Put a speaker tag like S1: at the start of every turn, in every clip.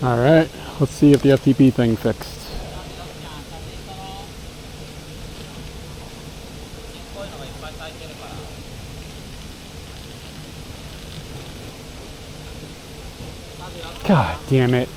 S1: Alright, let's see if the FTP thing fixed. God damn it.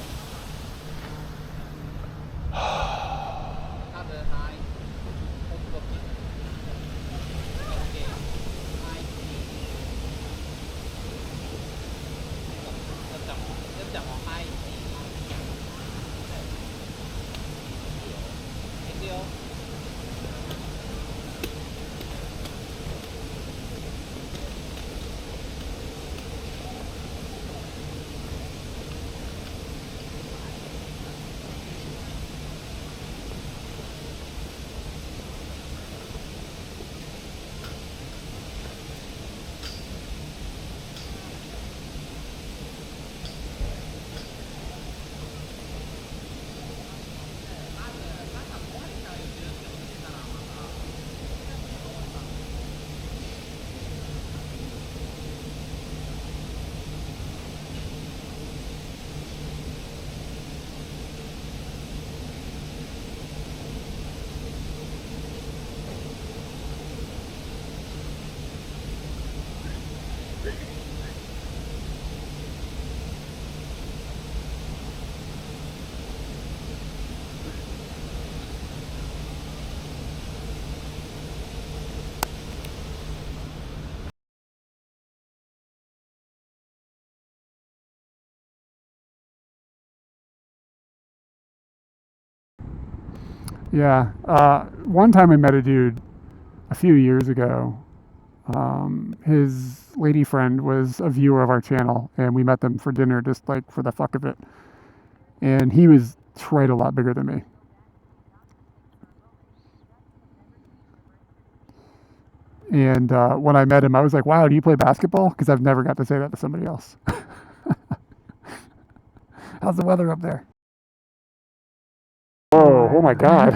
S1: Yeah, one time I met a dude a few years ago. His lady friend was a viewer of our channel, and we met them for dinner just like for the fuck of it. And he was right a lot bigger than me. And when I met him, I was like, wow, do you play basketball? Because I've never got to say that to somebody else. How's the weather up there? Whoa, oh my God.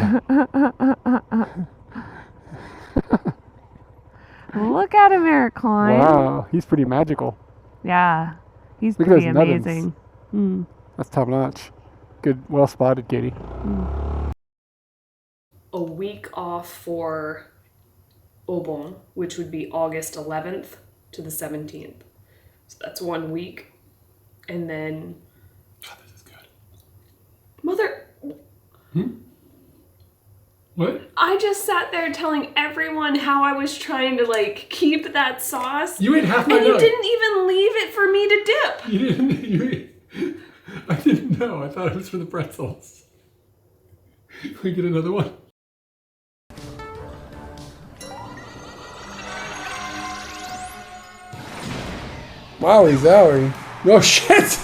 S2: Look at him, Eric Klein.
S1: Wow, he's pretty magical.
S2: Yeah, he's
S1: Look
S2: pretty
S1: at those
S2: amazing.
S1: Mm. That's top notch. Good, well spotted, Katie.
S3: A week off for Obon, which would be August 11th to the 17th. So that's 1 week. And then...
S1: God, this is good.
S3: Mother...
S1: What?
S3: I just sat there telling everyone how I was trying to, like, keep that sauce.
S1: You ate half my
S3: And you
S1: nug.
S3: didn't even leave it for me to dip.
S1: You didn't. I didn't know. I thought it was for the pretzels. Can we get another one? Wowie zowie. Oh shit!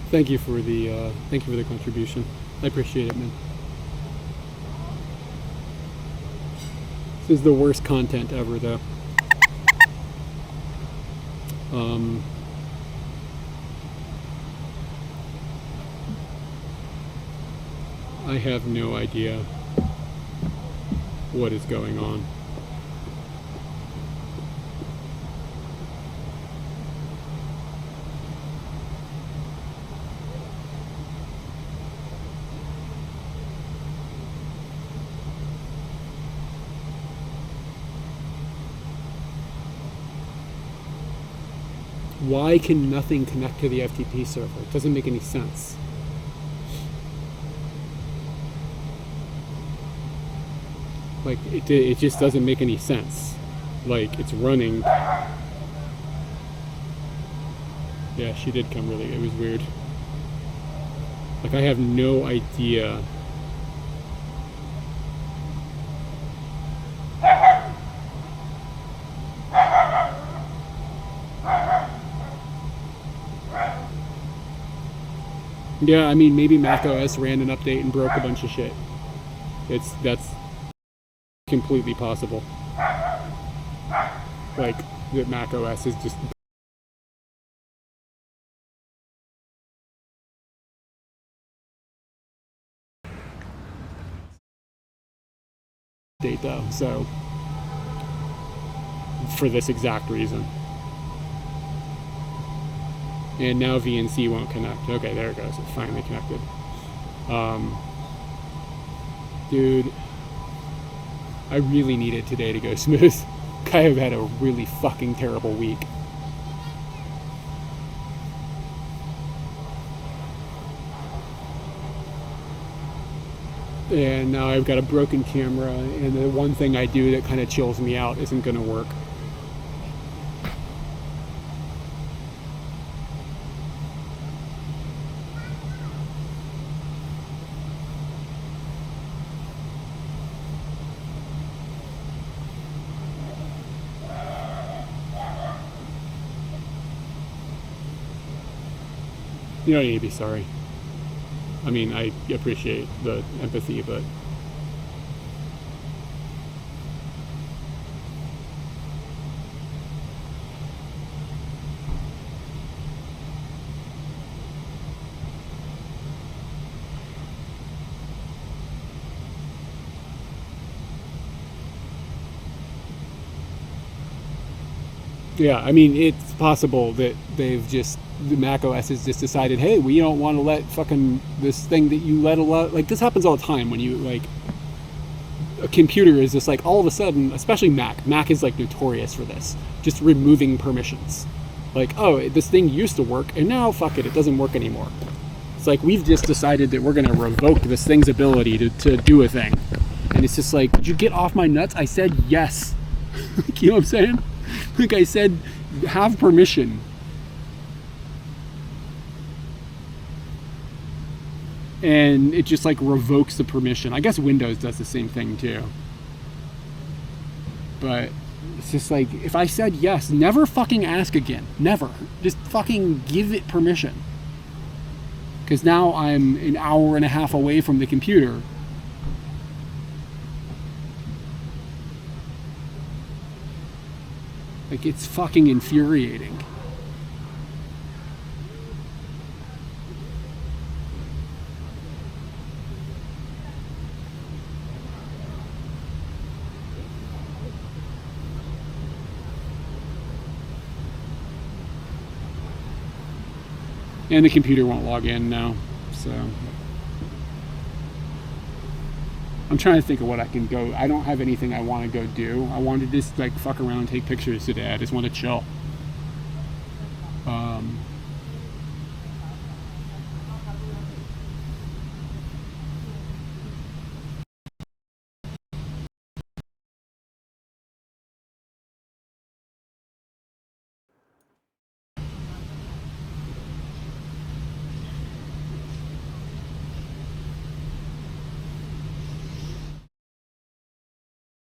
S1: Thank you for the contribution. I appreciate it, man. This is the worst content ever, though. I have no idea what is going on. Why can nothing connect to the FTP server? It doesn't make any sense.
S4: Like, it just doesn't make any sense. Like, it's running. Yeah, she did come really, it was weird. Like, I have no idea. Yeah, I mean, maybe macOS ran an update and broke a bunch of shit. That's completely possible. Like, that macOS is just... Date though, so... For this exact reason. And now VNC won't connect. Okay, there it goes. It finally connected. Dude, I really needed today to go smooth. I have had a really fucking terrible week. And now I've got a broken camera, and the one thing I do that kind of chills me out isn't going to work. You don't need to be sorry. I mean, I appreciate the empathy, but... Yeah, I mean, it's possible that they've just, the macOS has just decided, hey, we don't want to let fucking this thing that you let a lot, like, this happens all the time when you, like, a computer is just like, all of a sudden, especially Mac is, like, notorious for this, just removing permissions. Like, oh, this thing used to work, and now, fuck it, it doesn't work anymore. It's like, we've just decided that we're going to revoke this thing's ability to do a thing. And it's just like, did you get off my nuts? I said yes. You know what I'm saying? Like I said, have permission. And it just like revokes the permission. I guess Windows does the same thing too. But it's just like, if I said yes, never fucking ask again. Never. Just fucking give it permission. Because now I'm an hour and a half away from the computer. Like, it's fucking infuriating. And the computer won't log in now, so... I'm trying to think of what I can go. I don't have anything I want to go do. I want to just like fuck around and take pictures today. I just want to chill.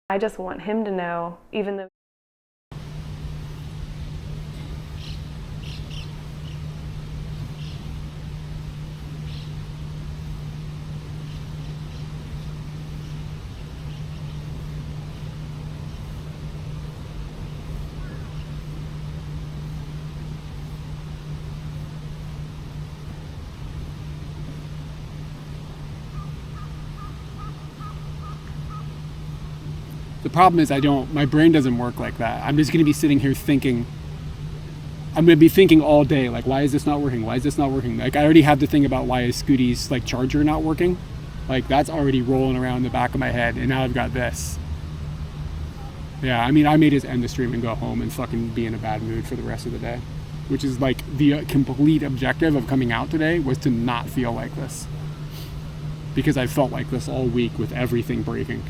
S2: I just want him to know, even though
S4: the problem is my brain doesn't work like that. I'm just going to be sitting here thinking, I'm going to be thinking all day, like, why is this not working? Why is this not working? Like, I already have to think about why is Scooty's, like, charger not working? Like, that's already rolling around in the back of my head, and now I've got this. Yeah, I mean, I may just end the stream and go home and fucking be in a bad mood for the rest of the day. Which is, like, the complete objective of coming out today was to not feel like this. Because I felt like this all week with everything breaking.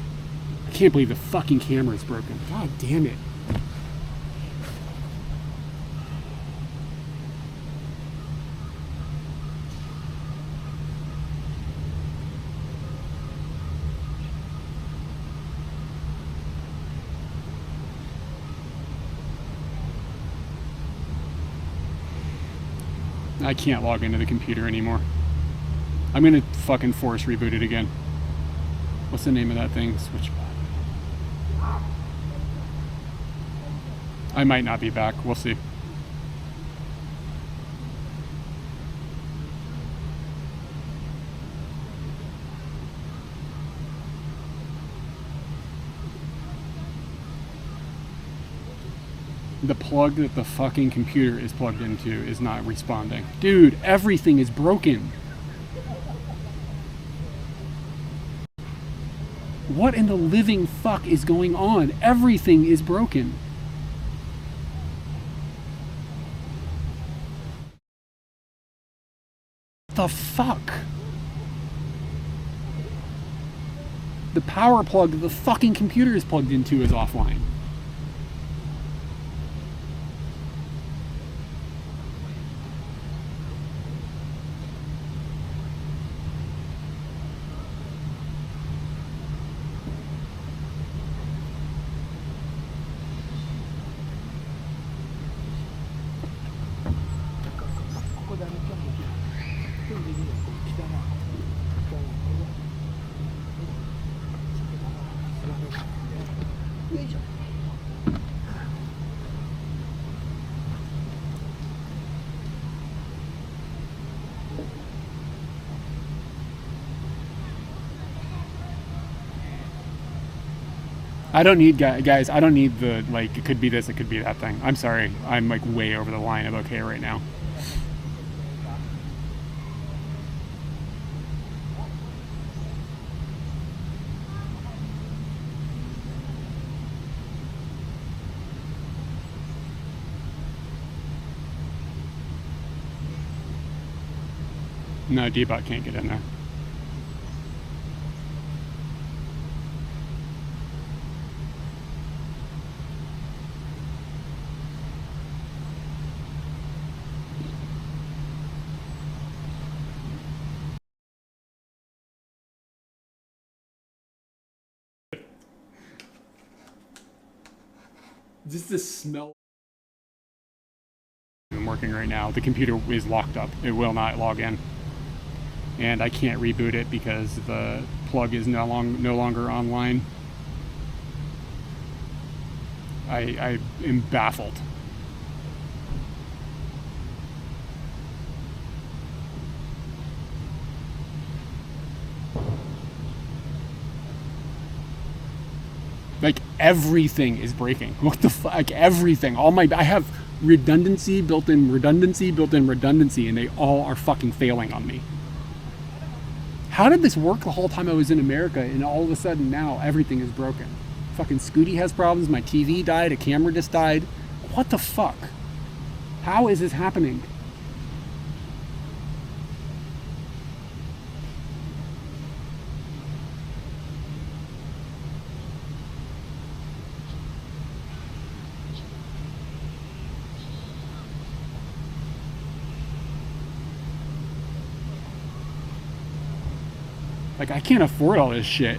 S4: I can't believe the fucking camera is broken. God damn it. I can't log into the computer anymore. I'm gonna fucking force reboot it again. What's the name of that thing? Switchpad. I might not be back. We'll see. The plug that the fucking computer is plugged into is not responding. Dude, everything is broken. What in the living fuck is going on? Everything is broken. The fuck? The power plug the fucking computer is plugged into is offline. I don't need, guys, I don't need the, like, it could be this, it could be that thing. I'm sorry. I'm, like, way over the line of okay right now. No, Dbot can't get in there. Just the smell. I'm working right now. The computer is locked up. It will not log in. And I can't reboot it because the plug is no longer online. I am baffled. Like everything is breaking. What the fuck? Like everything. I have redundancy, built-in redundancy, and they all are fucking failing on me. How did this work the whole time I was in America and all of a sudden now everything is broken? Fucking Scooty has problems, my TV died, a camera just died. What the fuck? How is this happening? Like, I can't afford all this shit.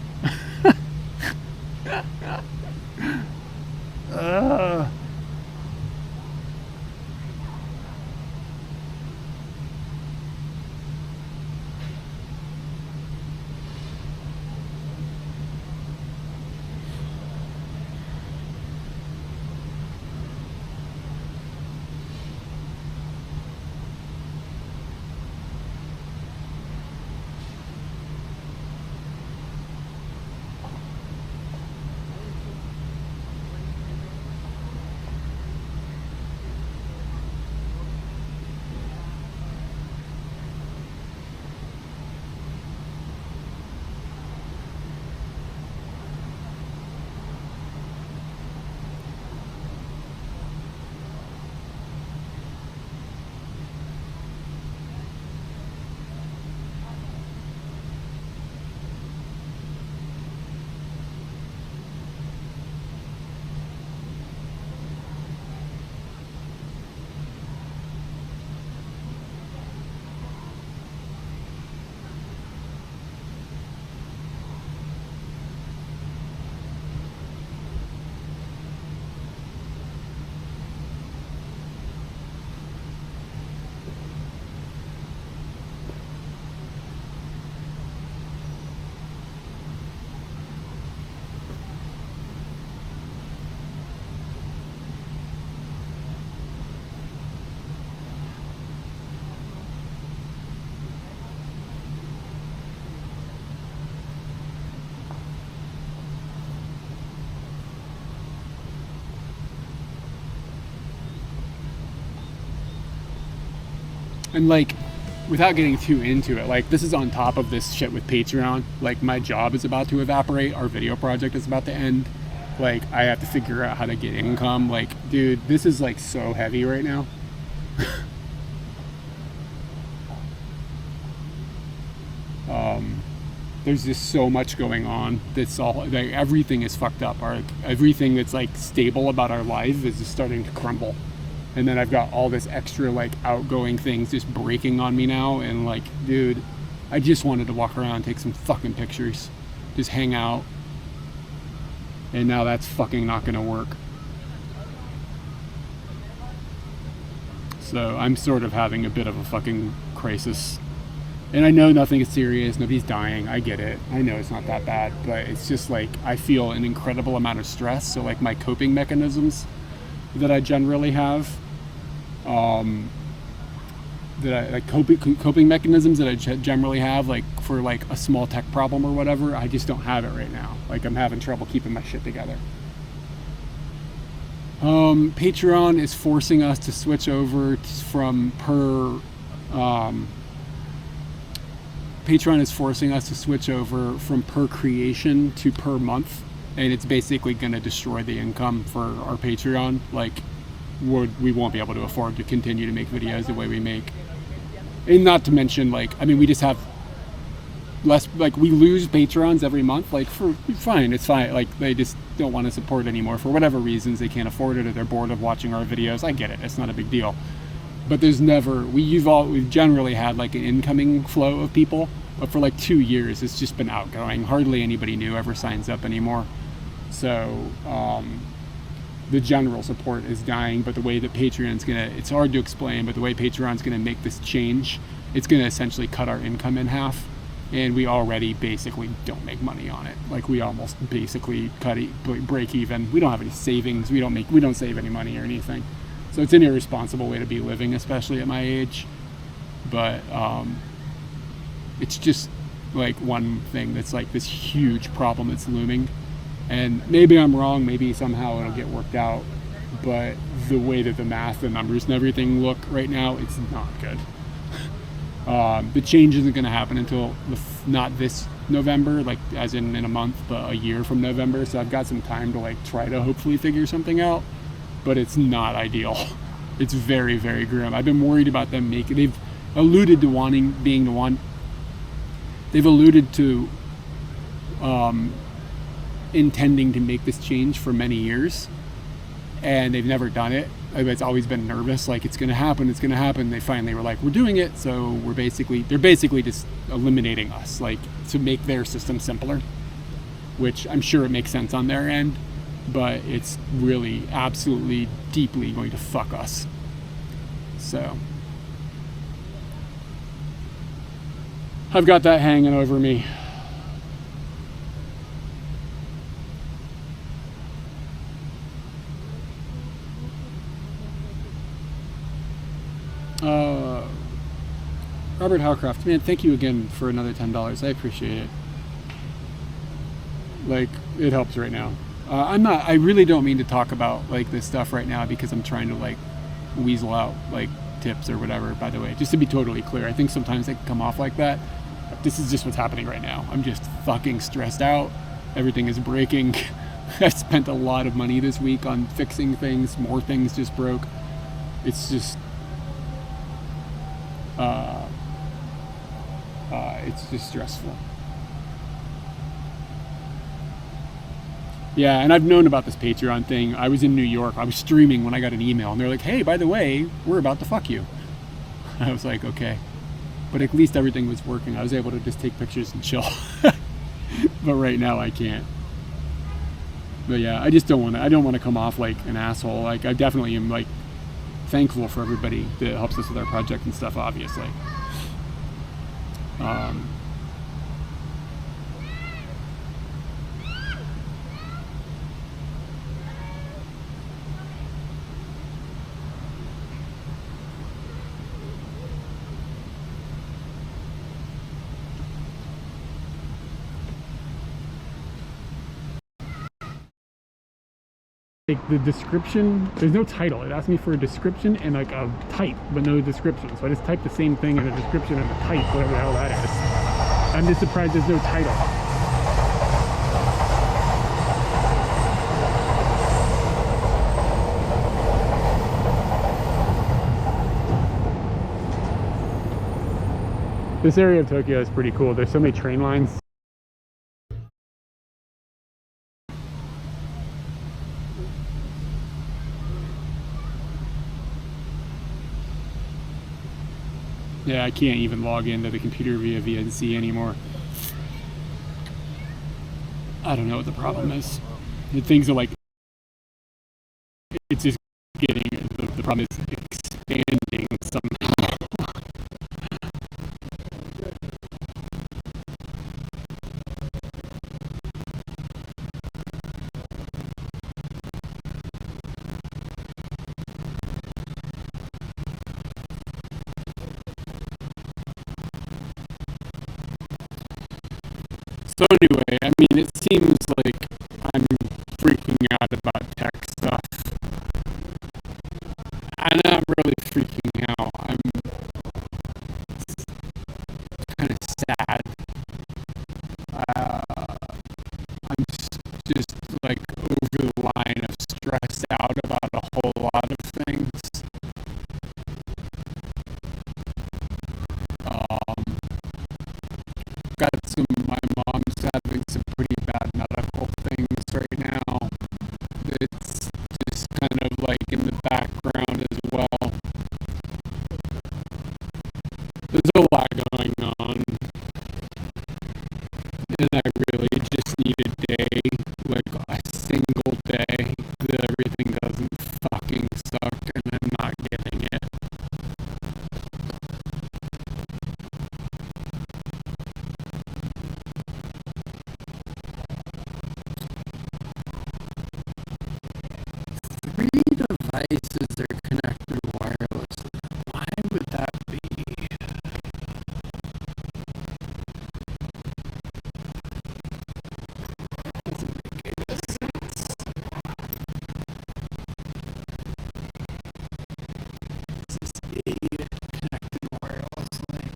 S4: And like, without getting too into it, like this is on top of this shit with Patreon. Like my job is about to evaporate. Our video project is about to end. Like I have to figure out how to get income. Like, dude, this is like so heavy right now. There's just so much going on. That's all. Like, everything is fucked up. Everything that's like stable about our life is just starting to crumble. And then I've got all this extra like outgoing things just breaking on me now. And like, dude, I just wanted to walk around, take some fucking pictures, just hang out. And now that's fucking not gonna work. So I'm sort of having a bit of a fucking crisis. And I know nothing is serious, nobody's dying, I get it. I know it's not that bad, but it's just like, I feel an incredible amount of stress. So like my coping mechanisms that I generally have, coping mechanisms that I generally have, like for like a small tech problem or whatever, I just don't have it right now. Like I'm having trouble keeping my shit together. Patreon is forcing us to switch over from per creation to per month, and it's basically going to destroy the income for our Patreon. Like we won't be able to afford to continue to make videos the way we make. And not to mention, like, I mean, we just have less, like, we lose patrons every month. Like, it's fine. Like, they just don't want to support anymore for whatever reasons. They can't afford it, or they're bored of watching our videos. I get it. It's not a big deal. But there's never, we've generally had like an incoming flow of people, but for like 2 years, it's just been outgoing. Hardly anybody new ever signs up anymore. So, the general support is dying, but the way that Patreon's it's hard to explain, but the way Patreon's gonna make this change, it's gonna essentially cut our income in half. And we already basically don't make money on it. Like we almost basically break even. We don't have any savings. We don't save any money or anything. So it's an irresponsible way to be living, especially at my age. But it's just like one thing that's like this huge problem that's looming. And maybe I'm wrong, maybe somehow it'll get worked out. But the way that the math, the numbers and everything look right now, it's not good. The change isn't going to happen until not this November, like as in a month, but a year from November. So I've got some time to like try to hopefully figure something out. But it's not ideal. It's very, very grim. I've been worried about them they've alluded to they've alluded to intending to make this change for many years, and they've never done it. It's always been nervous, like it's gonna happen. They finally were like, we're doing it, so they're basically just eliminating us, like to make their system simpler, which I'm sure it makes sense on their end. But it's really absolutely deeply going to fuck us. So I've got that hanging over me. Robert Howcroft, man, thank you again for another $10. I appreciate it. Like, it helps right now. I really don't mean to talk about like this stuff right now because I'm trying to like weasel out like tips or whatever, by the way, just to be totally clear. I think sometimes they can come off like that. This is just what's happening right now. I'm just fucking stressed out. Everything is breaking. I spent a lot of money this week on fixing things. More things just broke. It's just, it's just stressful. Yeah, and I've known about this Patreon thing. I was in New York. I was streaming when I got an email, and they're like, hey, by the way, we're about to fuck you. I was like, okay. But at least everything was working. I was able to just take pictures and chill. But right now I can't. But yeah, I just don't want to come off like an asshole. Like, I definitely am like thankful for everybody that helps us with our project and stuff, obviously.
S1: like the description, there's no title. It asked me for a description and like a type, but no description. So I just typed the same thing in a description and a type, whatever the hell that is. I'm just surprised there's no title. This area of Tokyo is pretty cool. There's so many train lines. Yeah, I can't even log into the computer via VNC anymore. I don't know what the problem is. Things are like, it's just getting, the problem is expanding somehow. So anyway, I mean, it seems like I'm freaking out about tech stuff. I'm not really freaking out. I'm kind of sad. I'm just like over the line of stressed out about a whole lot of things. My mom's having some pretty bad medical things right now. It's just kind of like in the background as well. There's a lot going on. And I really just need a day, like a single day, that everything doesn't fucking suck and I'm not getting it. Devices are connected wirelessly. Why would that be? Doesn't make any sense. This is connected wirelessly.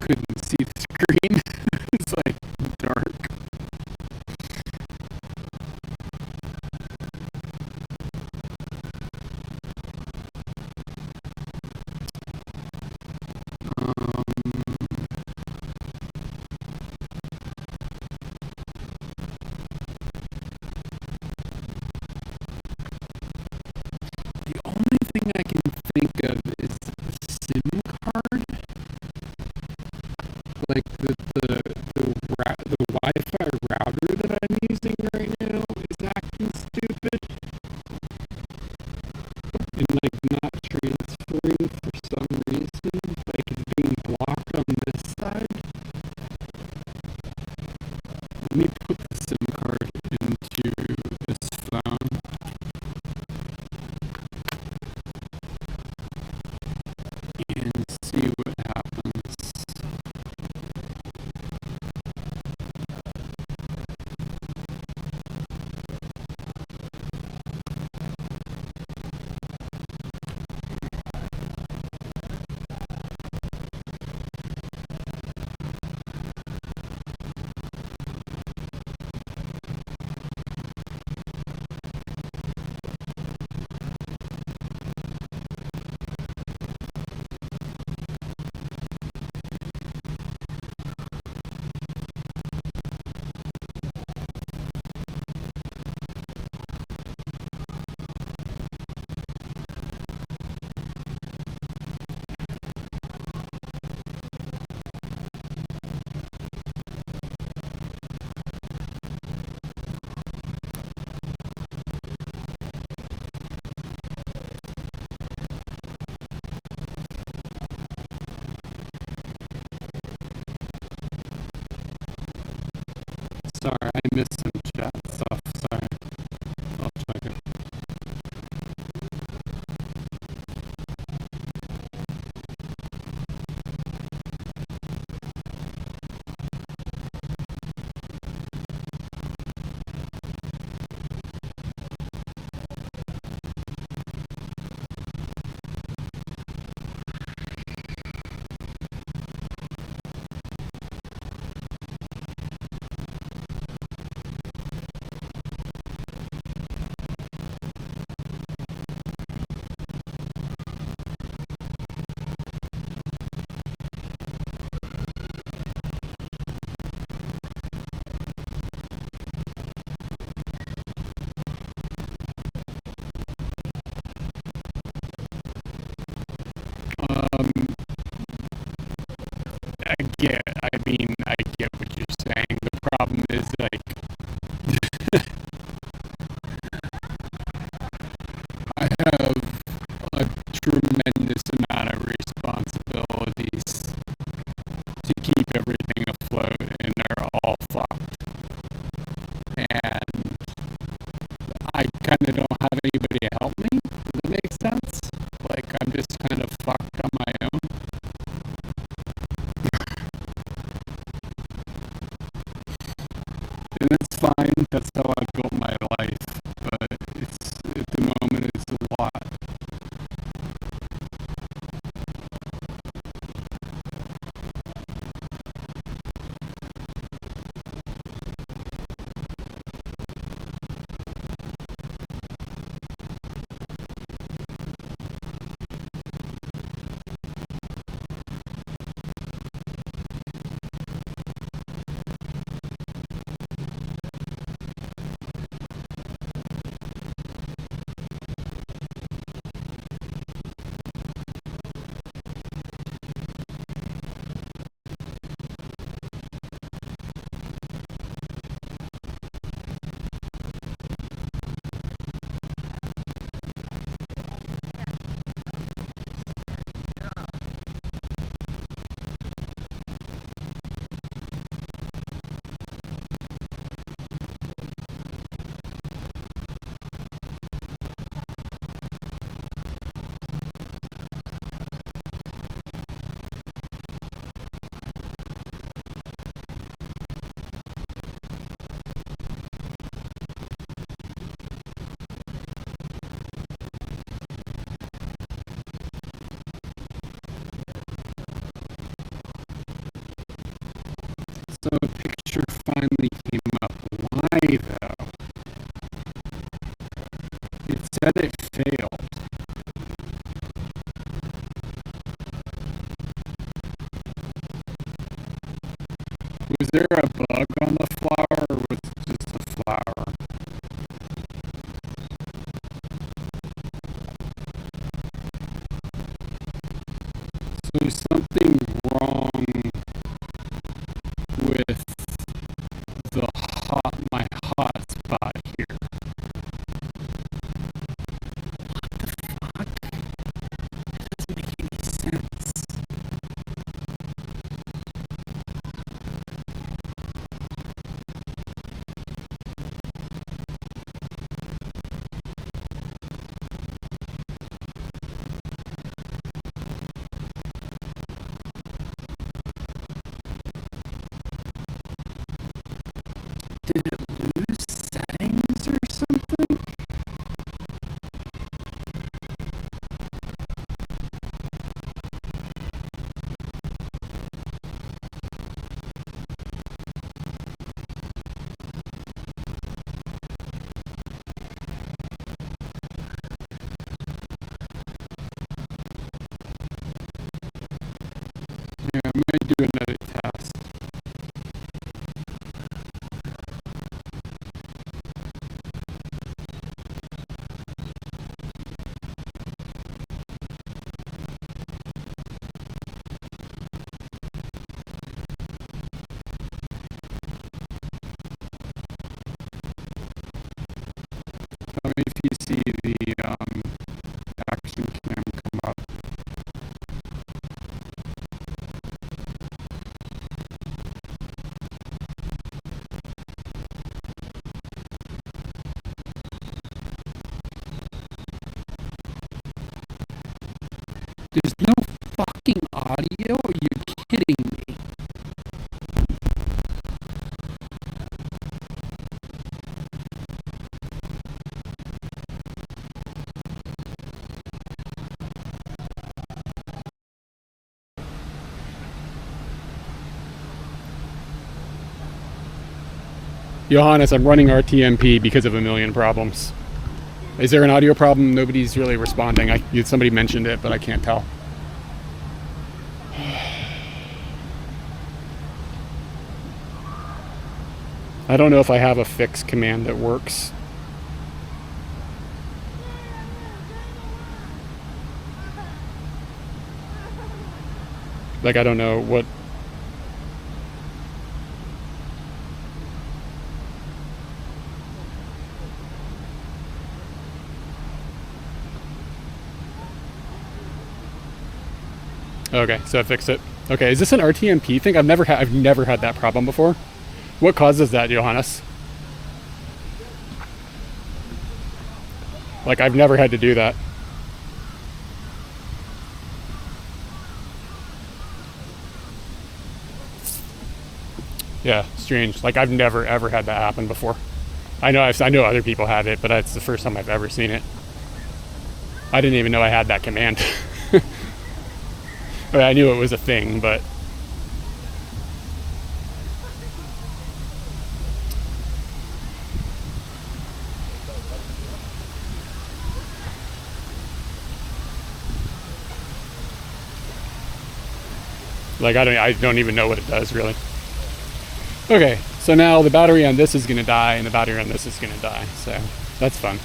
S1: Couldn't see the screen. It's like dark. The only thing I can think of is a SIM card. Like the Wi-Fi router that I'm using right now is acting stupid and like not transferring for some reason. Like it's being blocked on this side. Let me put the SIM card into this phone. And see what happens.
S4: get what you're saying. The problem is, like, I have a tremendous amount of responsibilities to keep everything afloat, and they're all fucked. And I kind of don't have anybody to help me. Does that make sense? Like, I'm just kind of fucked on my own. And that's fine. That's how I built my life. But it's, at the moment, it's a lot. So a picture finally came up. Why though? It said it failed. Was there a bug on the flower, or was it just a flower? So there's something wrong with my hot spot here. What the fuck? That doesn't make any sense. Did it lose settings or something? Yeah, I might do another test. Tell me if you see the action cam come up. There's no fucking audio? Are you kidding me? Johannes, I'm running RTMP because of a million problems. Is there an audio problem? Nobody's really responding. Somebody mentioned it, but I can't tell. I don't know if I have a fix command that works. Like, I don't know what Okay, so I fixed it. Okay, is this an RTMP thing? I've never had that problem before. What causes that, Johannes? Like, I've never had to do that. Yeah, strange. Like, I've never ever had that happen before. I know other people have it, but it's the first time I've ever seen it. I didn't even know I had that command. I mean, I knew it was a thing, but like I don't even know what it does really. Okay, so now the battery on this is gonna die and the battery on this is gonna die, so that's fun.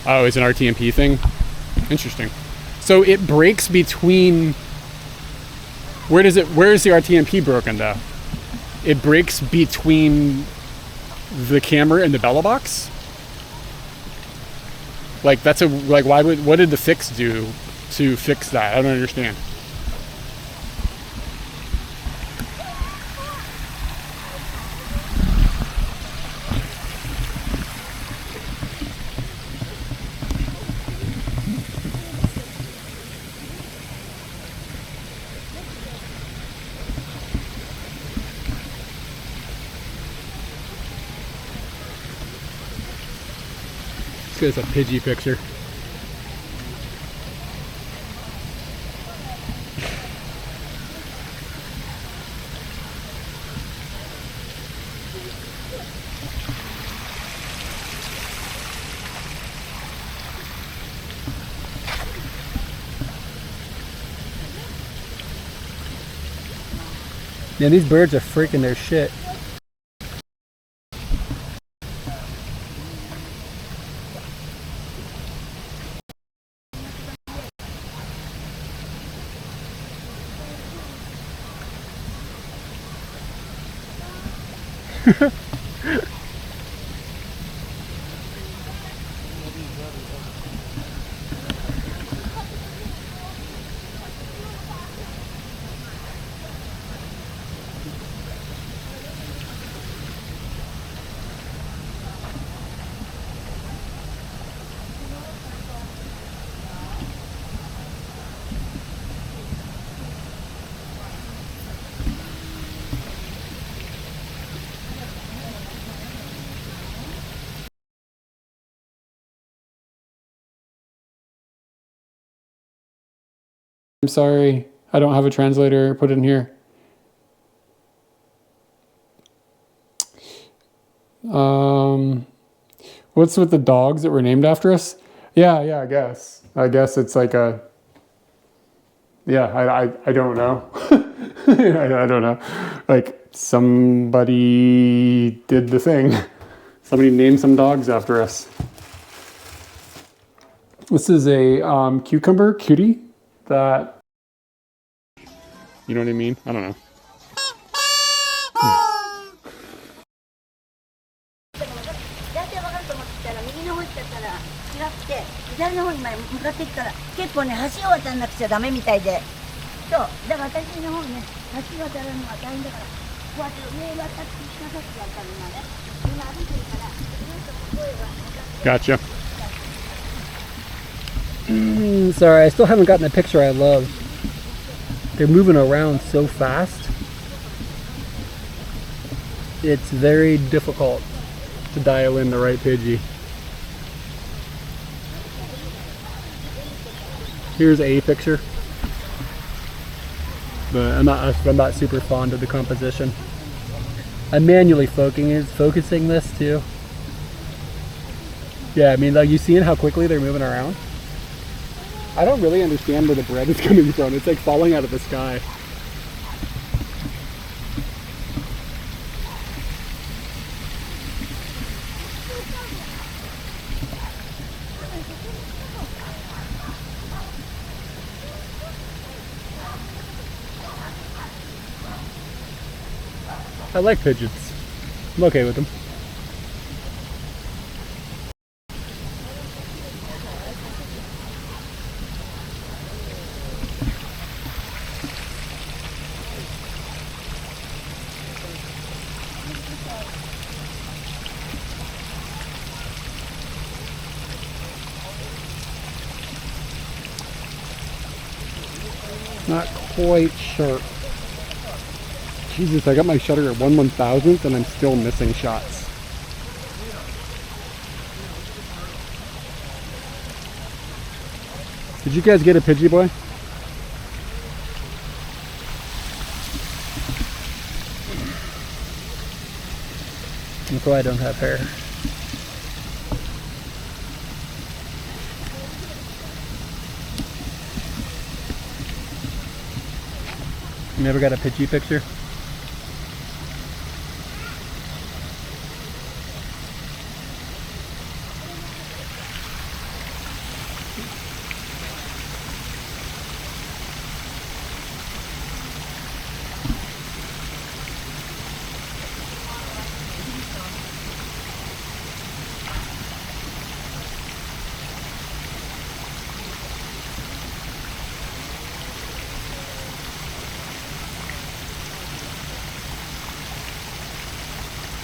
S4: Oh, it's an RTMP thing? Interesting. So it breaks between, where is the RTMP broken though? It breaks between the camera and the bellow box? Like what did the fix do to fix that? I don't understand. It's a Pidgey picture. Yeah, these birds are freaking their shit. I'm sorry, I don't have a translator. Put it in here. What's with the dogs that were named after us? Yeah, I guess. I guess it's like a... Yeah, I don't know. I don't know. Like, somebody did the thing. Somebody named some dogs after us. This is a cucumber cutie that... You know what I mean? I don't know.
S5: 左の方に向かっていくから結構ね橋を渡らなくちゃダメみたいでそうだから私の方ね橋渡るのは大変だからこうやって上渡って行きなさいって言われたの今ね今歩いてるからずっと声が
S4: Gotcha. Sorry, I still haven't gotten the picture I love. They're moving around so fast. It's very difficult to dial in the right Pidgey. Here's a picture, but I'm not super fond of the composition. I'm manually focusing this too. Yeah, I mean, like, you seeing how quickly they're moving around? I don't really understand where the bread is coming from. It's like falling out of the sky. I like pigeons. I'm okay with them. Not quite sharp. Jesus, I got my shutter at 1/1000th and I'm still missing shots. Did you guys get a Pidgey boy? Look why I don't have hair. You never got a Pidgey picture?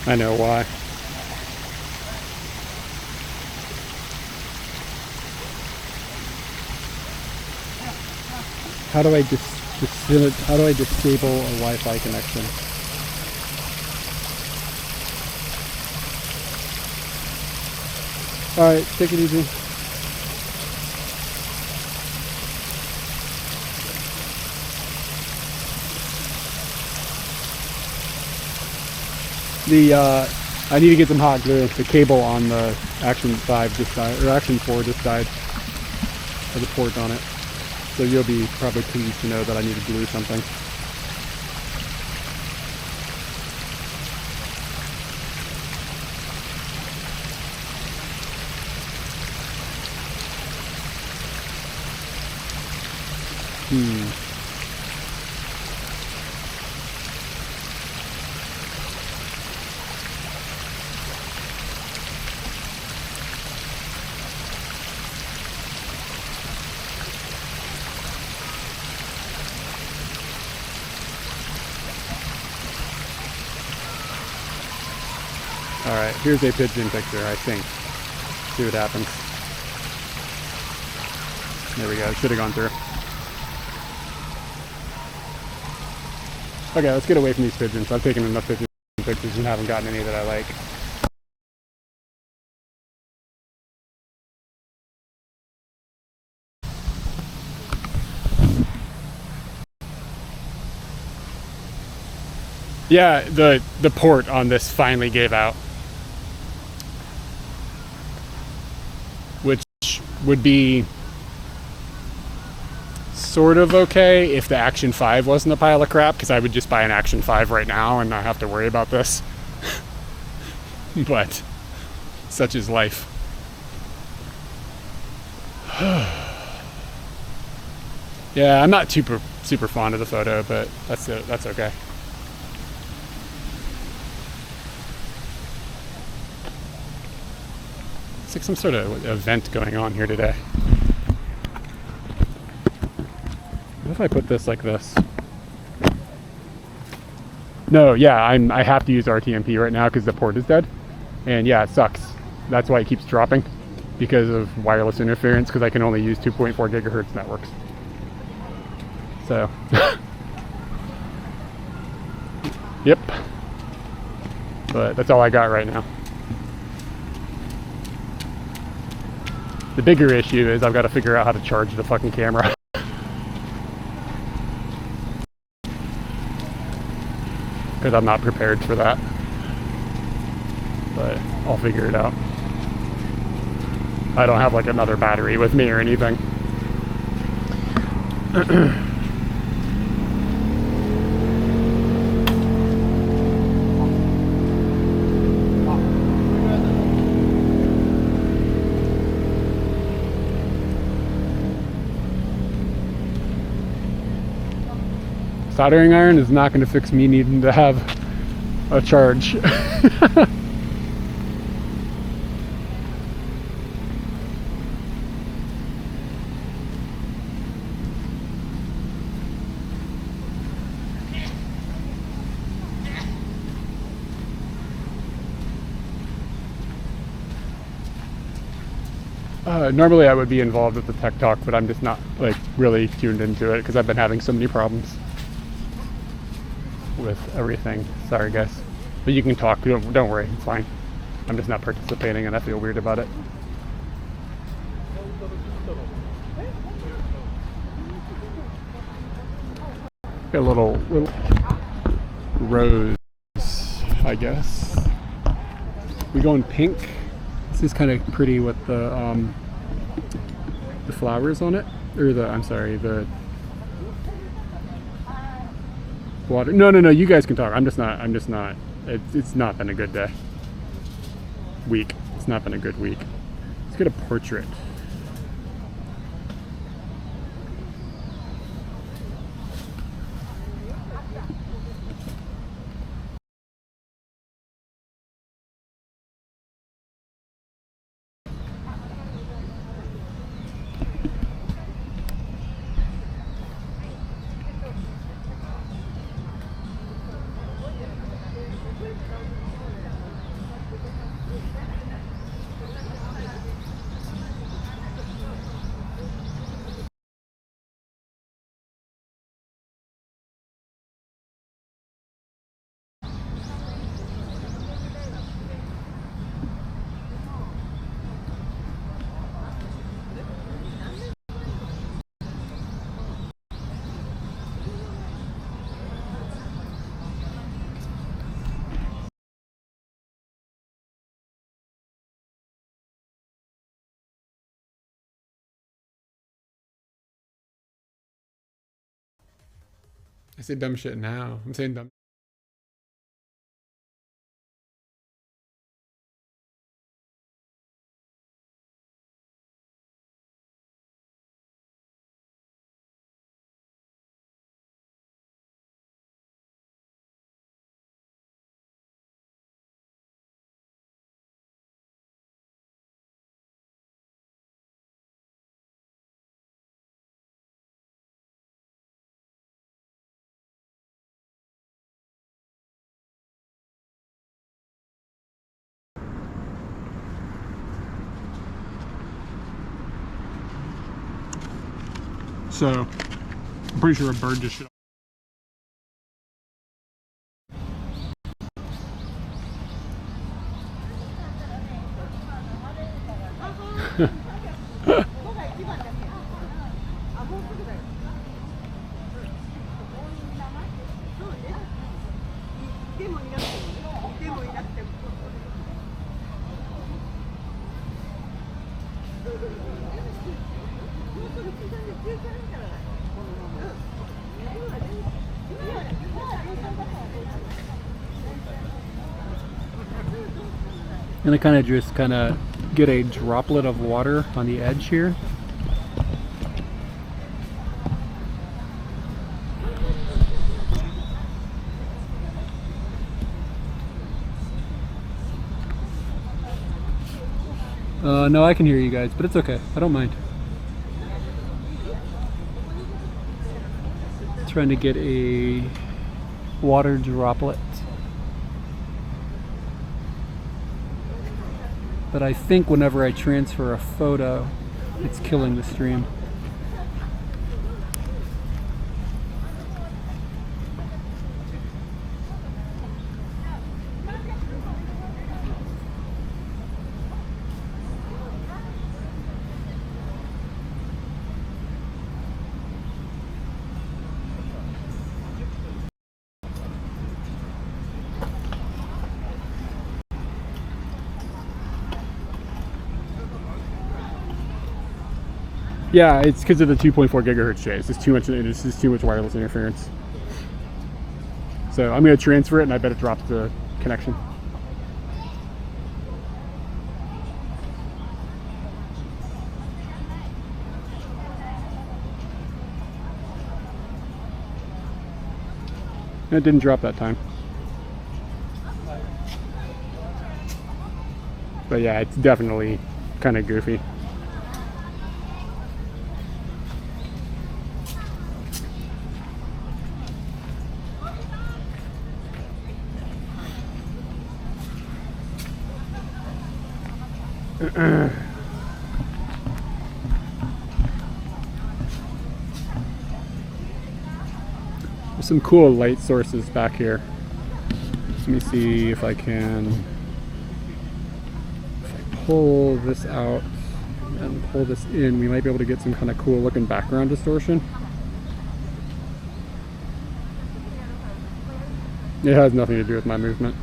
S4: I know why. How do I disable a Wi-Fi connection? All right, take it easy. I need to get some hot glue. The cable on the Action 5 just died, or Action 4 just died. Has a port on it. So you'll be probably pleased to know that I need to glue something. Alright, here's a pigeon picture, I think. See what happens. There we go, it should have gone through. Okay, let's get away from these pigeons. I've taken enough pigeon pictures and haven't gotten any that I like. Yeah, the port on this finally gave out. Which would be sort of okay if the Action 5 wasn't a pile of crap, because I would just buy an Action 5 right now and not have to worry about this. But such is life. Yeah, I'm not super fond of the photo, but that's okay. It's like some sort of event going on here today. What if I put this like this? No, yeah, I have to use RTMP right now because the port is dead. And yeah, it sucks. That's why it keeps dropping, because of wireless interference, because I can only use 2.4 gigahertz networks. So, yep. But that's all I got right now. The bigger issue is I've got to figure out how to charge the fucking camera. Because I'm not prepared for that. But I'll figure it out. I don't have like another battery with me or anything. Soldering iron is not going to fix me needing to have a charge.
S1: Normally I would be involved with the tech talk, but I'm just not like really tuned into it because I've been having so many problems with everything. Sorry guys, but you can talk. Don't worry, it's fine. I'm just not participating, and I feel weird about it. Got a little rose, I guess. We going pink. This is kind of pretty with the flowers on it, or the water. No. You guys can talk. I'm just not. It's not been a good week. It's not been a good week. Let's get a portrait. I say dumb shit now. I'm saying dumb. So, I'm pretty sure a bird just shit.
S4: And I kind of get a droplet of water on the edge here. No, I can hear you guys, but it's okay. I don't mind. Trying to get a water droplet. But I think whenever I transfer a photo, it's killing the stream.
S1: Yeah, it's because of the 2.4 gigahertz Jay. It's just too much. It's just too much wireless interference. So I'm gonna transfer it, and I bet it drops the connection. And it didn't drop that time. But yeah, it's definitely kind of goofy.
S4: some cool light sources back here. Let me see if I can pull this out and pull this in. We might be able to get some kind of cool looking background distortion. It has nothing to do with my movement.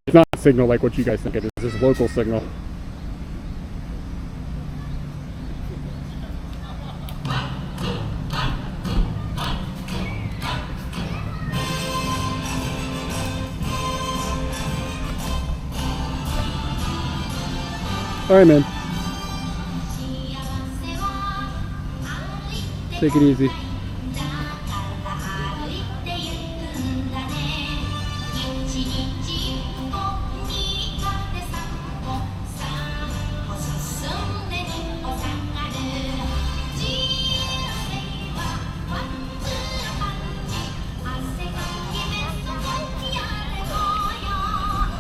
S4: It's not a signal like what you guys think it is. It's a local signal. All right, man. Take it easy.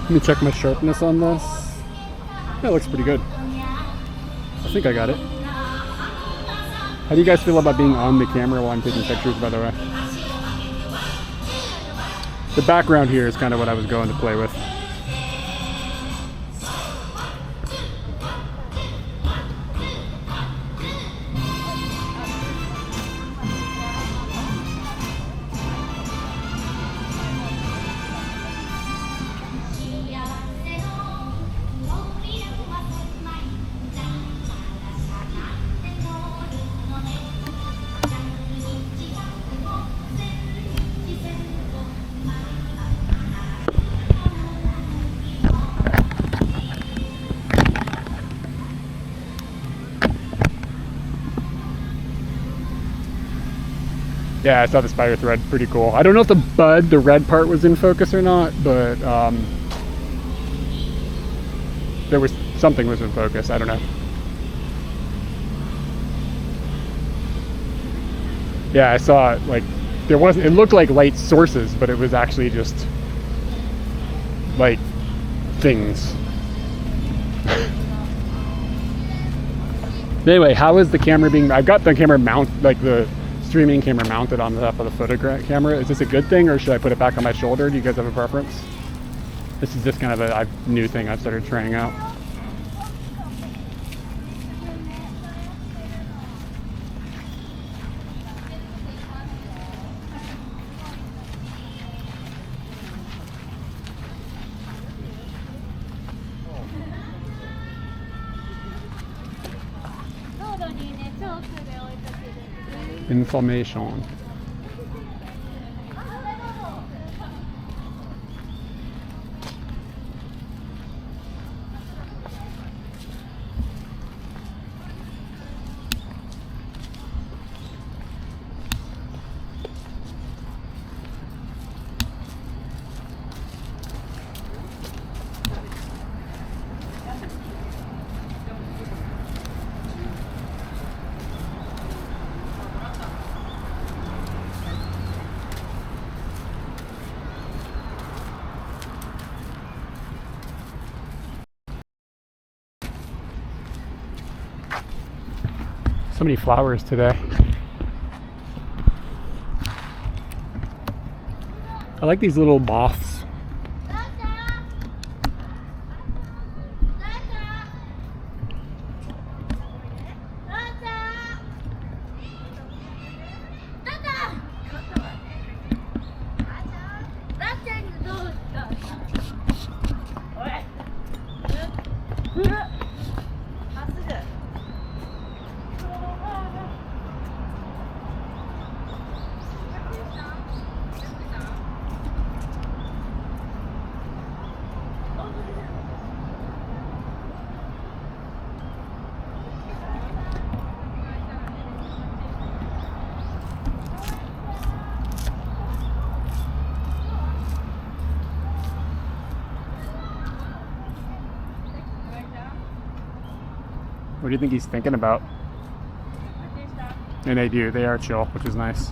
S4: Let me check my sharpness on this. That looks pretty good. I think I got it. How do you guys feel about being on the camera while I'm taking pictures, by the way? The background here is kind of what I was going to play with. Yeah, I saw the spider thread, pretty cool. I don't know if the red part was in focus or not, but something was in focus, I don't know. Yeah, I saw it, like, it looked like light sources, but it was actually just, like, things. Anyway, how is the camera being, I've got the camera like the streaming camera mounted on the top of the photograph camera. Is this a good thing, or should I put it back on my shoulder? Do you guys have a preference? This is just kind of a new thing I've started trying out. Information. So many flowers today. I like these little moths. What do you think he's thinking about? And they do, they are chill, which is nice.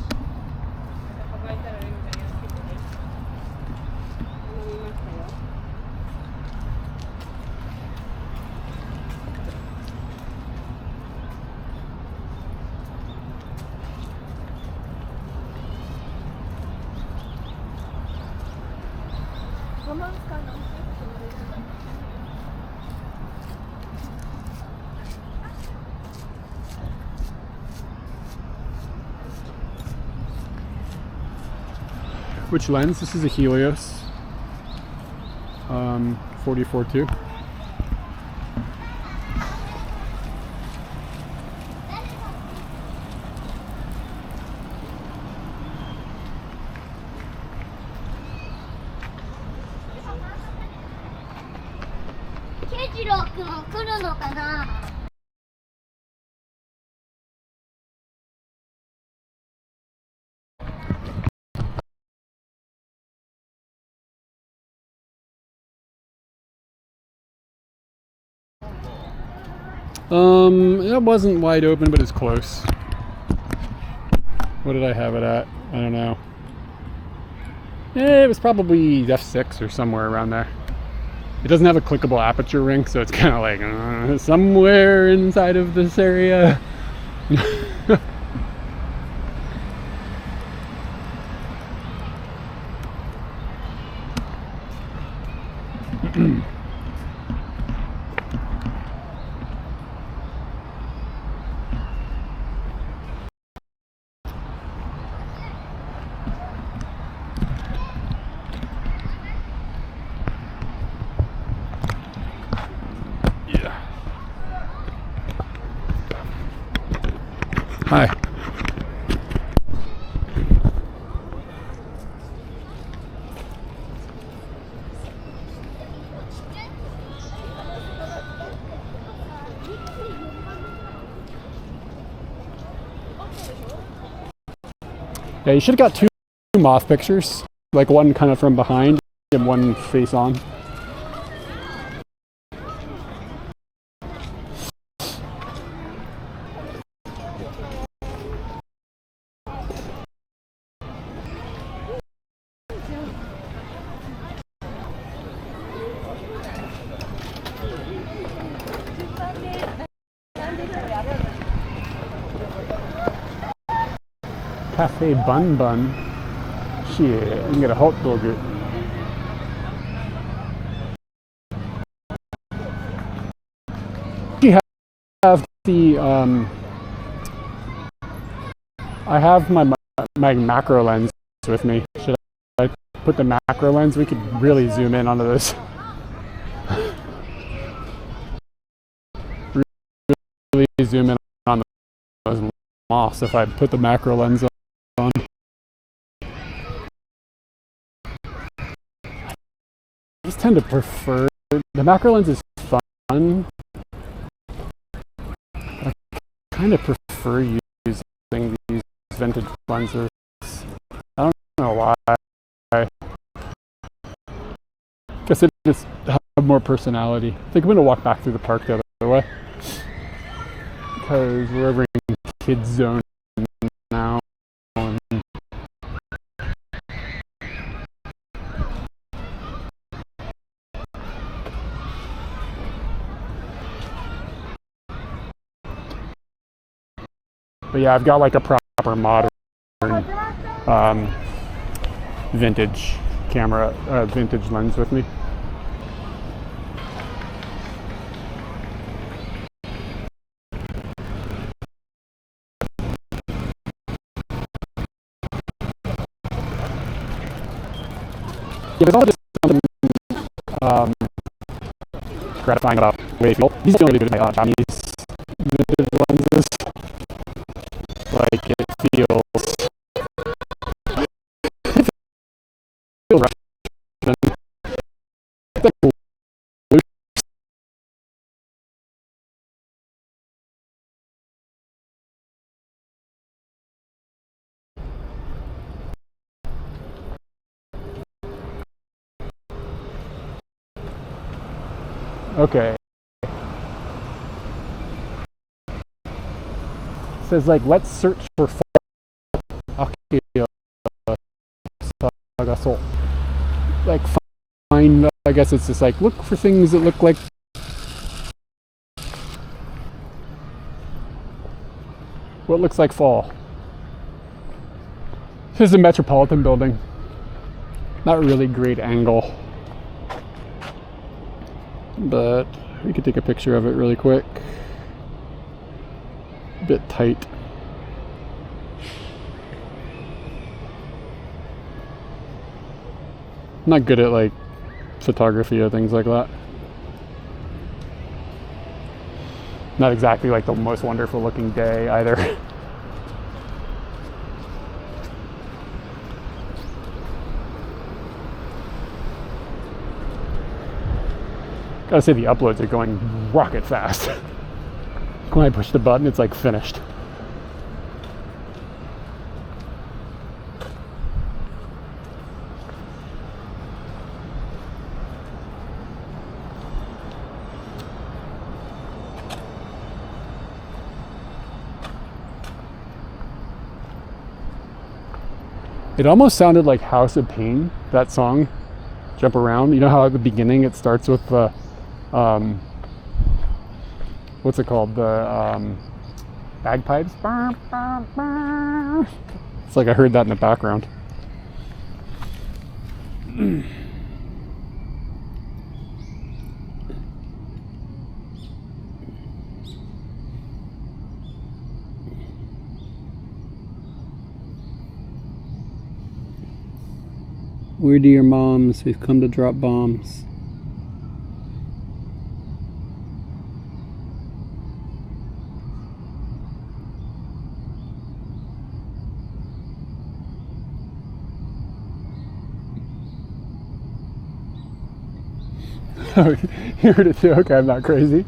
S1: Which lens? This is a Helios 44-2. It wasn't wide open, but it's close. What did I have it at? I don't know. It was probably f6 or somewhere around there. It doesn't have a clickable aperture ring, so it's kind of like somewhere inside of this area. Hi. Yeah, you should have got two moth pictures, like one kind of from behind and one face on. Cafe Bun Bun. Shit, you can get a hot dog. You have the I have my macro lens with me. Should I put the macro lens? We could really zoom in onto this. Really zoom in on those moths if I put the macro lens on. I just tend to prefer the macro lens is fun. I kind of prefer using these vintage lenses. I don't know why. I guess it just have more personality. I think I'm gonna walk back through the park the other way because we're over in kids zone now. But yeah, I've got like a proper modern vintage camera, vintage lens with me. Yeah, there's also just something gratifying about the way they feel. These are really good at Chinese vintage lenses. Like it feels Russian. Okay. It says like let's search for like find, I guess it's just like look for things that look like what looks like fall. This is a Metropolitan building. Not really great angle.
S4: but we could take a picture of it really quick. A bit tight. I'm not good at like photography or things like that. Not exactly like the most wonderful looking day either. Gotta say the uploads are going rocket fast. When I push the button, it's like finished. It almost sounded like House of Pain, that song, Jump Around. You know how at the beginning it starts with the, what's it called? The bagpipes? It's like I heard that in the background. We're dear moms, we've come to drop bombs. Oh, you heard it too? Okay, I'm not crazy.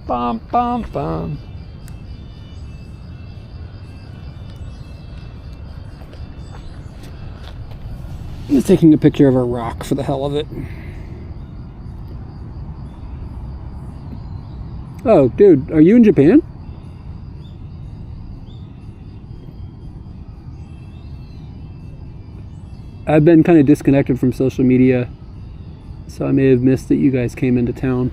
S4: Bum, bum, bum. I'm just taking a picture of a rock for the hell of it. Oh, dude, are you in Japan? I've been kind of disconnected from social media, so I may have missed that you guys came into town.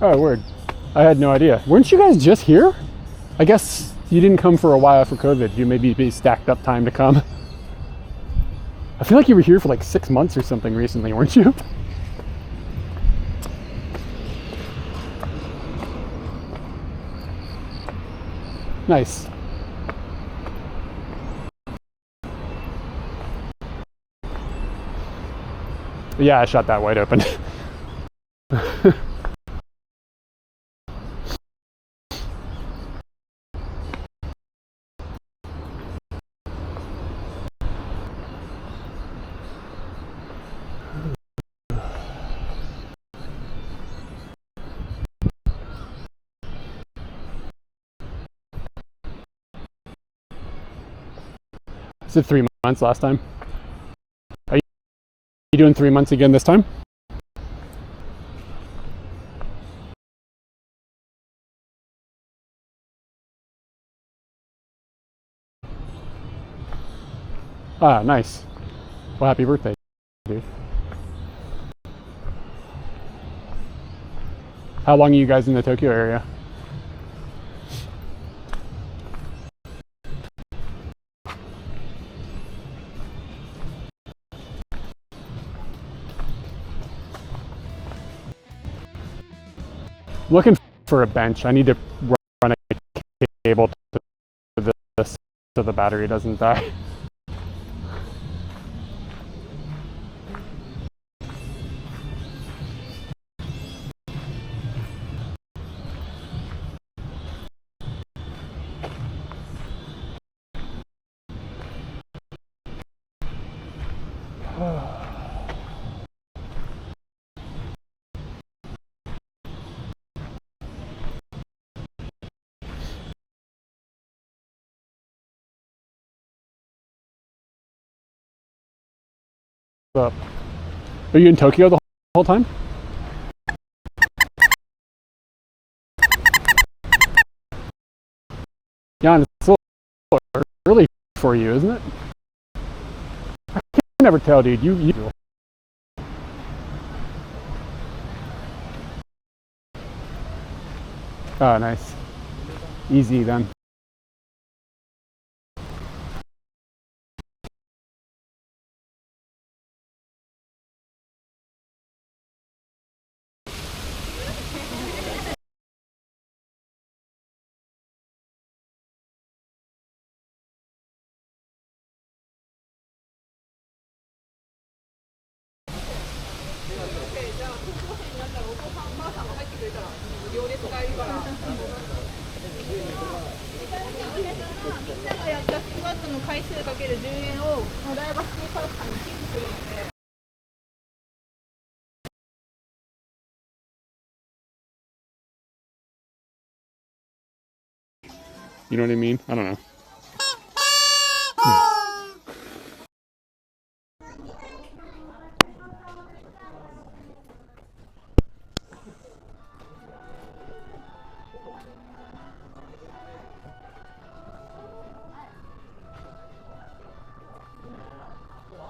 S4: Oh, word. I had no idea. Weren't you guys just here? I guess you didn't come for a while for COVID. You maybe be stacked up time to come. I feel like you were here for like 6 months or something recently, weren't you? Nice. Yeah, I shot that wide open. Is it 3 months last time? Are you doing 3 months again this time? Ah, nice. Well, happy birthday, dude. How long are you guys in the Tokyo area? I'm looking for a bench. I need to run a cable to this so the battery doesn't die. Up. Are you in Tokyo the whole time? Yeah, it's a little early for you, isn't it? I can never tell, dude. You Oh, nice. Easy then. You know what I mean? I don't know.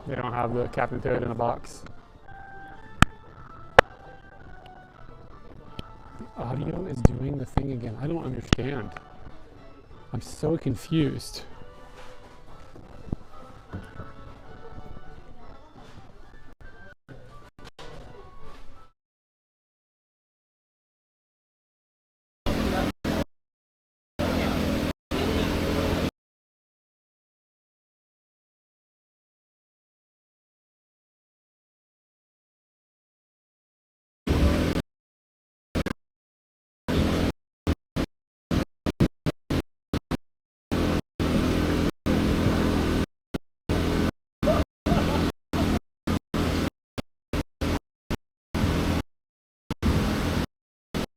S4: They don't have the Captain Toad in a box. The audio is doing the thing again. I don't understand. I'm so confused.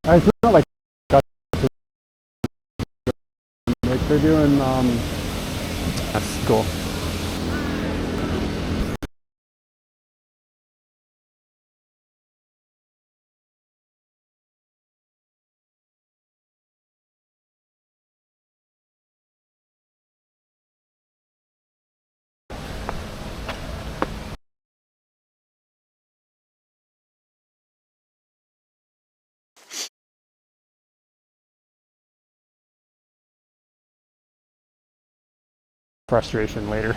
S4: It's not like they're doing that's cool. Frustration later.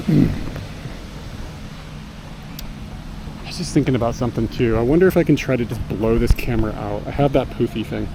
S4: I was just thinking about something too. I wonder if I can try to just blow this camera out. I have that poofy thing.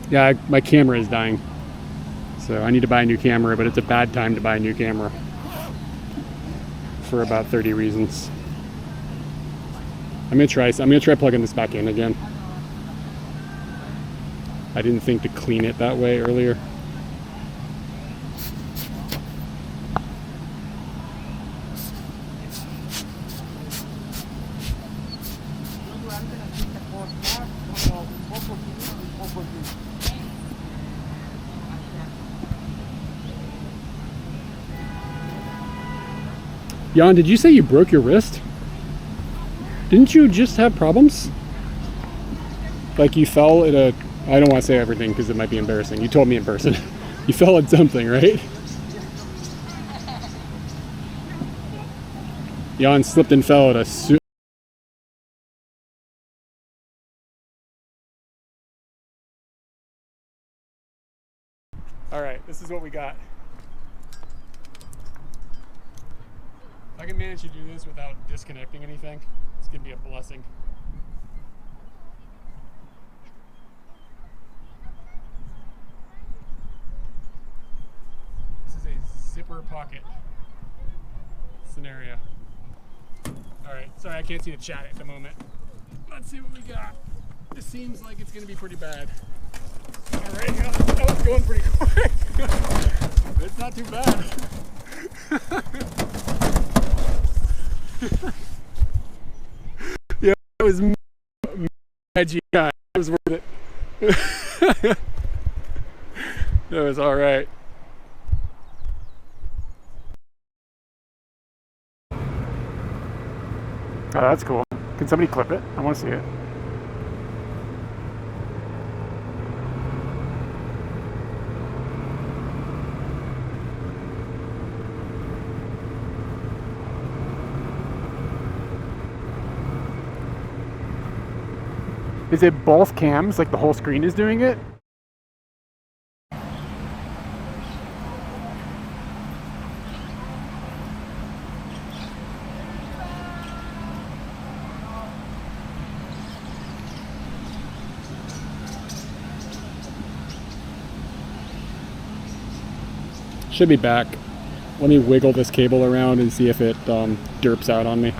S4: Yeah, my camera is dying. So I need to buy a new camera, but it's a bad time to buy a new camera. For about 30 reasons. I'm gonna try plugging this back in again. I didn't think to clean it that way earlier. Jan, did you say you broke your wrist? Didn't you just have problems? Like you fell at a... I don't want to say everything because it might be embarrassing. You told me in person. You fell at something, right? Jan slipped and fell at a... Alright, this is what we got. If I can manage to do this without disconnecting anything, it's going to be a blessing. This is a zipper pocket scenario. Alright, sorry I can't see the chat at the moment. Let's see what we got. This seems like it's going to be pretty bad.
S1: Alright, that was going pretty quick. It's not too bad. Yeah, that was edgy guy. It was worth it. That was alright. Oh, that's cool. Can somebody clip it? I want to see it. Is it both cams, like the whole screen is doing it? Should be back. Let me wiggle this cable around and see if it derps out on me.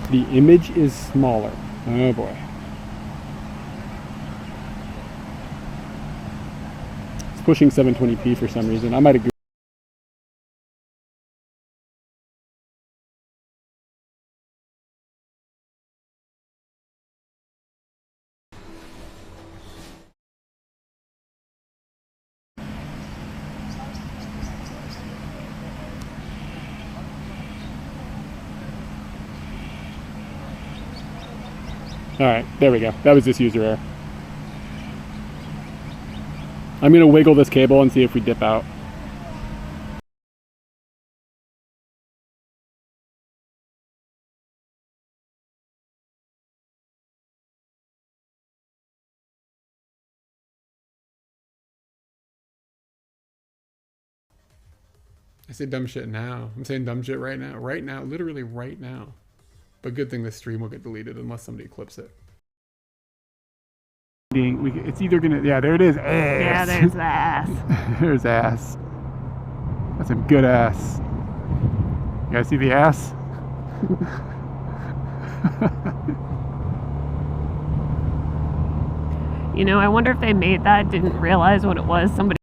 S1: The image is smaller. Oh boy. It's pushing 720p for some reason. I might have. Alright, there we go. That was just user error. I'm going to wiggle this cable and see if we dip out. I say dumb shit now. I'm saying dumb shit right now. Right now. Literally right now. But good thing this stream will get deleted unless somebody clips it. It's either gonna, yeah, there it is. Ass.
S2: Yeah, there's the ass.
S1: There's ass. That's some good ass. You guys see the ass?
S2: You know, I wonder if they made that, didn't realize what it was. Somebody.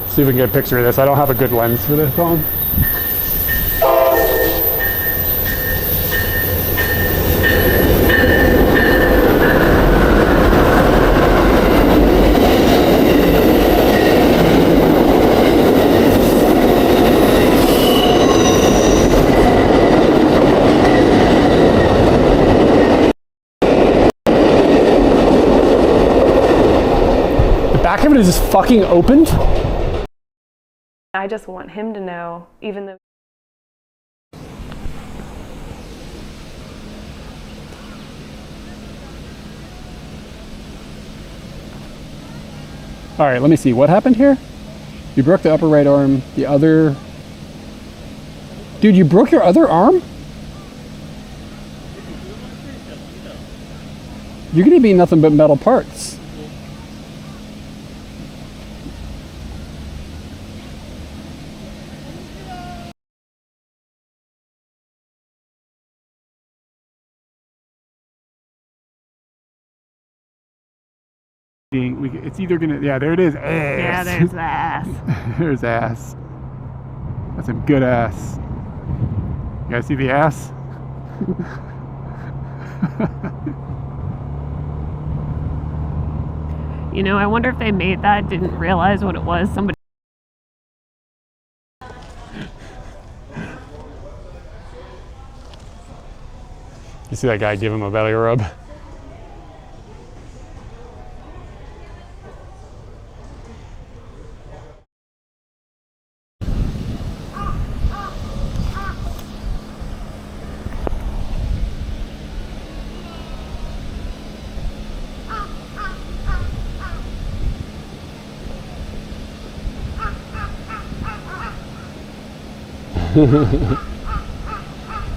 S1: See if we can get a picture of this. I don't have a good lens for this phone. Back of it is just fucking opened.
S2: I just want him to know, even though.
S1: All right, let me see. What happened here? You broke the upper right arm. The other... Dude, you broke your other arm? You're gonna be nothing but metal parts. It's either gonna, yeah, there it is. Ass.
S2: Yeah, there's the ass.
S1: There's ass. That's some good ass. You guys see the ass?
S2: You know, I wonder if they made that, didn't realize what it was. Somebody.
S1: You see that guy give him a belly rub?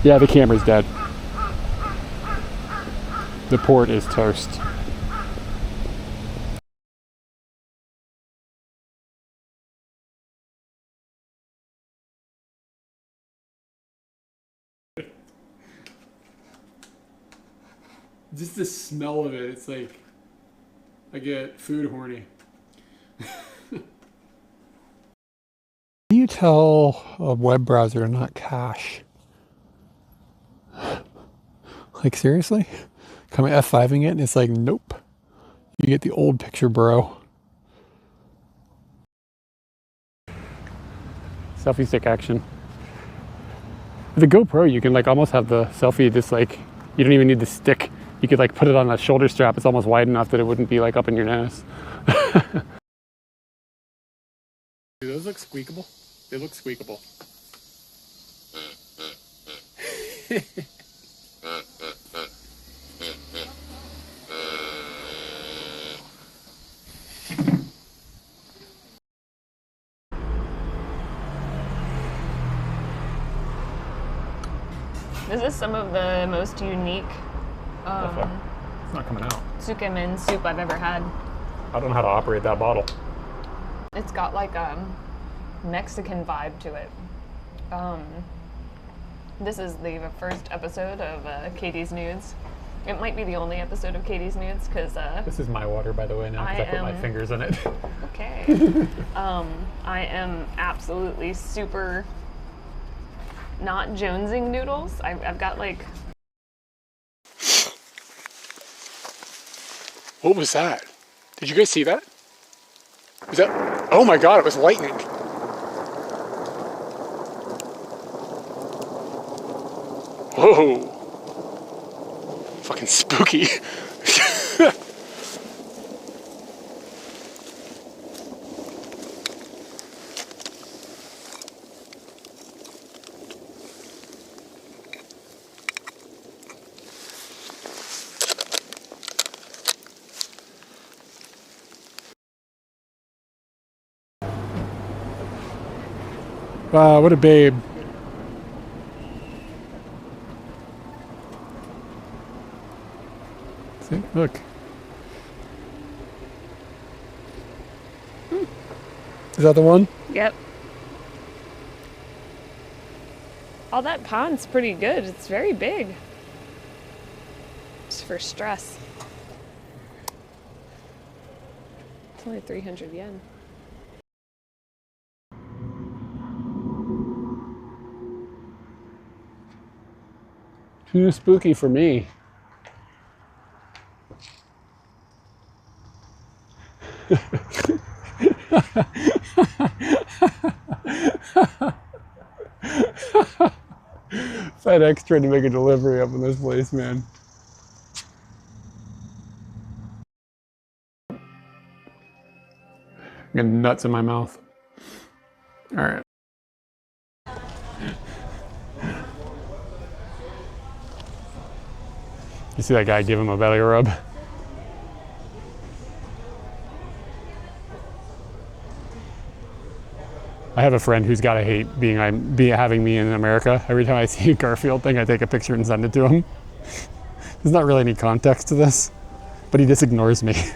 S1: Yeah, the camera's dead. The port is toast. Just the smell of it, it's like
S4: I get food horny. How do you tell a web browser to not cache? Like, seriously? Come F5ing it and it's like, nope. You get the old picture, bro.
S1: Selfie stick action. With the GoPro, you can like almost have the selfie just like, you don't even need the stick. You could like put it on a shoulder strap. It's almost wide enough that it wouldn't be like up in your nose. Do those look squeakable? They look squeakable.
S3: This is some of the most unique
S1: It's not coming out.
S3: tsukemen soup I've ever had.
S1: I don't know how to operate that bottle.
S3: It's got like a Mexican vibe to it. This is the first episode of Katie's Nudes. It might be the only episode of Katie's Nudes because
S1: This is my water, by the way, now because I put my fingers in it.
S3: okay. I am absolutely super not jonesing noodles. I've got like.
S4: What was that? Did you guys see that? Was that? Oh my god, it was lightning. Whoa. Fucking spooky. Wow, what a babe. See, look. Is that the one?
S3: Yep. All that pond's pretty good. It's very big. Just for stress. It's only 300 yen.
S1: Too spooky for me. FedEx tried to make a delivery up in this place, man. I'm getting nuts in my mouth. All right. You see that guy give him a belly rub? I have a friend who's gotta hate having me in America. Every time I see a Garfield thing, I take a picture and send it to him. There's not really any context to this, but he just ignores me. See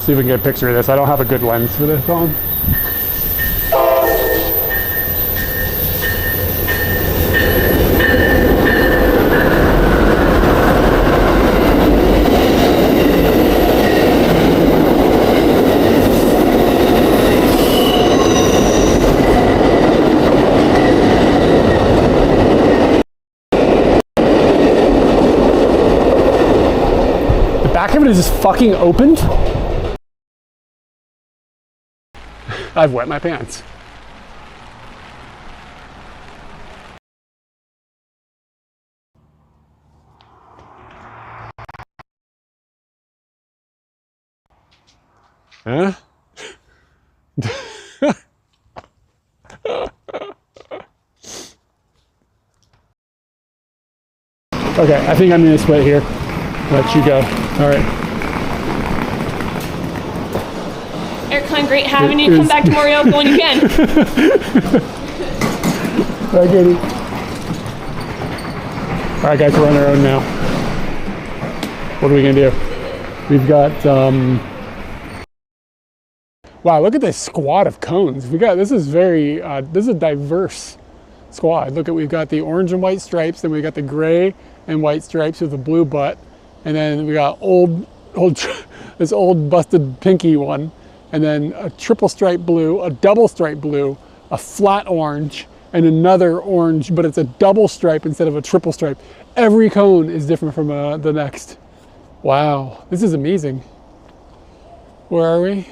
S1: if we can get a picture of this. I don't have a good lens for this phone. Back of it is just fucking opened. I've wet my pants. Huh? Okay, I think I'm gonna split here. Let you go. All right.
S3: Aircon, great having you. Come back to Morioka when you can.
S1: Bye, Katie. All right, guys, we're on our own now. What are we gonna do? We've got, wow, look at this squad of cones. This is very, this is a diverse squad. Look at, we've got the orange and white stripes, then we got the gray and white stripes with the blue butt, and then we got this old busted pinky one, and then a triple stripe blue, a double stripe blue, a flat orange, and another orange, but it's a double stripe instead of a triple stripe. Every cone is different from the next. Wow, this is amazing. Where are we?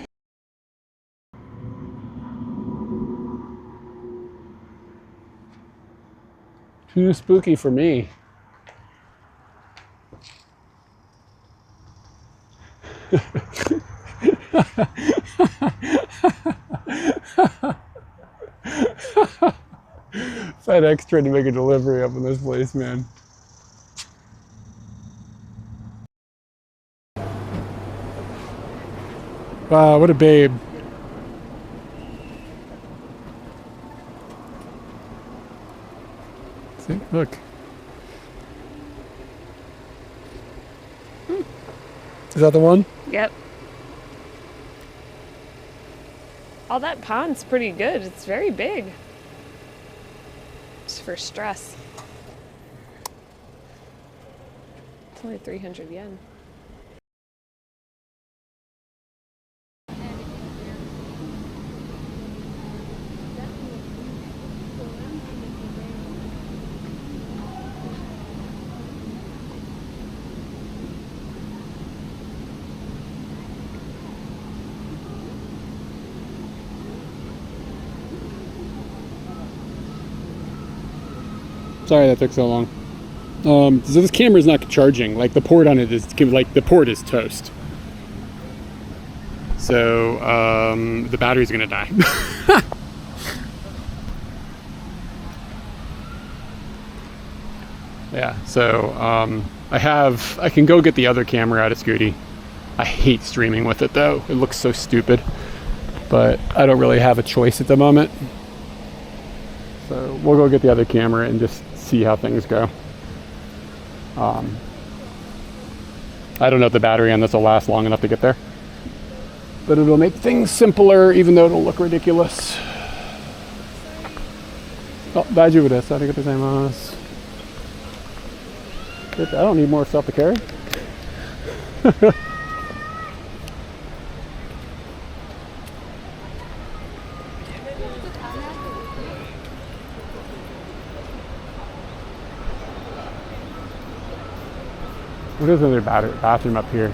S1: Too spooky for me. FedEx tried to make a delivery up in this place, man. Wow, what a babe. See, look. Is that the one?
S2: Yep. Oh, that pond's pretty good. It's very big. It's for stress. It's only 300 yen.
S1: Sorry that took so long. So this camera is not charging. Like the port on it is, like the port is toast. So the battery's gonna die. Yeah, so I can go get the other camera out of Scooty. I hate streaming with it though. It looks so stupid, but I don't really have a choice at the moment. So we'll go get the other camera and just see how things go. I don't know if the battery on this will last long enough to get there, but it'll make things simpler, even though it'll look ridiculous. Oh, 大丈夫です。ありがとうございます。I don't need more stuff to carry. What is another bathroom up here?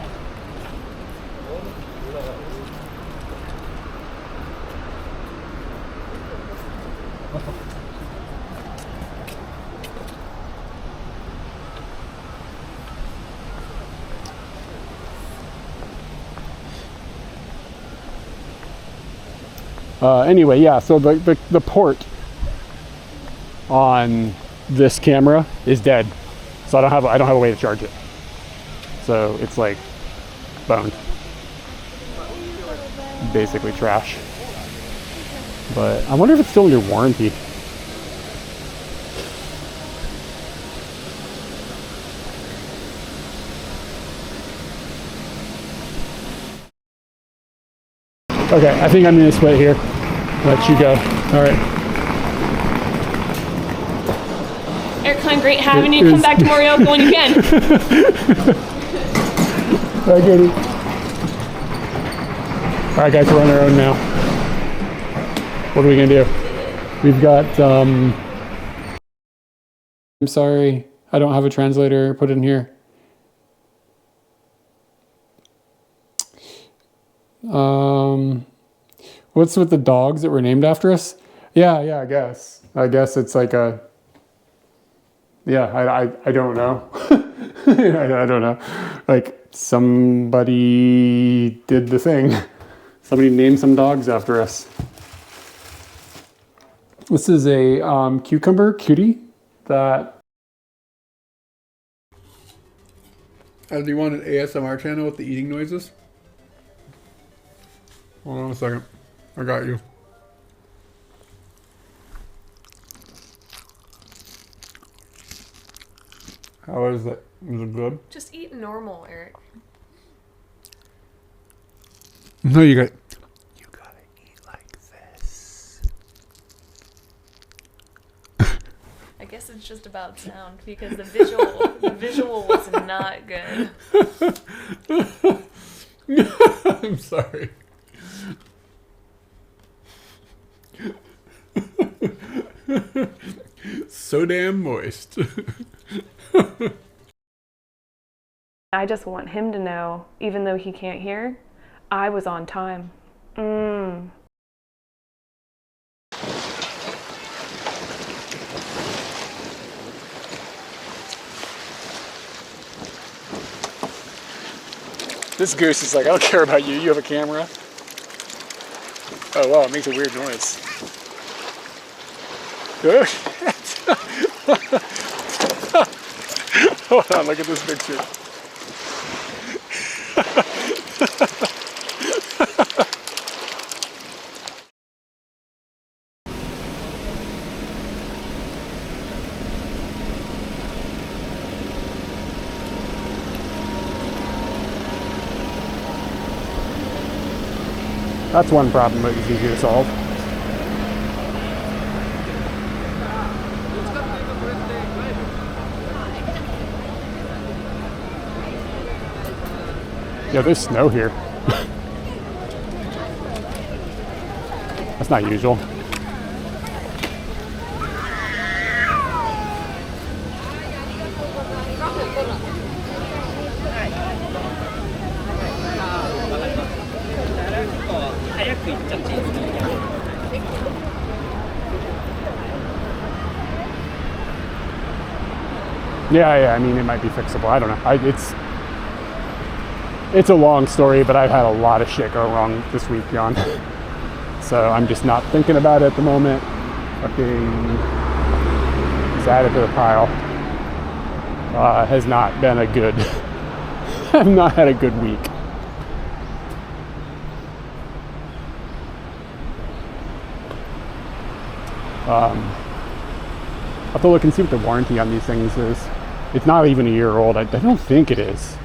S1: Anyway, yeah, so the port on this camera is dead. So I don't have a way to charge it. So it's like boned. Basically trash. But I wonder if it's still under warranty. Okay, I think I'm gonna split here. Let you go. All right.
S2: Aircon, great having you. Come back to Morioka when you can.
S1: Bye, Katie. All right, guys, we're on our own now. What are we gonna do? We've got. I'm sorry, I don't have a translator put in here. What's with the dogs that were named after us? Yeah, I guess it's like a. Yeah, I don't know. I don't know. Like somebody did the thing. Somebody named some dogs after us. This is a cucumber cutie that. Do you want an ASMR channel with the eating noises? Hold on a second. I got you. How is it? Is it good?
S3: Just eat normal, Eric.
S1: No, you gotta eat like this.
S2: It's just about sound because the visual was not good.
S1: I'm sorry. So damn moist.
S2: I just want him to know, even though he can't hear, I was on time.
S1: This goose is like, I don't care about you. You have a camera. Oh wow, it makes a weird noise. Oh shit. Hold on, look at this picture. That's one problem that is easy to solve. Yeah, there's snow here. That's not usual. Yeah, I mean, it might be fixable. I don't know. It's a long story, but I've had a lot of shit go wrong this week, Jan. So I'm just not thinking about it at the moment. Fucking just add it to the pile. Has not been a good, I've not had a good week. I'll have to look and see what the warranty on these things is. It's not even a year old. I don't think it is.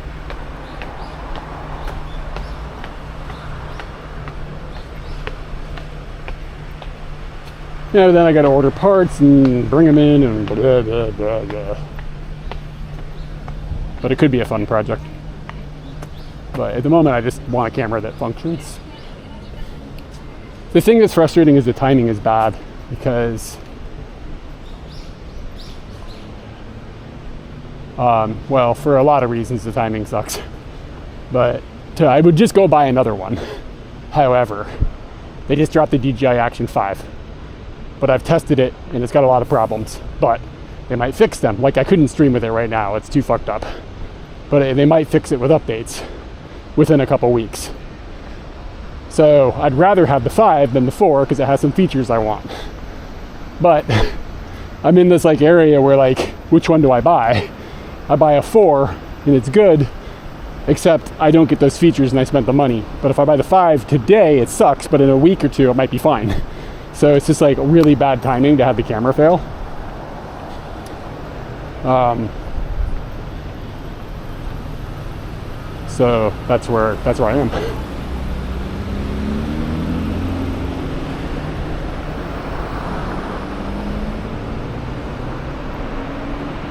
S1: Yeah, then I got to order parts and bring them in and blah, blah, blah, blah. But it could be a fun project. But at the moment, I just want a camera that functions. The thing that's frustrating is the timing is bad because well, for a lot of reasons, the timing sucks. But I would just go buy another one. However, they just dropped the DJI Action 5. But I've tested it and it's got a lot of problems. But they might fix them. Like I couldn't stream with it right now. It's too fucked up. But they might fix it with updates within a couple weeks. So I'd rather have the 5 than the 4 because it has some features I want. But I'm in this like area where like, which one do I buy? I buy a 4 and it's good, except I don't get those features and I spent the money. But if I buy the 5 today, it sucks, but in a week or two, it might be fine. So it's just like really bad timing to have the camera fail. So that's where I am.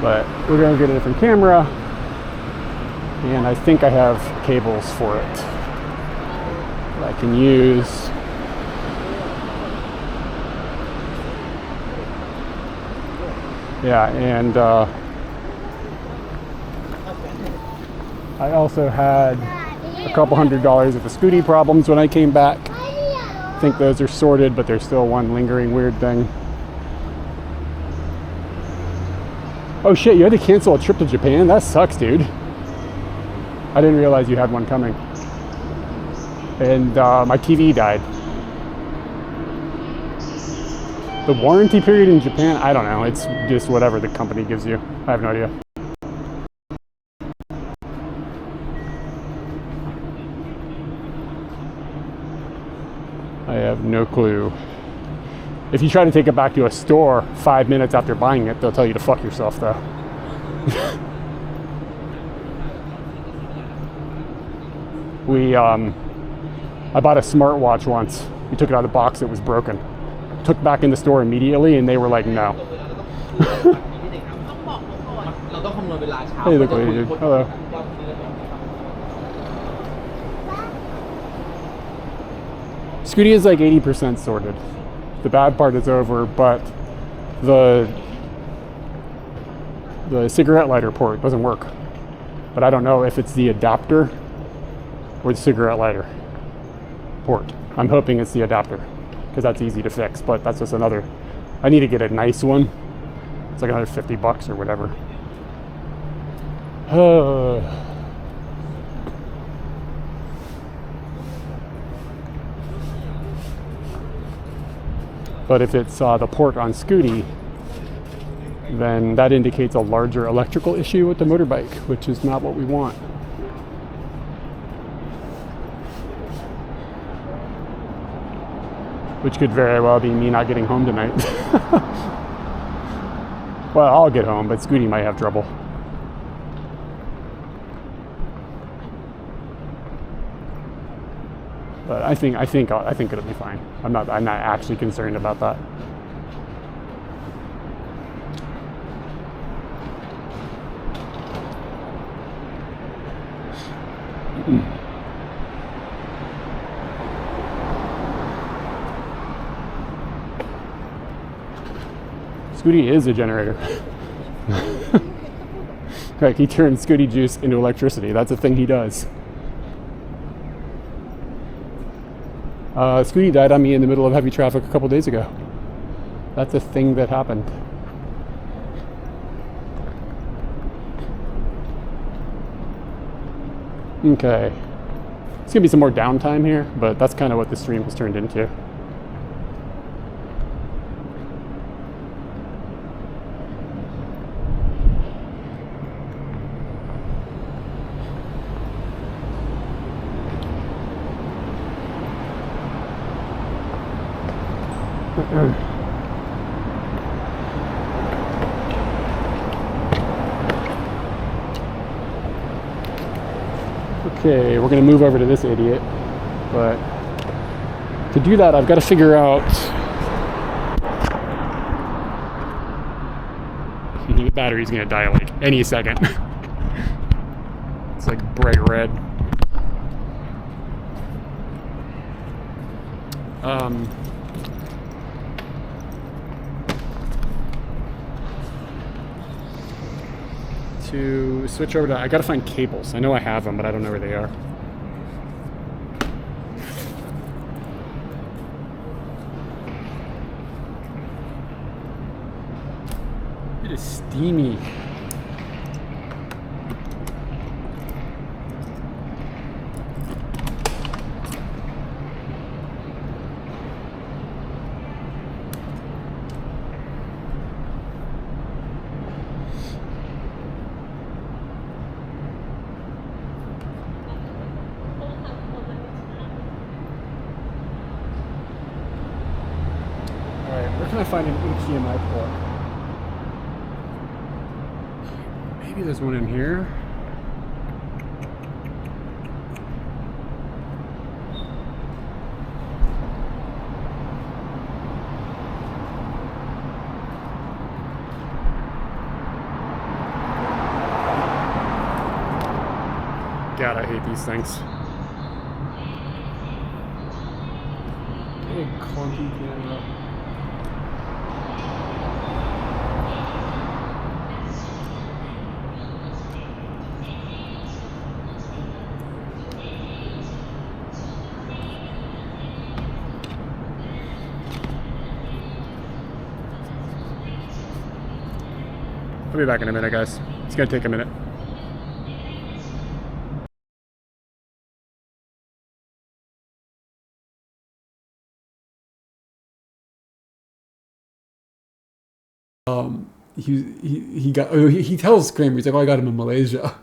S1: But we're gonna get a different camera, and I think I have cables for it that I can use. Yeah, and I also had a couple $100 of the Scooty problems when I came back. I think those are sorted, but there's still one lingering weird thing. Oh shit, you had to cancel a trip to Japan? That sucks, dude. I didn't realize you had one coming. And my TV died. The warranty period in Japan, I don't know. It's just whatever the company gives you. I have no idea. I have no clue. If you try to take it back to a store 5 minutes after buying it, they'll tell you to fuck yourself though. I bought a smartwatch once. We took it out of the box, it was broken. Took back in the store immediately and they were like, no.
S4: Hey, look, dude. Hello. Scooty is like 80% sorted. The bad part is over, but the cigarette lighter port doesn't work. But I don't know if it's the adapter or the cigarette lighter port. I'm hoping it's the adapter because that's easy to fix, but that's just another. I need to get a nice one. It's like another $50 or whatever. But if it's the port on Scooty, then that indicates a larger electrical issue with the motorbike, which is not what we want. Which could very well be me not getting home tonight. Well, I'll get home, but Scooty might have trouble. But I think it'll be fine. I'm not actually concerned about that. Scooty is a generator. Like, he turns Scooty juice into electricity. That's a thing he does. Scooty died on me in the middle of heavy traffic a couple days ago. That's a thing that happened. Okay. It's gonna be some more downtime here, but that's kind of what the stream has turned into. Okay, we're gonna move over to this idiot, but to do that, I've got to figure out. The battery's gonna die like any second. It's like bright red. To switch over to, I gotta find cables. I know I have them, but I don't know where they are. It is steamy. Where can I find an HDMI port? Maybe there's one in here. God, I hate these things. Big clunky camera. I'll be back in a minute, guys. It's gonna take a minute. He tells Kramer, he's like, oh, I got him in Malaysia.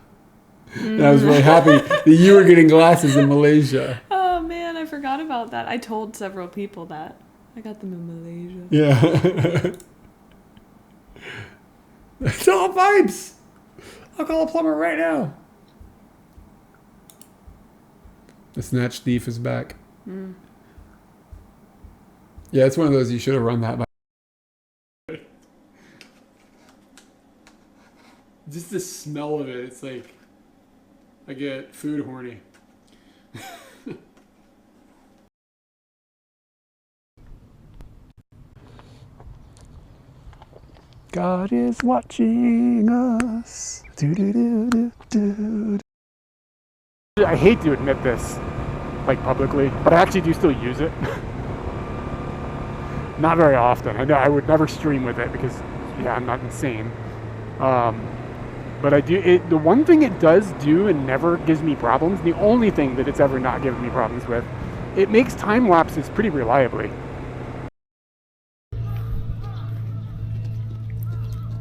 S4: And I was really happy that you were getting glasses in Malaysia.
S2: Oh man, I forgot about that. I told several people that. I got them in Malaysia.
S4: Yeah. It's all pipes. I'll call a plumber right now. The snatch thief is back. Mm. Yeah, it's one of those you should have run that by.
S1: Just the smell of it, it's like I get food horny. God is watching us. I hate to admit this, like publicly, but I actually do still use it. Not very often. I know I would never stream with it because, yeah, I'm not insane. But I do. The one thing it does do and never gives me problems, the only thing that it's ever not given me problems with, it makes time lapses pretty reliably.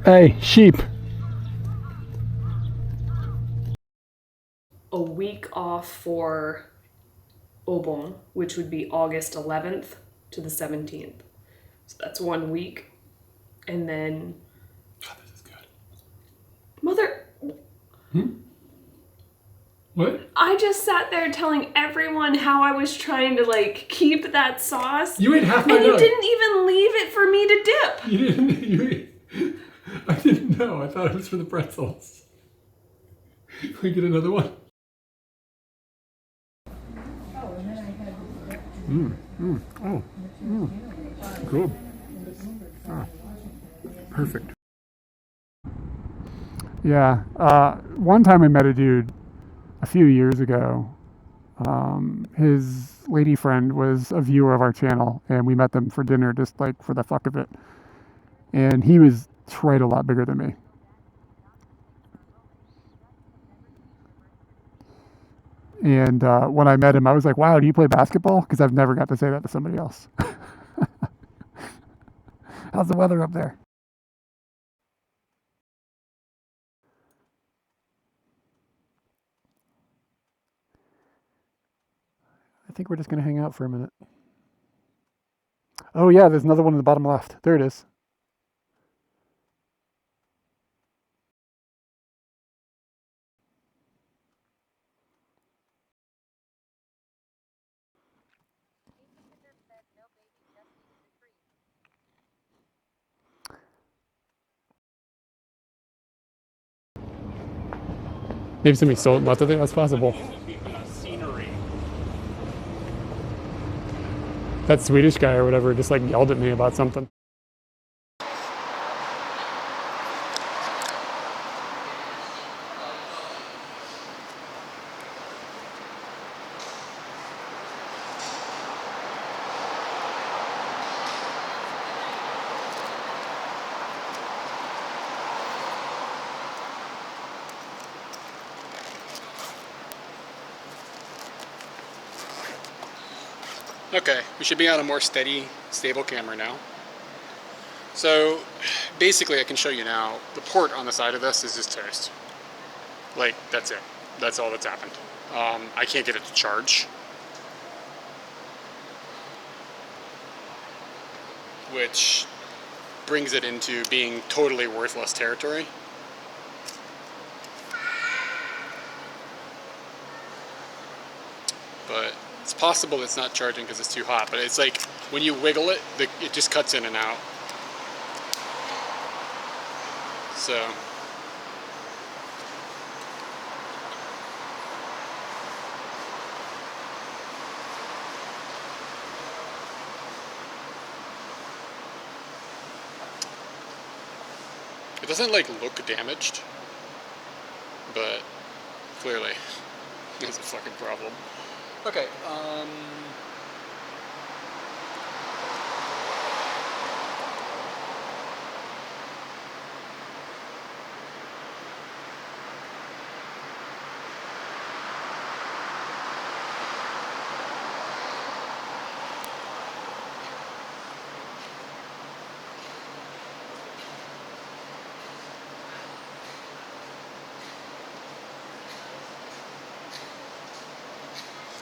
S1: Hey, sheep.
S3: A week off for Obon, which would be August 11th to the 17th. So that's 1 week. And then...
S1: God, this is good.
S3: Mother...
S1: What?
S3: I just sat there telling everyone how I was trying to, like, keep that sauce.
S1: You ate half my
S3: And you
S1: nug.
S3: didn't even leave it for me to dip.
S1: You didn't. I didn't know. I thought it was for the pretzels. Can we get another one? Good. Perfect. Yeah. One time I met a dude a few years ago. His lady friend was a viewer of our channel, and we met them for dinner just like for the fuck of it. And he was right a lot bigger than me. And when I met him, I was like, wow, do you play basketball? Because I've never got to say that to somebody else. How's the weather up there? I think we're just going to hang out for a minute. Oh, yeah, there's another one in the bottom left. There it is. Maybe somebody sold left. I think that's possible. That Swedish guy or whatever just like yelled at me about something. Okay, we should be on a more steady, stable camera now. So basically I can show you now, the port on the side of this is just toast. Like, that's it. That's all that's happened. I can't get it to charge. Which brings it into being totally worthless territory. But it's possible it's not charging because it's too hot, but it's like when you wiggle it, it just cuts in and out. So it doesn't like look damaged, but clearly there's a fucking problem. Okay,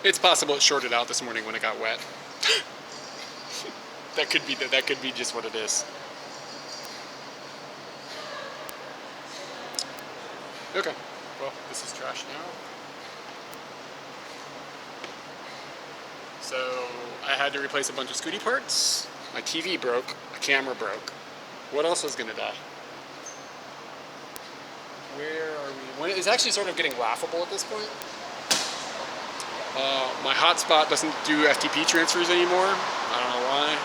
S1: it's possible it shorted out this morning when it got wet. That could be just what it is. Okay, well, this is trash now. So I had to replace a bunch of Scooty parts. My TV broke, a camera broke. What else was gonna die?
S4: Where are we? It's actually sort of getting laughable at this point. My hotspot doesn't do FTP transfers anymore. I don't know why.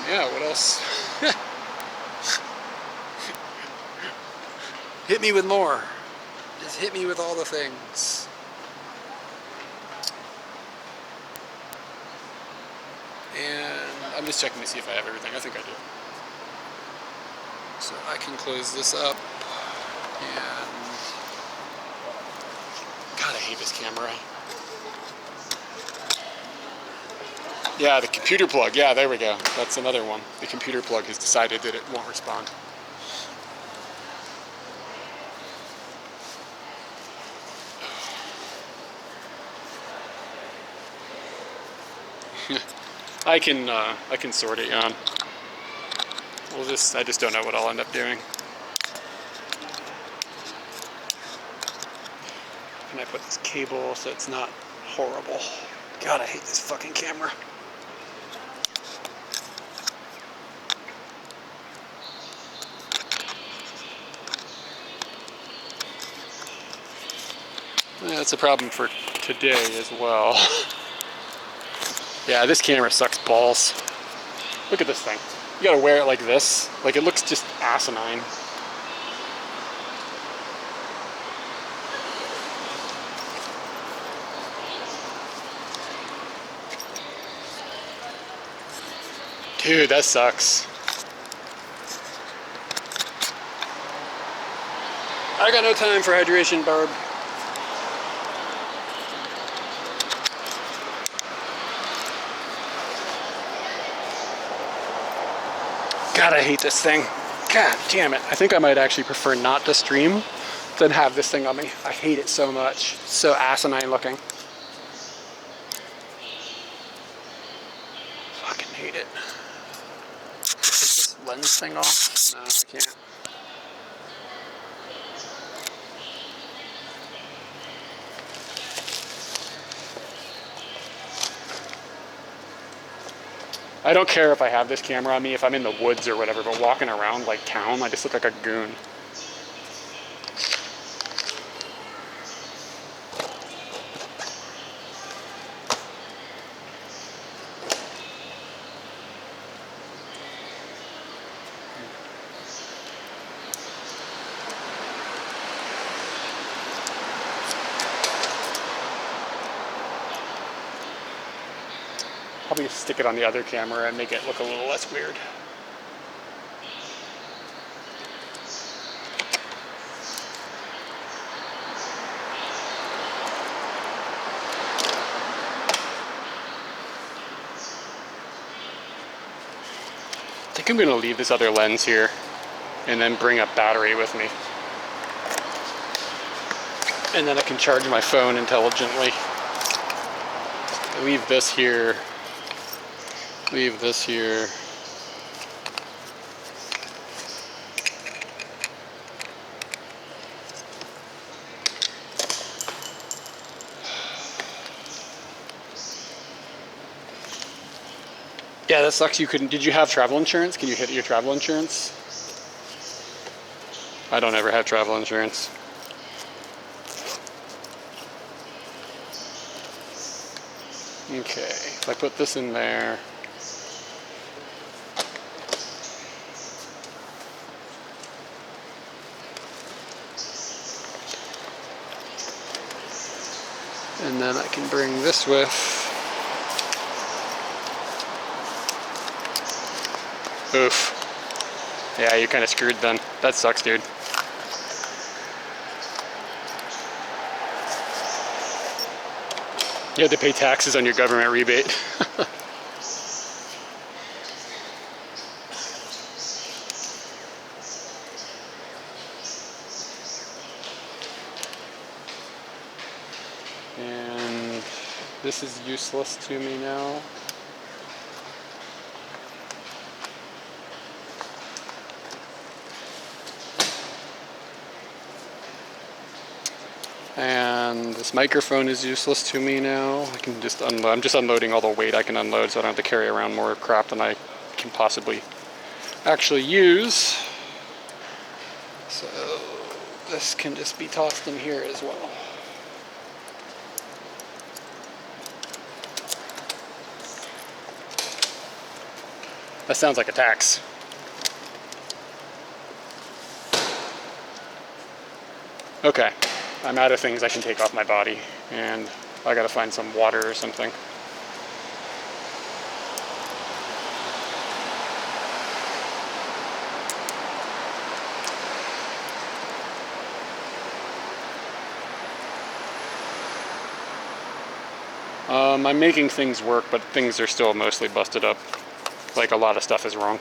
S4: Yeah, what else? Hit me with more. Just hit me with all the things. And I'm just checking to see if I have everything. I think I do. So I can close this up. And God, I hate this camera. Yeah, the computer plug. Yeah, there we go. That's another one. The computer plug has decided that it won't respond. I can sort it on. I just don't know what I'll end up doing. And I put this cable so it's not horrible. God, I hate this fucking camera. That's a problem for today as well. Yeah, this camera sucks balls. Look at this thing. You gotta wear it like this. Like, it looks just asinine. Dude, that sucks. I got no time for hydration, Barb. God, I hate this thing. God damn it. I think I might actually prefer not to stream than have this thing on me. I hate it so much. It's so asinine looking. Fucking hate it. Take this lens thing off? No, I can't. I don't care if I have this camera on me, if I'm in the woods or whatever, but walking around like town, I just look like a goon. Probably stick it on the other camera and make it look a little less weird. I think I'm going to leave this other lens here and then bring a battery with me. And then I can charge my phone intelligently. Leave this here. Leave this here. Yeah, that sucks. You couldn't. Did you have travel insurance? Can you hit your travel insurance? I don't ever have travel insurance. Okay, if I put this in there. And then I can bring this with. Oof. Yeah, you're kind of screwed then. That sucks, dude. You have to pay taxes on your government rebate. And this is useless to me now. And this microphone is useless to me now. I can just unload. I'm just unloading all the weight I can unload so I don't have to carry around more crap than I can possibly actually use.
S1: So this can just be tossed in here as well. That sounds like a tax. Okay, I'm out of things I can take off my body, and I gotta find some water or something. I'm making things work, but things are still mostly busted up. Like, a lot of stuff is wrong.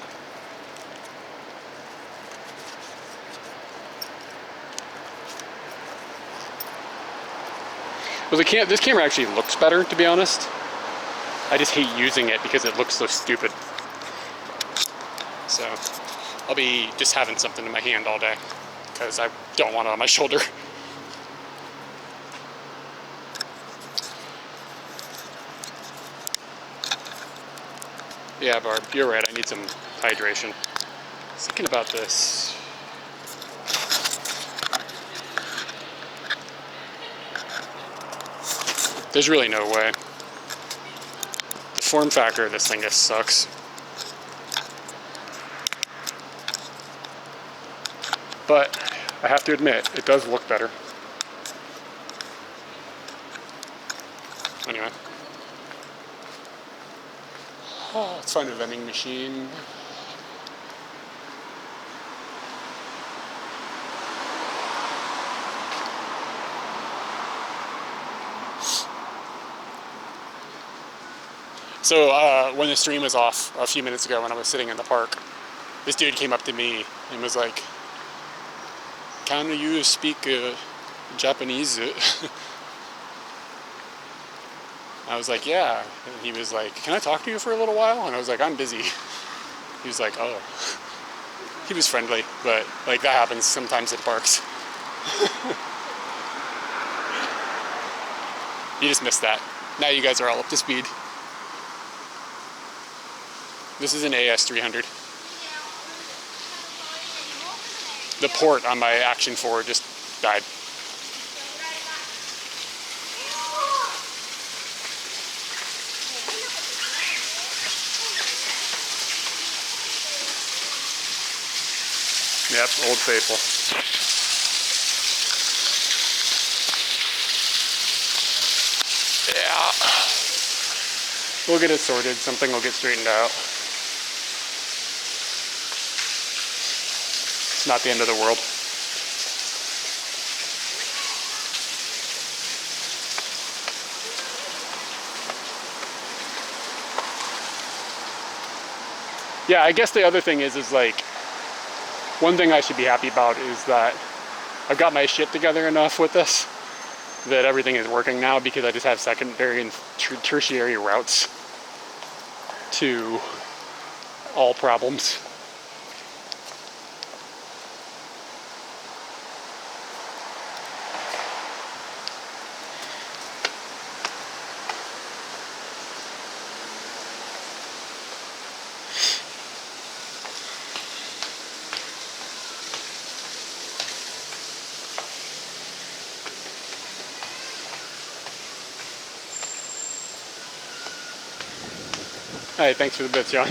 S1: Well, this camera actually looks better, to be honest. I just hate using it because it looks so stupid. So, I'll be just having something in my hand all day, because I don't want it on my shoulder. Yeah, Barb, you're right. I need some hydration. I was thinking about this. There's really no way. The form factor of this thing just sucks. But I have to admit, it does look better. Anyway. Oh, let's find a vending machine. So when the stream was off a few minutes ago when I was sitting in the park, this dude came up to me and was like, "Can you speak Japanese?" I was like, "Yeah." And he was like, "Can I talk to you for a little while?" And I was like, "I'm busy." He was like, "Oh." He was friendly, but like that happens sometimes at parks. You just missed that. Now you guys are all up to speed. This is an AS300. The port on my Action 4 just died. Yep, Old Faithful. Yeah. We'll get it sorted. Something will get straightened out. It's not the end of the world. Yeah, I guess the other thing is like, one thing I should be happy about is that I've got my shit together enough with this that everything is working now, because I just have secondary and tertiary routes to all problems. Hey, thanks for the bits, John.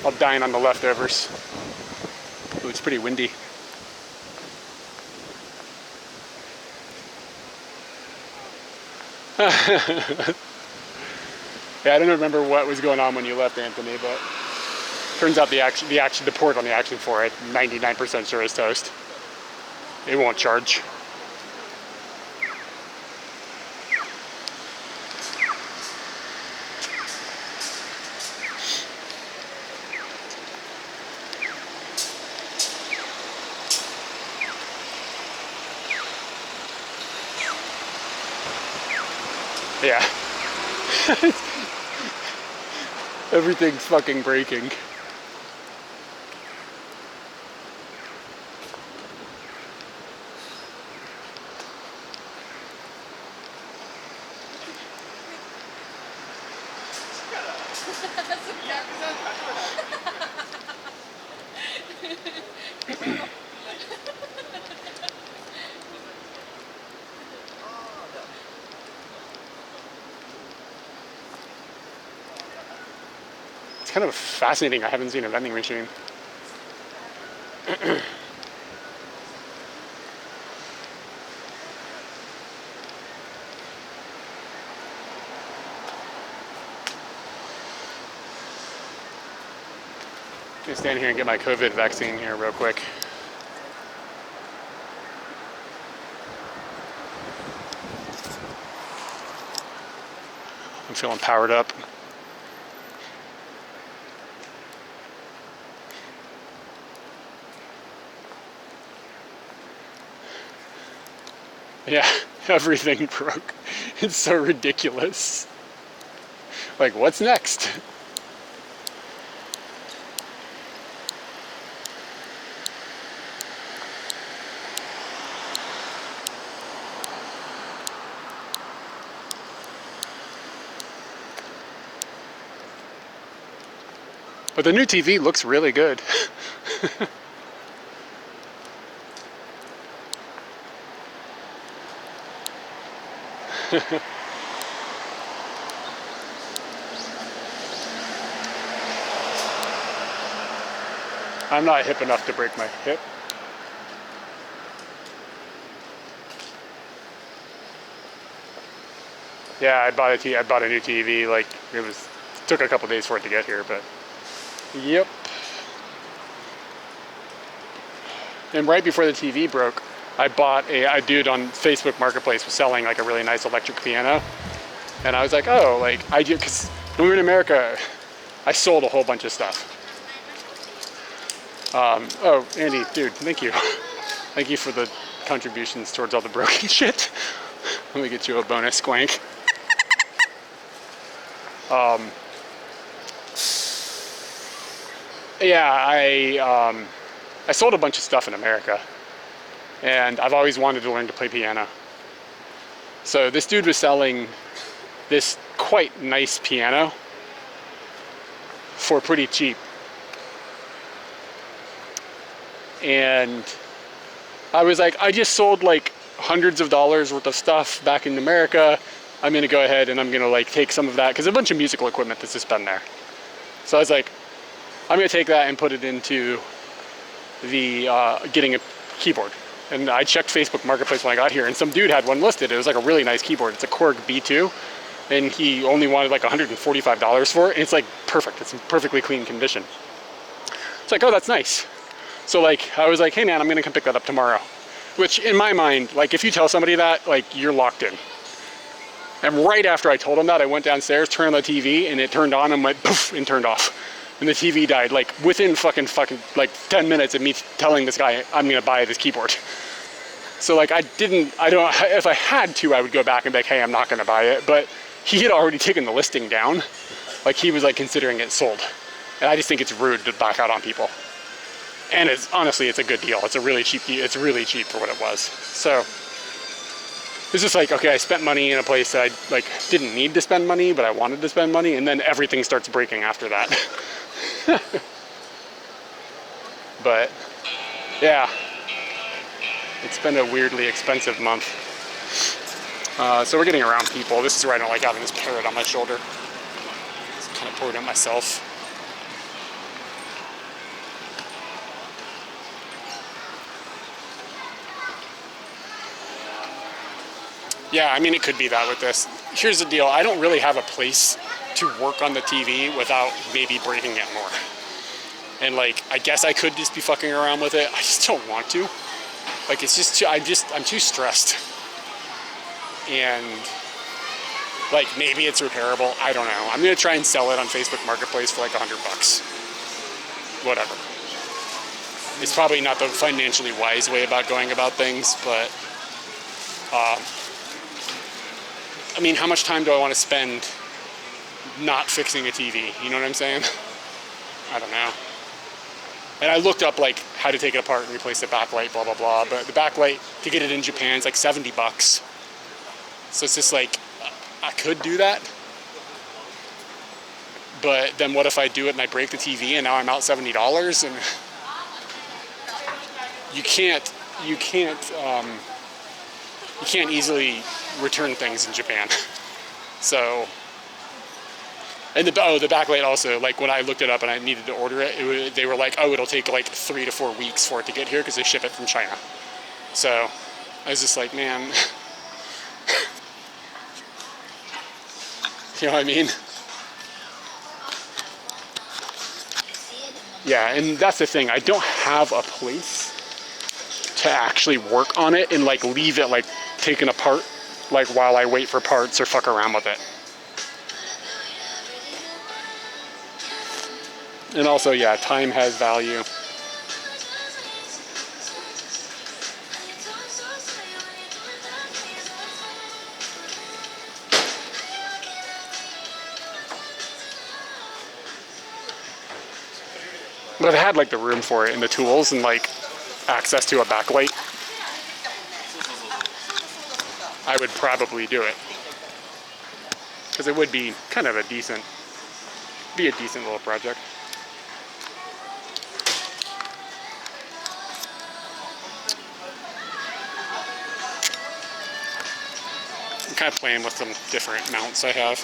S1: I'll dine on the leftovers. Ooh, it's pretty windy. Yeah, I don't remember what was going on when you left, Anthony, but turns out the port on the Action 4, I'm 99% sure is toast. It won't charge. Yeah. Everything's fucking breaking. It's kind of fascinating. I haven't seen a vending machine. I'm gonna stand here and get my COVID vaccine here real quick. I'm feeling powered up. Yeah, everything broke. It's so ridiculous. Like, what's next? But the new TV looks really good. I'm not hip enough to break my hip. Yeah, I bought a new TV. Like, it took a couple days for it to get here, but yep. And right before the TV broke, I bought a dude on Facebook Marketplace was selling like a really nice electric piano, and I was like, oh, like because when we were in America, I sold a whole bunch of stuff. Oh, Andy, dude, thank you. Thank you for the contributions towards all the broken shit. Let me get you a bonus squank. Yeah, I sold a bunch of stuff in America, and I've always wanted to learn to play piano. So this dude was selling this quite nice piano for pretty cheap. And I was like, I just sold like hundreds of dollars worth of stuff back in America. I'm gonna go ahead and I'm gonna like take some of that, because a bunch of musical equipment that's just been there. So I was like, I'm gonna take that and put it into the getting a keyboard. And I checked Facebook Marketplace when I got here, and some dude had one listed. It was like a really nice keyboard. It's a Korg B2, and he only wanted like $145 for it. And it's like perfect. It's in perfectly clean condition. It's like, oh, that's nice. So like, I was like, hey man, I'm gonna come pick that up tomorrow. Which in my mind, like if you tell somebody that, like you're locked in. And right after I told him that, I went downstairs, turned on the TV, and it turned on and went poof and turned off. And the TV died like within fucking like 10 minutes of me telling this guy I'm gonna buy this keyboard. So like if I had to, I would go back and be like, hey, I'm not gonna buy it. But he had already taken the listing down. Like he was like considering it sold. And I just think it's rude to back out on people. And honestly, it's a good deal. It's really cheap for what it was. So it's just like, okay, I spent money in a place that I like didn't need to spend money, but I wanted to spend money, and then everything starts breaking after that. But yeah, it's been a weirdly expensive month. So we're getting around people. This is where I don't like having this parrot on my shoulder. Just kind of poured it myself. Yeah, I mean, it could be that with this. Here's the deal. I don't really have a place to work on the TV without maybe breaking it more. And like, I guess I could just be fucking around with it. I just don't want to. Like, it's just I'm too stressed. And like, maybe it's repairable. I don't know. I'm going to try and sell it on Facebook Marketplace for like $100. Whatever. It's probably not the financially wise way about going about things, but I mean, how much time do I want to spend not fixing a TV? You know what I'm saying? I don't know. And I looked up like how to take it apart and replace the backlight, blah, blah, blah. But the backlight, to get it in Japan, is like $70. So it's just like, I could do that.
S4: but then what if I do it and I break the TV and now I'm out $70? And you can't easily return things in Japan. So, and the backlight also, like when I looked it up and I needed to order it, they were like, oh, it'll take like 3 to 4 weeks for it to get here because they ship it from China. So I was just like, man, you know what I mean? Yeah, and that's the thing. I don't have a place to actually work on it and like leave it like taken apart, like while I wait for parts or fuck around with it. And also, yeah, time has value. But if I had like the room for it and the tools and like access to a backlight, I would probably do it. Because it would be kind of a decent little project. I'm kind of playing with some different mounts I have.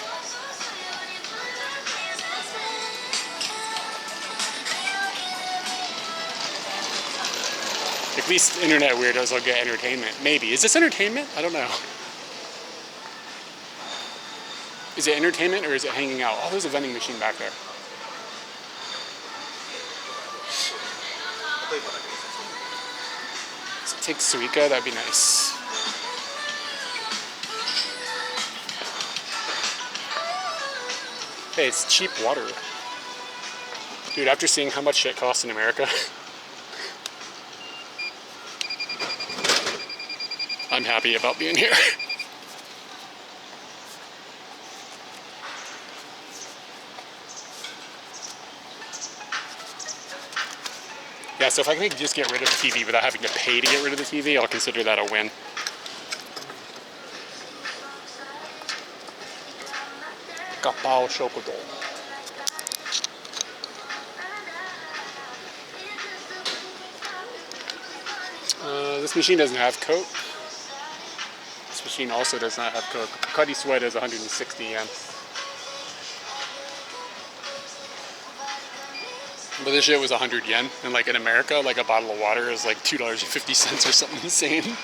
S4: At least internet weirdos will get entertainment. Maybe. Is this entertainment? I don't know. Is it entertainment or is it hanging out? Oh, there's a vending machine back there. Let's take Suica, that'd be nice. Hey, it's cheap water. Dude, after seeing how much shit costs in America, I'm happy about being here. Yeah, so if I can just get rid of the TV without having to pay to get rid of the TV, I'll consider that a win. Gapao Shokudo. This machine doesn't have Coke. This machine also does not have Coke. Cuddy Sweat is 160 yen. But this shit was 100 yen, and like in America, like a bottle of water is like $2.50 or something insane.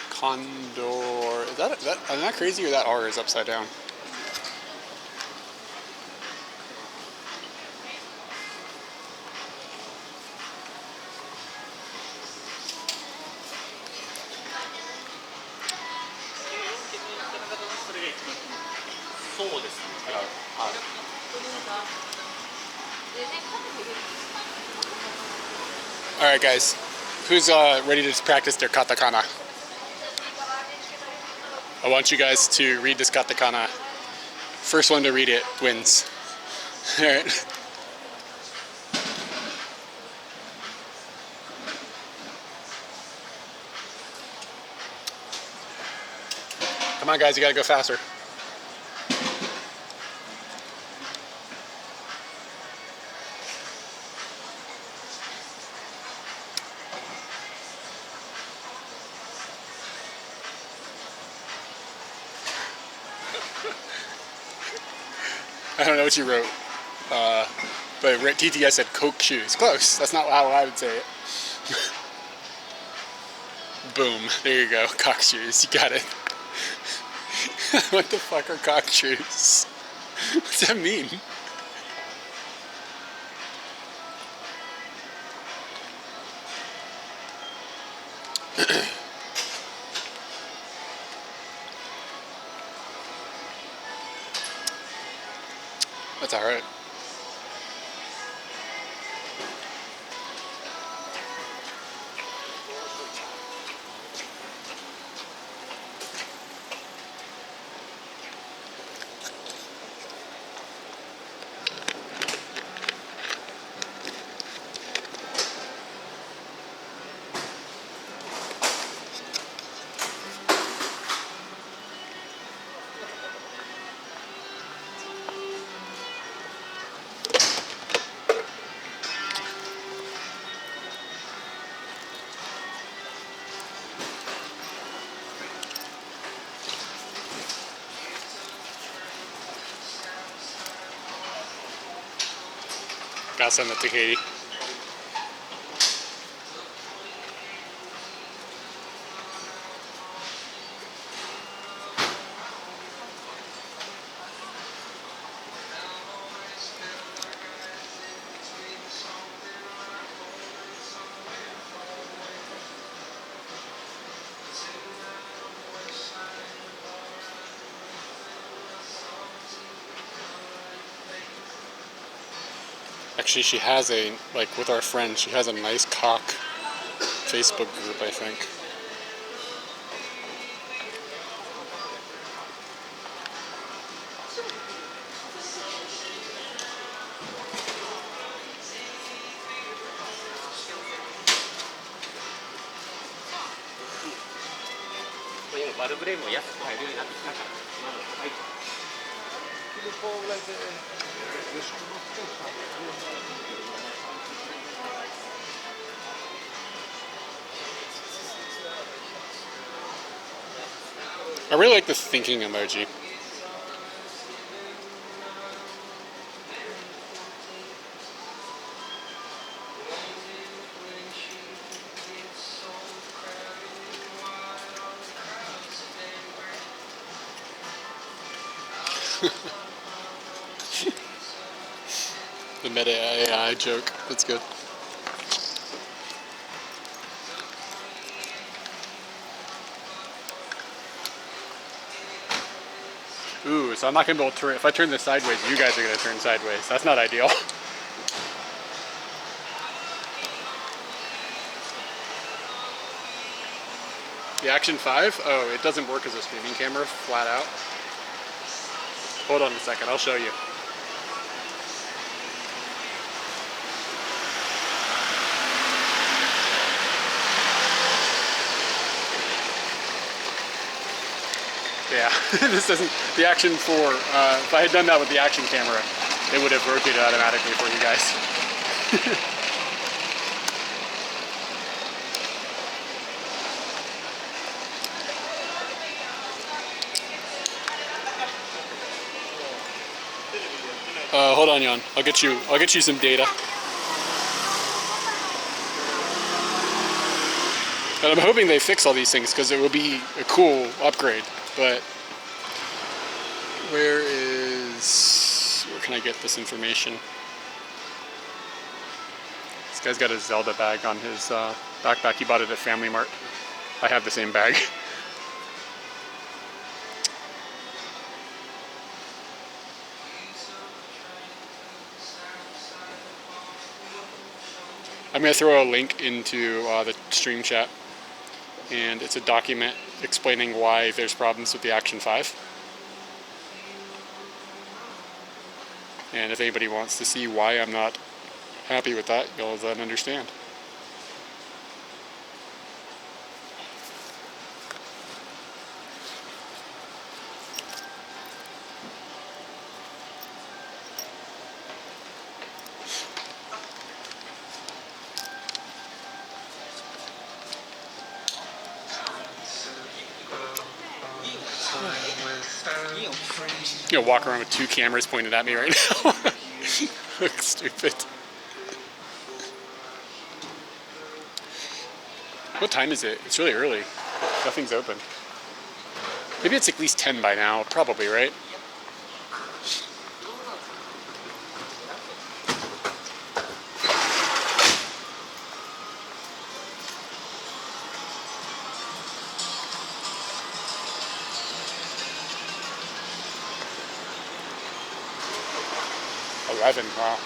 S4: Condor, is that, am I crazy or that R is upside down? Alright guys, who's ready to practice their katakana? I want you guys to read this katakana. First one to read it wins. Alright. Come on guys, you gotta go faster. I don't know what you wrote, but TTS said Coke shoes. Close. That's not how I would say it. Boom. There you go. Cock shoes. You got it. What the fuck are cock shoes? What's that mean? That's alright. I'll send that to Katie. Actually, she has a, like with our friend, she has a nice cock Facebook group, I think. I really like the thinking emoji. The meta AI joke. That's good. Ooh, so I'm not gonna be able to turn. If I turn this sideways, you guys are gonna turn sideways. That's not ideal. The Action 5? Oh, it doesn't work as a streaming camera, flat out. Hold on a second, I'll show you. Yeah, this doesn't, the Action 4, if I had done that with the Action camera, it would have rotated automatically for you guys. Hold on, Jan. I'll get you some data. And I'm hoping they fix all these things because it will be a cool upgrade. But where can I get this information? This guy's got a Zelda bag on his backpack. He bought it at Family Mart. I have the same bag. I'm going to throw a link into the stream chat, and it's a document explaining why there's problems with the Action 5. And if anybody wants to see why I'm not happy with that, you'll then understand. I'm gonna walk around with 2 cameras pointed at me right now. Look stupid. What time is it? It's really early. Nothing's open. Maybe it's at least 10 by now, probably, right? Wow.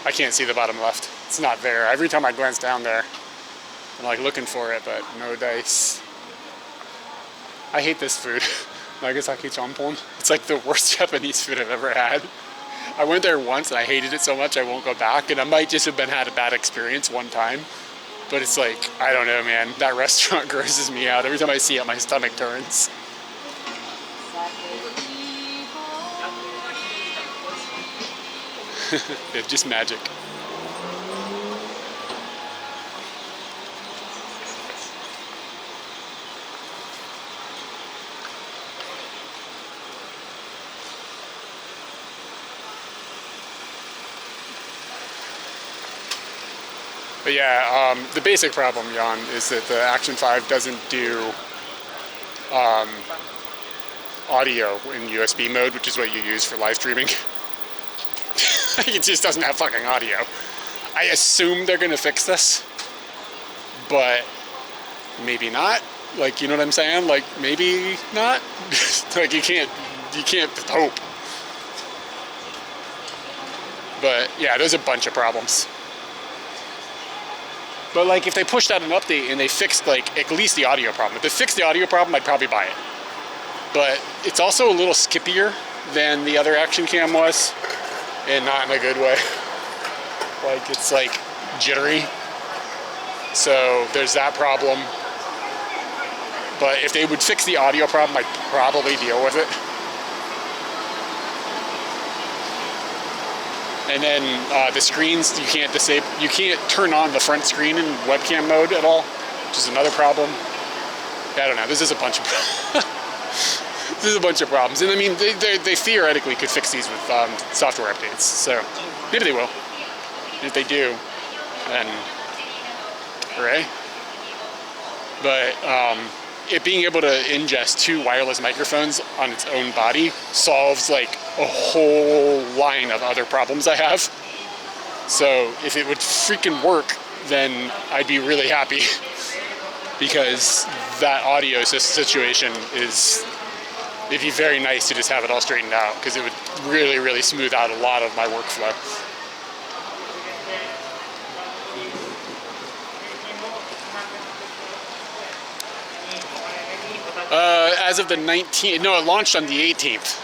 S4: I can't see the bottom left. It's not there. Every time I glance down there, I'm like looking for it, but no dice. I hate this food. Nagasaki champon. It's like the worst Japanese food I've ever had. I went there once and I hated it so much I won't go back, and I might just have had a bad experience one time. But it's like, I don't know, man. That restaurant grosses me out. Every time I see it, my stomach turns. It's just magic.
S1: But yeah, the basic problem, Jan, is that the Action 5 doesn't do audio in USB mode, which is what you use for live streaming. It just doesn't have fucking audio. I assume they're gonna fix this, but maybe not. Like, you know what I'm saying? Like, maybe not. Like, you can't hope. But yeah, there's a bunch of problems. But like, if they pushed out an update and they fixed like at least the audio problem, if they fixed the audio problem, I'd probably buy it. But it's also a little skippier than the other Action Cam was, and not in a good way. Like, it's like jittery. So there's that problem. But if they would fix the audio problem, I'd probably deal with it. And then the screens, you can't turn on the front screen in webcam mode at all, which is another problem. I don't know. This is a bunch of problems. And I mean, they theoretically could fix these with software updates. So maybe they will. And if they do, then hooray. But it being able to ingest 2 wireless microphones on its own body solves like a whole line of other problems I have. So if it would freaking work, then I'd be really happy, because that audio situation it'd be very nice to just have it all straightened out, because it would really, really smooth out a lot of my workflow. As of the 19th, no, it launched on the 18th.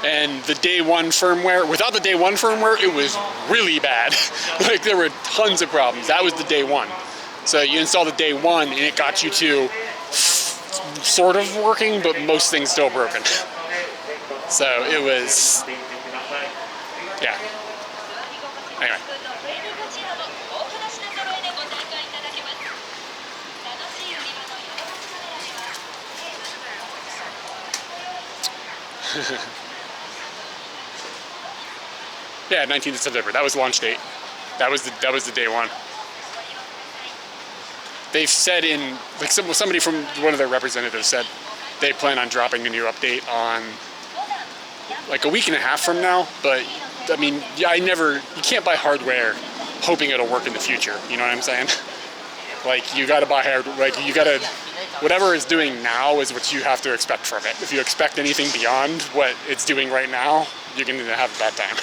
S1: And the day one firmware, without the day one firmware, it was really bad. Like, there were tons of problems. That was the day one. So you install the day one and it got you to sort of working, but most things still broken. So it was, yeah. Anyway. Yeah, 19th of September. That was launch date. That was the day one. They've said in, like, somebody from one of their representatives said they plan on dropping a new update on like a week and a half from now. But I mean, yeah, you can't buy hardware hoping it'll work in the future. You know what I'm saying? Like, you gotta buy hardware. Like, whatever it's doing now is what you have to expect from it. If you expect anything beyond what it's doing right now, you're gonna have a bad time.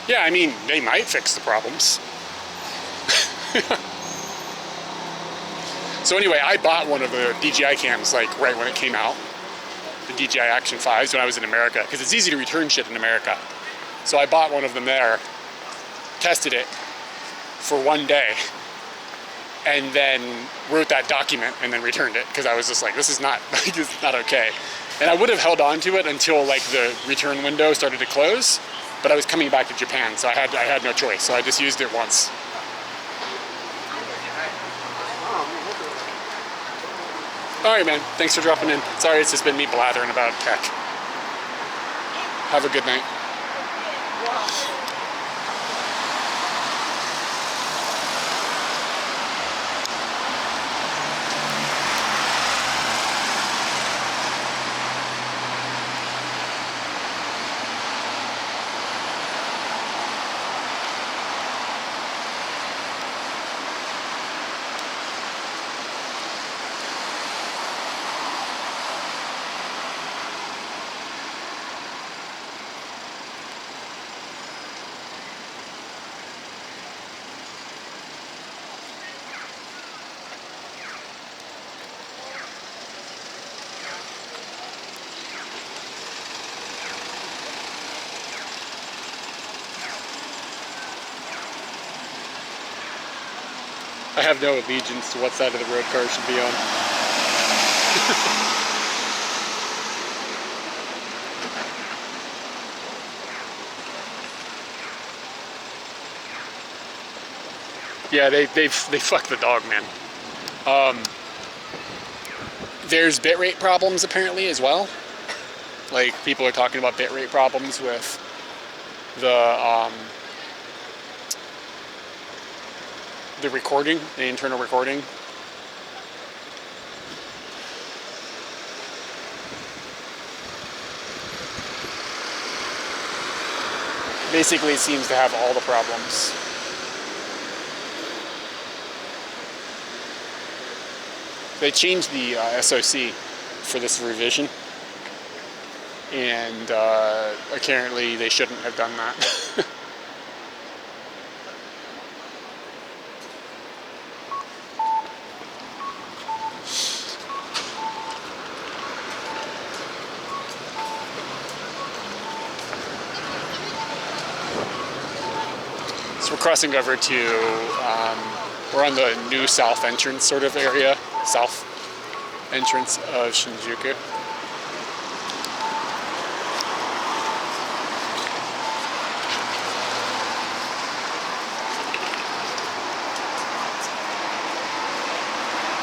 S1: Yeah, I mean, they might fix the problems. So anyway, I bought one of the DJI cams like right when it came out, the DJI Action 5s, when I was in America, because it's easy to return shit in America. So I bought one of them there, tested it for one day, and then wrote that document and then returned it, because I was just like, this is not okay. And I would have held on to it until like the return window started to close, but I was coming back to Japan, so I had no choice. So I just used it once. All right, man. Thanks for dropping in. Sorry, it's just been me blathering about tech. Have a good night. I have no allegiance to what side of the road cars should be on.
S4: Yeah, they fucked the dog, man. There's bitrate problems apparently as well. Like, people are talking about bitrate problems with the recording, the internal recording. Basically, it seems to have all the problems. They changed the SoC for this revision, and apparently they shouldn't have done that. So we're crossing over to, we're on the new south entrance sort of area, south entrance of Shinjuku.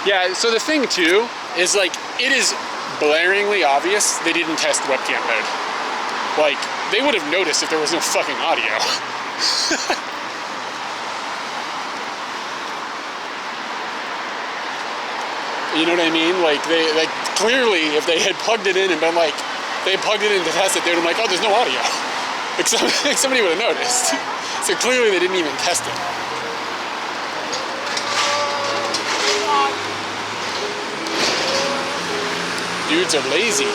S4: Yeah, so the thing too is, like, it is blaringly obvious they didn't test webcam mode. Like, they would have noticed if there was no fucking audio. You know what I mean? Like, they, like, clearly, if they had plugged it in and been like, they plugged it in to test it, they would have been like, oh, there's no audio. Like, somebody would have noticed. So clearly they didn't even test it. Dudes are lazy.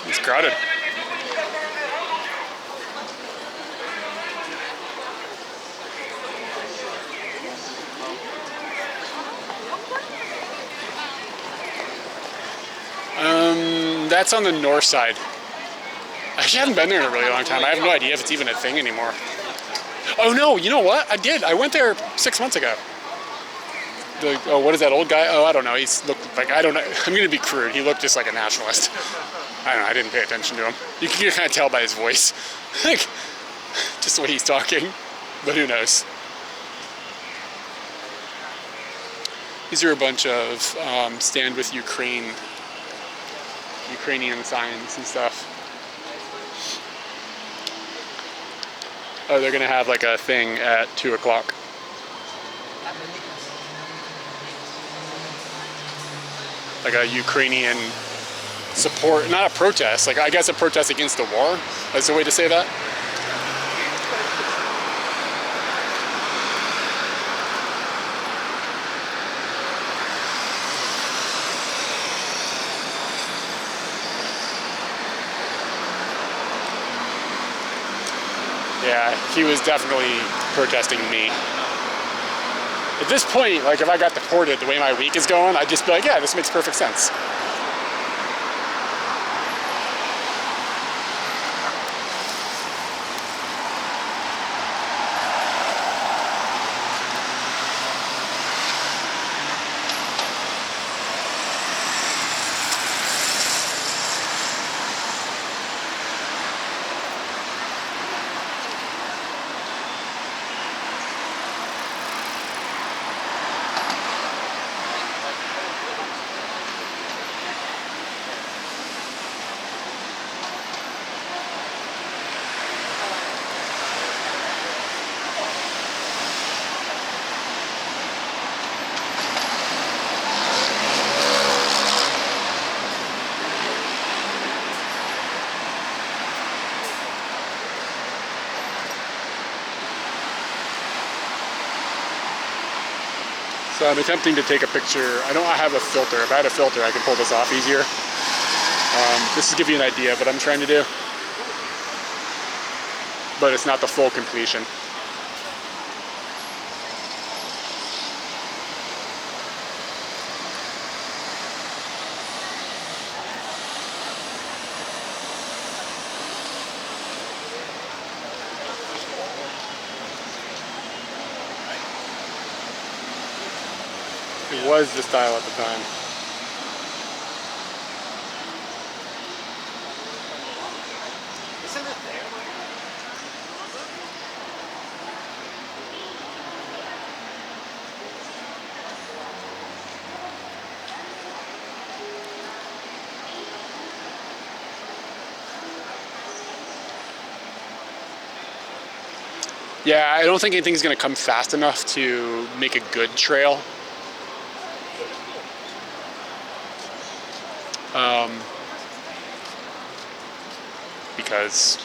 S4: It's crowded. That's on the north side. I actually haven't been there in a really long time. I have no idea if it's even a thing anymore. Oh no, you know what? I did. I went there 6 months ago. Oh, what is that old guy? Oh, I don't know. He's looked like, I don't know. I'm gonna be crude. He looked just like a nationalist. I don't know. I didn't pay attention to him. You can kind of tell by his voice, like, just the way he's talking. But who knows? These are a bunch of stand with Ukrainian signs and stuff. Oh, they're gonna have like a thing at 2 o'clock. Like a Ukrainian support, not a protest, like I guess a protest against the war. That's the way to say that. Yeah, he was definitely protesting me. At this point, like if I got deported the way my week is going, I'd just be like, yeah, this makes perfect sense.
S1: So I'm attempting to take a picture. I don't have a filter. If I had a filter, I could pull this off easier. This is to give you an idea of what I'm trying to do. But it's not the full completion. It was the style at the time. Yeah, I don't think anything's gonna come fast enough to make a good trail. Because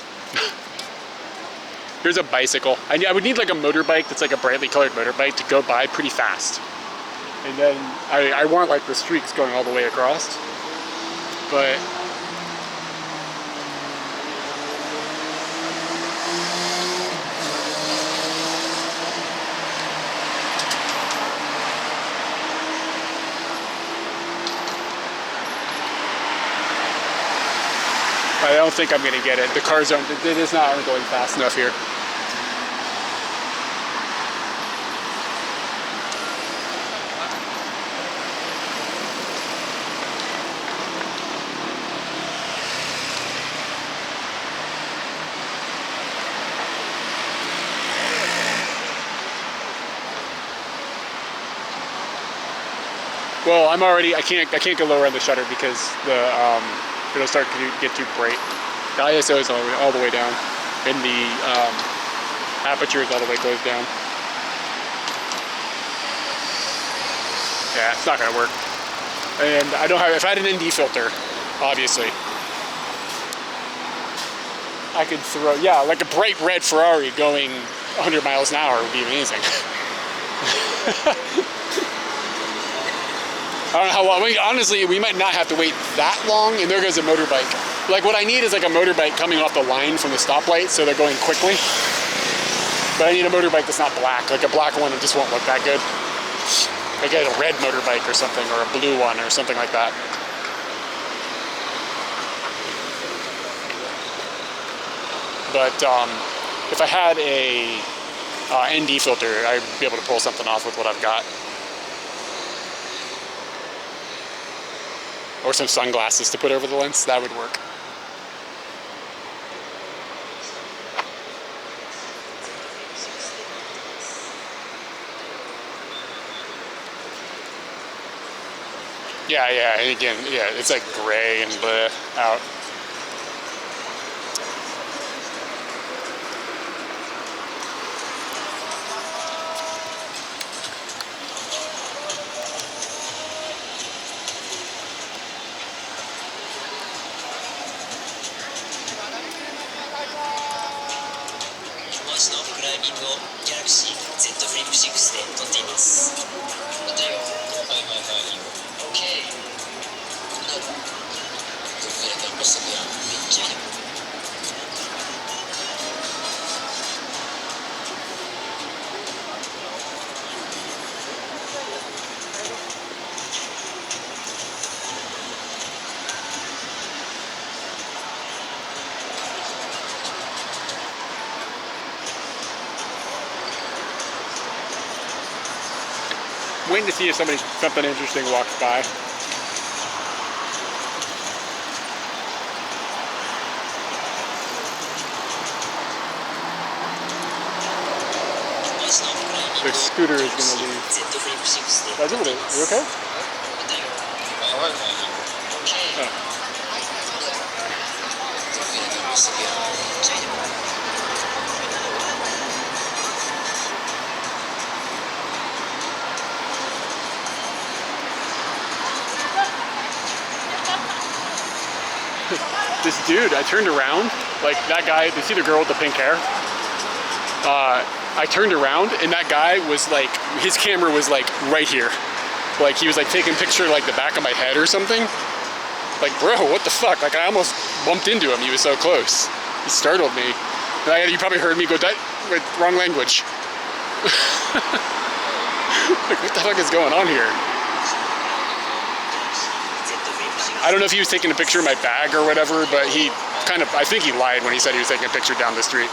S1: here's a bicycle. I would need like a motorbike that's like a brightly colored motorbike to go by pretty fast. And then I want like the streaks going all the way across. But I don't think I'm gonna get it. The cars aren't, it is not going fast enough here. Well, I'm already, I can't go lower on the shutter because the, it'll start to get too bright. The ISO is all the way down, and the aperture is all the way closed down. Yeah, it's not gonna work. And I don't have, if I had an ND filter, obviously, I could throw, yeah, like a bright red Ferrari going 100 miles an hour would be amazing. I don't know how long. I mean, honestly, we might not have to wait that long, and there goes a motorbike. Like, what I need is like a motorbike coming off the line from the stoplight, so they're going quickly. But I need a motorbike that's not black. Like a black one, it just won't look that good. I get a red motorbike or something, or a blue one, or something like that. But if I had a ND filter, I'd be able to pull something off with what I've got. Or some sunglasses to put over the lens, that would work. Yeah, and again, yeah, it's like gray and bleh out. Waiting to see if something interesting walks by. The scooter is gonna leave. You okay? Oh. This dude, I turned around, like that guy, you see the girl with the pink hair?
S4: I turned around and that guy was like, his camera was like right here. Like he was like taking a picture like the back of my head or something. Like, bro, what the fuck? Like I almost bumped into him. He was so close. He startled me. And you probably heard me go, that with wrong language. Like, what the fuck is going on here? I don't know if he was taking a picture of my bag or whatever, but he kind of, I think he lied when he said he was taking a picture down the street.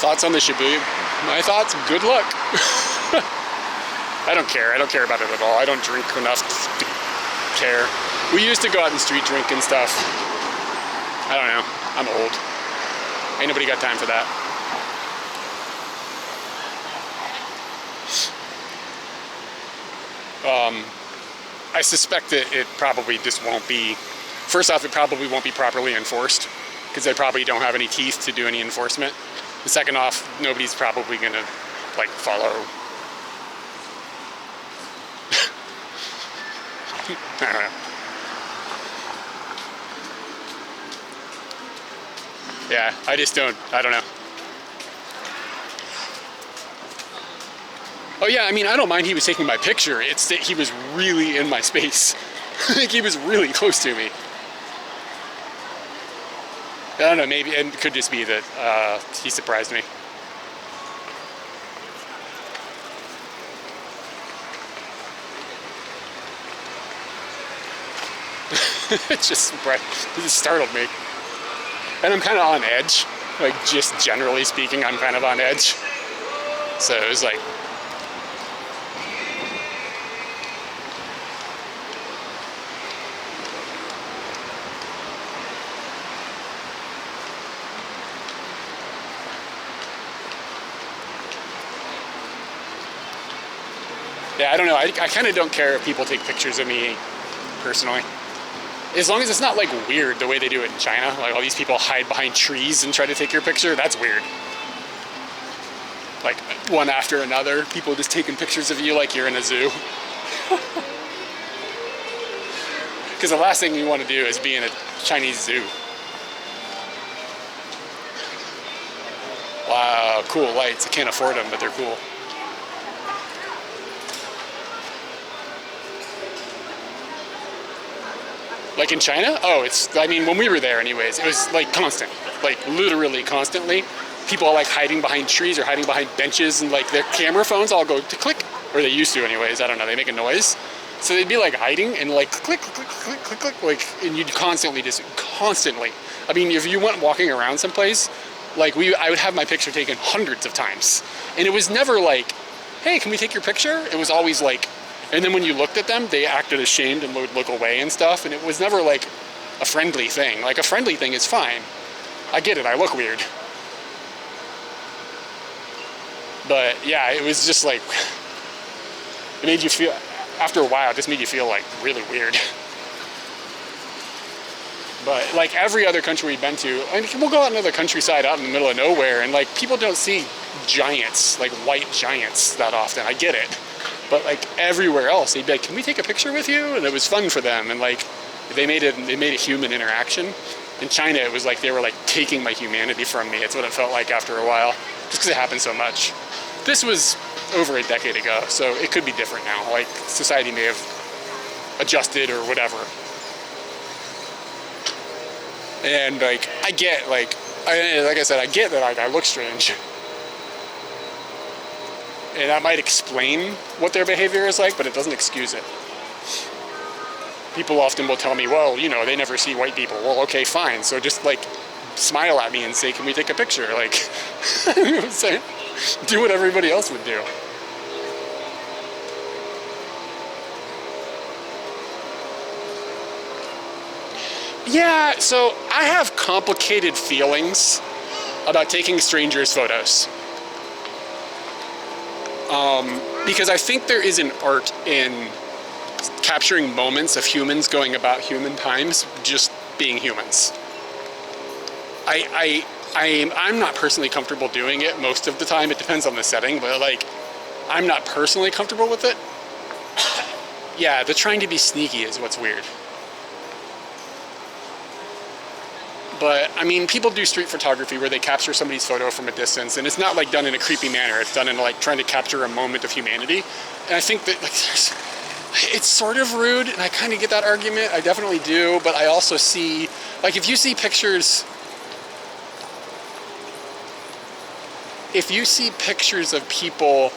S4: Thoughts on the Shibuya? My thoughts, good luck. I don't care. I don't care about it at all. I don't drink enough to care. We used to go out and street drink and stuff. I don't know. I'm old. Ain't nobody got time for that. I suspect that it probably just won't be, first off, it probably won't be properly enforced because they probably don't have any teeth to do any enforcement. And second off, nobody's probably gonna like follow. I don't know. Yeah, I don't know. Oh yeah, I mean, I don't mind he was taking my picture. It's that he was really in my space. Like he was really close to me. I don't know, maybe it could just be that he surprised me. It just startled me. And I'm kind of on edge. Like just generally speaking, I'm kind of on edge. So it was like, yeah, I don't know. I kind of don't care if people take pictures of me personally. As long as it's not like weird the way they do it in China. Like all these people hide behind trees and try to take your picture. That's weird. Like one after another, people just taking pictures of you like you're in a zoo. Because the last thing you want to do is be in a Chinese zoo. Wow, cool lights. I can't afford them, but they're cool. Like in China? Oh, I mean, when we were there anyways, it was like constant, like literally constantly. People are like hiding behind trees or hiding behind benches and like their camera phones all go to click, or they used to anyways, I don't know, they make a noise. So they'd be like hiding and like click, click, click, click, click, like, and you'd constantly. I mean, if you went walking around someplace, like I would have my picture taken hundreds of times. And it was never like, hey, can we take your picture? It was always like, and then when you looked at them, they acted ashamed and would look away and stuff. And it was never like a friendly thing. Like a friendly thing is fine. I get it, I look weird. But yeah, it was just like, it made you feel, after a while, it just made you feel like really weird. But like every other country we've been to, I mean, we'll go out in another countryside out in the middle of nowhere and like people don't see giants, like white giants that often. I get it. But like everywhere else, they'd be like, can we take a picture with you? And it was fun for them. And like, they made a human interaction. In China, it was like they were like taking my humanity from me. It's what it felt like after a while, just because it happened so much. This was over a decade ago, so it could be different now. Like society may have adjusted or whatever. And like, I get like I said, I get that I look strange. And that might explain what their behavior is like, but it doesn't excuse it. People often will tell me, well, you know, they never see white people. Well, okay, fine. So just like smile at me and say, can we take a picture? Like, you know what I'm saying? Do what everybody else would do. Yeah, so I have complicated feelings about taking strangers' photos. Because I think there is an art in capturing moments of humans going about human times, just being humans. I'm not personally comfortable doing it most of the time. It depends on the setting, but like, I'm not personally comfortable with it. Yeah, the trying to be sneaky is what's weird.
S1: But I mean, people do street photography where they capture somebody's photo from a distance, and it's not like done in a creepy manner. It's done in like trying to capture a moment of humanity. And I think that like it's sort of rude, and I kind of get that argument. I definitely do, but I also see, like, if you see pictures of people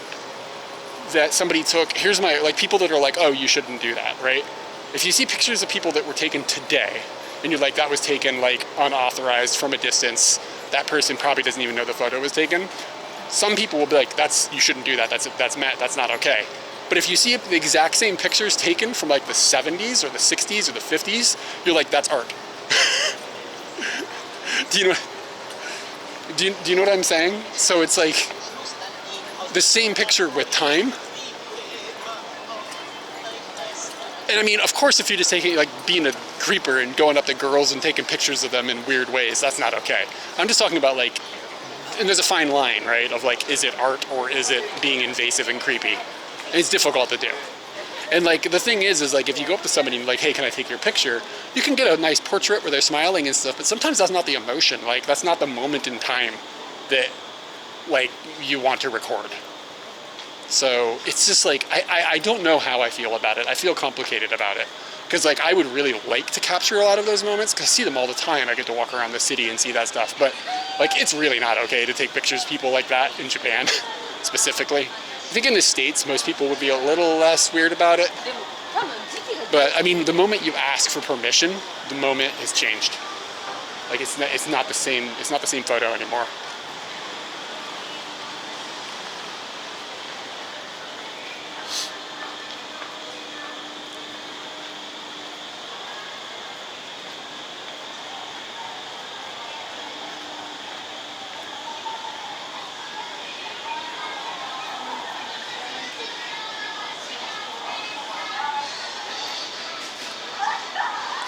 S1: that somebody took, here's my, like, people that are like, oh, you shouldn't do that, right? If you see pictures of people that were taken today, and you're like, that was taken like unauthorized from a distance, that person probably doesn't even know the photo was taken. Some people will be like, you shouldn't do that. That's not okay. But if you see the exact same pictures taken from like the 70s or the 60s or the 50s, you're like, that's art. Do you know what I'm saying? So it's like the same picture with time. And I mean, of course, if you're just taking, like, being a creeper and going up to girls and taking pictures of them in weird ways, that's not okay. I'm just talking about, like, and there's a fine line, right, of like, is it art or is it being invasive and creepy? And it's difficult to do. And like, the thing is like, if you go up to somebody and like, hey, can I take your picture? You can get a nice portrait where they're smiling and stuff, but sometimes that's not the emotion. Like, that's not the moment in time that, like, you want to record. So it's just like, I don't know how I feel about it. I feel complicated about it. Because like, I would really like to capture a lot of those moments, because I see them all the time. I get to walk around the city and see that stuff. But like, it's really not okay to take pictures of people like that in Japan, specifically. I think in the States, most people would be a little less weird about it. But I mean, the moment you ask for permission, the moment has changed. Like, it's not the same photo anymore.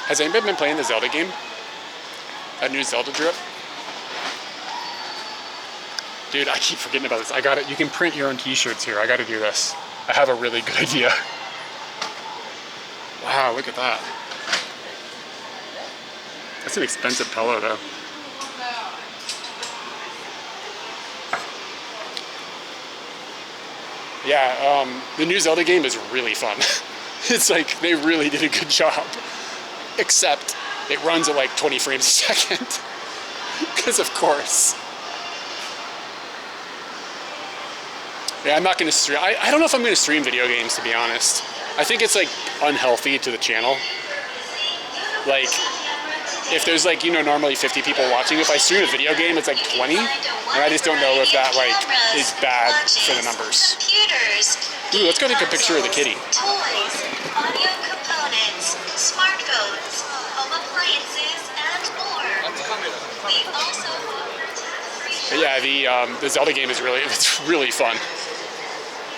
S1: Has anybody been playing the Zelda game? That new Zelda drip? Dude, I keep forgetting about this. I got it. You can print your own t-shirts here. I got to do this. I have a really good idea. Wow, look at that. That's an expensive pillow, though. Yeah, the new Zelda game is really fun. It's like, they really did a good job. Except it runs at like 20 frames a second. Because of course. Yeah, I'm not going to stream. I don't know if I'm going to stream video games, to be honest. I think it's like unhealthy to the channel. Like, if there's like, you know, normally 50 people watching, if I stream a video game, it's like 20. And I just don't know if that like is bad for the numbers. Ooh, let's go take a picture of the kitty.
S6: Toys, audio components, smartphones, home appliances, and more. We also offer tax-free.
S1: Yeah, the Zelda game is really fun.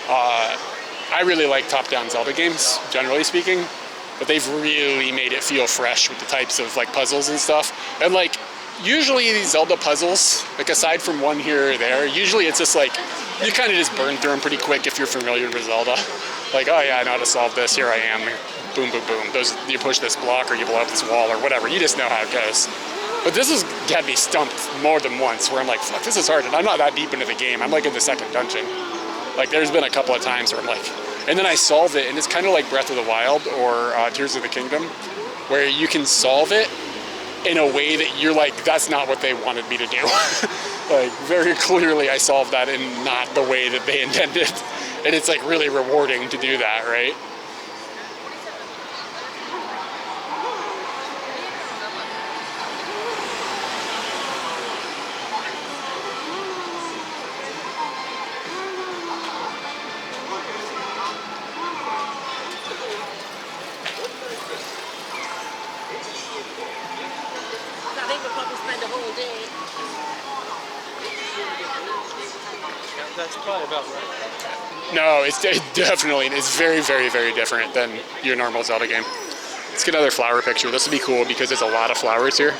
S1: I really like top-down Zelda games, generally speaking, but they've really made it feel fresh with the types of like puzzles and stuff. And like, usually these Zelda puzzles, like aside from one here or there, usually it's just like, you kind of just burn through them pretty quick if you're familiar with Zelda. Like, oh yeah, I know how to solve this, here I am, boom, boom, boom. You push this block or you blow up this wall or whatever, you just know how it goes. But this has had me stumped more than once where I'm like, fuck, this is hard, and I'm not that deep into the game. I'm like in the second dungeon. Like, there's been a couple of times where I'm like, and then I solve it, and it's kind of like Breath of the Wild or Tears of the Kingdom, where you can solve it in a way that you're like, that's not what they wanted me to do. Like, very clearly I solved that in not the way that they intended. And it's like really rewarding to do that, right?
S5: I think we'll probably spend a whole day.
S7: That's probably about right.
S1: No, it's definitely, it's very, very, very different than your normal Zelda game. Let's get another flower picture. This would be cool because there's a lot of flowers here.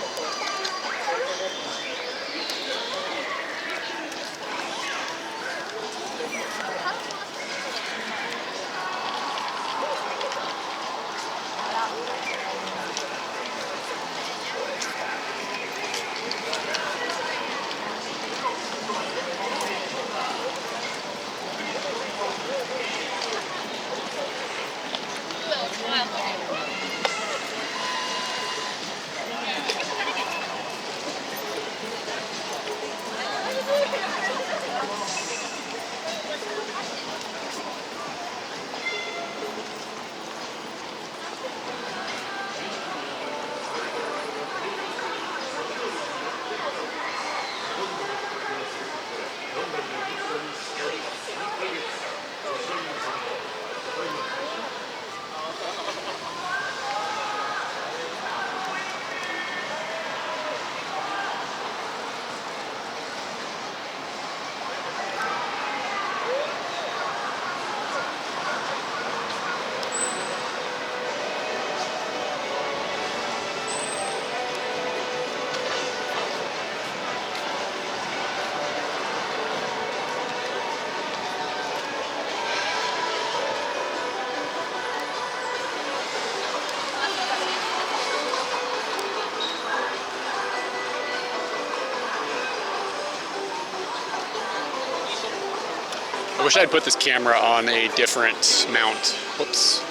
S4: I wish I'd put this camera on a different mount. Whoops.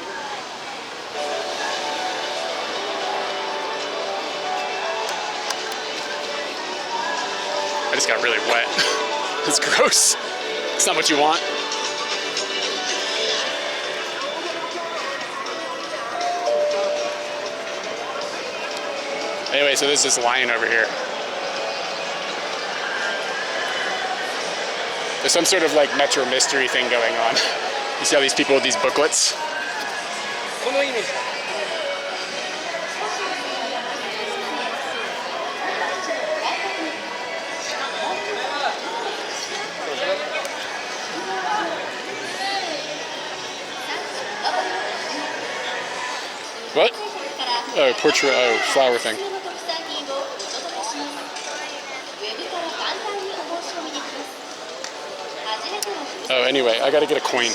S4: I just got really wet. It's gross. It's not what you want. Anyway, so there's this lion over here. There's some sort of like Metro mystery thing going on. You see all these people with these booklets? What? Oh, portrait, oh, flower thing. Oh, anyway, I gotta get a coin.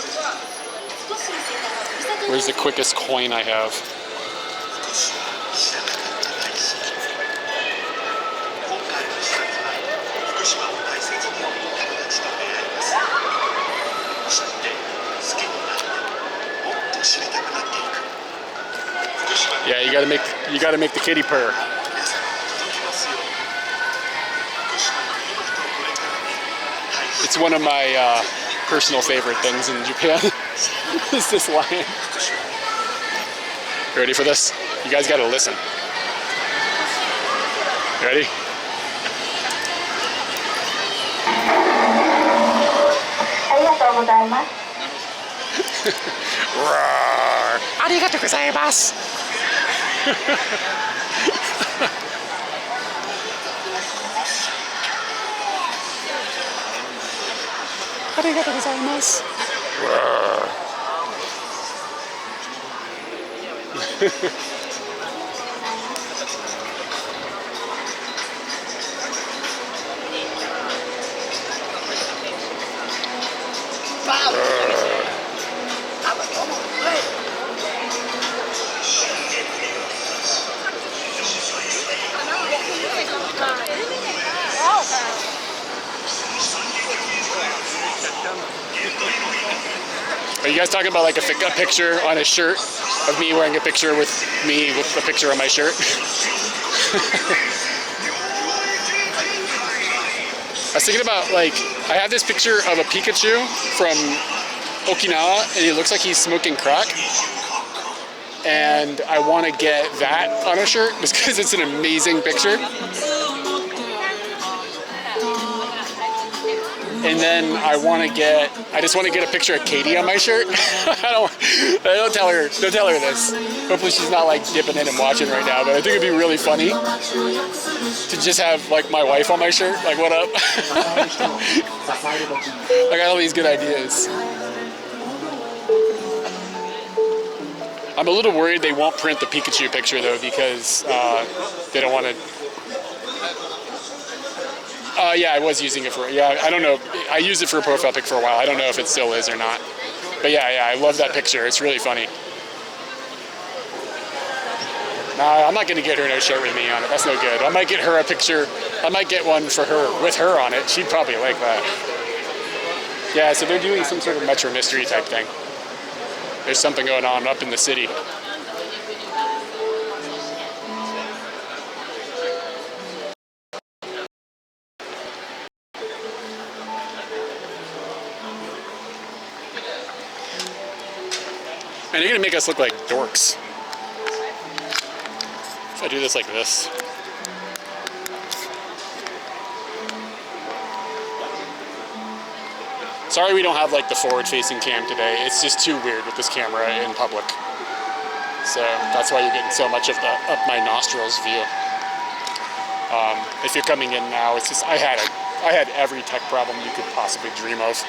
S4: Where's the quickest coin I have? Yeah, you gotta make the kitty purr. It's one of my personal favorite things in Japan. Is this lion. You ready for this? You guys gotta listen. Ready? Roar! Arigatou gozaimasu! Arigatou gozaimasu! Roar! Are you guys talking about like a picture on a shirt of me wearing a picture with me with a picture on my shirt? I was thinking about like, I have this picture of a Pikachu from Okinawa and he looks like he's smoking crack. And I want to get that on a shirt just because it's an amazing picture. And then I just want to get a picture of Katie on my shirt. Don't tell her this. Hopefully she's not like dipping in and watching right now, but I think it'd be really funny to just have like my wife on my shirt. Like, what up? I got all these good ideas. I'm a little worried they won't print the Pikachu picture though because they don't want to. Yeah, I was using it for, I don't know. I used it for a profile pic for a while. I don't know if it still is or not. But yeah, I love that picture. It's really funny. Nah, I'm not going to get her no shirt with me on it. That's no good. I might get her a picture. I might get one for her, with her on it. She'd probably like that. Yeah, so they're doing some sort of Metro mystery type thing. There's something going on up in the city. And they're gonna make us look like dorks. If I do this like this. Sorry we don't have like the forward-facing cam today. It's just too weird with this camera in public. So that's why you're getting so much of the up my nostrils view. If you're coming in now, it's just I had every tech problem you could possibly dream of.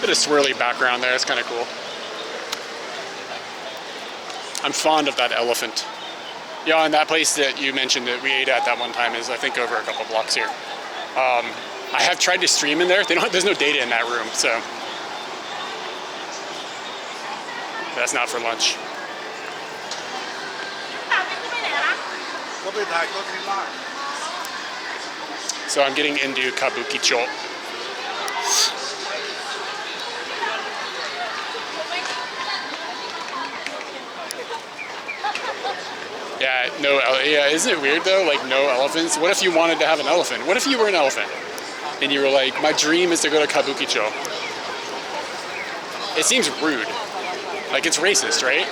S1: Bit of swirly background there. It's kind of cool. I'm fond of that elephant. Yeah, and that place that you mentioned that we ate at that one time is, I think, over a couple blocks here. I have tried to stream in there. There's no data in that room, so that's not for lunch. So I'm getting into kabukicho. Yeah, yeah, isn't it weird though? Like, no elephants? What if you wanted to have an elephant? What if you were an elephant? And you were like, my dream is to go to kabukicho. It seems rude. Like, it's racist, right?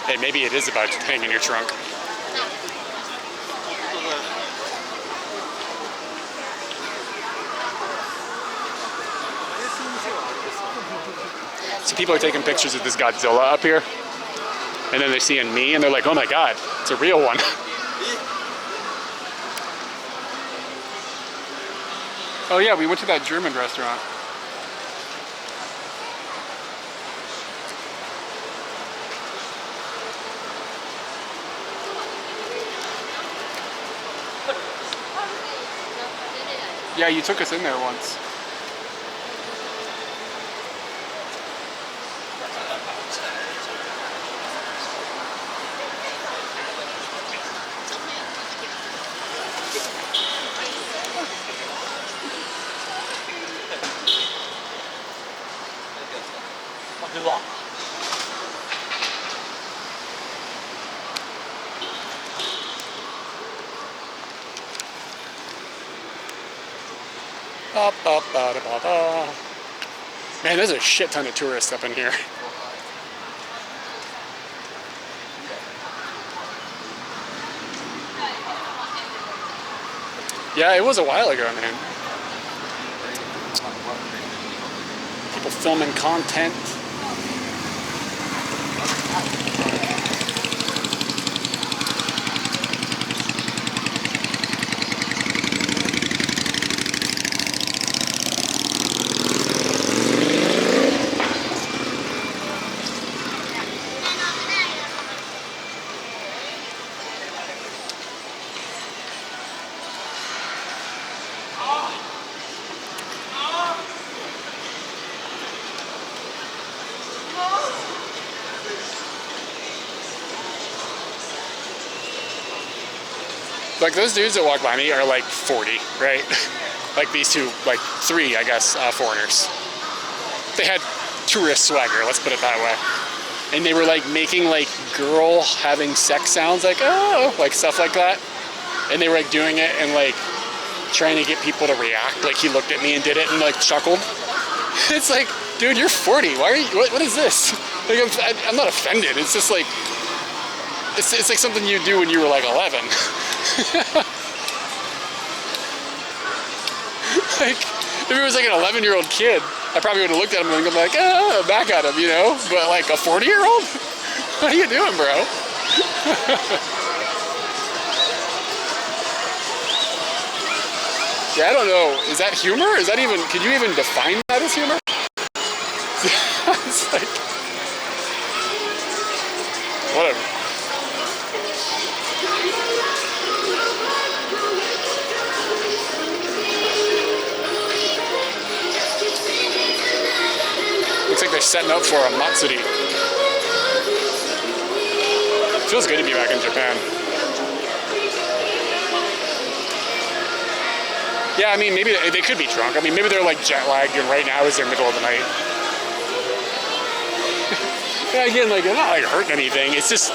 S1: Hey, maybe it is about to hang in your trunk. So people are taking pictures of this Godzilla up here, and then they're seeing me, and they're like, oh my god, it's a real one. Oh yeah, we went to that German restaurant. Yeah, you took us in there once. Man, there's a shit ton of tourists up in here. Yeah, it was a while ago, man. People filming content. Like, those dudes that walk by me are like 40, right? Like these two, like three, I guess, foreigners. They had tourist swagger, let's put it that way. And they were like making like girl having sex sounds, like, oh, like stuff like that. And they were like doing it and like trying to get people to react. Like, he looked at me and did it and like chuckled. It's like, dude, you're 40. Why are you, what is this? Like, I'm not offended. It's just like, it's like something you do when you were like 11. Like, if it was like an 11-year-old kid, I probably would have looked at him and been like, oh, back at him, you know? But like a 40-year-old? What are you doing, bro? Yeah, I don't know. Is that humor? Is that even, could you even define that as humor? It's like, whatever. Looks like they're setting up for a Matsuri. Feels good to be back in Japan. Yeah, I mean, maybe they could be drunk. I mean, maybe they're like jet lagged and right now is their middle of the night. Yeah, again, like, they're not like hurting anything. It's just,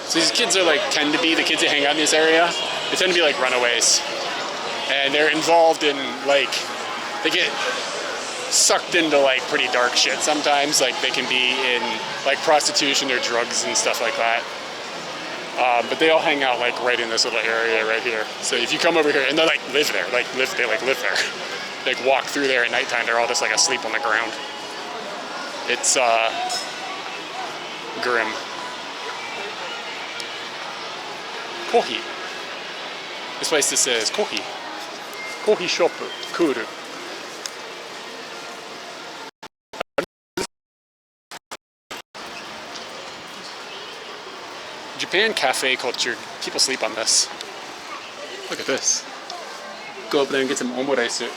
S1: so these kids are like, tend to be, the kids that hang out in this area, they tend to be like runaways. And they're involved in like, they get sucked into like pretty dark shit sometimes. Like they can be in like prostitution or drugs and stuff like that. But they all hang out like right in this little area right here. So if you come over here, and they like live there, they live there. Like walk through there at nighttime, they're all just like asleep on the ground. It's grim. Kohi. This place just says Kohi. Kohi shop, kuru. Japan cafe culture, people sleep on this. Look at this. Go up there and get some omurice.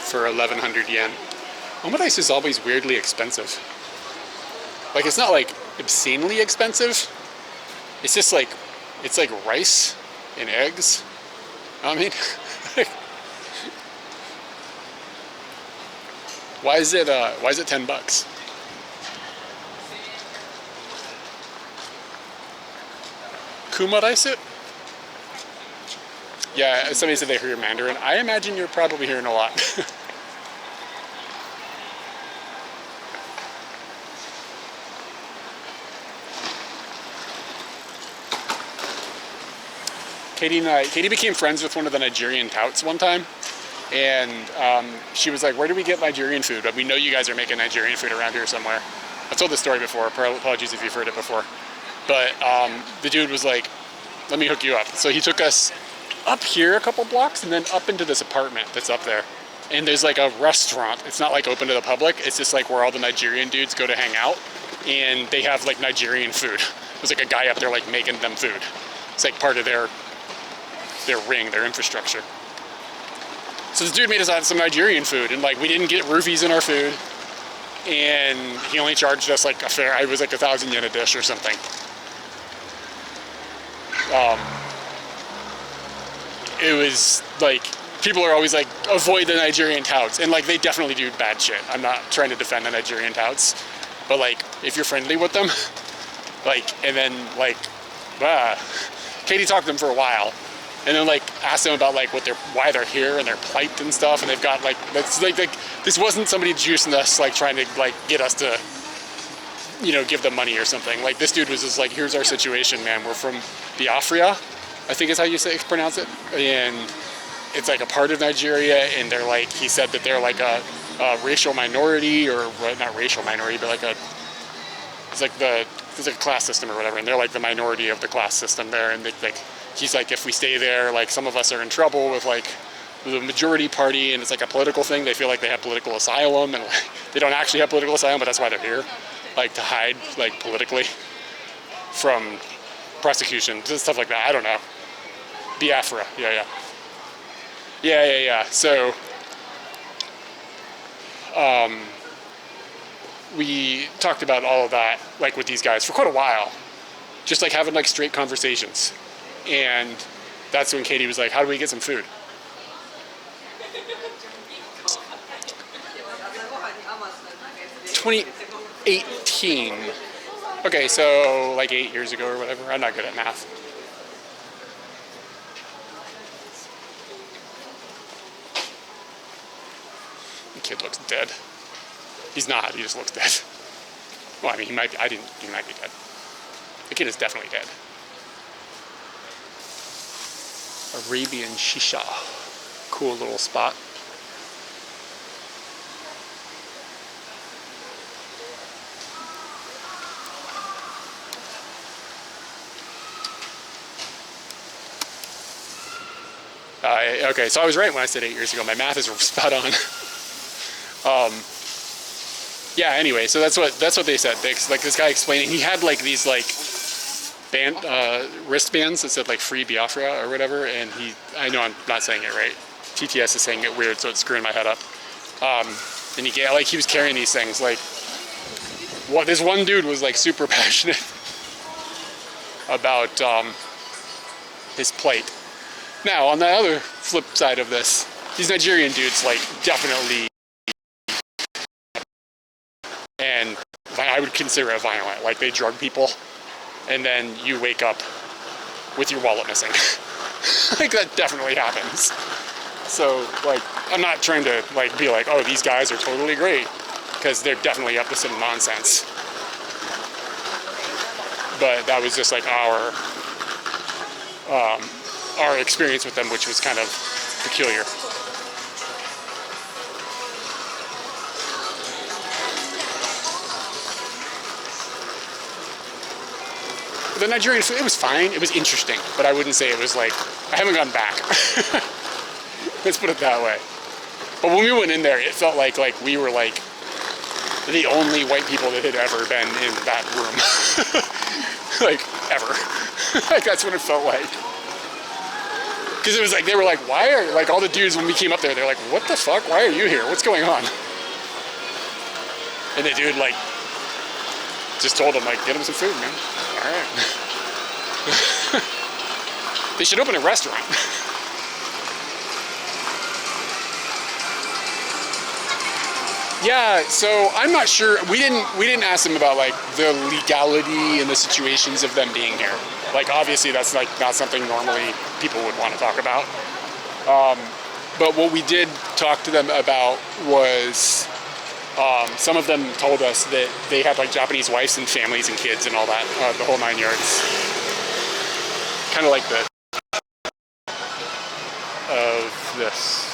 S1: For 1,100 yen. Omurice is always weirdly expensive. Like it's not like obscenely expensive. It's just like, it's like rice and eggs. I mean, why is it $10? Kuma rice? Yeah, somebody said they hear Mandarin. I imagine you're probably hearing a lot. Katie became friends with one of the Nigerian touts one time, and she was like, "Where do we get Nigerian food? We know you guys are making Nigerian food around here somewhere." I've told this story before. Apologies if you've heard it before. But the dude was like, "Let me hook you up." So he took us up here a couple blocks and then up into this apartment that's up there. And there's like a restaurant. It's not like open to the public. It's just like where all the Nigerian dudes go to hang out, and they have like Nigerian food. There's like a guy up there like making them food. It's like part of their ring, their infrastructure. So this dude made us out some Nigerian food, and like we didn't get roofies in our food, and he only charged us like a fair, it was like 1,000 yen a dish or something. It was like, people are always like, avoid the Nigerian touts, and like they definitely do bad shit. I'm not trying to defend the Nigerian touts, but like if you're friendly with them, like, and then like, Katie talked to them for a while, and then like asked them about like why they're here and their plight and stuff, and they've got like, that's like this wasn't somebody juicing us like trying to like get us to, you know, give them money or something. Like this dude was just like, here's our situation, man. We're from Biafra, I think is how you pronounce it, and it's like a part of Nigeria, and they're like, he said that they're like a racial minority, or well, not racial minority, but like it's like there's like a class system or whatever, and they're like the minority of the class system there, and they, like, he's like, if we stay there, like some of us are in trouble with like the majority party, and it's like a political thing. They feel like they have political asylum, and like, they don't actually have political asylum, but that's why they're here, like to hide like politically from prosecution, stuff like that. I don't know. Biafra, yeah. So, we talked about all of that, like with these guys for quite a while, just like having like straight conversations. And that's when Katie was like, how do we get some food? $2018. Okay, so like 8 years ago or whatever. I'm not good at math. The kid looks dead. He's not, he just looks dead. Well, I mean, he might be dead. The kid is definitely dead. Arabian Shisha. Cool little spot. Okay, so I was right when I said 8 years ago. My math is spot on. Yeah. Anyway, so that's what they said. Like this guy explaining, he had like these like wristbands that said like "Free Biafra" or whatever, and I know I'm not saying it right. TTS is saying it weird, so it's screwing my head up. And he was carrying these things. Like, this one dude was like super passionate about his plight. Now, on the other flip side of this, these Nigerian dudes like definitely I would consider it violent. Like they drug people, and then you wake up with your wallet missing. Like that definitely happens. So like, I'm not trying to like be like, oh, these guys are totally great, because they're definitely up to some nonsense. But that was just like our experience with them, which was kind of peculiar. The Nigerian food, it was fine. It was interesting, but I wouldn't say it was like, I haven't gone back. Let's put it that way. But when we went in there, it felt like we were like the only white people that had ever been in that room. Like, ever. Like, that's what it felt like. Because it was like, they were like, why are, like, all the dudes, when we came up there, they're like, what the fuck? Why are you here? What's going on? And the dude, like, just told him, like, get him some food, man. All right. They should open a restaurant. Yeah, so I'm not sure. We didn't ask them about like the legality and the situations of them being here. Like obviously that's like not something normally people would want to talk about. But what we did talk to them about was some of them told us that they had like Japanese wives and families and kids and all that, the whole 9 yards. Kind of like the of this.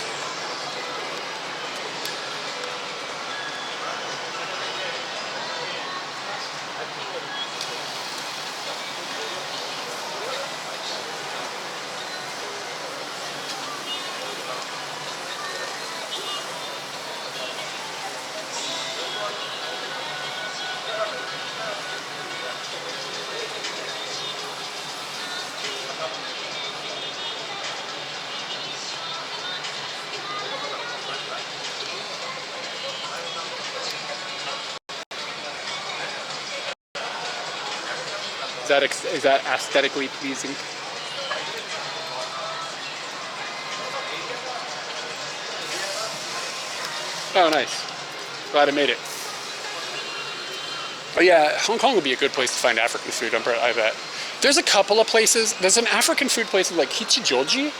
S1: Is that aesthetically pleasing? Oh, nice. Glad I made it. Oh yeah, Hong Kong would be a good place to find African food, I bet. There's a couple of places. There's an African food place like Kichijoji.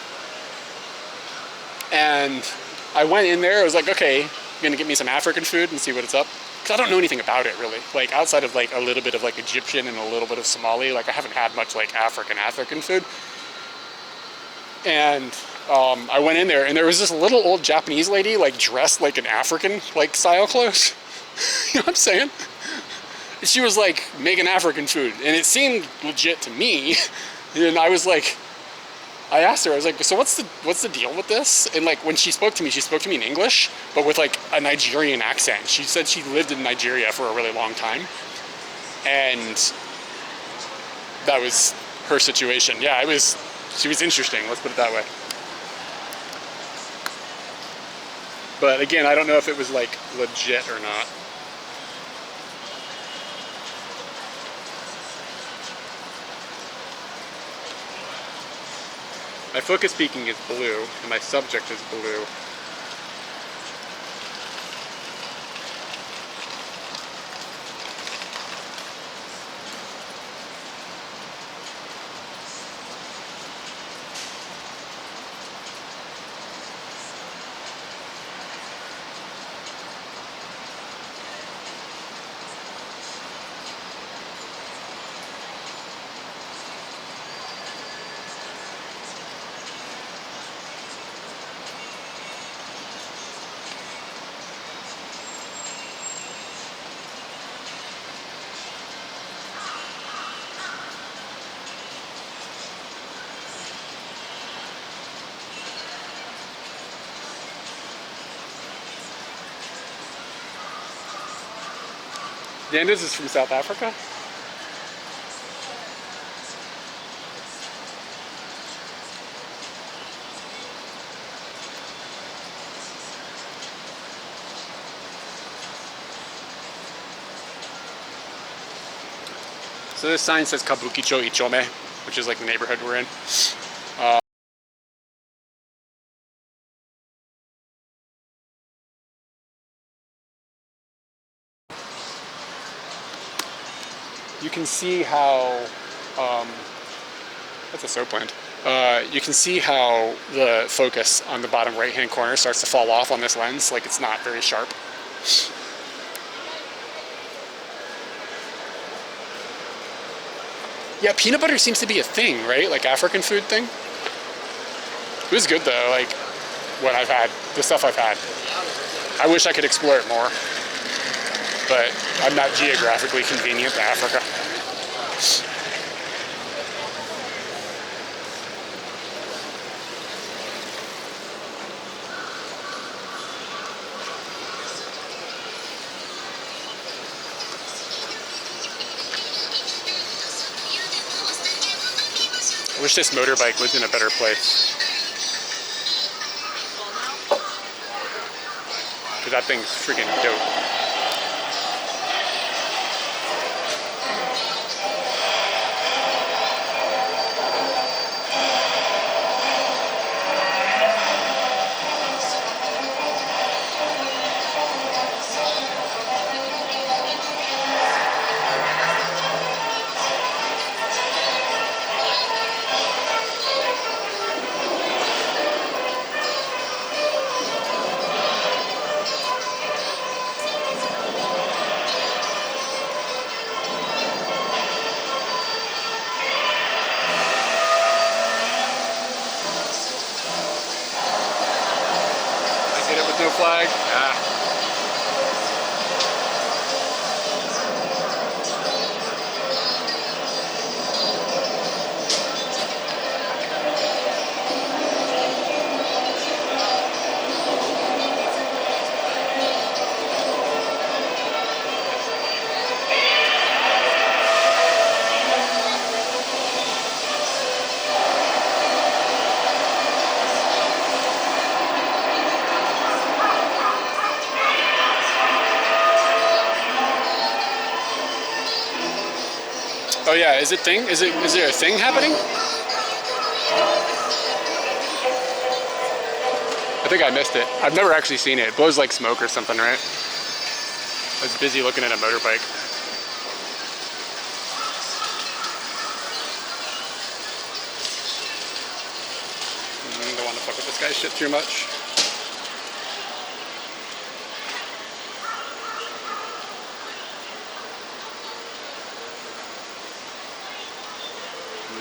S1: And I went in there, I was like, okay, I'm gonna get me some African food and see what it's up. Because I don't know anything about it really. Like outside of like a little bit of like Egyptian and a little bit of Somali, like I haven't had much like African food. And I went in there and there was this little old Japanese lady like dressed like an African like style clothes. You know what I'm saying? She was like making African food and it seemed legit to me. And I was like, I asked her, I was like, so what's the deal with this? And like when she spoke to me in English, but with like a Nigerian accent. She said she lived in Nigeria for a really long time. And that was her situation. Yeah, she was interesting, let's put it that way. But again, I don't know if it was like legit or not. My focus peaking is blue, and my subject is blue. Dandas is from South Africa? So this sign says Kabukicho Ichome, which is like the neighborhood we're in. you can see how, that's a soap plant. You can see how the focus on the bottom right-hand corner starts to fall off on this lens, like it's not very sharp. Yeah, peanut butter seems to be a thing, right? Like African food thing. It was good though, like what I've had, the stuff I've had. I wish I could explore it more, but I'm not geographically convenient to Africa. I wish this motorbike was in a better place. Because that thing's freaking dope. No flag? Ah. Oh yeah, is it thing? Is there a thing happening? I think I missed it. I've never actually seen it. It blows like smoke or something, right? I was busy looking at a motorbike. Don't want to fuck with this guy's shit too much.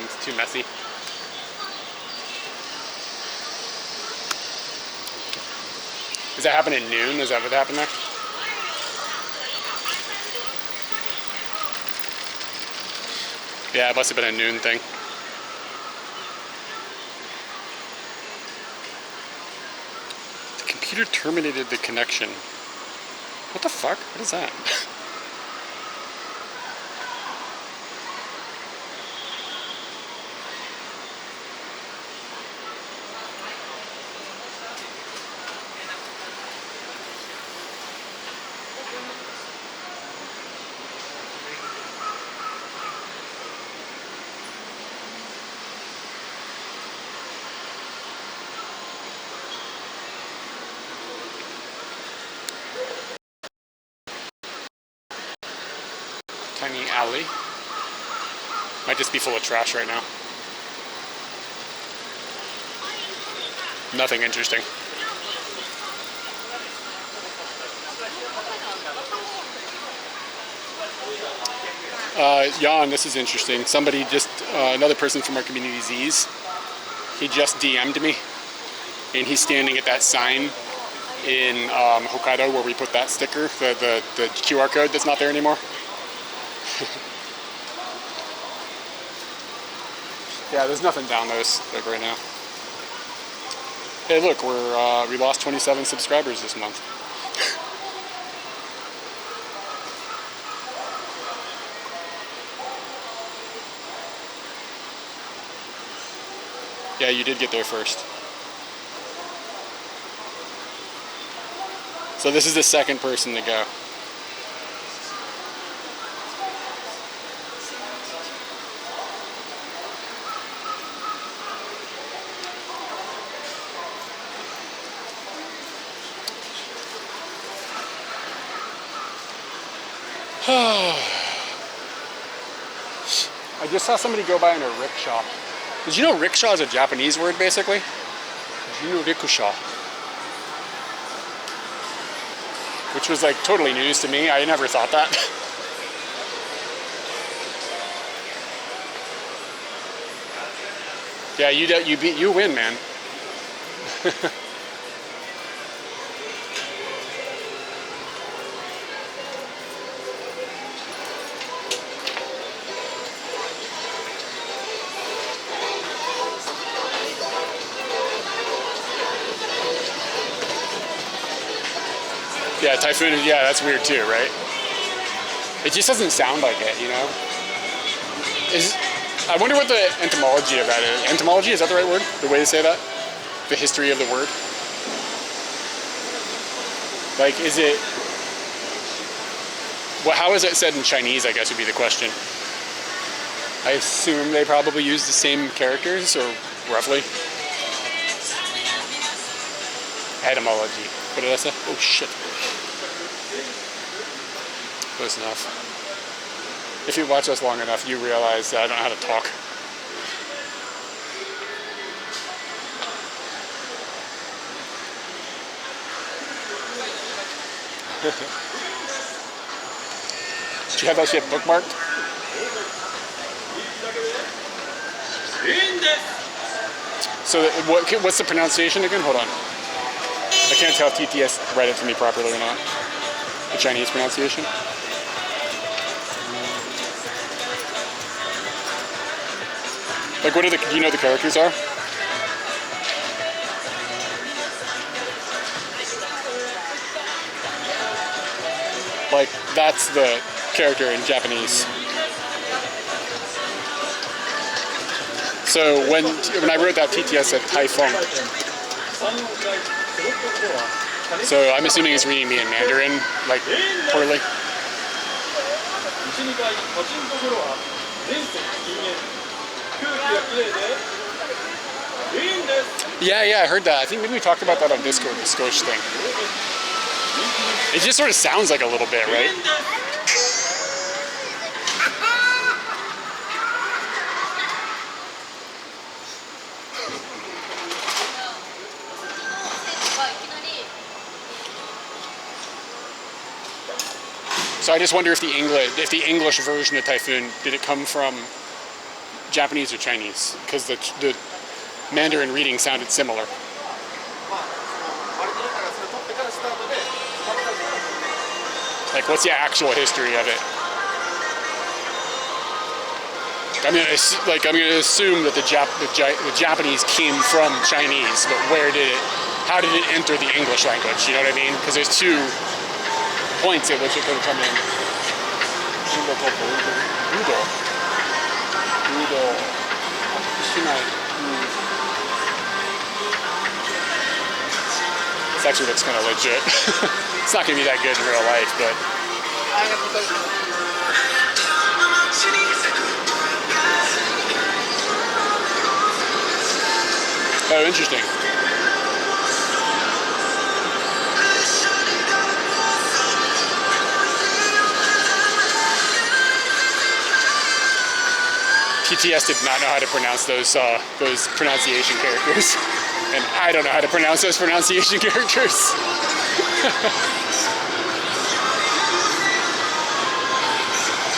S1: It's too messy. Does that happen at noon? Is that what happened there? Yeah, it must have been a noon thing. The computer terminated the connection. What the fuck? What is that? Tiny alley. Might just be full of trash right now. Nothing interesting. Jan, this is interesting. Somebody just, another person from our community, Z's, he just DM'd me, and he's standing at that sign in Hokkaido where we put that sticker, the QR code that's not there anymore. Yeah, there's nothing down those like right now. Hey, look, we lost 27 subscribers this month. Yeah, you did get there first. So this is the second person to go.
S4: I just saw somebody go by in a rickshaw. Did you know rickshaw is a Japanese word, basically? Did you know rickshaw? Which was like totally news to me. I never thought that. Yeah, you win, man. Yeah, typhoon. Yeah, that's weird too, right? It just doesn't sound like it, you know. I wonder what the etymology of that is. Entomology, is that the right word? The way to say that? The history of the word? Like, is it... Well, how is it said in Chinese, I guess would be the question. I assume they probably use the same characters, or roughly. Etymology. What did I say? Oh, shit. Close enough. If you watch us long enough, you realize that I don't know how to talk. Did you have that shit bookmarked? So what's the pronunciation again? Hold on. I can't tell if TTS read it to me properly or not. The Chinese pronunciation. Like, what are do you know the characters are? Like, that's the character in Japanese. So when I wrote that, TTS said typhoon. So I'm assuming he's reading me in Mandarin, like, poorly. Yeah, I heard that. I think maybe we talked about that on Discord, the Skosh thing. It just sort of sounds like a little bit, right? So I just wonder if the English version of Typhoon, did it come from Japanese or Chinese? Because the Mandarin reading sounded similar. Like, what's the actual history of it? I'm gonna assume that the Japanese came from Chinese, but how did it enter the English language? You know what I mean? Because there's two points at which it could have come in. This actually looks kind of legit. It's not gonna be that good in real life, but. Oh, interesting. TTS did not know how to pronounce those pronunciation characters, and I don't know how to pronounce those pronunciation characters.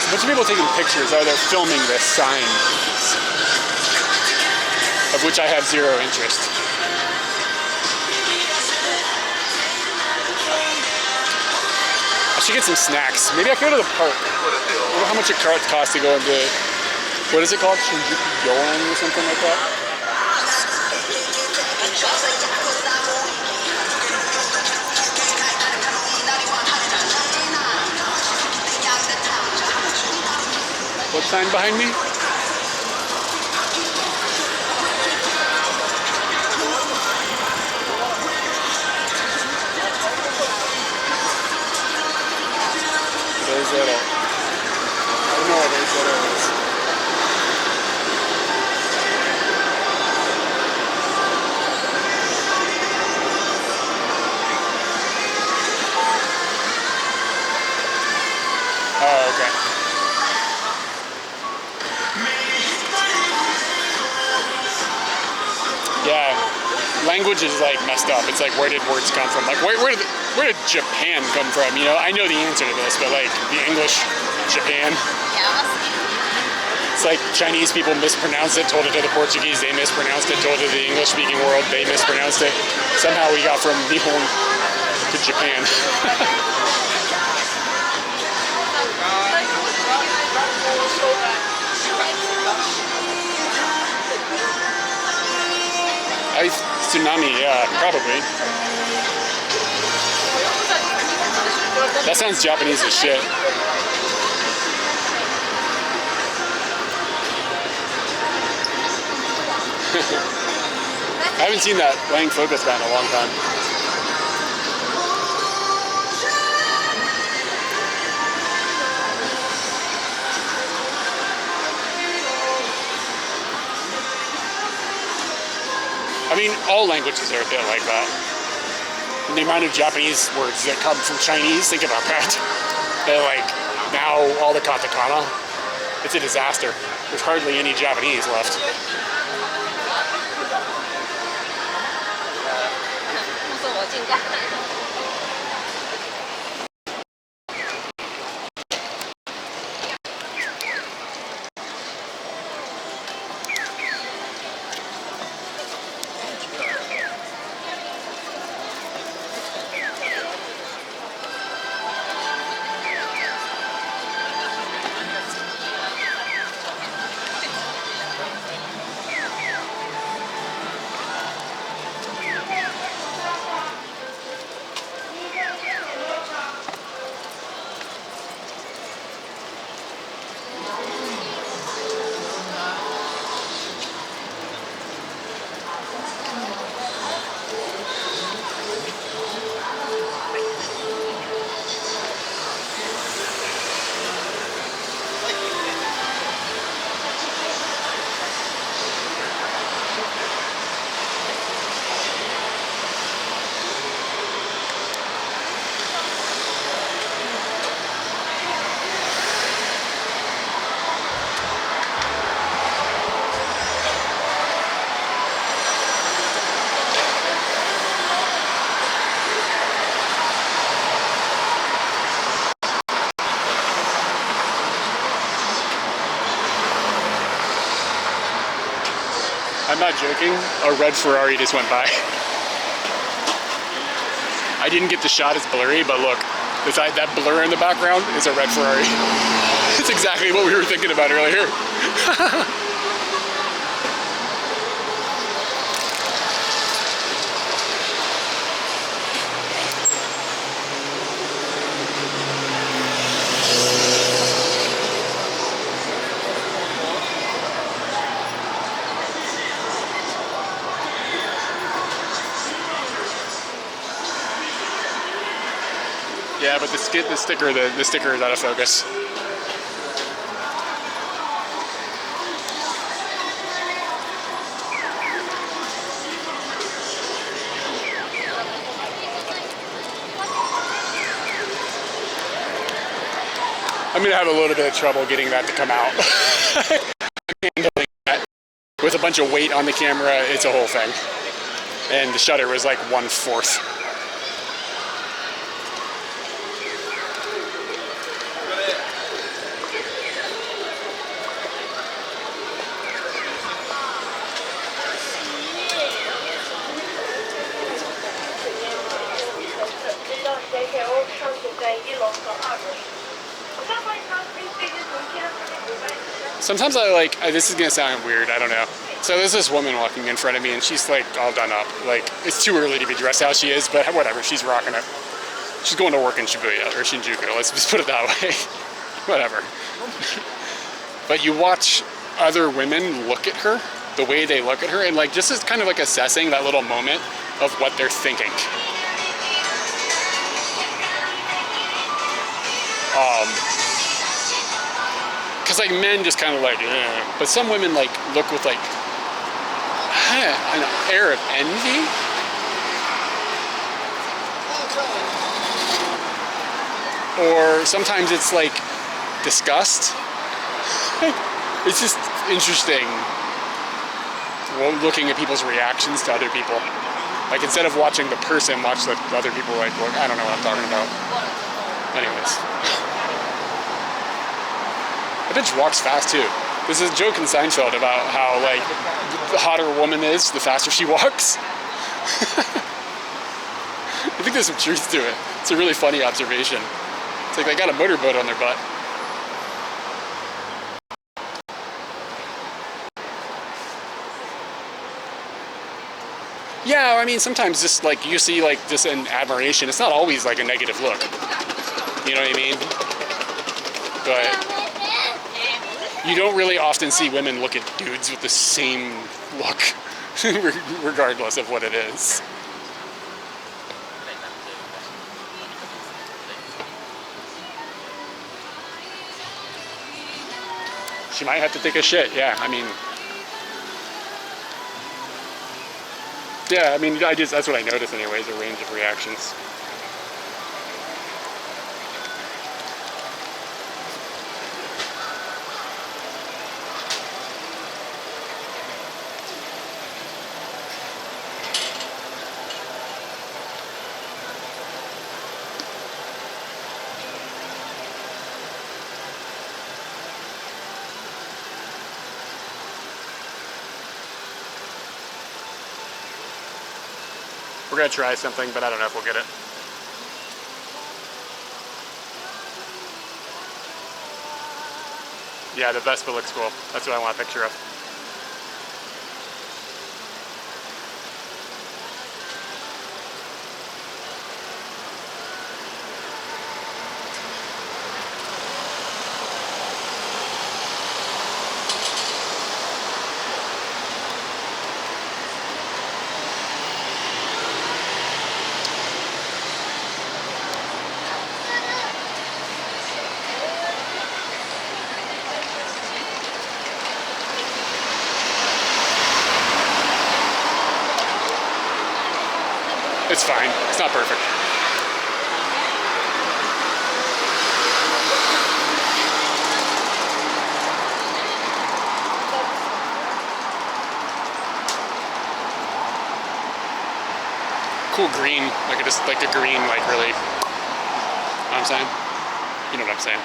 S4: A bunch of people taking pictures. Oh, they're filming this sign, of which I have zero interest. I should get some snacks. Maybe I could go to the park. I wonder how much it costs to go into, what is it called? Shinjuku Yoan or something like that? What sign behind me? There's that. I don't know what there's that is. Oh, okay.
S1: language is like messed up. It's like, where did words come from? Like, where did Japan come from? You know, I know the answer to this, but like the English, Japan. It's like Chinese people mispronounced it, told it to the Portuguese, they mispronounced it, told it to the English-speaking world, they mispronounced it. Somehow we got from Nihon to Japan. Tsunami, yeah, probably. That sounds Japanese as shit. I haven't seen that Lang focus band in a long time. I mean, all languages are a bit like that. And the amount of Japanese words that come from Chinese, think about that. They're like, now all the katakana, it's a disaster. There's hardly any Japanese left. I'm not joking, a red Ferrari just went by. I didn't get the shot, it's blurry, but look, that blur in the background is a red Ferrari. It's exactly what we were thinking about earlier. Yeah, but the sticker is out of focus. I'm gonna have a little bit of trouble getting that to come out. Handling that with a bunch of weight on the camera, it's a whole thing. And the shutter was like 1/4. Sometimes this is gonna sound weird, I don't know. So there's this woman walking in front of me and she's like all done up. Like, it's too early to be dressed how she is, but whatever, she's rocking it. She's going to work in Shibuya, or Shinjuku, let's just put it that way. Whatever. But you watch other women look at her, the way they look at her, and like just as kind of like assessing that little moment of what they're thinking. Because like men just kind of like, but some women like look with like an air of envy. Or sometimes it's like disgust. It's just interesting looking at people's reactions to other people. Like instead of watching the person, watch the other people like look. I don't know what I'm talking about. Anyways. The bitch walks fast too. There's a joke in Seinfeld about how like the hotter a woman is, the faster she walks. I think there's some truth to it. It's a really funny observation. It's like they got a motorboat on their butt. Yeah, I mean, sometimes just like you see like just an admiration. It's not always like a negative look. You know what I mean? But you don't really often see women look at dudes with the same look, regardless of what it is. She might have to take a shit, yeah, I mean. Yeah, I mean, that's what I notice anyways, a range of reactions. We're gonna try something, but I don't know if we'll get it. Yeah, the Vespa looks cool. That's what I want a picture of. It's fine. It's not perfect. Cool green. Like I just like the green, like really. You know what I'm saying? You know what I'm saying?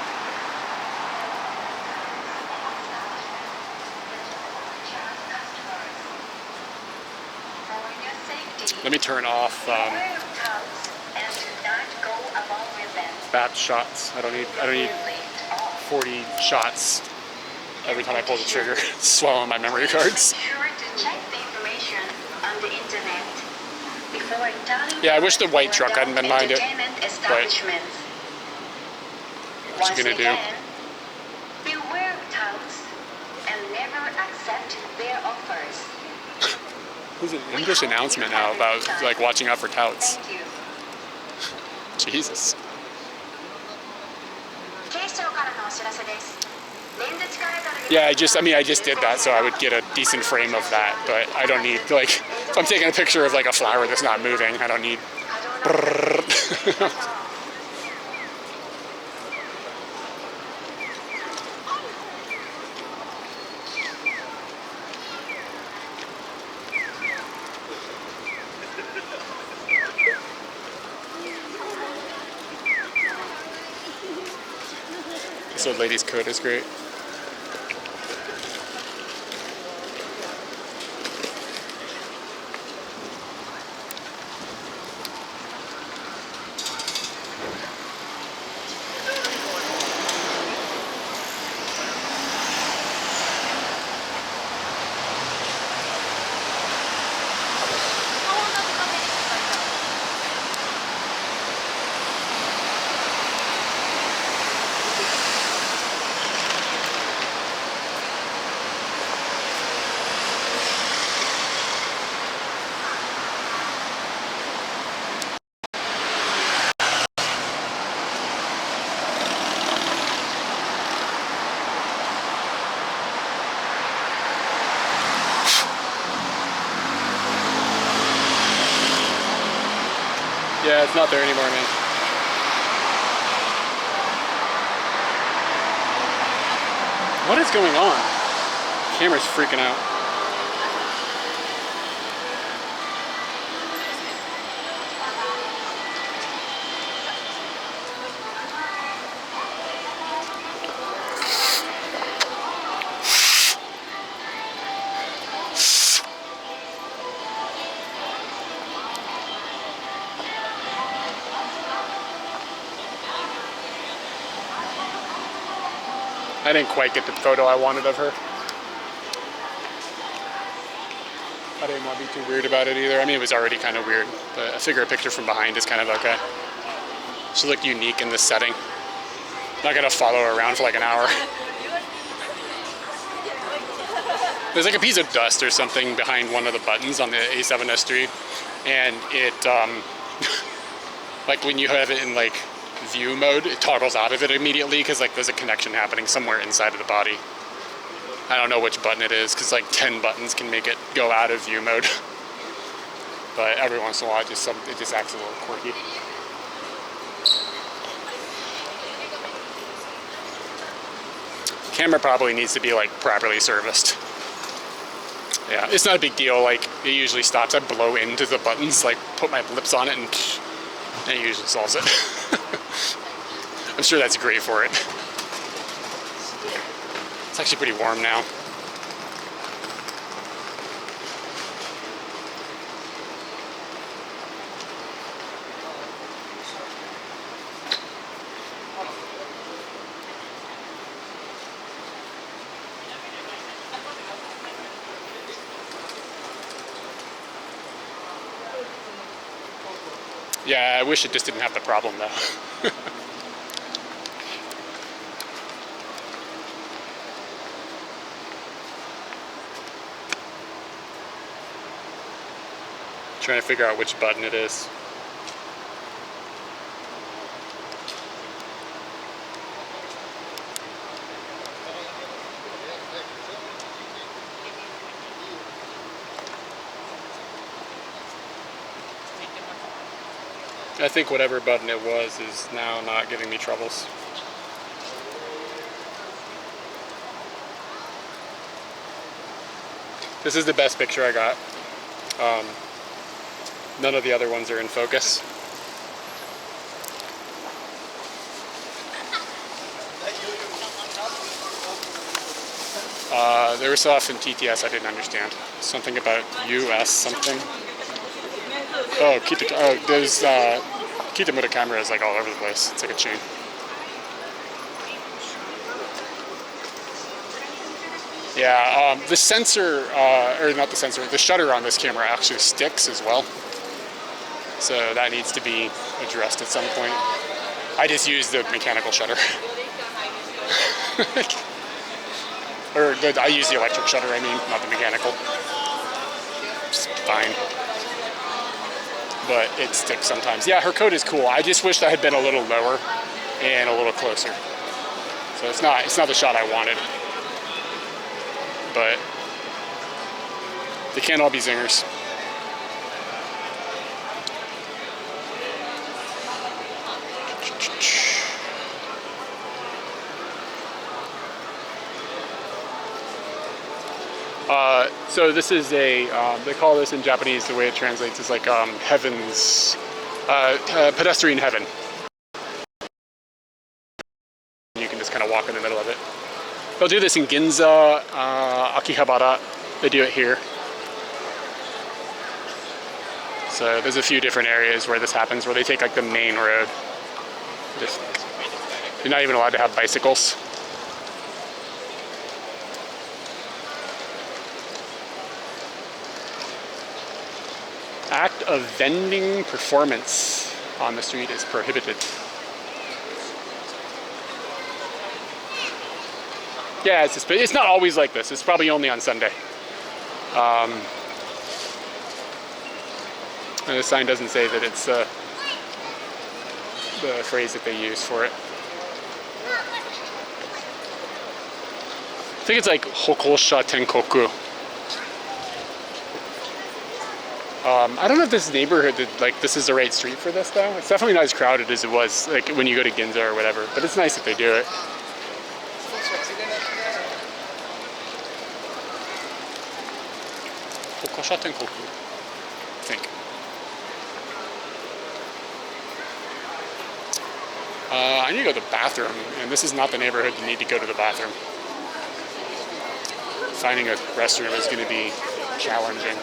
S1: Let me turn off batch shots. I don't need 40 shots every time I pull the trigger, swallowing my memory cards. Yeah, I wish the white truck hadn't been behind it, but what you gonna do?
S6: Beware touts and never accept their offers.
S1: There's an English announcement now about like watching out for touts. Jesus. Yeah, I just did that so I would get a decent frame of that, but I don't need, like, if I'm taking a picture of like a flower that's not moving, I don't need. This old lady's coat is great. Yeah, it's not there anymore, man. What is going on? Camera's freaking out. I didn't quite get the photo I wanted of her. I didn't want to be too weird about it either. I mean, it was already kind of weird, but I figure a picture from behind is kind of okay. She looked unique in this setting. Not gonna follow her around for like an hour. There's like a piece of dust or something behind one of the buttons on the A7S3, and it, like when you have it in like view mode, it toggles out of it immediately because like there's a connection happening somewhere inside of the body. I don't know which button it is because like 10 buttons can make it go out of view mode. But every once in a while it just acts a little quirky. Camera probably needs to be like properly serviced. Yeah, it's not a big deal. Like it usually stops. I blow into the buttons, like put my lips on it, and it usually solves it. I'm sure that's great for it. It's actually pretty warm now. Yeah, I wish it just didn't have the problem though. Trying to figure out which button it is. I think whatever button it was is now not giving me troubles. This is the best picture I got. None of the other ones are in focus. There was stuff in TTS I didn't understand. Something about US something. Oh, there's Kitamura camera is like all over the place. It's like a chain. Yeah, the sensor, or not the sensor, the shutter on this camera actually sticks as well. So that needs to be addressed at some point. I just use the mechanical shutter. I use the electric shutter, I mean, not the mechanical. It's fine. But it sticks sometimes. Yeah, her code is cool. I just wished I had been a little lower and a little closer. So it's not the shot I wanted. But they can't all be zingers. So this is a, they call this in Japanese, the way it translates is like heaven's, pedestrian heaven. You can just kind of walk in the middle of it. They'll do this in Ginza, Akihabara, they do it here. So there's a few different areas where this happens, where they take like the main road. You're not even allowed to have bicycles. Act of vending performance on the street is prohibited. Yeah, it's not always like this. It's probably only on Sunday. And the sign doesn't say that it's the phrase that they use for it. I think it's like Hokosha Tenkoku. I don't know if this neighborhood, like this is the right street for this though. It's definitely not as crowded as it was like when you go to Ginza or whatever, but it's nice that they do it. Hokosha Tenkoku, I think. I need to go to the bathroom, and this is not the neighborhood you need to go to the bathroom. Finding a restroom is going to be challenging.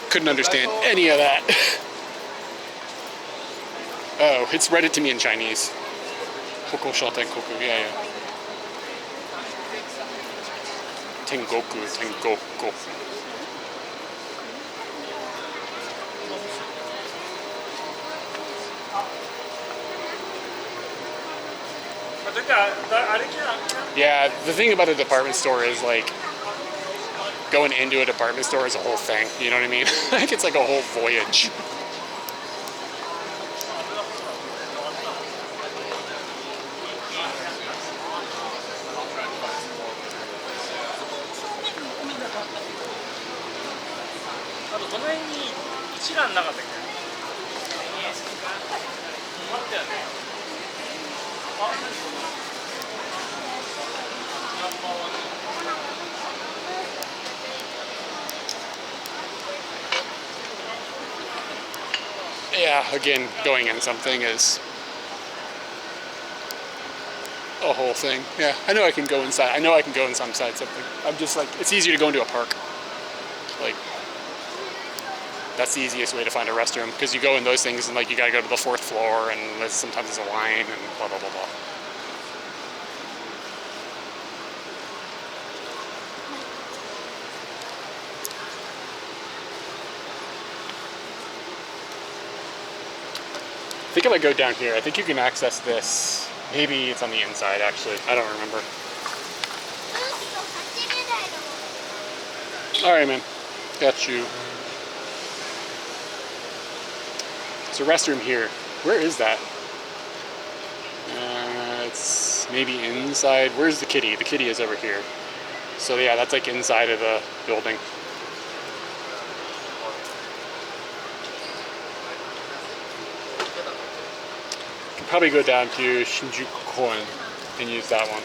S1: Couldn't understand any of that.
S4: Oh, it's read it to me in Chinese. Hoko shou tenkoku, yeah, yeah. Tengoku, tengoku. Yeah, the thing about a department store is like going into a department store is a whole thing. You know what I mean? Like it's like a whole voyage. Yeah, again, going in something is a whole thing. Yeah, I know I can go inside. I know I can go inside something. I'm just like, it's easier to go into a park. Like, that's the easiest way to find a restroom because you go in those things and like you gotta go to the 4th floor and sometimes there's a line and blah, blah, blah, blah. I think if I go down here, I think you can access this. Maybe it's on the inside, actually. I don't remember. All right, man. Got you. There's a restroom here. Where is that? It's maybe inside. Where's the kitty? The kitty is over here. So yeah, that's like inside of the building. Probably go down to Shinjuku Koen and use that one.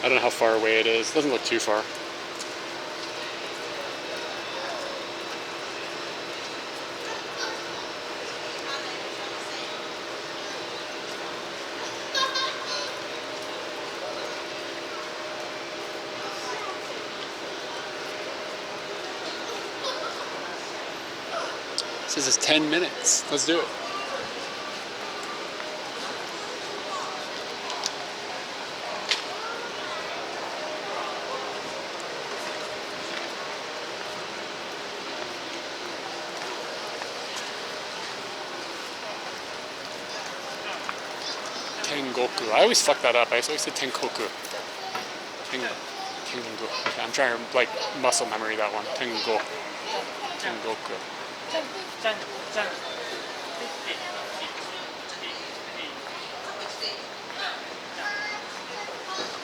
S4: I don't know how far away it is. It doesn't look too far. This is 10 minutes. Let's do it. Tengoku. I always fuck that up. I always say Tenkoku. Tengoku. I'm trying to like muscle memory that one. Tengoku. It's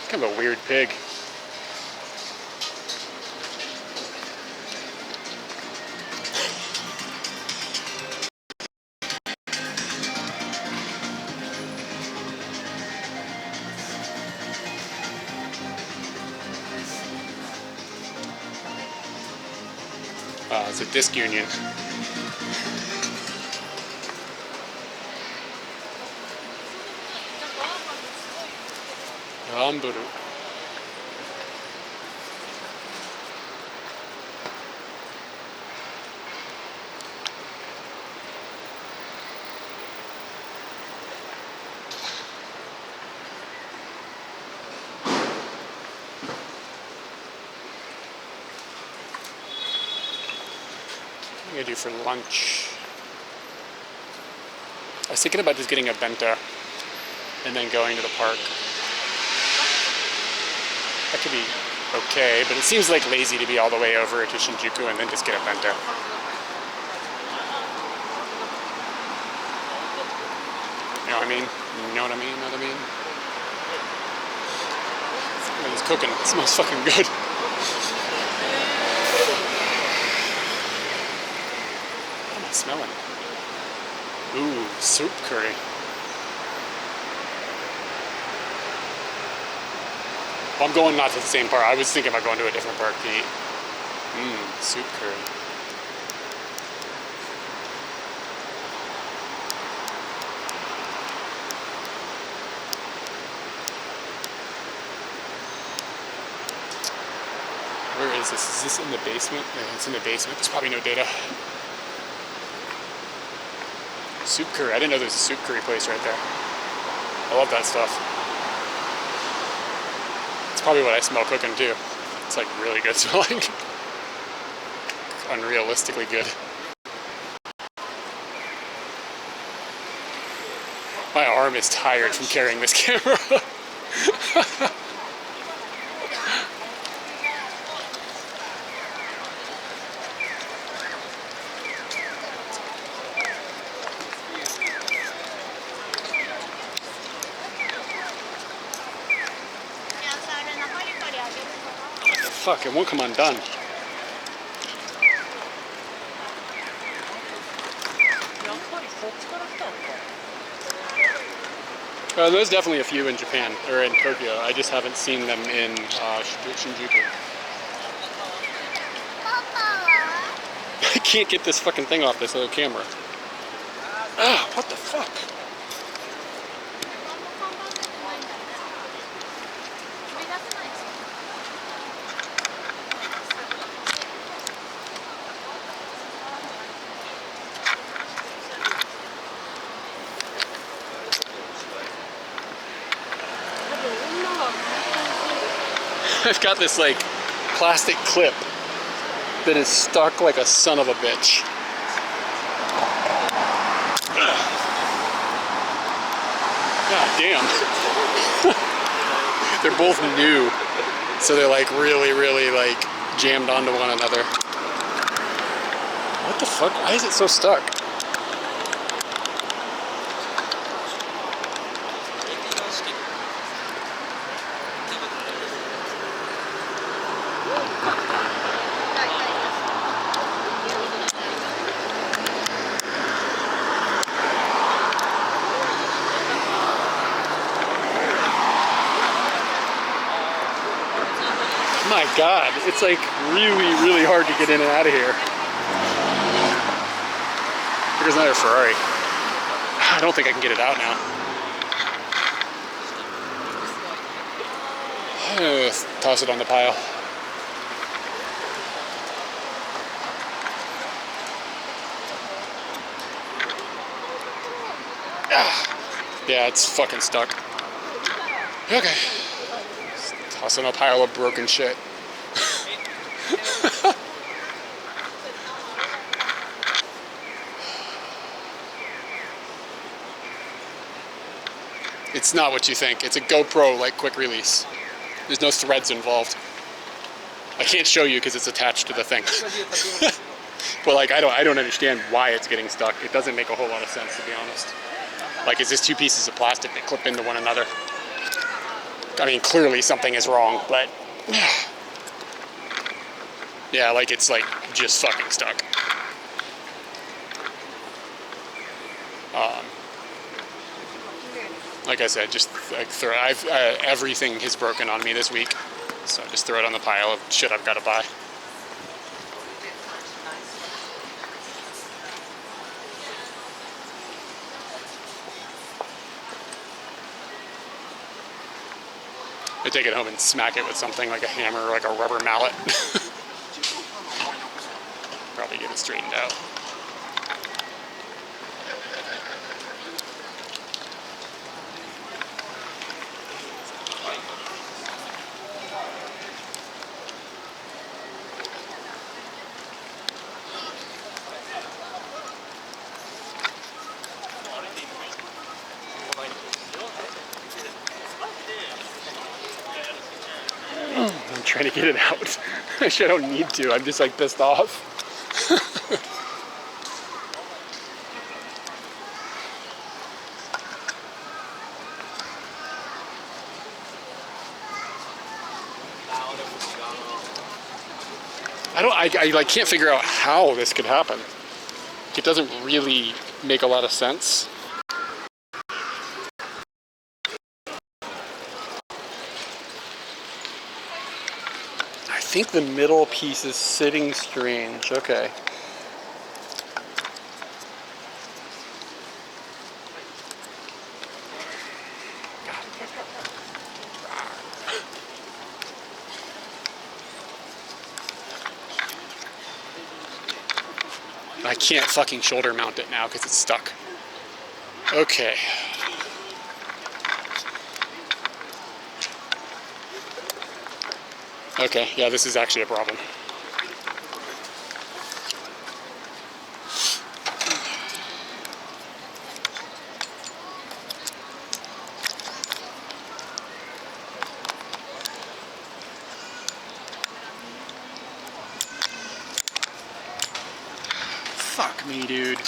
S4: kind of a weird pig. It's a disc union. Ramburu. What am I gonna do for lunch? I was thinking about just getting a bento and then going to the park. That could be okay, but it seems like lazy to be all the way over to Shinjuku and then just get a bento. You know what I mean? You know what I mean? Know what I mean? It's cooking. It smells fucking good. What am I smelling? Ooh, soup curry. Well, I'm going not to the same park. I was thinking about going to a different park to eat. Soup curry. Where is this? Is this in the basement? Yeah, it's in the basement. There's probably no data.
S1: Soup curry. I didn't know there was a soup curry place right there. I love that stuff. It's probably what I smell cooking too. It's like really good smelling. Unrealistically good. My arm is tired from carrying this camera. Fuck, it won't come undone. There's definitely a few in Japan, or in Tokyo. I just haven't seen them in Shinjuku. I can't get this fucking thing off this little camera. Ah, what the fuck? I've got this like plastic clip that is stuck like a son of a bitch. God damn. They're both new, so they're like really like jammed onto one another. What the fuck? Why is it so stuck? My God, it's like really hard to get in and out of here. There's another Ferrari. I don't think I can get it out now. Toss it on the pile. Yeah, it's fucking stuck. Okay. Toss in a pile of broken shit. It's not what you think. It's a GoPro like quick release. There's no threads involved. I can't show you because it's attached to the thing. But like I don't understand why it's getting stuck. It doesn't make a whole lot of sense, to be honest. Like, it's just two pieces of plastic that clip into one another. I mean, clearly something is wrong, but yeah, like it's like just fucking stuck. Like I said, just like throw. Everything has broken on me this week, so just throw it on the pile of shit I've got to buy. I take it home and smack it with something like a hammer or like a rubber mallet. Probably get it straightened out. I'm trying to get it out. Actually, I don't need to. I'm just like pissed off. I like can't figure out how this could happen. It doesn't really make a lot of sense. I think the middle piece is sitting strange. Okay. I can't fucking shoulder mount it now because it's stuck. Okay. Okay, yeah, this is actually a problem. Fuck me, dude.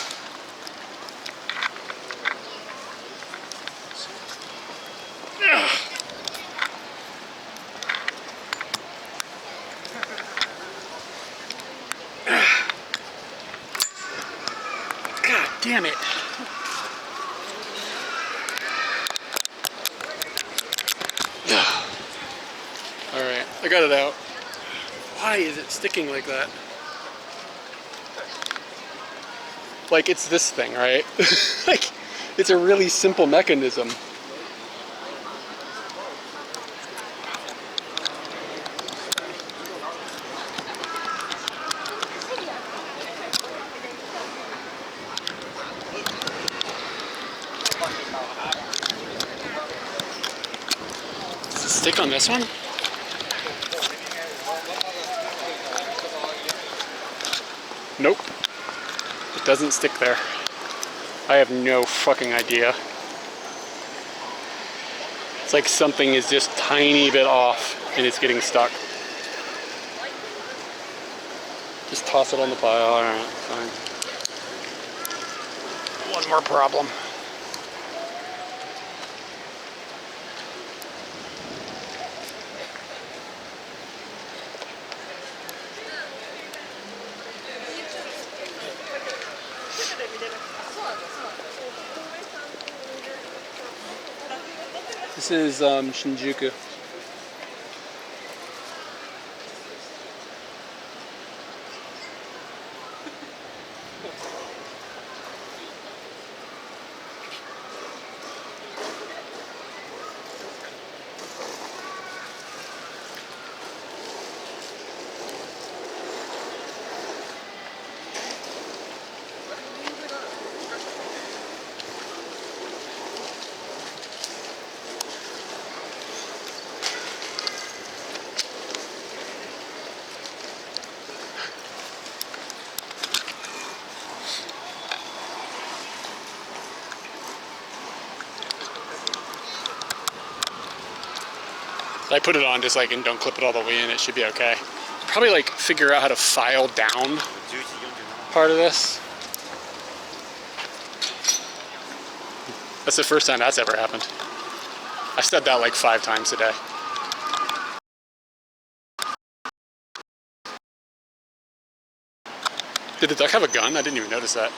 S1: God damn it. Alright, I got it out. Why is it sticking like that? Like, it's this thing, right? Like, it's a really simple mechanism. Does it stick on this one? Nope. It doesn't stick there. I have no fucking idea. It's like something is just tiny bit off and it's getting stuck. Just toss it on the pile. Alright, fine. One more problem. This is Shinjuku. I put it on just like and don't clip it all the way in, it should be okay. Probably like figure out how to file down part of this. That's the first time that's ever happened. I've said that like 5 times today. Did the duck have a gun? I didn't even notice that.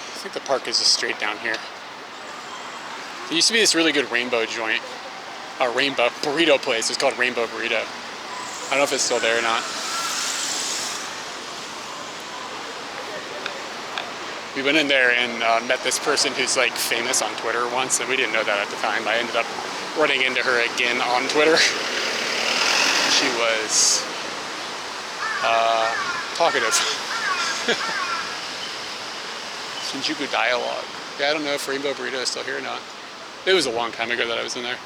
S1: I think the park is just straight down here. There used to be this really good rainbow joint. A rainbow burrito place. It's called Rainbow Burrito. I don't know if it's still there or not. We went in there and met this person who's like famous on Twitter once, and we didn't know that at the time. I ended up running into her again on Twitter. She was talkative. Shinjuku Dialogue. Yeah, I don't know if Rainbow Burrito is still here or not. It was a long time ago that I was in there.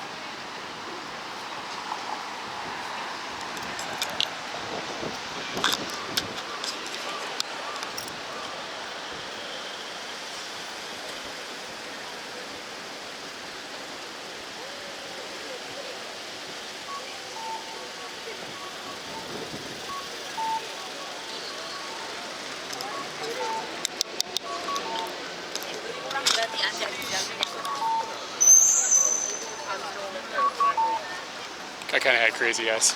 S1: I kind of had crazy eyes.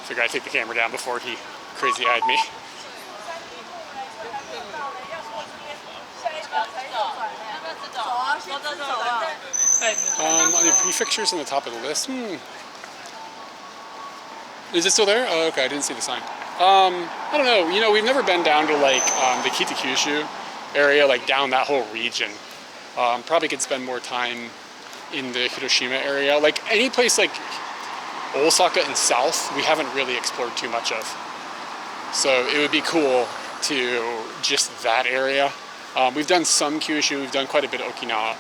S1: Figured I'd take the camera down before he crazy-eyed me. On the prefixtures on the top of the list,
S4: Is it still there? Oh, okay, I didn't see the sign. I don't know. You know, we've never been down to like the Kitakyushu area, like down that whole region. Probably could spend more time in the Hiroshima area. Like any place like Osaka and south, we haven't really explored too much of. So it would be cool to just that area. We've done some Kyushu, we've done quite a bit of Okinawa,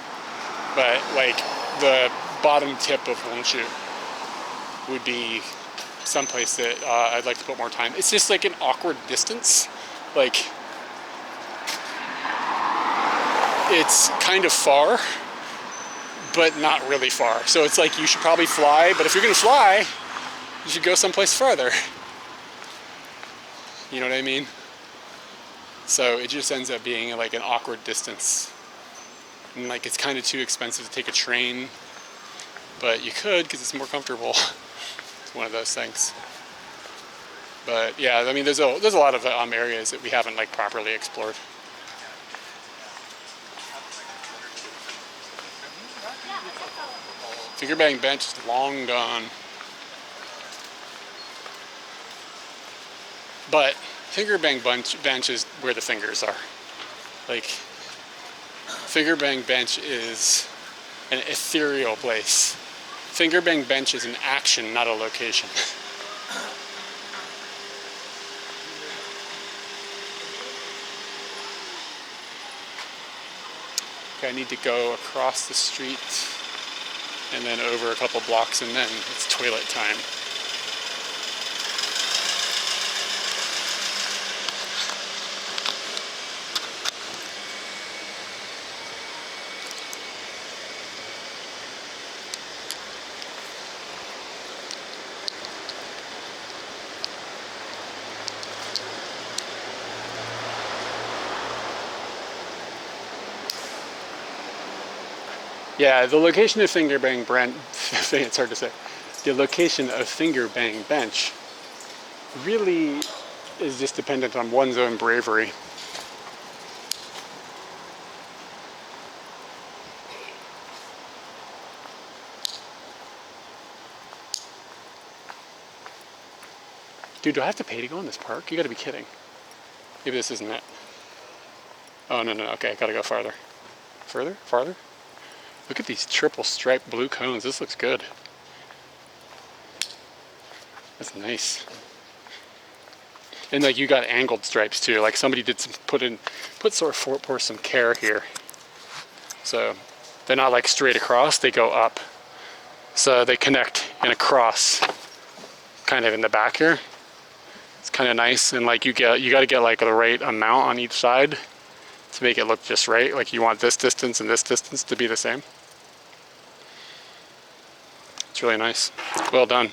S4: but like the bottom tip of Honshu would be someplace that I'd like to put more time. It's just like an awkward distance. Like it's kind of far, but not really far. So it's like you should probably fly, but if you're gonna fly, you should go someplace further. You know what I mean? So it just ends up being like an awkward distance. And like it's kind of too expensive to take a train, but you could because it's more comfortable. It's one of those things. But yeah, I mean, there's a lot of areas that we haven't like properly explored. Finger bang bench is long gone. But finger bang bench is where the fingers are. Like, finger bang bench is an ethereal place. Finger bang bench is an action, not a location. Okay, I need to go across the street and then over a couple blocks, and then it's toilet time. Yeah, the location of Finger Bang Bench, it's hard to say. The location of Finger Bang Bench really is just dependent on one's own bravery. Dude, do I have to pay to go in this park? You gotta be kidding. Maybe this isn't it. Oh, no, okay, I gotta go farther. Further? Farther? Look at these triple striped blue cones. This looks good. That's nice. And like you got angled stripes too. Like somebody did some pour some care here. So they're not like straight across, they go up. So they connect in a cross kind of in the back here. It's kind of nice, and like you got to get like the right amount on each side to make it look just right. Like you want this distance and this distance to be the same. It's really nice. Well done.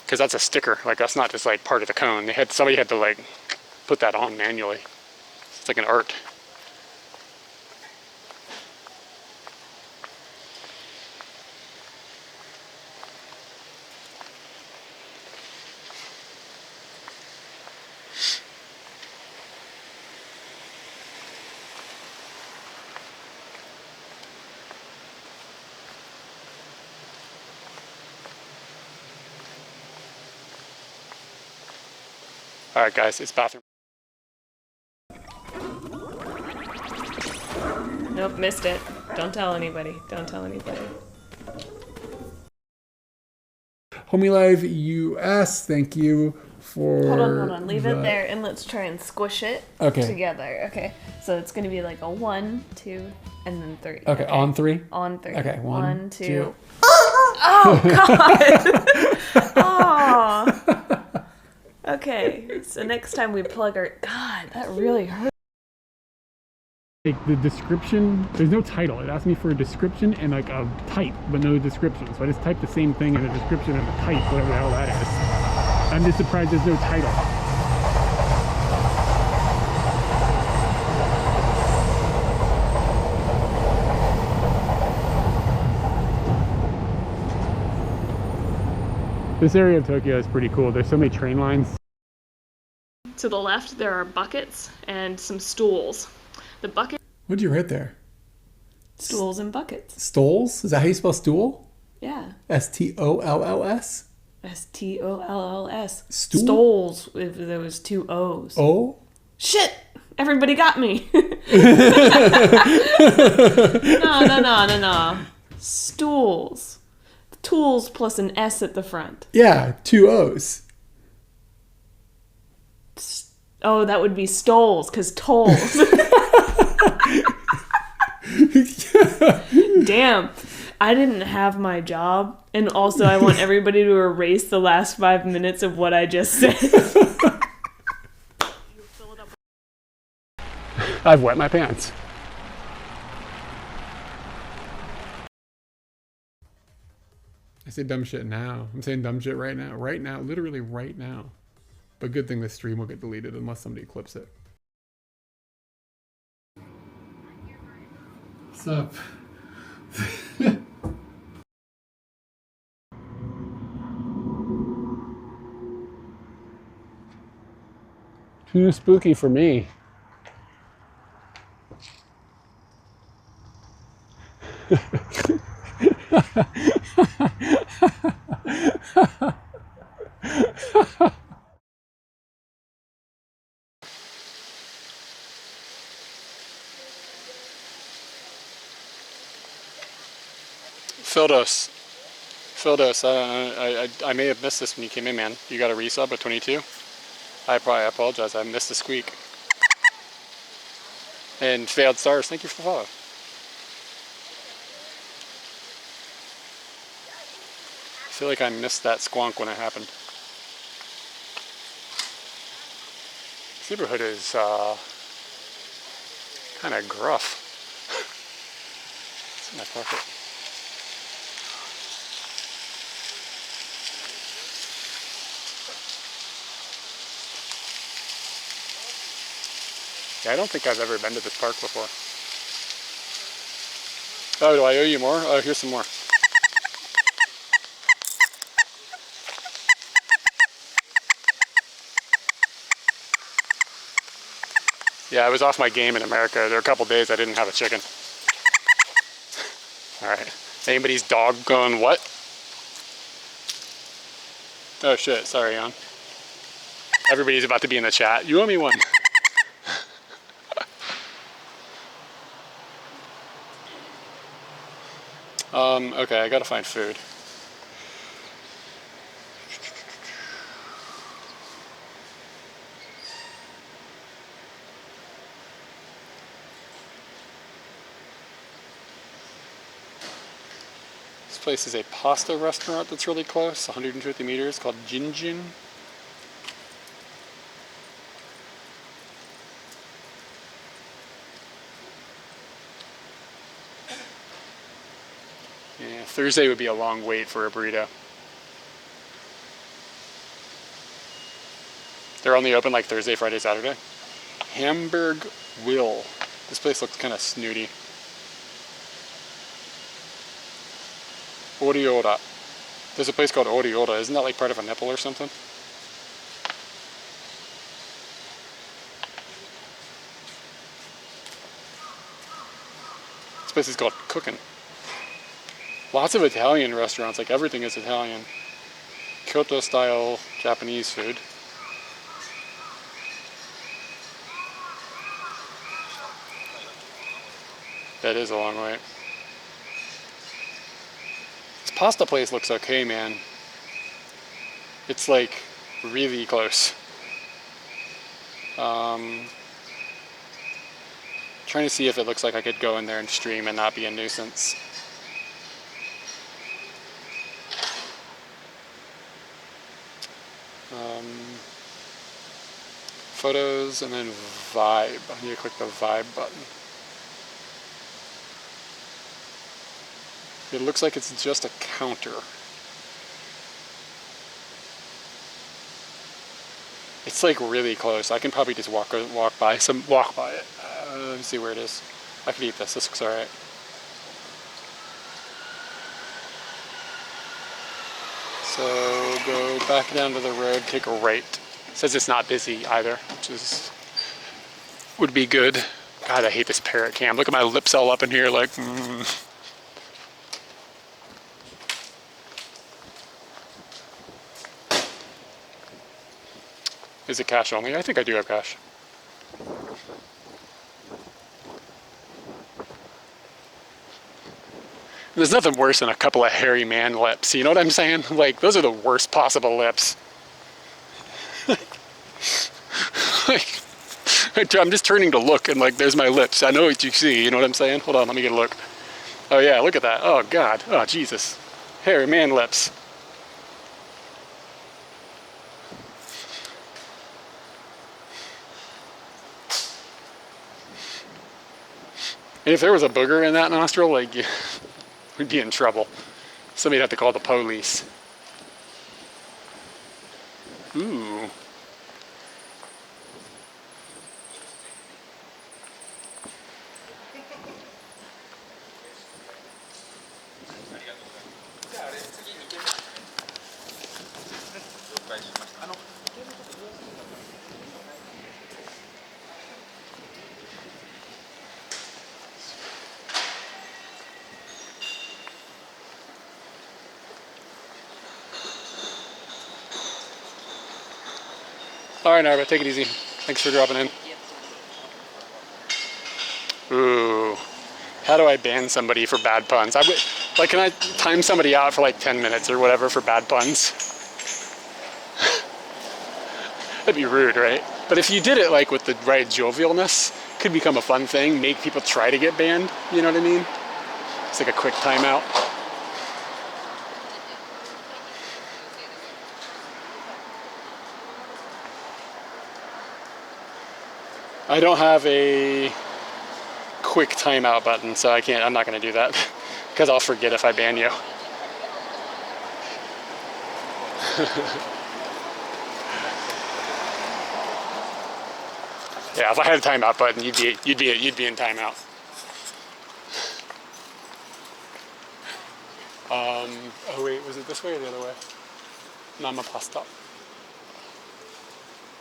S4: Because that's a sticker. Like that's not just like part of the cone. Somebody had to like put that on manually. It's like an art. All right, guys, it's bathroom.
S2: Nope, missed it. Don't tell anybody. Don't tell anybody.
S1: Homie Live US, thank you for.
S2: Hold on. Leave it there and let's try and squish it together. Okay. So it's gonna be like a 1, 2, and then 3.
S1: Okay, on 3?
S2: On 3.
S1: Okay, 1, 2.
S2: Oh, God. Oh. Okay, so next time we plug our... God, that really hurt.
S1: Like the description, there's no title. It asked me for a description and like a type, but no description. So I just typed the same thing in the description and the type, whatever the hell that is. I'm just surprised there's no title. This area of Tokyo is pretty cool. There's so many train lines.
S2: To the left, there are buckets and some stools. The bucket...
S1: What'd you write there?
S2: Stools and buckets.
S1: Stoles? Is that how you spell stool?
S2: Yeah.
S1: S-T-O-L-L-S?
S2: S-T-O-L-L-S.
S1: Stool?
S2: Stoles, if there was 2 O's.
S1: Oh?
S2: Shit! Everybody got me. No. Stools. Tools plus an S at the front.
S1: Yeah, 2 O's.
S2: Oh, that would be stoles, because tolls. Damn. I didn't have my job. And also, I want everybody to erase the last 5 minutes of what I just said.
S1: I've wet my pants. I say dumb shit now. I'm saying dumb shit right now. Right now. Literally right now. But good thing this stream will get deleted unless somebody clips it. What's up? Too spooky for me. Phildos, I may have missed this when you came in, man. You got a resub at 22? I apologize. I missed the squeak. And Failed Stars, thank you for the follow. I feel like I missed that squonk when it happened. This neighborhood is kind of gruff. It's in my pocket. Yeah, I don't think I've ever been to this park before. Oh, do I owe you more? Oh, here's some more. Yeah, I was off my game in America. There were a couple days I didn't have a chicken. Alright. Anybody's dog going what? Oh shit, sorry, Jan. Everybody's about to be in the chat. You owe me one. Okay, I gotta find food. This place is a pasta restaurant that's really close, 150 meters, called Jinjin. Yeah, Thursday would be a long wait for a burrito. They're only open like Thursday, Friday, Saturday. Hamburg Will. This place looks kind of snooty. Oriola. There's a place called Oriola. Isn't that like part of a nipple or something? This place is called Cookin'. Lots of Italian restaurants, like everything is Italian. Kyoto style Japanese food. That is a long wait. This pasta place looks okay, man. It's like really close. Trying to see if it looks like I could go in there and stream and not be a nuisance. Photos and then vibe. I need to click the vibe button. It looks like it's just a counter. It's like really close. I can probably just walk by it. Let me see where it is. I could eat this. This looks alright. So go back down to the road, take a right. It says it's not busy either, which would be good. God, I hate this parrot cam. Look at my lips all up in here like, Is it cash only? I think I do have cash. There's nothing worse than a couple of hairy man lips. You know what I'm saying? Like, those are the worst possible lips. Like, I'm just turning to look and like, there's my lips. I know what you see. You know what I'm saying? Hold on, let me get a look. Oh yeah, look at that. Oh God. Oh Jesus. Hairy man lips. And if there was a booger in that nostril, like, we'd be in trouble. Somebody'd have to call the police. Ooh. All right, Narva, take it easy. Thanks for dropping in. Ooh, how do I ban somebody for bad puns? Like, can I time somebody out for like 10 minutes or whatever for bad puns? That'd be rude, right? But if you did it like with the right jovialness, it could become a fun thing, make people try to get banned, you know what I mean? It's like a quick timeout. I don't have a quick timeout button, so I'm not gonna do that because I'll forget if I ban you. Yeah, if I had a timeout button, you'd be in timeout. Oh wait, was it this way or the other way? Mama pasta.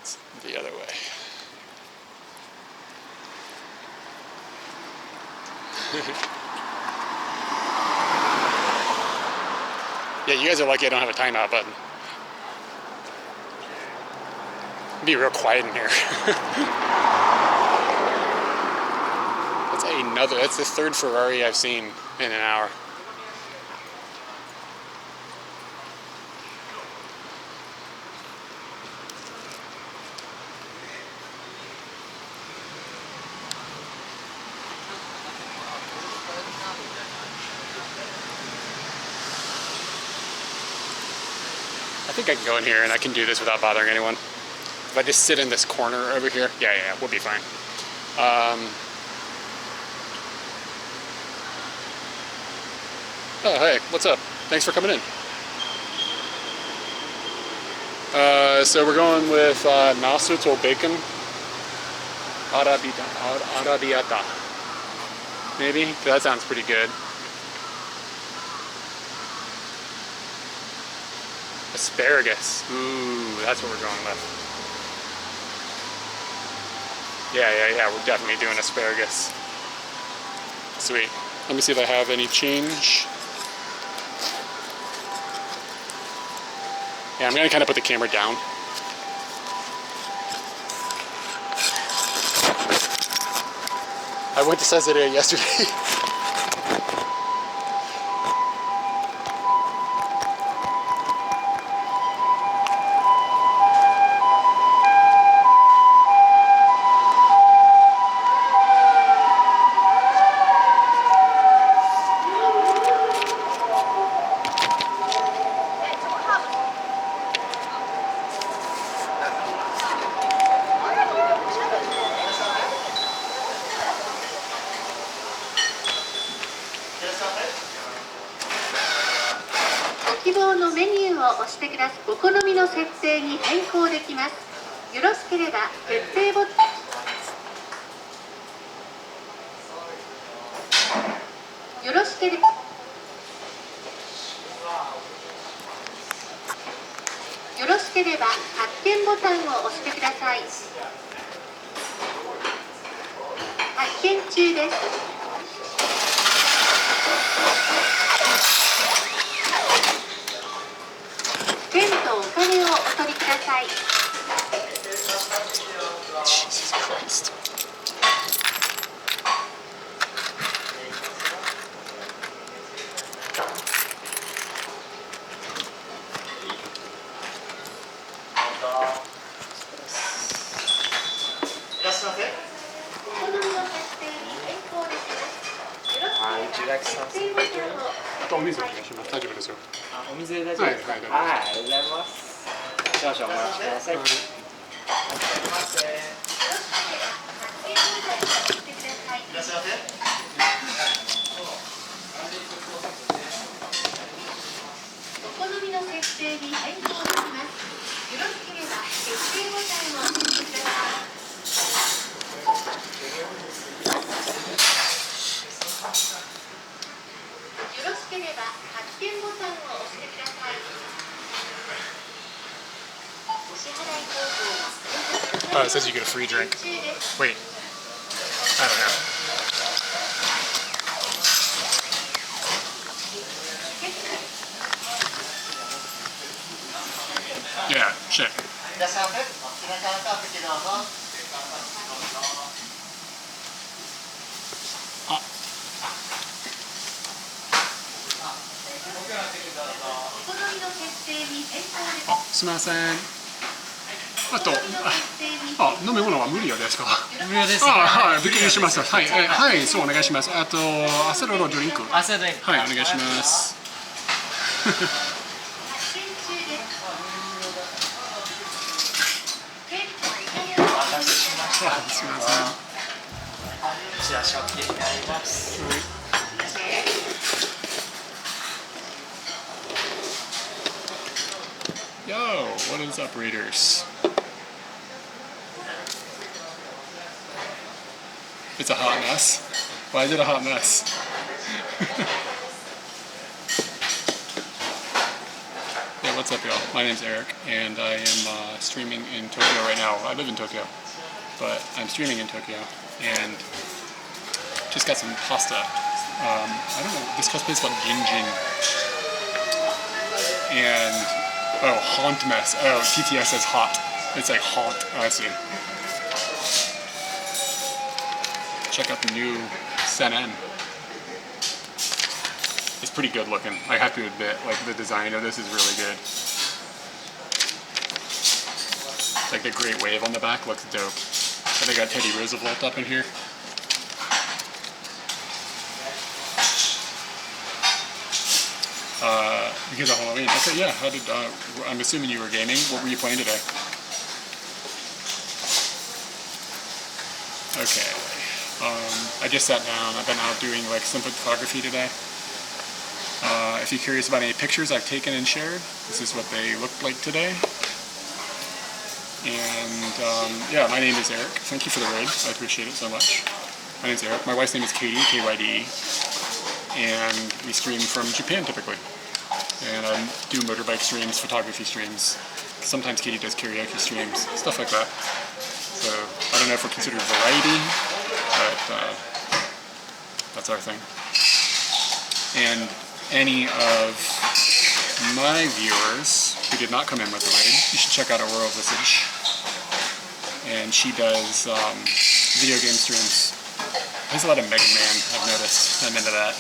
S1: It's the other way. Yeah, you guys are lucky I don't have a timeout button. It'd be real quiet in here. That's the third Ferrari I've seen in an hour. I think I can go in here and I can do this without bothering anyone. If I just sit in this corner over here, yeah, we'll be fine. Oh, hey, what's up? Thanks for coming in. So we're going with Nasuto bacon. Arrabbiata. Maybe? That sounds pretty good. Asparagus. Ooh, that's what we're going with. Yeah, we're definitely doing asparagus. Sweet. Let me see if I have any change. Yeah, I'm gonna kind of put the camera down. I went to Caesarea yesterday.
S8: お好みの設定に変更できます。よろしければ決定ボタン。よろしければ発見ボタンを押してください。発見中です。ペンとお金をお取りください。
S1: Jesus Christ.
S7: Would you like some?
S1: あとお水お願いします。大丈夫ですよ。
S7: あ、お水で大丈夫ですか？
S1: はいはい
S7: はい、ありがとうございます。少々お待ちください。いらっしゃいませ。いらっしゃいませ。
S8: お好みの設定に変更できます。よろしければ決定ボタンを押してください。よろしければ発見ボタンを押してください。お支払い方法は
S1: It says you get a free drink. Wait. I don't know. Yeah, shit.
S7: いらっしゃいませ。こちらからお席どうぞ。
S8: お好みの設定に変更でき
S1: あ、すみません。あと、
S8: お好みの設定に
S1: あ、飲み物は無料ですか？
S7: 無料です。
S1: あ、はい、びっくりしました。はい、はい、そうお願いします。あと、アセロロドリンク。
S7: あ、そうだね。
S1: はい、お願いします。
S8: 発見中です。結構
S7: お待たせしました。
S1: あ、すみません。
S7: こちら食器になります。
S1: Yo, what is up, Raiders? It's a hot mess. Why is it a hot mess? Yeah, what's up, y'all? My name's Eric, and I am streaming in Tokyo right now. I live in Tokyo, but I'm streaming in Tokyo, and just got some pasta. I don't know, this cosplay is called Ginjin. And oh, haunt mess. Oh, TTS says hot. It's like haunt. Oh, I see. Check out the new Senen. It's pretty good looking. I have to admit, like the design of this is really good. Like the great wave on the back looks dope. And they got Teddy Roosevelt up in here. Because of Halloween. Okay, yeah. How did? I'm assuming you were gaming. What were you playing today? Okay. I just sat down. I've been out doing like some photography today. If you're curious about any pictures I've taken and shared, this is what they looked like today. And yeah, my name is Eric. Thank you for the raid. I appreciate it so much. My name's Eric. My wife's name is Katie, K-Y-D. And we stream from Japan typically. And I do motorbike streams, photography streams. Sometimes Katie does karaoke streams, stuff like that. So I don't know if we're considered variety, but that's our thing. And any of my viewers who did not come in with the raid, you should check out Aurora Visage. And she does video game streams. There's a lot of Mega Man, I've noticed. I'm into that.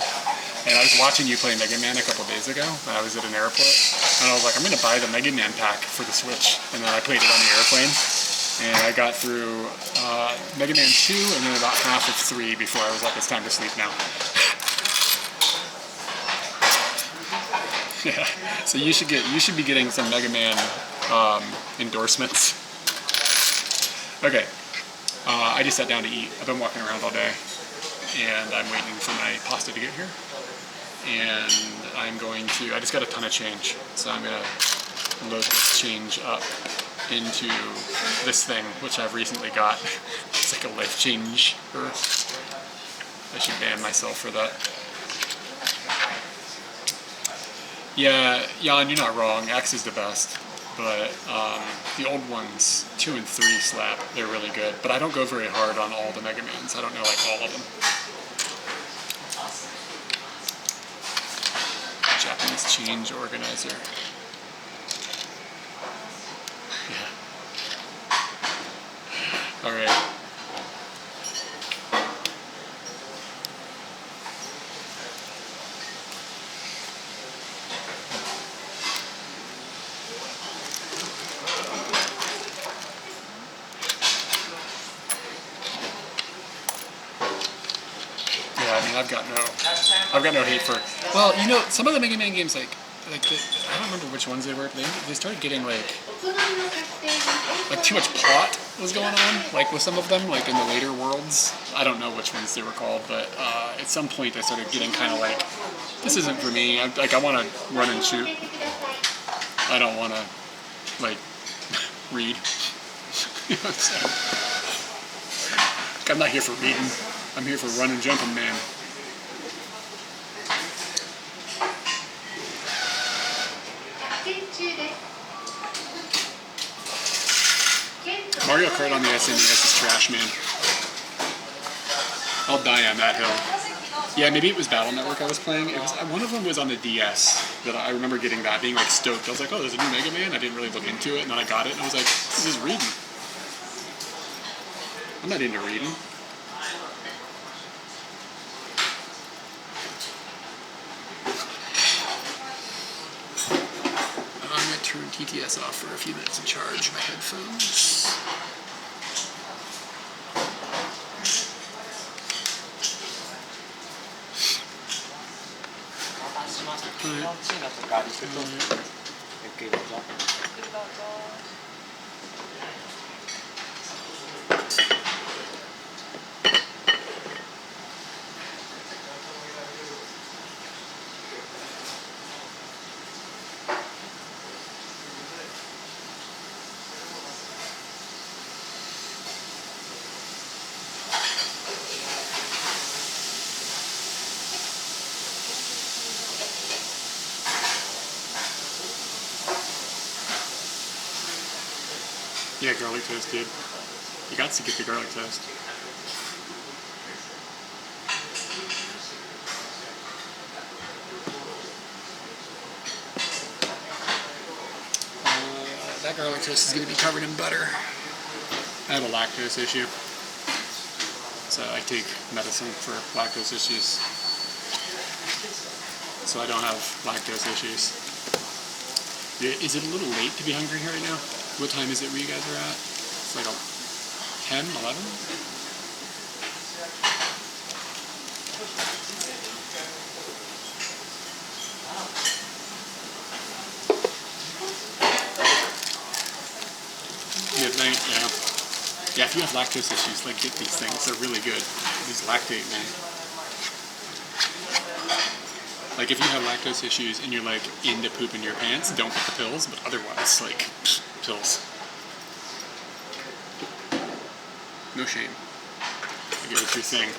S1: And I was watching you play Mega Man a couple days ago. I was at an airport, and I was like, I'm gonna buy the Mega Man pack for the Switch. And then I played it on the airplane, and I got through Mega Man 2 and then about half of 3 before I was like, it's time to sleep now. Yeah, so you should be getting some Mega Man endorsements. Okay, I just sat down to eat. I've been walking around all day, and I'm waiting for my pasta to get here. And I'm going to, I just got a ton of change, so I'm going to load this change up into this thing, which I've recently got. It's like a life changer. I should ban myself for that. Yeah, Jan, you're not wrong. X is the best, but the old ones, 2 and 3 slap. They're really good, but I don't go very hard on all the Mega Mans. I don't know like all of them. Japanese change organizer. Yeah. All right. Yeah, I mean, I've got no hate for. Well, you know, some of the Mega Man games, I don't remember which ones they were. They started getting like too much plot was going on, like with some of them, like in the later worlds. I don't know which ones they were called, but at some point I started getting kind of like, this isn't for me. I want to run and shoot. I don't want to like read. You know what I'm saying? I'm not here for reading. I'm here for running, jumping, man. Mario Kart on the SNES is trash, man. I'll die on that hill. Yeah, maybe it was Battle Network I was playing. It was one of them was on the DS that I remember getting that, being like stoked. I was like, oh, there's a new Mega Man. I didn't really look into it, and then I got it, and I was like, this is reading. I'm not into reading. I'm gonna turn TTS off for a few minutes and charge my headphones. Yeah, garlic toast, dude. You got to get the garlic toast. That garlic toast is going to be covered in butter. I have a lactose issue, so I take medicine for lactose issues, so I don't have lactose issues. Is it a little late to be hungry right now? What time is it where you guys are at? It's like 10, 11? Midnight, yeah. Yeah, if you have lactose issues, like, get these things. They're really good. These lactate, man. Like, if you have lactose issues and you're, like, into pooping your pants, don't get the pills, but otherwise, like, pills. No shame. I get what you're saying.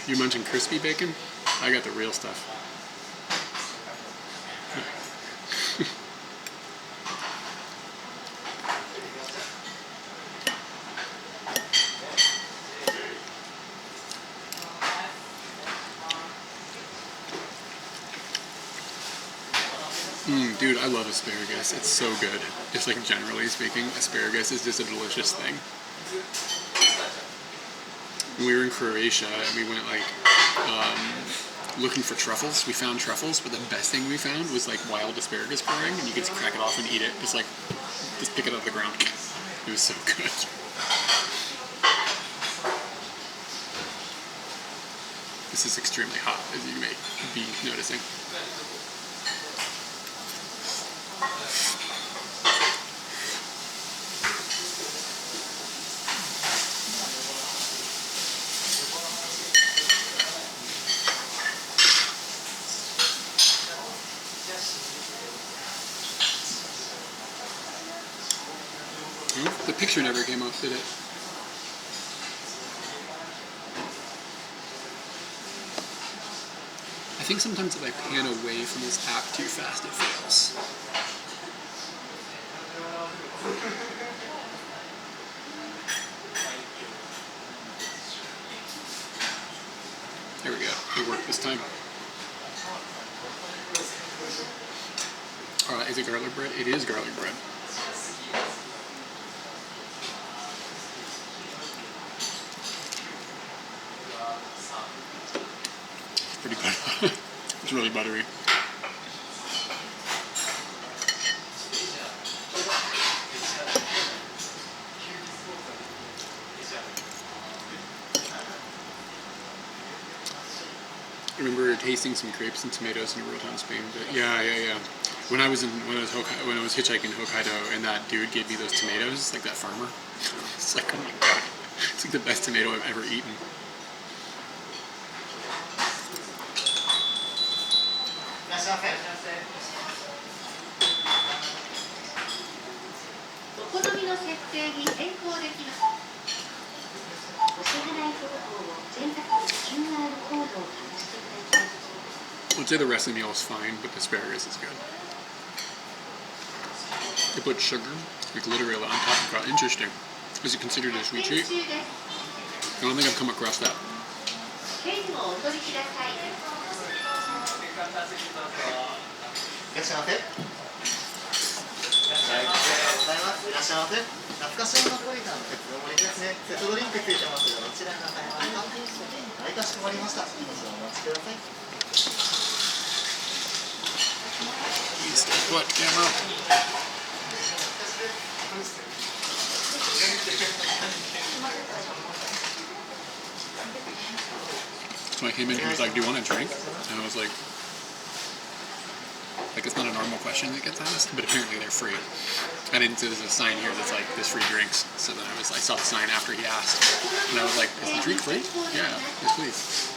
S1: You munching crispy bacon? I got the real stuff. Dude, I love asparagus. It's so good. Just like generally speaking, asparagus is just a delicious thing. When we were in Croatia and we went like looking for truffles, we found truffles, but the best thing we found was like wild asparagus growing, and you could just crack it off and eat it. Just pick it out of the ground. It was so good. This is extremely hot, as you may be noticing. The picture never came up, did it? I think sometimes if I pan away from this app too fast, it fails. There we go. It worked this time. Is it garlic bread? It is garlic bread. It's pretty good. It's really buttery. I remember tasting some crepes and tomatoes in a real town Spain. But yeah. When I was hitchhiking in Hokkaido, and that dude gave me those tomatoes, like that farmer. It's like, oh my god, it's like the best tomato I've ever eaten.
S8: いらっしゃいませ。お好みの設定に変更できます。お支払い方法を選択し QR コードをかざしてください。
S1: I'd say the rest of the meal is fine, but the asparagus is good. They put sugar, like literally on top of garlic. Interesting. Is it considered a sweet treat? I don't think I've come across that.
S8: 券をお取りください。いらっしゃいませ。ありがとうございます。いらっしゃいませ。懐かしのナポリタンの鉄道盛りですね。セットドリンクついてますが、どちらが買いますか。はい、かしこまりました。どうぞお待ちください。
S1: Please stay put, camera. So I came in, he was like, do you want a drink? And I was like, it's not a normal question that gets asked, but apparently they're free. I didn't see there's a sign here that's like, there's free drinks. So then I saw the sign after he asked. And I was like, is the drink free? Yeah, yes please.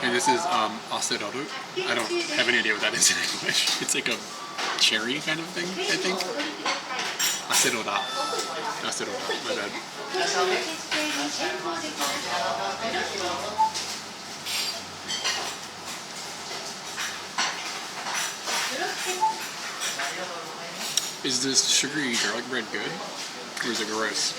S1: And this is aceroru. I don't have any idea what that is in English. It's like a cherry kind of thing, I think. Acerora. Acerora, my bad. Is this sugary garlic bread good? Or is it gross?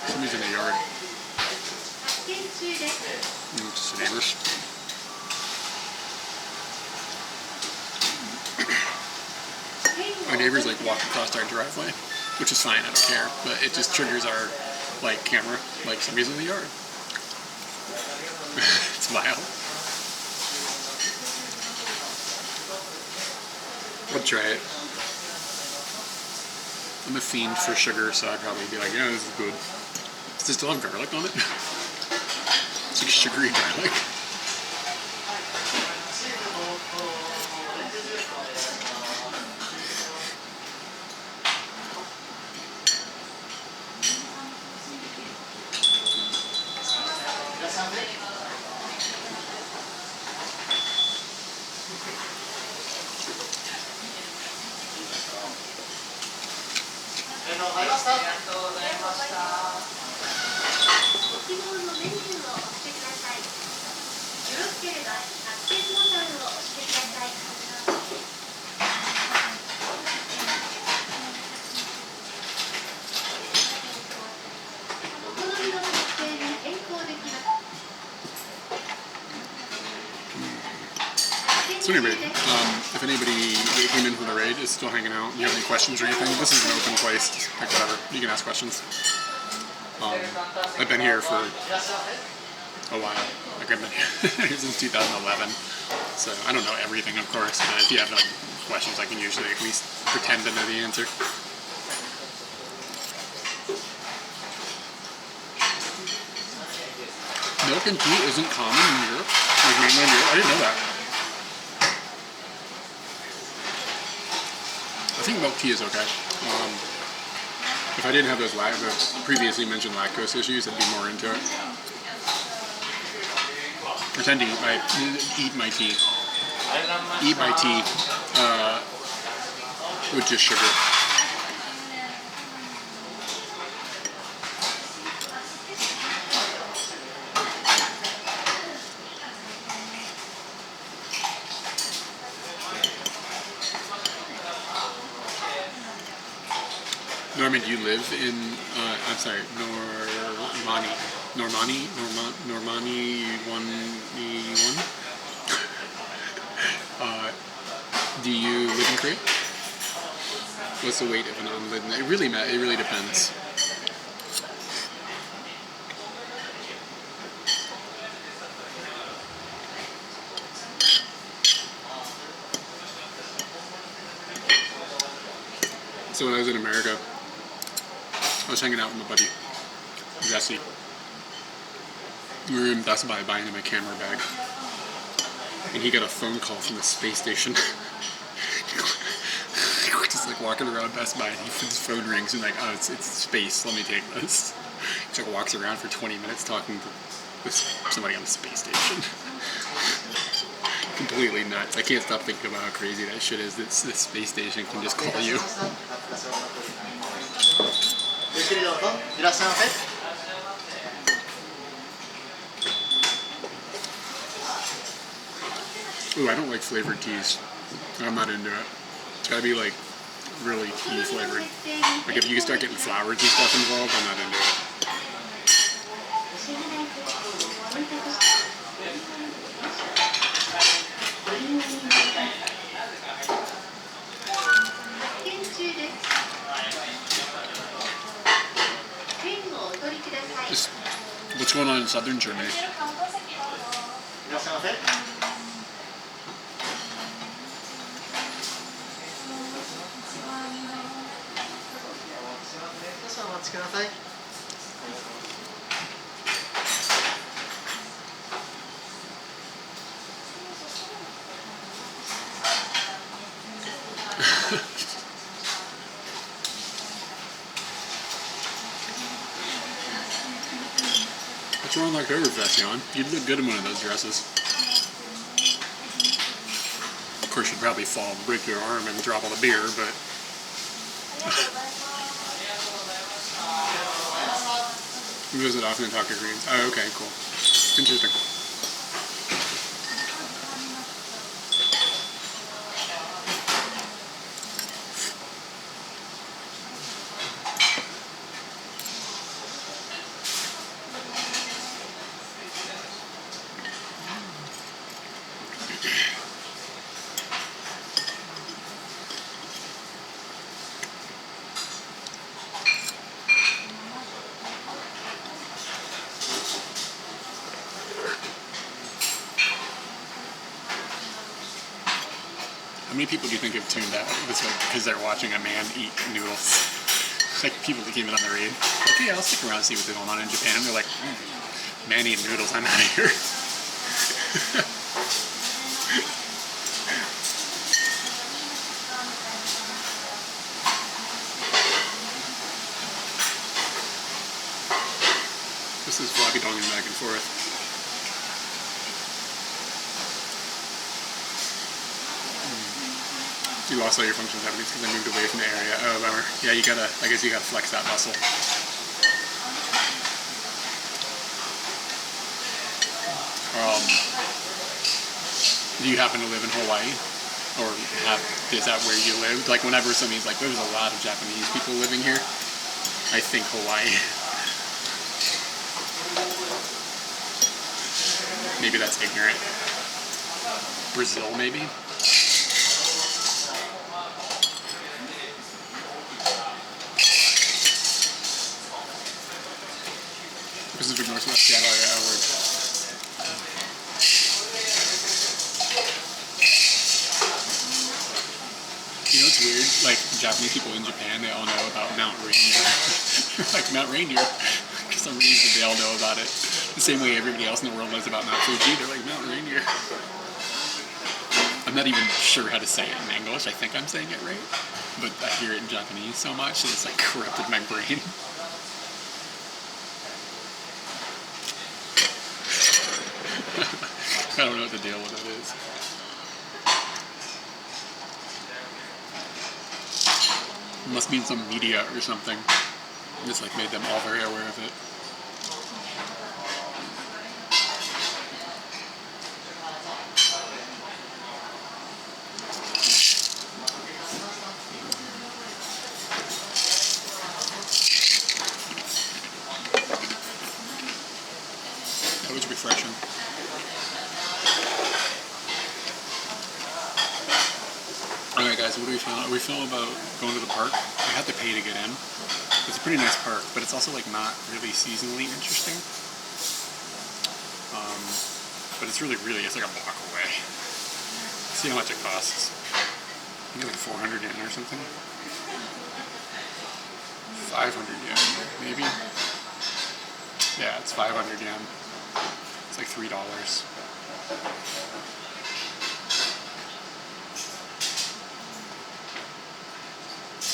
S1: Somebody's in the yard. Just neighbors. Our neighbors like walk across our driveway, which is fine, I don't care, but it just triggers our like camera, like somebody's in the yard. It's wild. I'll try it. I'm a fiend for sugar, so I'd probably be like, yeah, this is good. Does it still have garlic on it? It's like sugary garlic. So anyway, if anybody came in from the raid is still hanging out, you have any questions or anything, this is an open place, like whatever, you can ask questions. I've been here for a while, like I've been here since 2011, so I don't know everything of course, but if you have like questions I can usually at least pretend to know the answer. Milk and tea isn't common in Europe, like mainland Europe, I didn't know that. I think milk tea is okay. If I didn't have those previously mentioned lactose issues, I'd be more into it. I tend to eat my tea. Eat my tea with just sugar.
S4: Norman, do you live in, I'm sorry, Normani 1E1? Do you live in Korea? What's the weight of an unlived? It really depends. So when I was in America, I was hanging out with my buddy, Jesse. We were in Best Buy buying him a camera bag. And he got a phone call from the space station. Just like walking around Best Buy, and his phone rings and like, oh, it's space, let me take this. He like walks around for 20 minutes talking with somebody on the space station. Completely nuts. I can't stop thinking about how crazy that shit is. That this space station can just call you. Ooh, I don't like flavored teas. I'm not into it. It's gotta be like really tea flavored. Like if you start getting flowers and stuff involved, I'm not into it. What's going on in southern Germany? What's wrong with Oktoberfest, Jan? You'd look good in one of those dresses. Of course, you'd probably fall and break your arm and drop all the beer, but... You visit often and talk to Koreans. Oh, okay, cool. Interesting. How many people do you think have tuned out this way because they're watching a man eat noodles? Like people that came in on the raid. Like, yeah, I'll stick around and see what's going on in Japan. They're like, man eating noodles, I'm out of here. This is floppy donging back and forth. You lost all your functions happenings because I moved away from the area. Oh, bummer. Yeah, I guess you gotta flex that muscle. Do you happen to live in Hawaii? Or is that where you lived? Like whenever somebody's like, there's a lot of Japanese people living here, I think Hawaii. Maybe that's ignorant. Brazil, maybe? Pacific Northwest Seattle area outward. You know what's weird? Like Japanese people in Japan, they all know about Mount Rainier. Like Mount Rainier. For some reason, they all know about it. The same way everybody else in the world knows about Mount Fuji. They're like Mount Rainier. I'm not even sure how to say it in English. I think I'm saying it right, but I hear it in Japanese so much that it's like corrupted my brain. I don't know what the deal with it is. It must mean some media or something. It's like made them all very aware of it. So what do we feel? Are we feeling about going to the park? We have to pay to get in. It's a pretty nice park, but it's also like not really seasonally interesting. But it's really, it's like a block away. See how much it costs. I think like 400 yen or something. 500 yen, maybe. Yeah, it's 500 yen. It's like $3.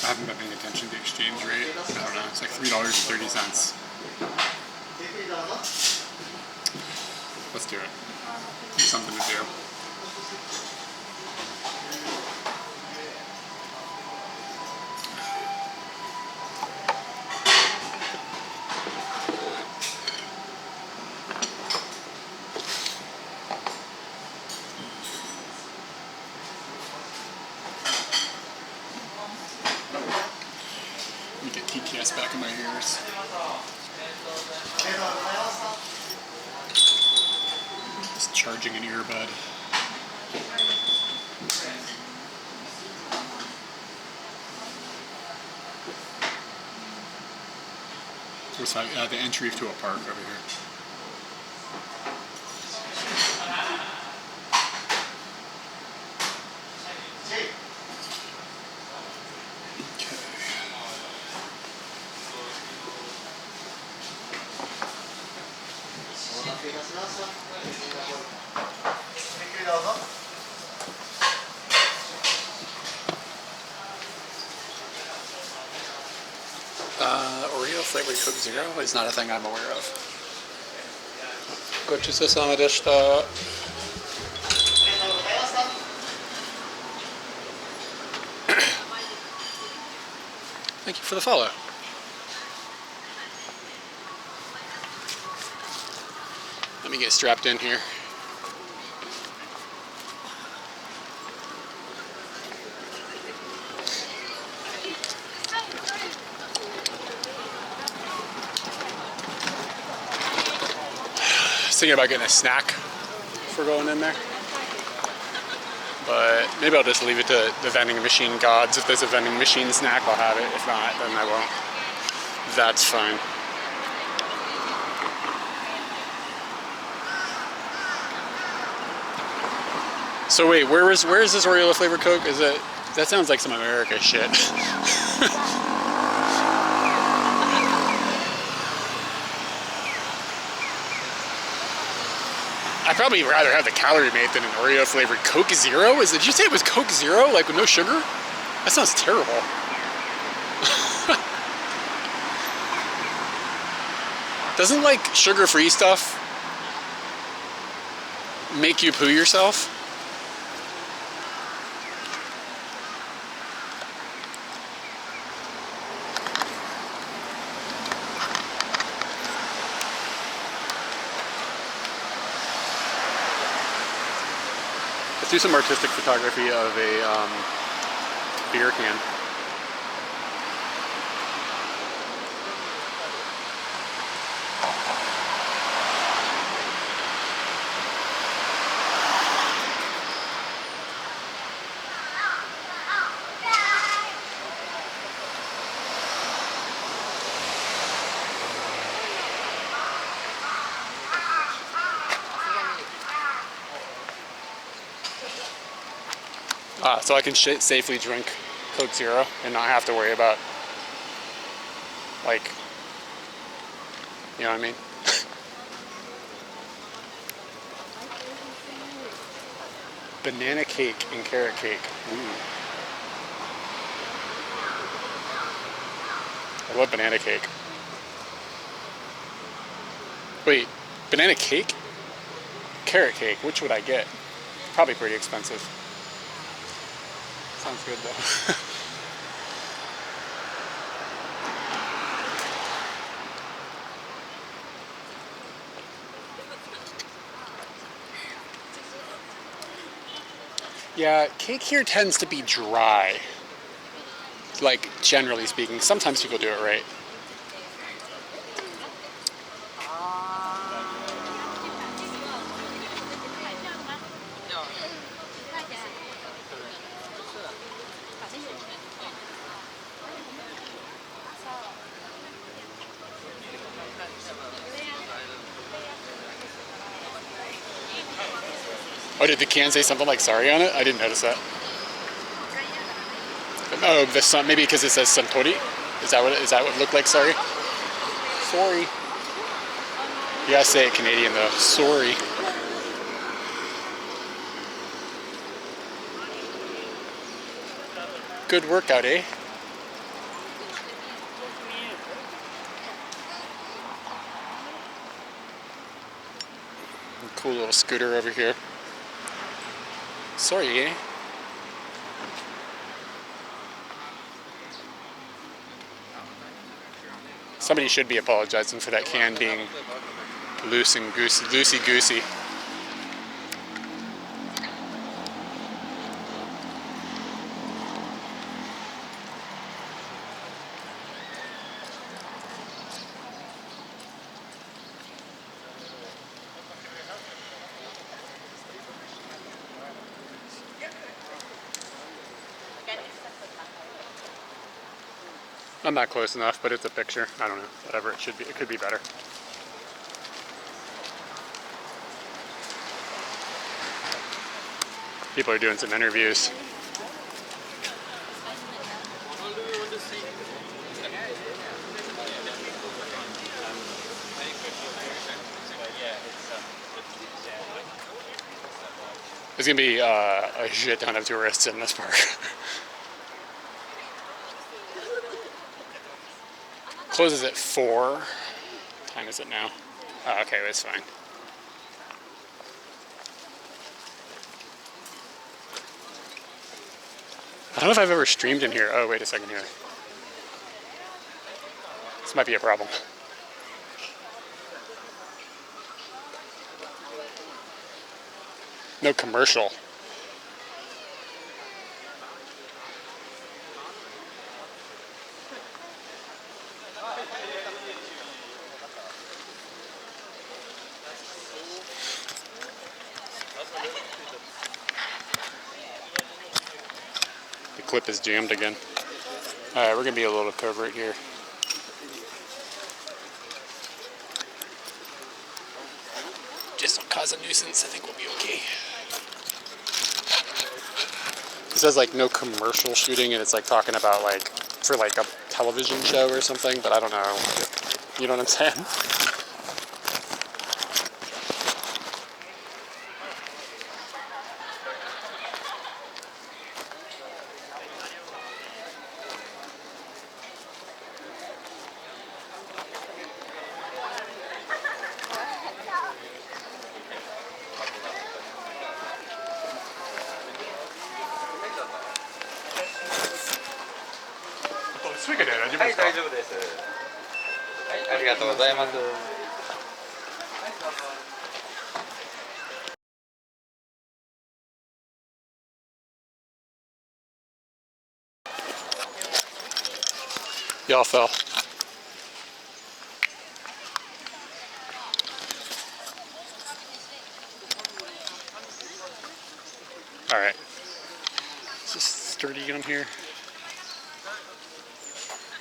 S4: I haven't been paying attention to the exchange rate. I don't know. It's like $3.30. Let's do it. Something to do. Let me get TTS back in my ears. Just charging an earbud. What's the entry to a park over here? Oreo flavored Coke Zero is not a thing I'm aware of. Gochusou-sama deshita. Thank you for the follow. Let me get strapped in here. Thinking about getting a snack for going in there, but maybe I'll just leave it to the vending machine gods. If there's a vending machine snack, I'll have it. If not, then I won't. That's fine. So wait, where is this Oreo flavored Coke? Is it? That sounds like some America shit. I'd probably rather have the Calorie Mate than an Oreo flavored Coke Zero. Did you say it was Coke Zero, like with no sugar? That sounds terrible. Doesn't like sugar-free stuff make you poo yourself? Let's do some artistic photography of a beer can. So I can safely drink Coke Zero and not have to worry about, like, you know what I mean? Banana cake and carrot cake. Ooh. I love banana cake. Wait, banana cake? Carrot cake, which would I get? Probably pretty expensive. Sounds good though. Yeah, cake here tends to be dry. Like, generally speaking. Sometimes people do it right.
S1: Oh, did the can say something like sorry on it? I didn't notice that. Oh, the sun, maybe because it says Suntory? Is that what it looked like, sorry? Sorry. You gotta say it Canadian though. Sorry. Good workout, eh? Cool little scooter over here. Sorry, eh? Somebody should be apologizing for that can being loosey-goosey. I'm not close enough, but it's a picture. I don't know. Whatever it should be. It could be better. People are doing some interviews. There's gonna be a shit ton of tourists in this park. Closes at 4. What time is it now? Oh, okay, that's fine. I don't know if I've ever streamed in here. Oh, wait a second here. This might be a problem. No commercial. The clip is jammed again. Alright, we're gonna be a little covert here. Just don't cause a nuisance, I think we'll be okay. It says like no commercial shooting, and it's like talking about like for like a television show or something, but I don't know. You know what I'm saying? Y'all fell. Alright. Is this sturdy on here?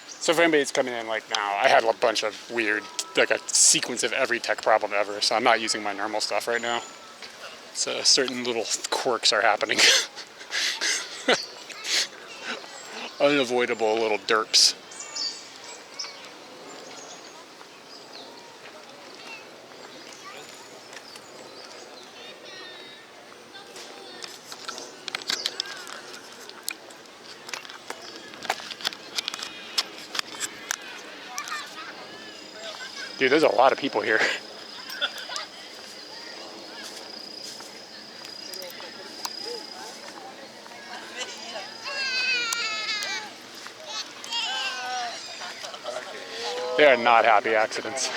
S1: So if anybody's coming in like now, I had a bunch of weird, like a sequence of every tech problem ever, so I'm not using my normal stuff right now. So certain little quirks are happening. Unavoidable little derps. Dude, there's a lot of people here. They are not happy accidents.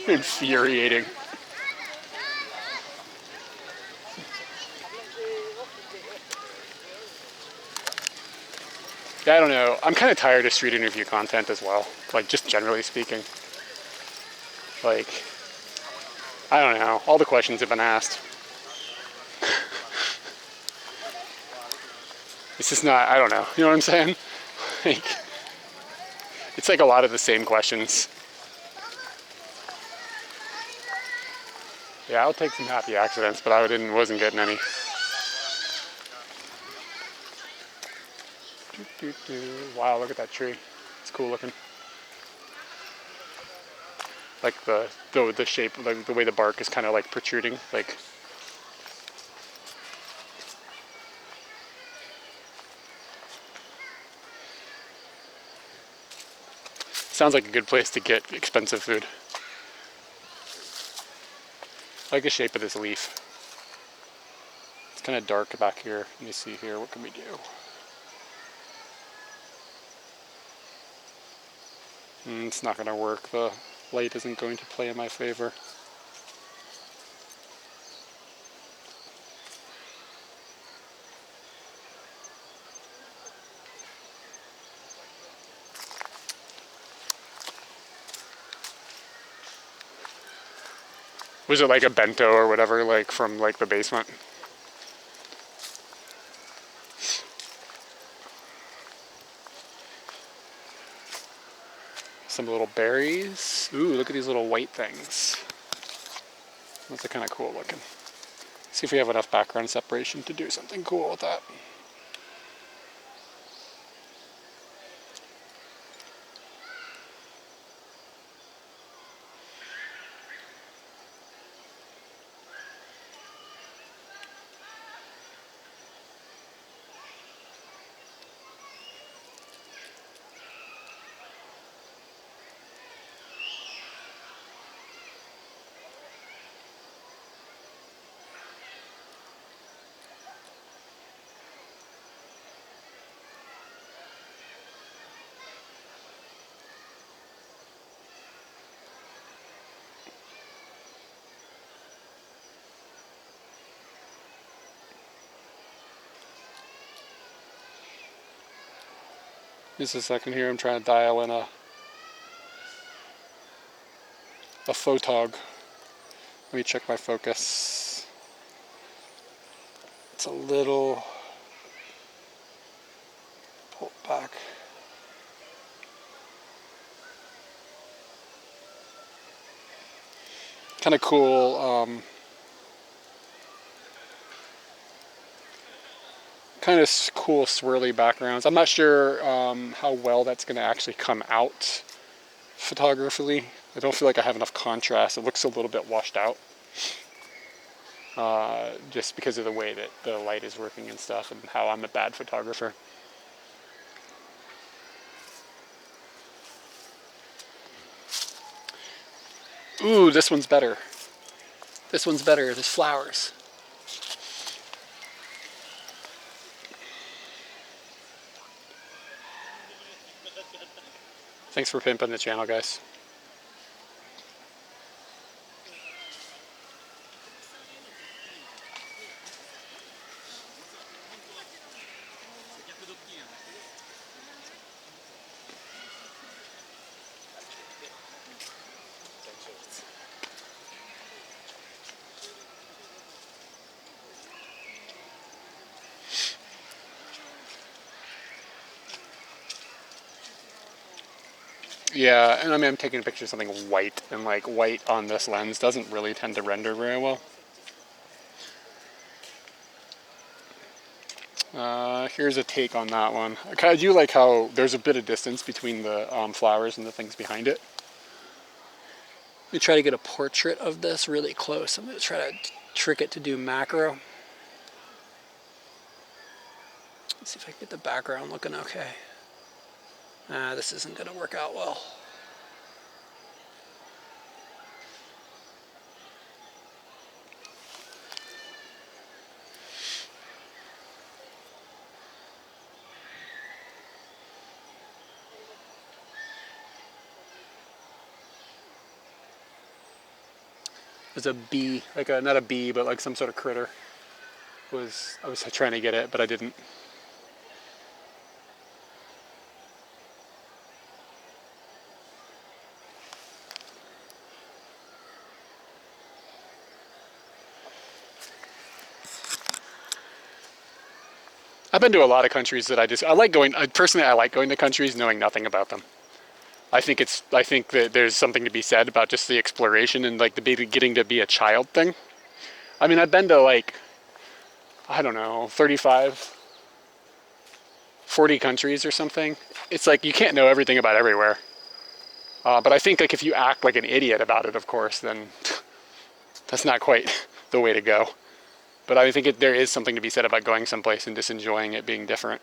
S1: Infuriating. Yeah, I don't know. I'm kind of tired of street interview content as well. Like, just generally speaking. Like, I don't know. All the questions have been asked. It's just not, I don't know. You know what I'm saying? Like, it's like a lot of the same questions. Yeah, I'll take some happy accidents, but wasn't getting any. Wow, look at that tree. It's cool looking. Like the shape, like the way the bark is kind of like protruding, like. Sounds like a good place to get expensive food. I like the shape of this leaf. It's kind of dark back here. Let me see here. What can we do? It's not going to work. The light isn't going to play in my favor. Was it like a bento or whatever, like from like the basement? Some little berries. Ooh, look at these little white things. Those are kind of cool looking. See if we have enough background separation to do something cool with that. Just a second here, I'm trying to dial in a photog. Let me check my focus. It's a little pulled back. Kind of cool. Kind of cool swirly backgrounds. I'm not sure how well that's going to actually come out photographically. I don't feel like I have enough contrast. It looks a little bit washed out. Just because of the way that the light is working and stuff and how I'm a bad photographer. Ooh, this one's better. This one's better. There's flowers. Thanks for pimping the channel, guys. Yeah, and I mean, I'm taking a picture of something white, and like white on this lens doesn't really tend to render very well. Here's a take on that one. I do like how there's a bit of distance between the flowers and the things behind it. Let me try to get a portrait of this really close. I'm going to try to trick it to do macro. Let's see if I can get the background looking okay. This isn't going to work out well. There's a bee, like not a bee, but like some sort of critter. I was trying to get it, but I didn't. I've been to a lot of countries that I like going to countries knowing nothing about them. I think that there's something to be said about just the exploration and like the baby getting to be a child thing. I mean, I've been to like, I don't know, 35, 40 countries or something. It's like you can't know everything about everywhere. But I think like if you act like an idiot about it, of course, then that's not quite the way to go. But I think there is something to be said about going someplace and just enjoying it being different.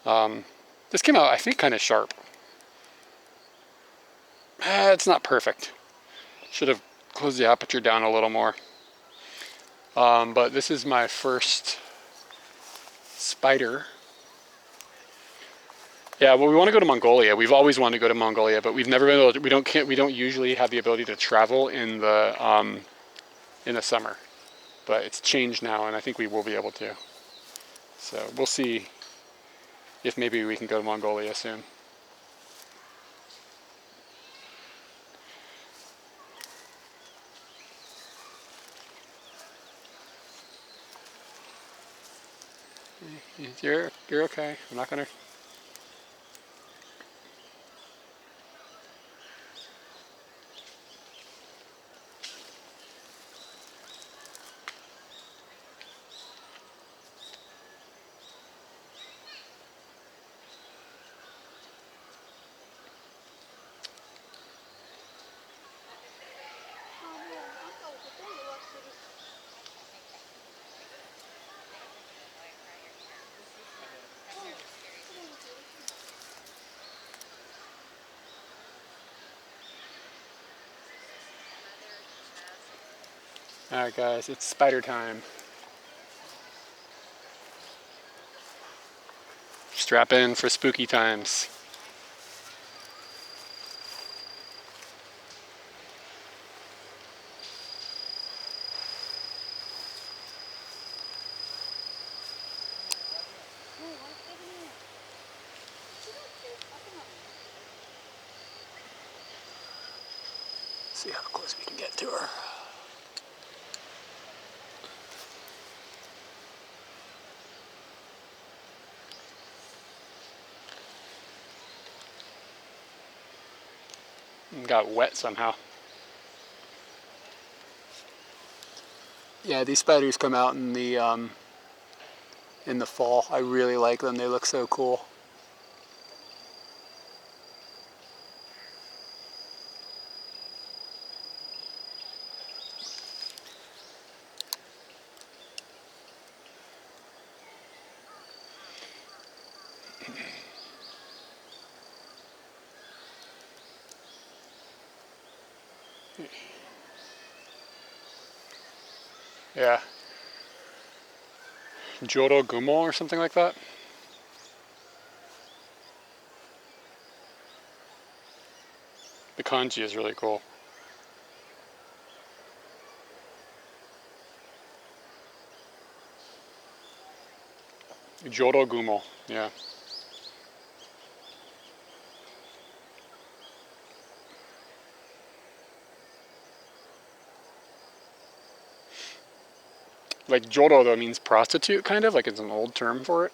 S1: This came out, I think, kind of sharp. It's not perfect. Should have closed the aperture down a little more. But this is my first spider. Yeah, well, we want to go to Mongolia. We've always wanted to go to Mongolia, but we've never been able to. We don't usually have the ability to travel in the summer. But it's changed now, and I think we will be able to. So we'll see if maybe we can go to Mongolia soon. You're okay. I'm not gonna. Alright guys, it's spider time. Strap in for spooky times. See how close we can get to her. Got wet somehow. Yeah, these spiders come out in the fall. I really like them. They look so cool. Yeah. Joro Gumo or something like that. The kanji is really cool. Joro Gumo, yeah. Like Joro though means prostitute, kind of like it's an old term for it.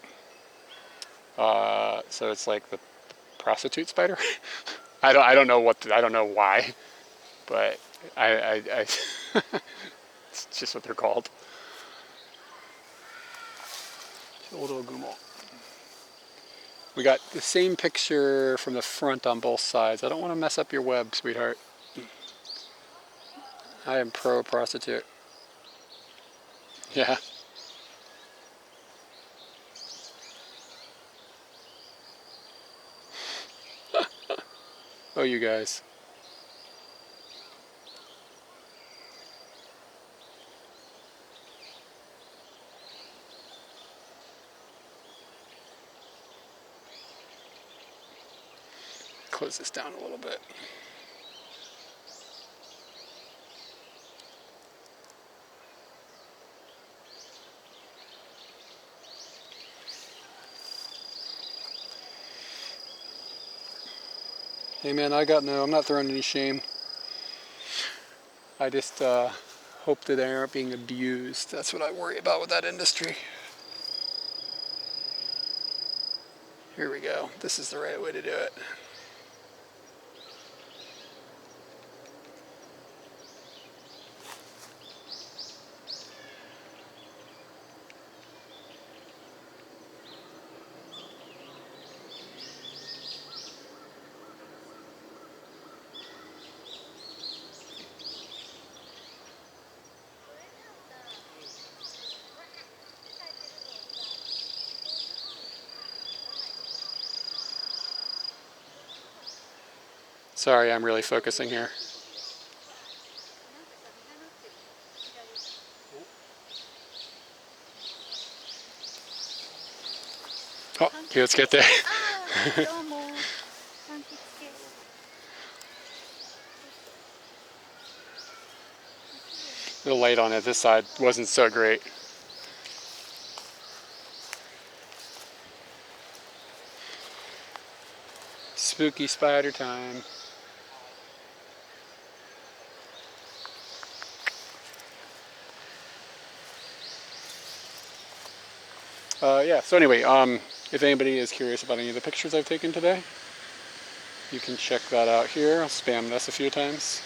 S1: So it's like the prostitute spider. I don't know why, but I it's just what they're called. Joro Gumo. We got the same picture from the front on both sides. I don't want to mess up your web, sweetheart. I am pro prostitute. Yeah. Oh, you guys. Close this down a little bit. Hey man, I'm not throwing any shame. I just hope that they aren't being abused. That's what I worry about with that industry. Here we go. This is the right way to do it. Sorry, I'm really focusing here. Oh, okay, let's get there.
S5: どうも。柑橘系。
S1: The light on it this side wasn't so great. Spooky spider time. Yeah, so anyway, if anybody is curious about any of the pictures I've taken today, you can check that out here. I'll spam this a few times.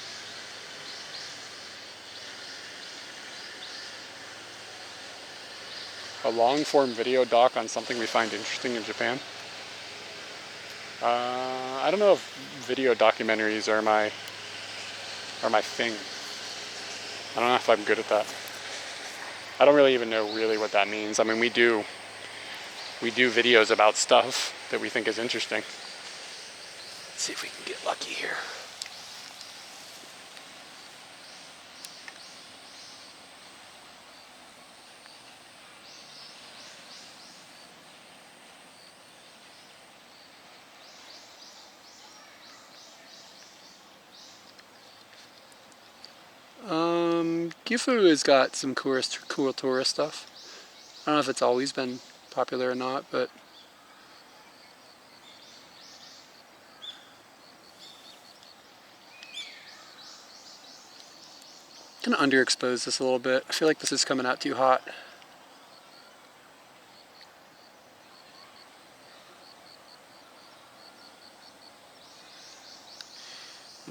S1: A long-form video doc on something we find interesting in Japan. I don't know if video documentaries are my thing. I don't know if I'm good at that. I don't really even know really what that means. I mean, we do videos about stuff that we think is interesting. Let's see if we can get lucky here. Gifu has got some cool tourist stuff. I don't know if it's always been popular or not, but I'm gonna underexpose this a little bit. I feel like this is coming out too hot.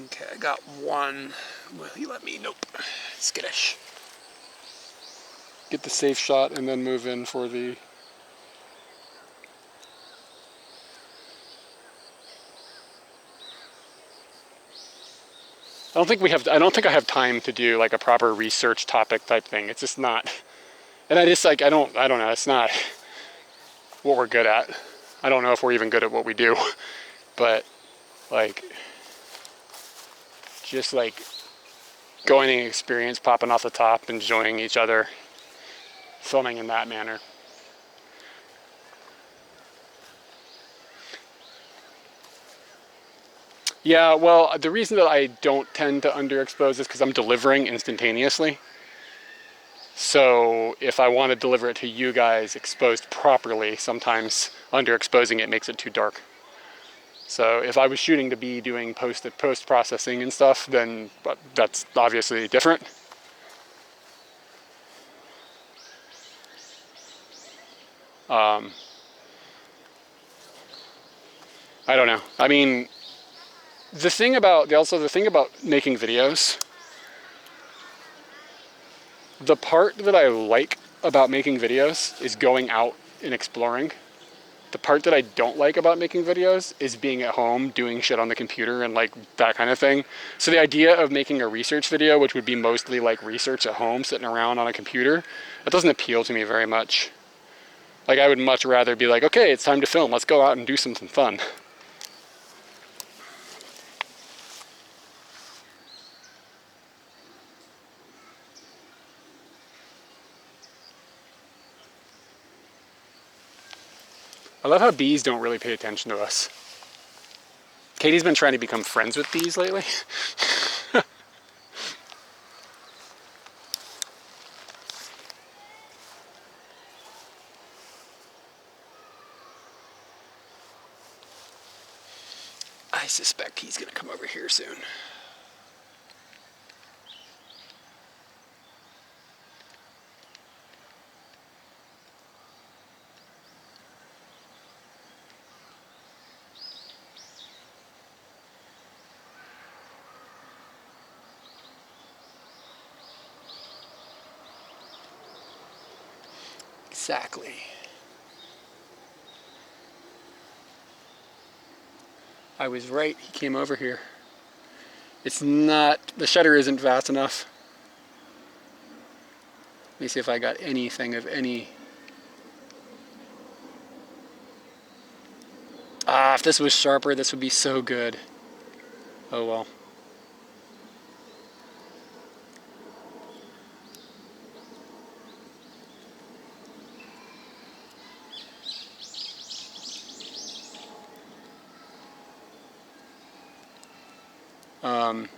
S1: Okay, I got one. Will he let me? Nope. Skittish. Get the safe shot and then move in for the... I don't think I have time to do like a proper research topic type thing. It's just not. And I just like, I don't know. It's not what we're good at. I don't know if we're even good at what we do, but like, just like going and experience, popping off the top, enjoying each other, filming in that manner. Yeah, well, the reason that I don't tend to underexpose is because I'm delivering instantaneously. So if I want to deliver it to you guys exposed properly, sometimes underexposing it makes it too dark. So if I was shooting to be doing post-processing and stuff, then that's obviously different. I don't know. I mean, the thing about making videos, the part that I like about making videos is going out and exploring. The part that I don't like about making videos is being at home, doing shit on the computer and like that kind of thing. So the idea of making a research video, which would be mostly like research at home, sitting around on a computer, that doesn't appeal to me very much. Like I would much rather be like, okay, it's time to film. Let's go out and do something fun. I love how bees don't really pay attention to us. Katie's been trying to become friends with bees lately. I suspect he's gonna come over here soon. Exactly. I was right, he came over here. It's not, the shutter isn't fast enough. Let me see if I got anything of any. Ah, if this was sharper, this would be so good.
S4: Oh well.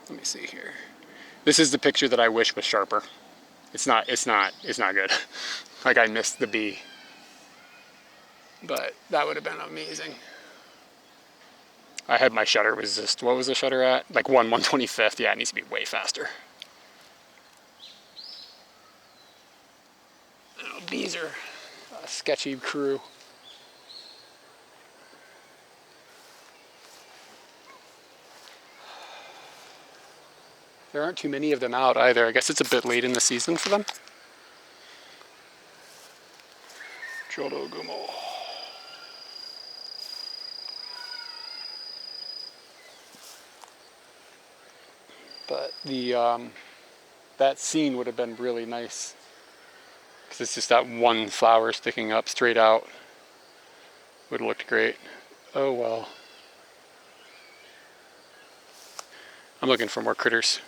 S4: Let me see here. This is the picture that I wish was sharper. It's not good. Like I missed the B. But that would have been amazing. I had my shutter was just, what was the shutter at? Like 1/125th. Yeah, it needs to be way faster. Oh, bees are a sketchy crew. There aren't too many of them out either. I guess it's a bit late in the season for them. Jodogumo. But the that scene would have been really nice because it's just that one flower sticking up straight out. Would have looked great. Oh well. I'm looking for more critters.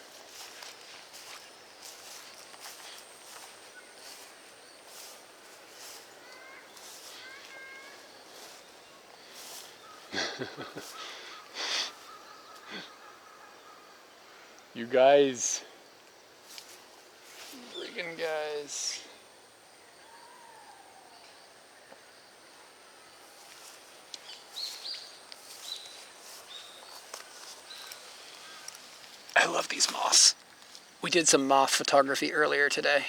S4: You guys. Freaking guys. I love these moths. We did some moth photography earlier today.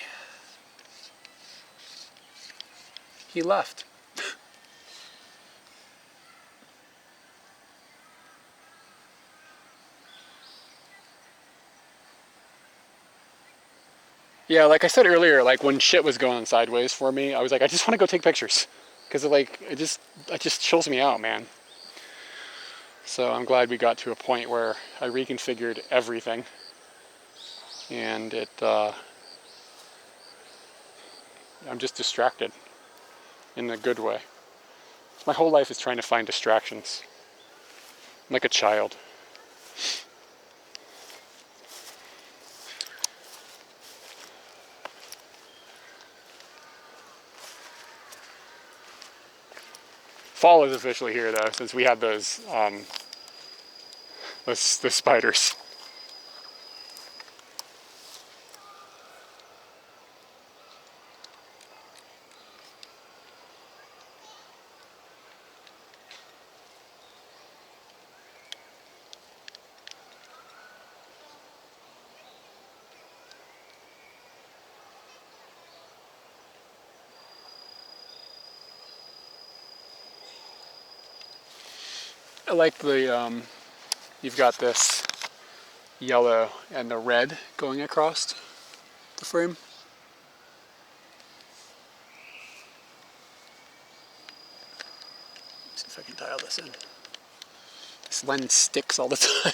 S4: He left. Yeah, like I said earlier, like when shit was going sideways for me, I was like, I just want to go take pictures. Because it just chills me out, man. So I'm glad we got to a point where I reconfigured everything. And I'm just distracted in a good way. My whole life is trying to find distractions. I'm like a child. Fall is officially here though, since we had those spiders. I like the, you've got this yellow and the red going across the frame. Let's see if I can dial this in. This lens sticks all the time.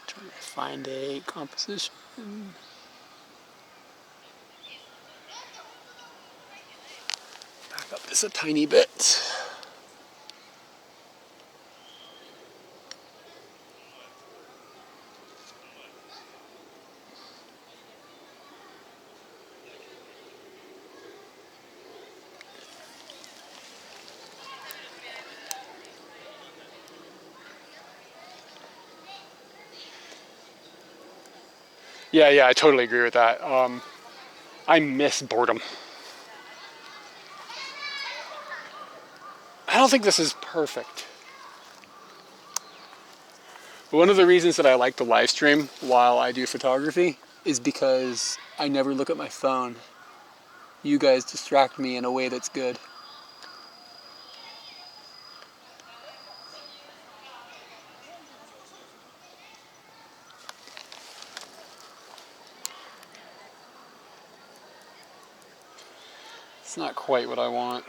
S4: Trying to find a composition. Back up this a tiny bit. Yeah, I totally agree with that. I miss boredom. I don't think this is perfect. One of the reasons that I like to live stream while I do photography is because I never look at my phone. You guys distract me in a way that's good. It's not quite what I want.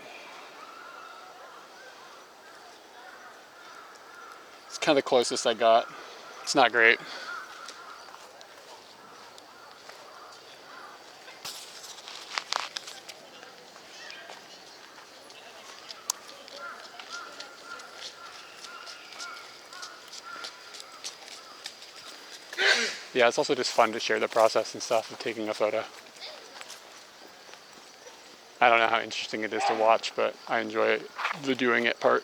S4: It's kind of the closest I got. It's not great.
S1: Yeah, it's also just fun to share the process and stuff of taking a photo. I don't know how interesting it is to watch, but I enjoy the doing it part.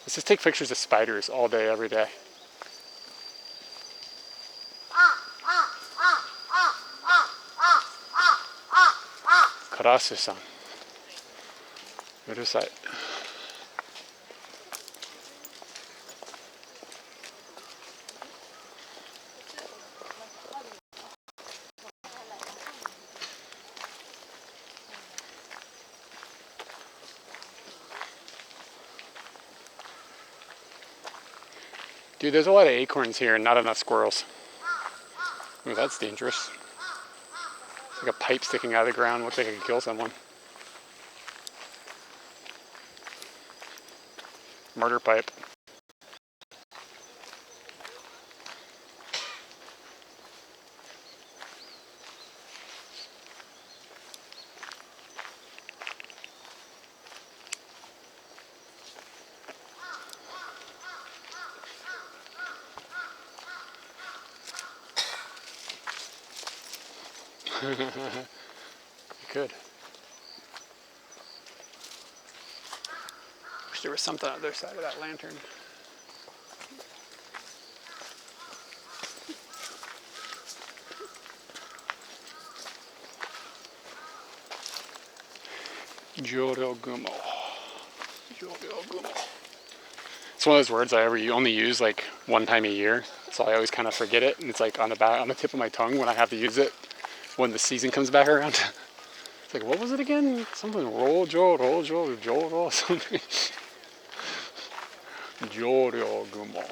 S1: Let's just take pictures of spiders all day, every day. Karasu-san. Urusai. Dude, there's a lot of acorns here and not enough squirrels. Ooh, that's dangerous. It's like a pipe sticking out of the ground. Looks like it could kill someone. Murder pipe. You could. Wish there was something on the other side of that lantern. Joryogumo. Joryogumo. It's one of those words you only use like one time a year, so I always kind of forget it, and it's like on the tip of my tongue when I have to use it when the season comes back around. It's like, what was it again? Something rojo, something. Joryogumo.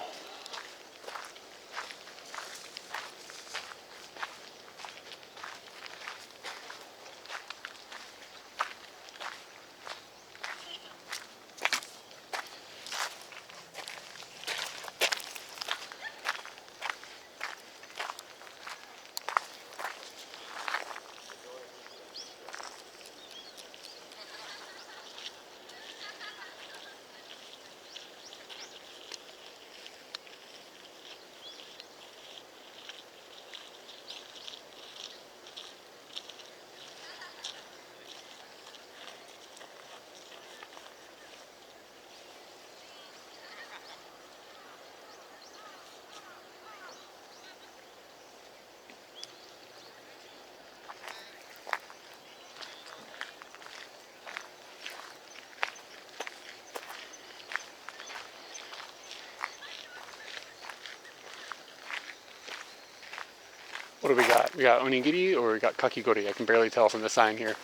S1: What do we got? We got onigiri or we got kakigori? I can barely tell from the sign here.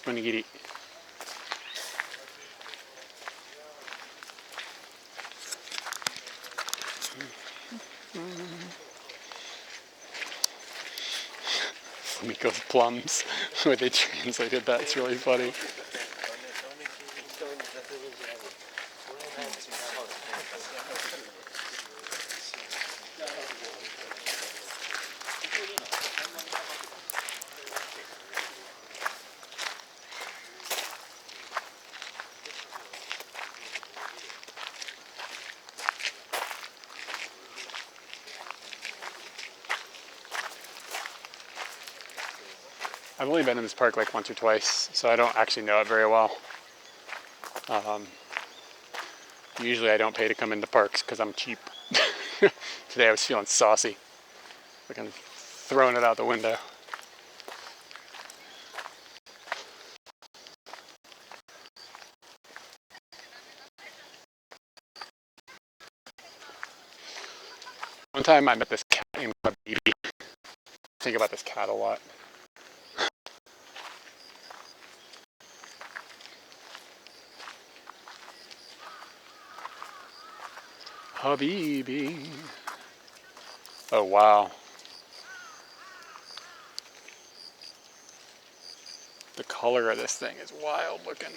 S1: Onigiri. Fumiko's plums, where they translated that. It's really funny. I've only been in this park like once or twice, so I don't actually know it very well. Usually I don't pay to come into parks because I'm cheap. Today I was feeling saucy. Like I'm throwing it out the window. One time I met this cat named Habibi. I think about this cat a lot. Habibi. Oh wow. The color of this thing is wild looking.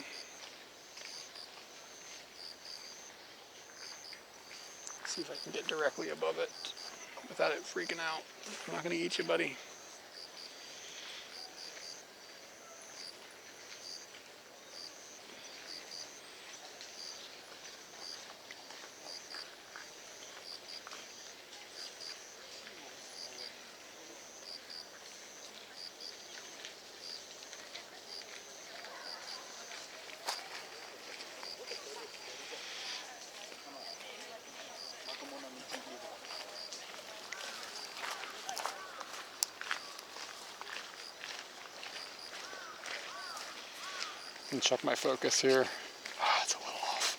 S1: Let's see if I can get directly above it. without it freaking out. I'm not gonna eat you, buddy. And check my focus here. Ah, it's a little off.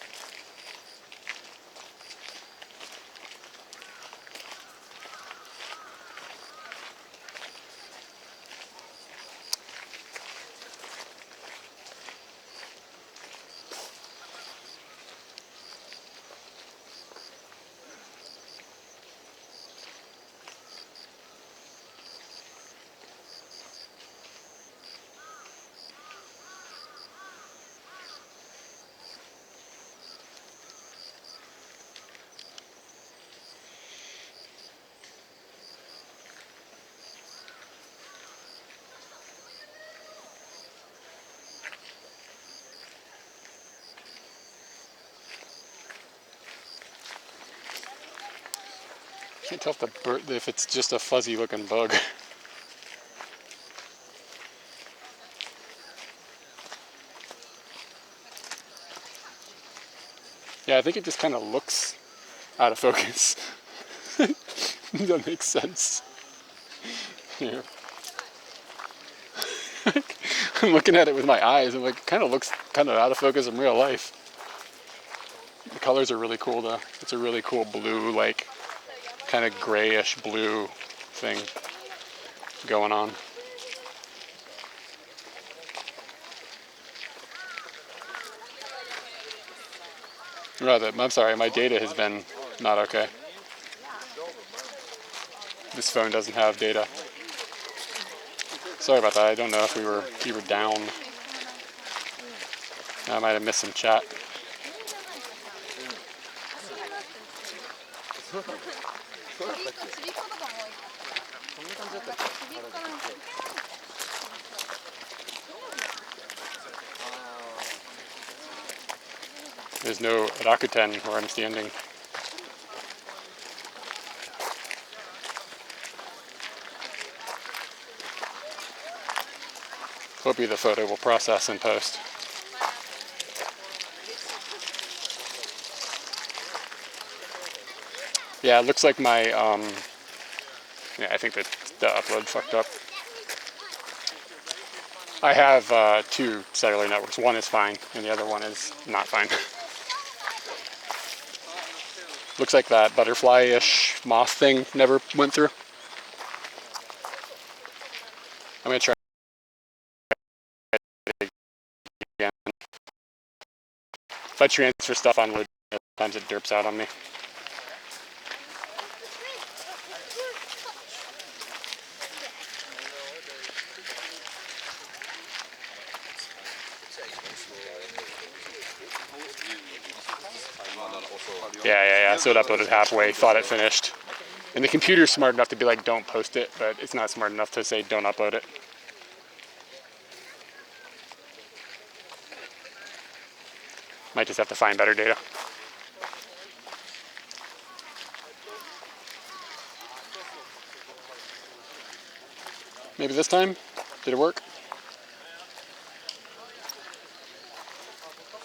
S1: Can't tell if the bird, if it's just a fuzzy looking bug. Yeah, I think it just kind of looks out of focus. That makes sense. Here. I'm looking at it with my eyes. I'm like, it kind of looks kind of out of focus in real life. The colors are really cool though. It's a really cool blue, like kind of grayish blue thing going on. Rather, I'm sorry, my data has been not okay. This phone doesn't have data. Sorry about that. I don't know if you were down. I might have missed some chat. There's no Rakuten where I'm standing. Hopefully the photo will process in post. Yeah, it looks like my, yeah, I think that the upload fucked up. I have 2 cellular networks. One is fine, and the other one is not fine. Looks like that butterfly-ish moth thing never went through. I'm gonna try it again. If I transfer stuff on load, sometimes it derps out on me. Yeah. So it uploaded halfway, thought it finished. And the computer's smart enough to be like, don't post it, but it's not smart enough to say, don't upload it. Might just have to find better data. Maybe this time? Did it work?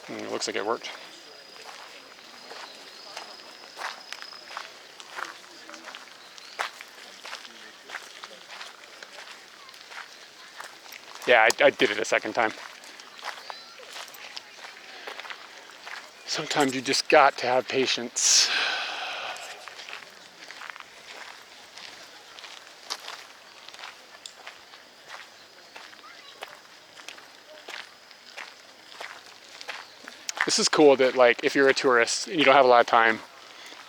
S1: It looks like it worked. Yeah, I did it a second time. Sometimes you just got to have patience. This is cool that, like, if you're a tourist and you don't have a lot of time,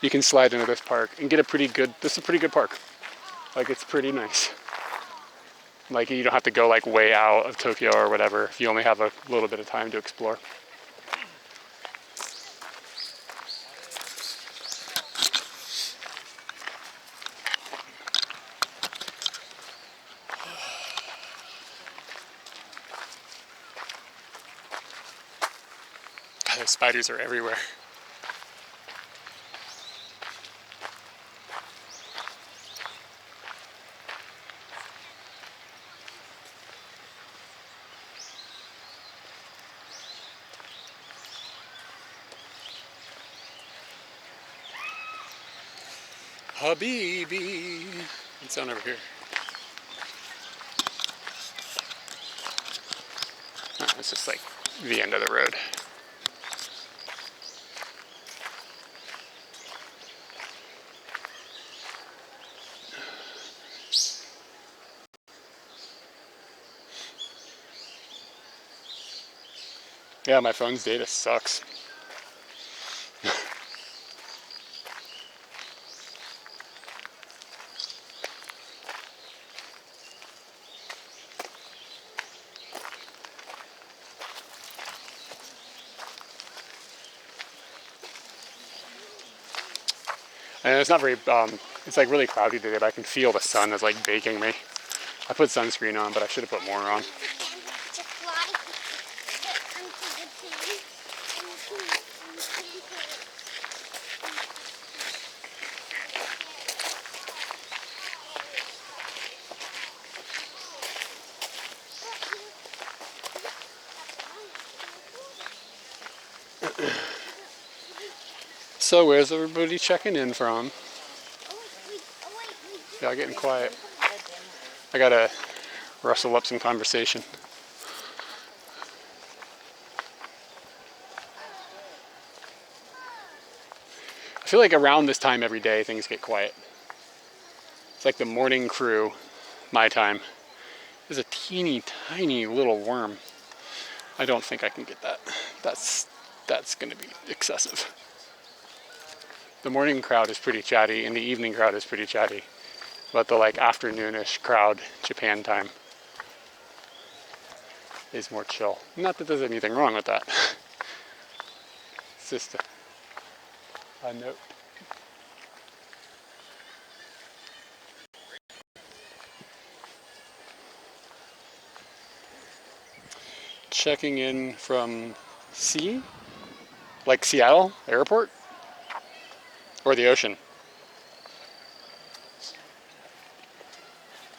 S1: you can slide into this park and get a pretty good, this is a pretty good park. Like, it's pretty nice. Like, you don't have to go like way out of Tokyo or whatever if you only have a little bit of time to explore. The spiders are everywhere. Habibi. It's down over here. Oh, it's just like the end of the road. Yeah, my phone's data sucks. And it's not very, it's like really cloudy today, but I can feel the sun is like baking me. I put sunscreen on, but I should have put more on. So where's everybody checking in from? Y'all getting quiet. I gotta rustle up some conversation. I feel like around this time every day things get quiet. It's like the morning crew, my time. There's a teeny tiny little worm. I don't think I can get that. That's gonna be excessive. The morning crowd is pretty chatty and the evening crowd is pretty chatty. But the like afternoonish crowd, Japan time, is more chill. Not that there's anything wrong with that. It's just a note. Checking in from sea? Like Seattle airport? Or the ocean?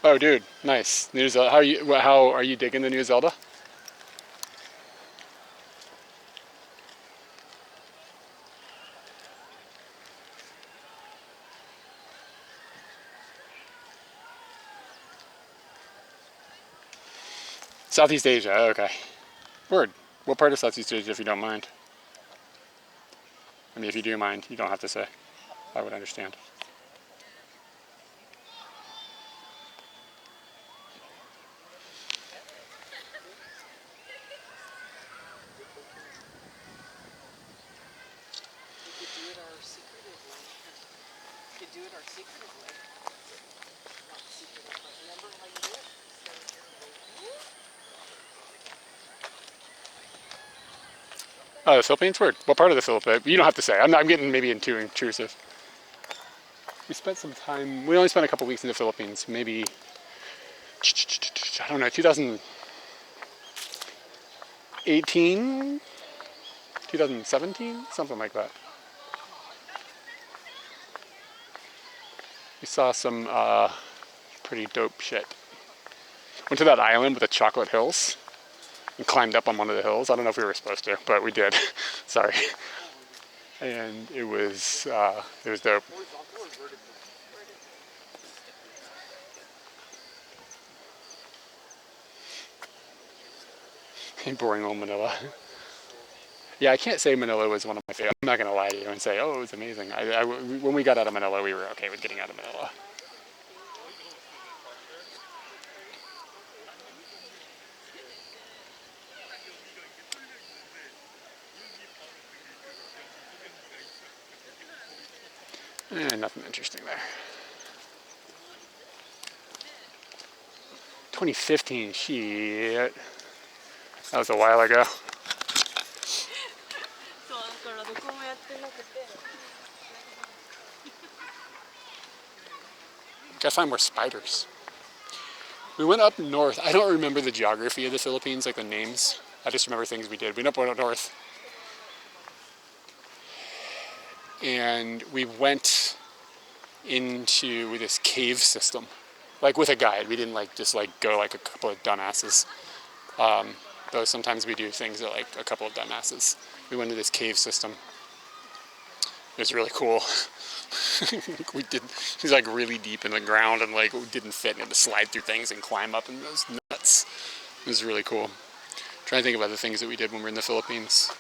S1: Oh, dude, nice. New Zelda. How are you digging the new Zelda? Southeast Asia. Okay. Word. What part of Southeast Asia, if you don't mind? I mean, if you do mind, you don't have to say. I would understand. Oh, the Philippines? Word. What part of the Philippines? You don't have to say. I'm getting maybe too intrusive. We spent some time, we only spent a couple weeks in the Philippines, maybe, I don't know, 2018, 2017, something like that. We saw some pretty dope shit. Went to that island with the chocolate hills and climbed up on one of the hills. I don't know if we were supposed to, but we did. Sorry. And it was dope. Boring old Manila. Yeah, I can't say Manila was one of my favorites. I'm not gonna lie to you and say, oh, it was amazing. When we got out of Manila, we were okay with getting out of Manila. Nothing interesting there. 2015, shit. That was a while ago. Gotta find more spiders. We went up north. I don't remember the geography of the Philippines, like the names. I just remember things we did. We went up north.
S4: and we went into this cave system, like with a guide. We didn't like just like go like a couple of dumbasses. Though sometimes we do things that like a couple of dumbasses. We went to this cave system. It was really cool. It was like really deep in the ground and like we didn't fit and had to slide through things and climb up, and it was nuts. It was really cool. I'm trying to think of other things that we did when we were in the Philippines.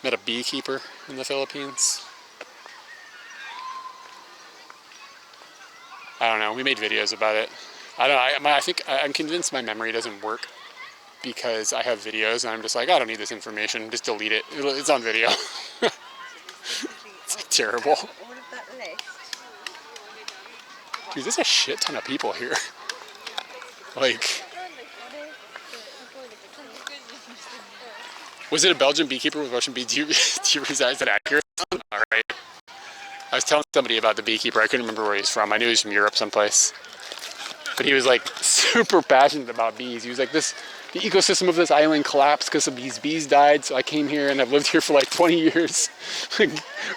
S4: Met a beekeeper in the Philippines. I don't know. We made videos about it. I think I'm convinced my memory doesn't work because I have videos and I'm just like, I don't need this information. Just delete it. It's on video. It's like terrible. Dude, there's a shit ton of people here. Like, was it a Belgian beekeeper with Russian bees? Do you realize that accurate? All right. I was telling somebody about the beekeeper. I couldn't remember where he's from. I knew he was from Europe someplace. But he was like super passionate about bees. He was like, the ecosystem of this island collapsed because of these bees died. So I came here and I've lived here for like 20 years,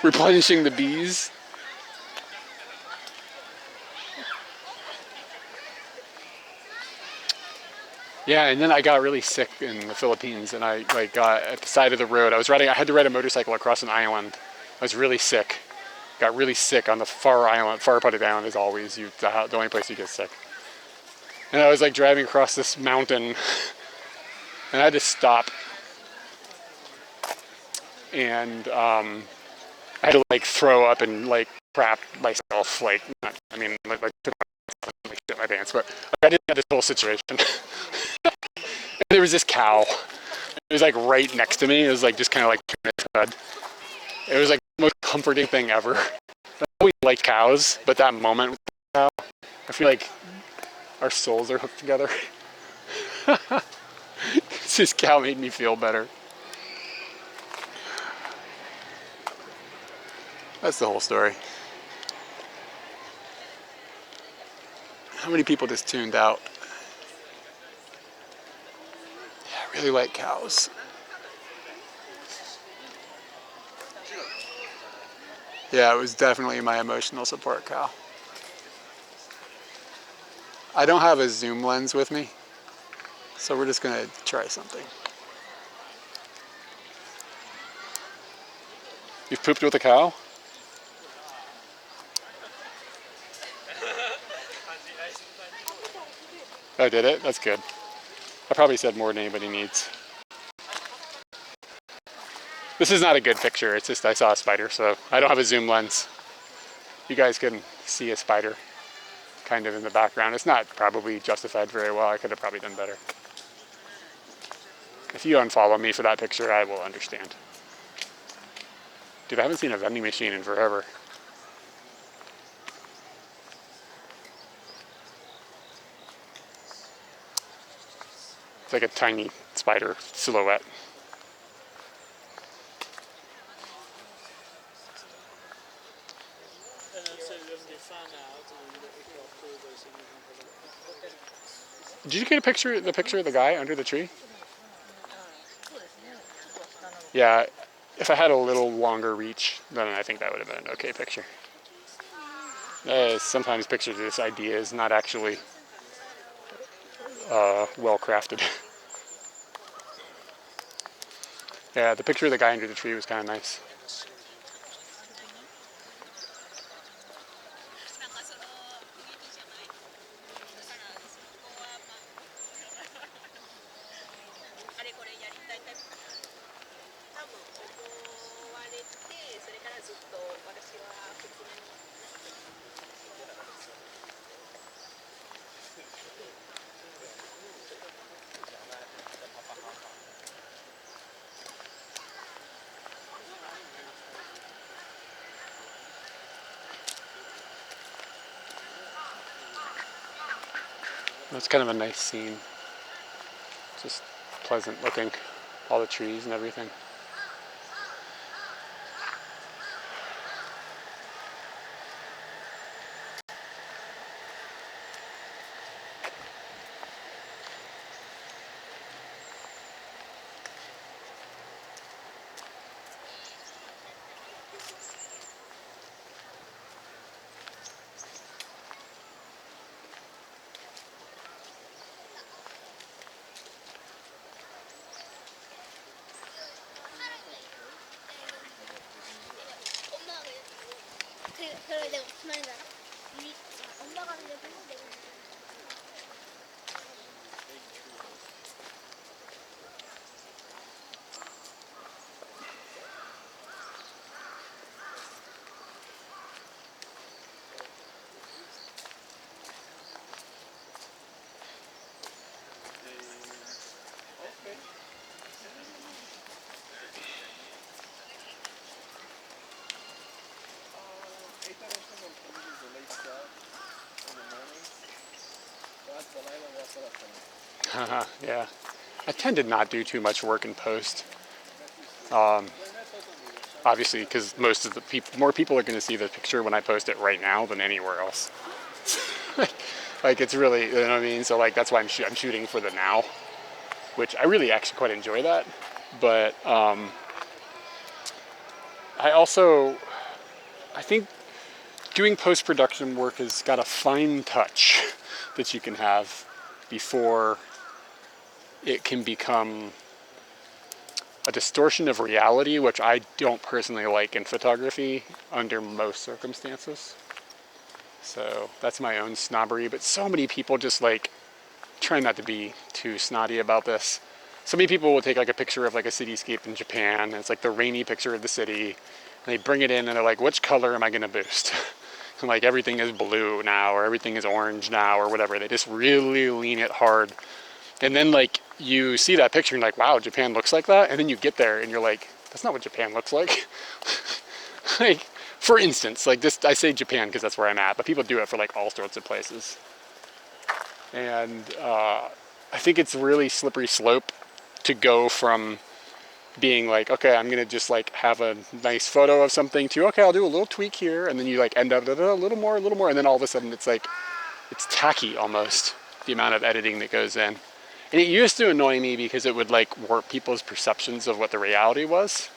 S4: replenishing the bees. Yeah, and then I got really sick in the Philippines, and I like got at the side of the road. I had to ride a motorcycle across an island. I was really sick. Got really sick on the far part of the island. As always, the only place you get sick. And I was like driving across this mountain, and I had to stop. And I had to like throw up and like crap myself. Like, shit my pants, but I didn't have this whole situation. There was this cow. It was like right next to me. It was like just kind of like turning its head. It was like the most comforting thing ever. I always liked cows, but that moment with the cow, I feel like our souls are hooked together. This cow made me feel better. That's the whole story. How many people just tuned out? Yeah, I really like cows. Yeah, it was definitely my emotional support cow. I don't have a zoom lens with me, so we're just gonna try something. You've pooped with a cow? Oh, did it? That's good. I probably said more than anybody needs. This is not a good picture. It's just I saw a spider, so I don't have a zoom lens. You guys can see a spider kind of in the background. It's not probably justified very well. I could have probably done better. If you unfollow me for that picture, I will understand. Dude, I haven't seen a vending machine in forever. It's like a tiny spider silhouette. Did you get the picture of the guy under the tree? Yeah, if I had a little longer reach, then I think that would have been an okay picture. Sometimes pictures of this idea is not actually well crafted. Yeah, the picture of the guy under the tree was kind of nice. That's kind of a nice scene. Just pleasant looking, all the trees and everything.
S1: Yeah, I tend to not do too much work in post. Obviously, because most of the more people are going to see the picture when I post it right now than anywhere else. Like it's really, you know what I mean. So like that's why I'm shooting for the now, which I really actually quite enjoy that. But I think doing post-production work has got a fine touch that you can have before it can become a distortion of reality, which I don't personally like in photography under most circumstances. So that's my own snobbery, but so many people just like, try not to be too snotty about this. So many people will take like a picture of like a cityscape in Japan, and it's like the rainy picture of the city, and they bring it in and they're like, which color am I gonna boost? And like everything is blue now, or everything is orange now, or whatever. They just really lean it hard. And then like you see that picture and you're like, wow, Japan looks like that. And then you get there and you're like, that's not what Japan looks like. Like, for instance, like this, I say Japan because that's where I'm at, but people do it for like all sorts of places. And I think it's really slippery slope to go from being like, okay, I'm gonna just like have a nice photo of something to, okay, I'll do a little tweak here, and then you like end up a little more, and then all of a sudden it's like, it's tacky almost, the amount of editing that goes in. And it used to annoy me because it would like warp people's perceptions of what the reality was.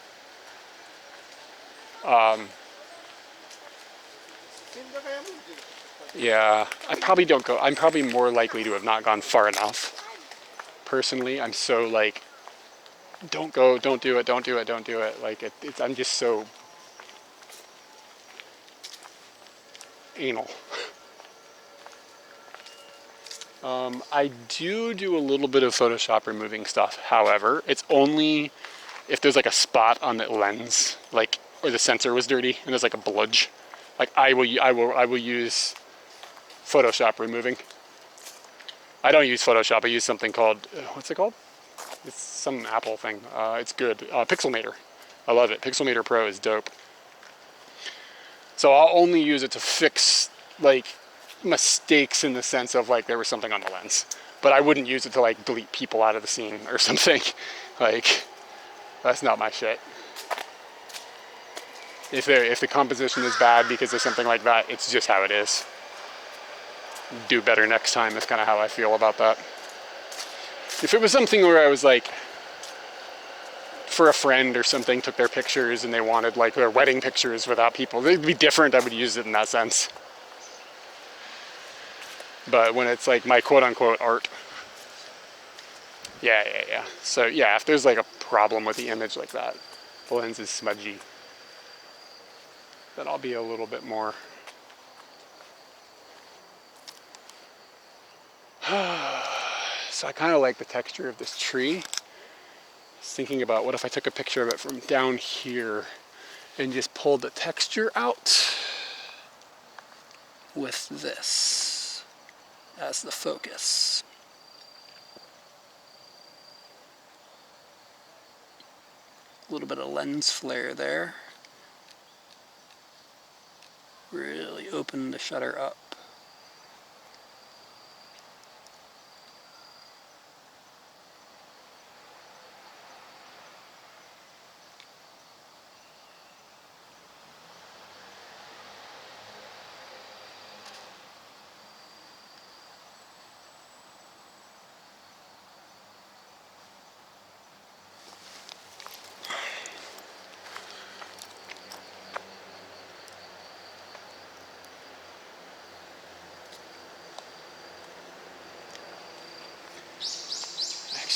S1: Yeah, I probably don't go, I'm probably more likely to have not gone far enough. Personally, I'm so like, don't go, don't do it, don't do it, don't do it. Like, I'm just so anal. I do a little bit of Photoshop removing stuff. However, it's only if there's like a spot on the lens, like, or the sensor was dirty and there's like a bludge. Like I will use Photoshop removing. I don't use Photoshop. I use something called, what's it called? It's some Apple thing. It's good. Pixelmator. I love it. Pixelmator Pro is dope. So I'll only use it to fix like mistakes in the sense of like there was something on the lens. But I wouldn't use it to like delete people out of the scene or something. Like, that's not my shit. If the composition is bad because of something like that, it's just how it is. Do better next time is kind of how I feel about that. If it was something where I was like, for a friend or something, took their pictures and they wanted like their wedding pictures without people, they'd be different. I would use it in that sense. But when it's like my quote unquote art, yeah. So yeah, if there's like a problem with the image like that, the lens is smudgy, then I'll be a little bit more. So I kind of like the texture of this tree. I was thinking about what if I took a picture of it from down here and just pulled the texture out with this as the focus. A little bit of lens flare there. Really open the shutter up.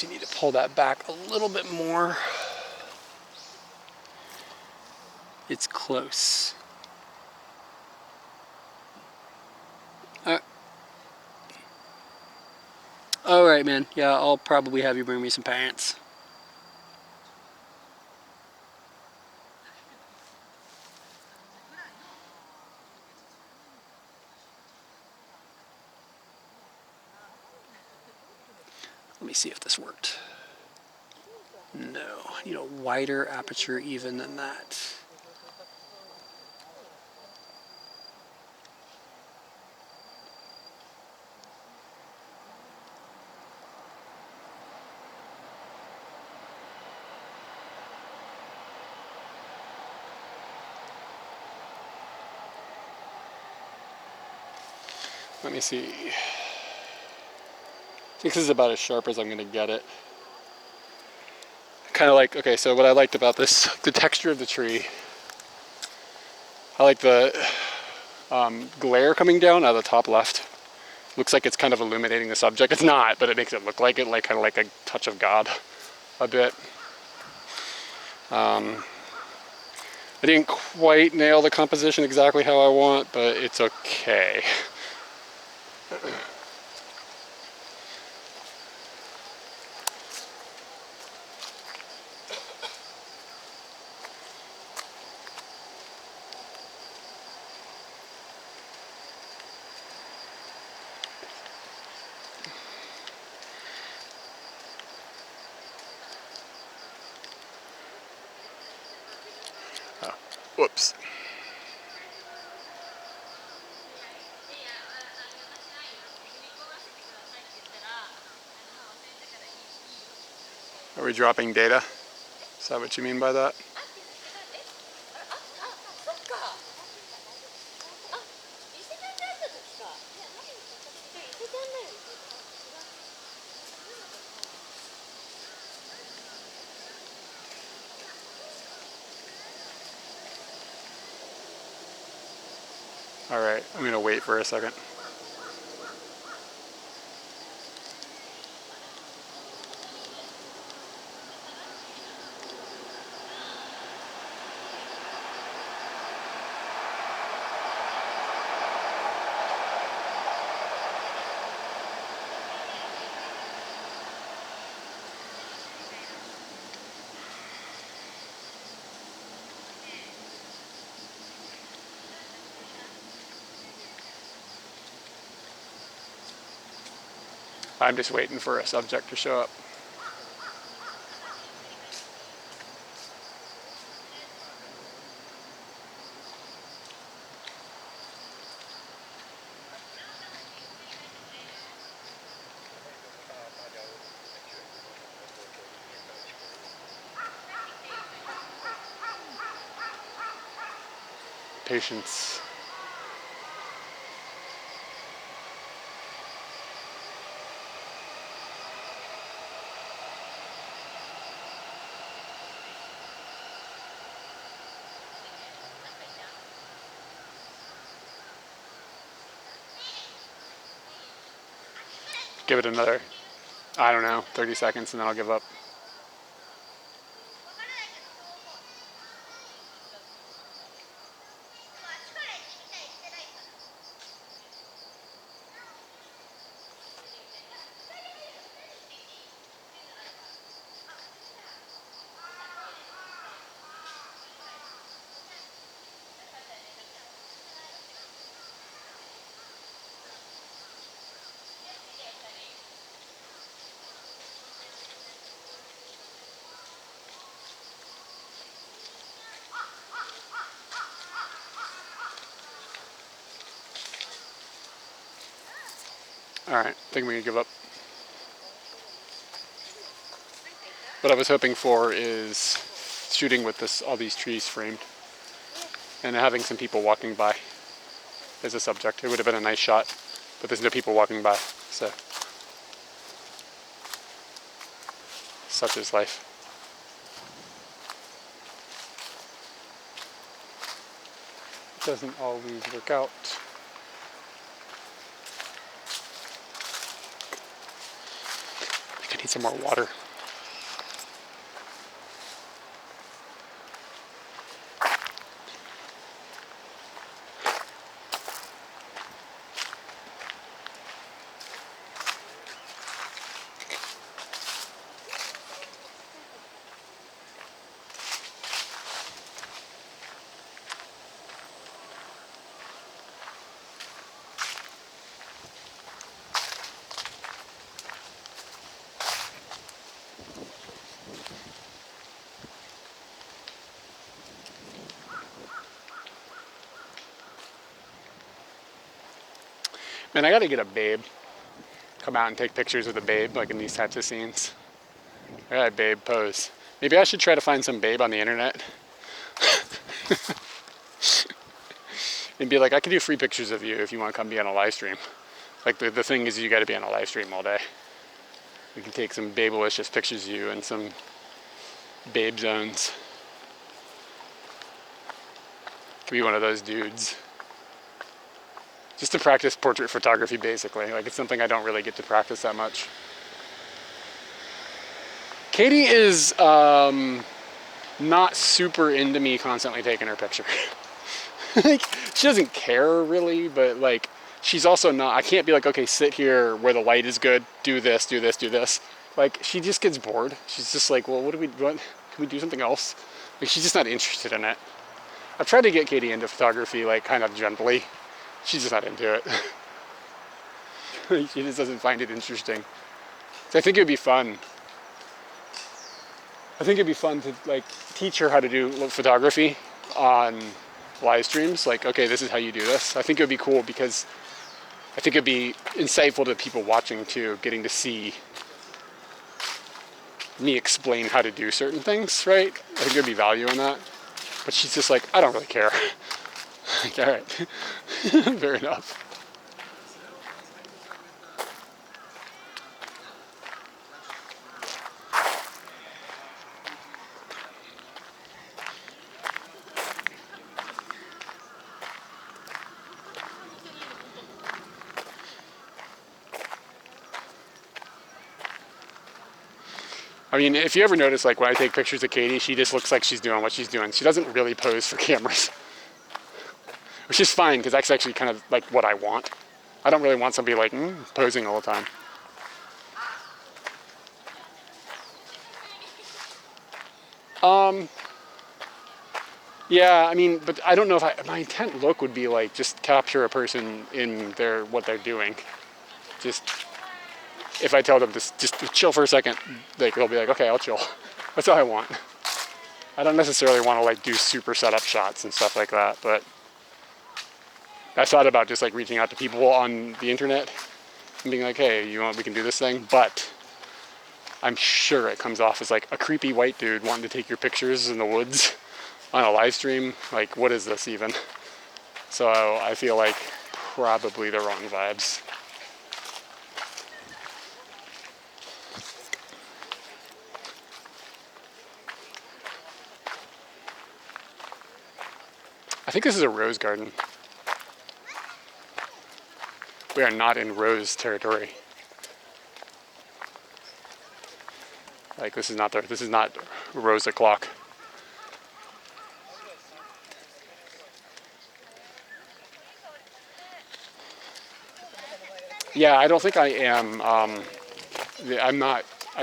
S1: Need to pull that back a little bit more. It's close.
S4: All right, man. Yeah, I'll probably have you bring me some pants. Let me see if this worked. No, I need a wider aperture even than that. Let me see. I think this is about as sharp as I'm gonna get it. Kind of like, okay, so what I liked about this, the texture of the tree. I like the glare coming down out of the top left. Looks like it's kind of illuminating the subject. It's not, but it makes it look like it, like kind of like a touch of God a bit. I didn't quite nail the composition exactly how I want, but it's okay. Oh, whoops. Are we dropping data? Is that what you mean by that? All right, I'm gonna wait for a second. I'm just waiting for a subject to show up. Patience. Give it another, I don't know, 30 seconds and then I'll give up. All right, I think we can give up. What I was hoping for is shooting with all these trees framed and having some people walking by as a subject. It would have been a nice shot, but there's no people walking by, so such is life. It doesn't always work out. I think I need some more water.
S1: Man, I gotta get a babe. Come out and take pictures of the babe, like in these types of scenes. All right, babe, pose. Maybe I should try to find some babe on the internet. And be like, I can do free pictures of you if you want to come be on a live stream. Like the thing is you gotta be on a live stream all day. We can take some babelicious pictures of you in some babe zones. Could be one of those dudes. Just to practice portrait photography, basically. Like, it's something I don't really get to practice that much. Katie is not super into me constantly taking her picture. Like, she doesn't care really, but like, she's also not, I can't be like, okay, sit here where the light is good, do this, do this, do this. Like, she just gets bored. She's just like, well, what? Can we do something else? Like, she's just not interested in it. I've tried to get Katie into photography, like, kind of gently. She's just not into it. She just doesn't find it interesting. So I think it would be fun. I think it'd be fun to like teach her how to do photography on live streams. Like, okay, this is how you do this. I think it would be cool because I think it'd be insightful to people watching too, getting to see me explain how to do certain things, right? I think there'd be value in that. But she's just like, I don't really care. Like, all right, fair enough. I mean, if you ever notice, like when I take pictures of Katie, she just looks like she's doing what she's doing. She doesn't really pose for cameras. Which is fine, because that's actually kind of like what I want. I don't really want somebody like posing all the time. Yeah, I mean, but I don't know if my intent look would be like just capture a person in what they're doing. Just if I tell them to just chill for a second, like they'll be like, okay, I'll chill. That's all I want. I don't necessarily want to like do super setup shots and stuff like that, but I thought about just like reaching out to people on the internet and being like, hey, we can do this thing, but I'm sure it comes off as like a creepy white dude wanting to take your pictures in the woods on a live stream. Like, what is this even? So I feel like probably the wrong vibes. I think this is a rose garden. We are not in rose territory. Like this is not rose o'clock. Yeah, I don't think I am. I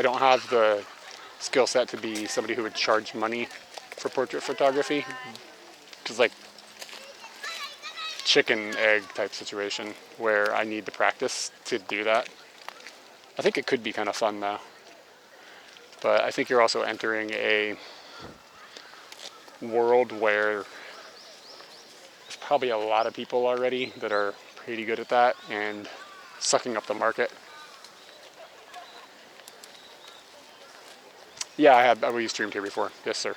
S1: don't have the skill set to be somebody who would charge money for portrait photography. Because like chicken egg type situation where I need to practice to do that. I think it could be kind of fun though. But I think you're also entering a world where there's probably a lot of people already that are pretty good at that and sucking up the market. Yeah, we streamed here before. Yes, sir.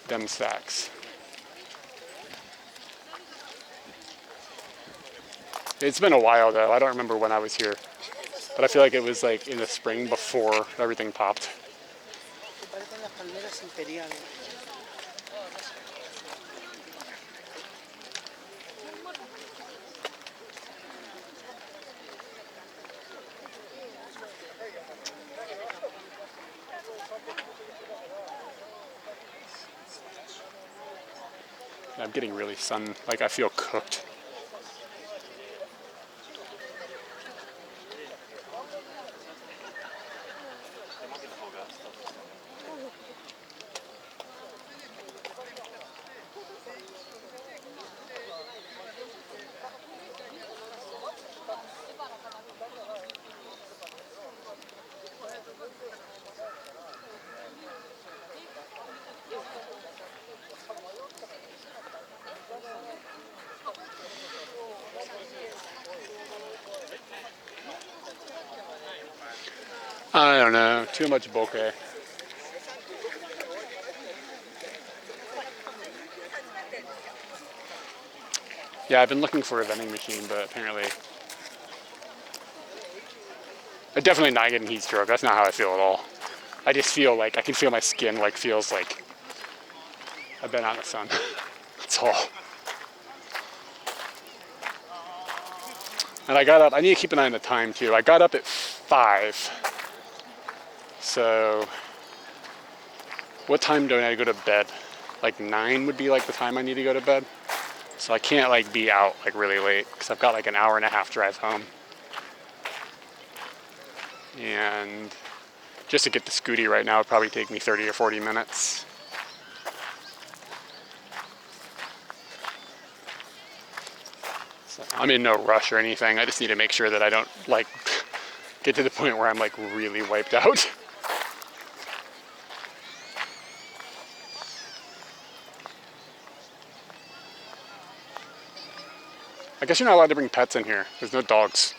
S1: Dem stacks. It's been a while though. I don't remember when I was here. But I feel like it was like in the spring before everything popped. I'm getting really I feel cooked. don't know. Too much bokeh. Yeah, I've been looking for a vending machine, but apparently I'm definitely not getting heat stroke. That's not how I feel at all. I just feel like I can feel my skin like feels like I've been out in the sun. That's all. And I got up, I need to keep an eye on the time too. I got up at 5. So what time do I go to bed? Like 9 would be like the time I need to go to bed. So I can't like be out like really late because I've got like an hour and a half drive home. And just to get to Scooty right now would probably take me 30 or 40 minutes. So I'm in no rush or anything. I just need to make sure that I don't like get to the point where I'm like really wiped out. I guess you're not allowed to bring pets in here. There's no dogs.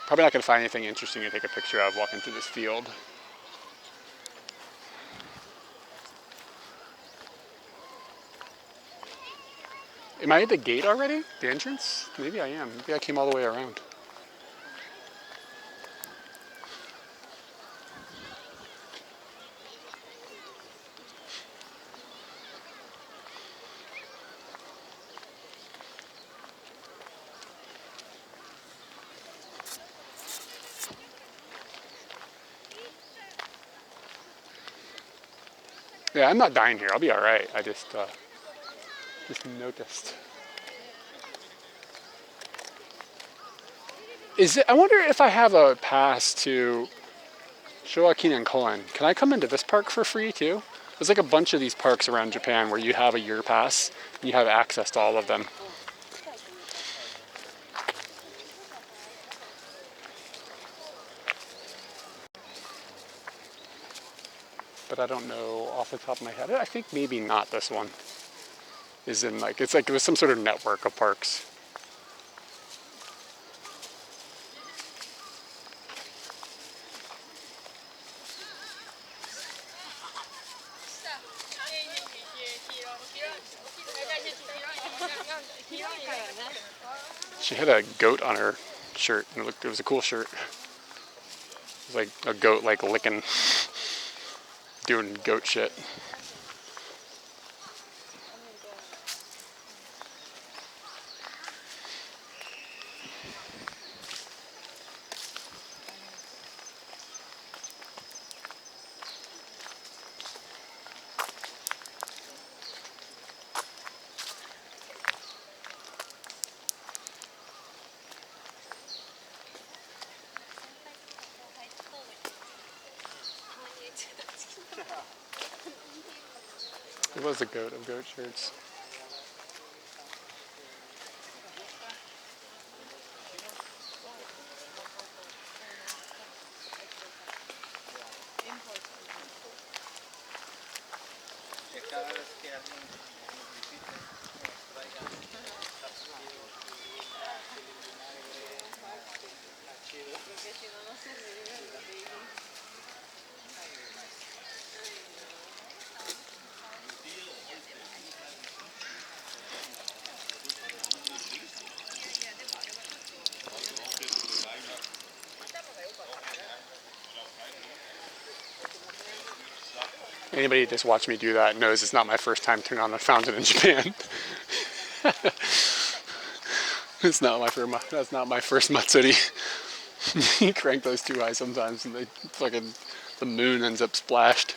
S1: Probably not going to find anything interesting to take a picture of walking through this field. Am I at the gate already? The entrance? Maybe I am. Maybe I came all the way around. Yeah, I'm not dying here. I'll be all right. I just noticed. Is it? I wonder if I have a pass to Showakin and Koen. Can I come into this park for free too? There's like a bunch of these parks around Japan where you have a year pass and you have access to all of them. But I don't know off the top of my head. I think maybe not this one. Is in like, it's like it was some sort of network of parks. She had a goat on her shirt and it was a cool shirt. It was like a goat like licking, doing goat shit. It was a goat of goat shirts. Anybody who just watched me do that knows it's not my first time turning on the fountain in Japan. That's not my first Matsuri. You crank those too high sometimes and the moon ends up splashed.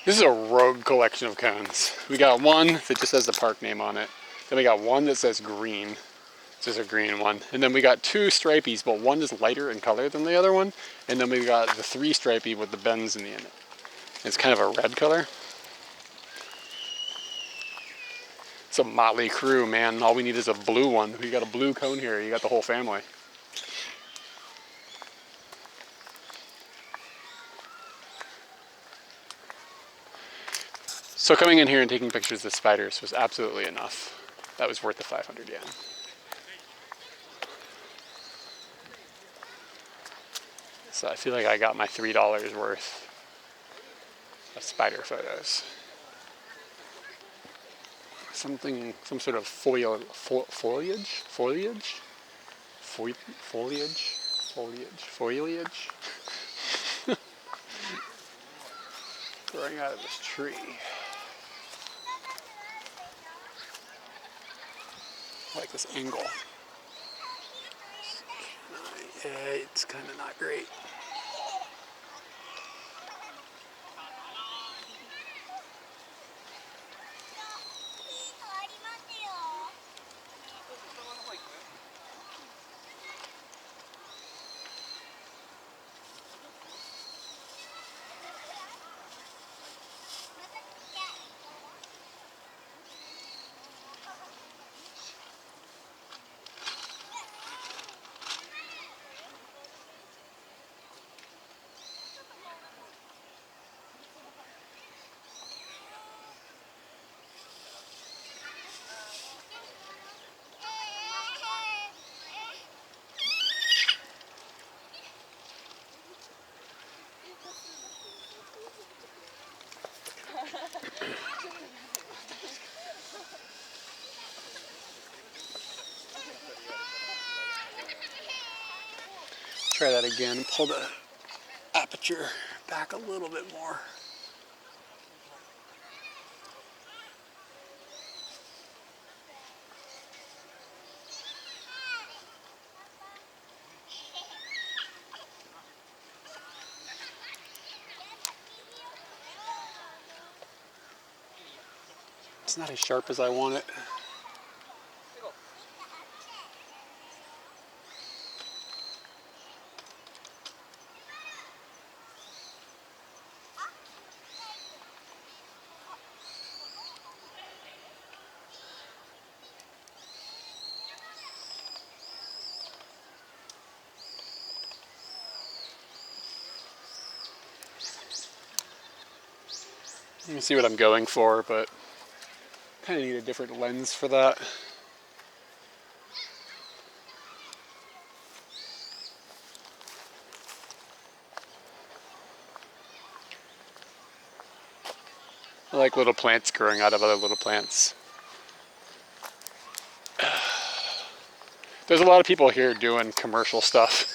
S1: This is a rogue collection of cones. We got one that just has the park name on it. Then we got one that says green. It's just a green one. And then we got 2 stripies, but one is lighter in color than the other one. And then we got the 3 stripy with the bends in the end. It's kind of a red color. It's a motley crew, man. All we need is a blue one. We got a blue cone here. You got the whole family. So coming in here and taking pictures of spiders was absolutely enough. That was worth the 500 yen. So I feel like I got my $3 worth of spider photos. Some sort of foliage, growing out of this tree. I like this angle. It's kind of not great. Try that again. Pull the aperture back a little bit more. It's not as sharp as I want it. You can see what I'm going for, but kind of need a different lens for that. I like little plants growing out of other little plants. There's a lot of people here doing commercial stuff.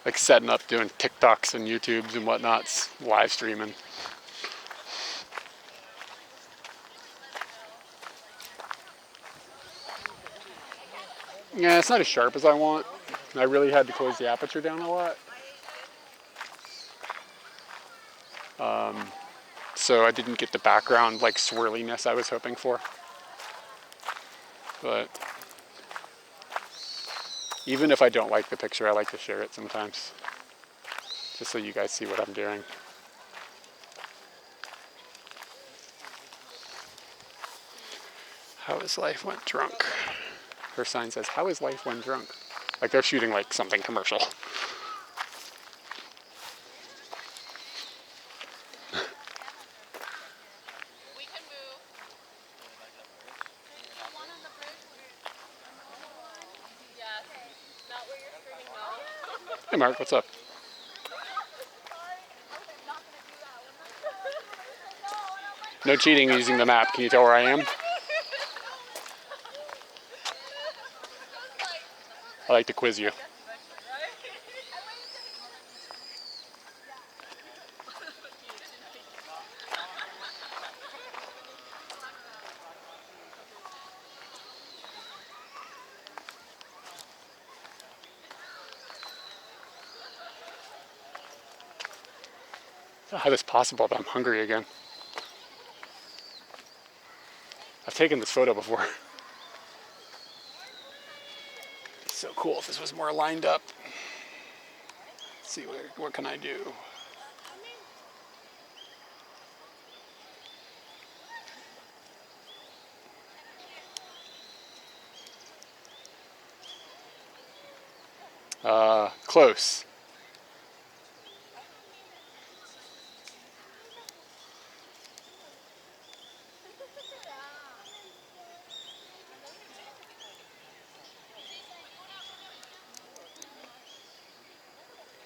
S1: Like setting up, doing TikToks and YouTubes and whatnots, live streaming. Yeah, it's not as sharp as I want. I really had to close the aperture down a lot. So I didn't get the background like swirliness I was hoping for. But even if I don't like the picture, I like to share it sometimes. Just so you guys see what I'm doing. How is life when drunk? Her sign says, how is life when drunk? Like they're shooting like something commercial. Hey Mark, what's up? No cheating using the map. Can you tell where I am? I like to quiz you. How is this possible that I'm hungry again? I've taken this photo before. It's so cool if this was more lined up. Let's see, what can I do? Close.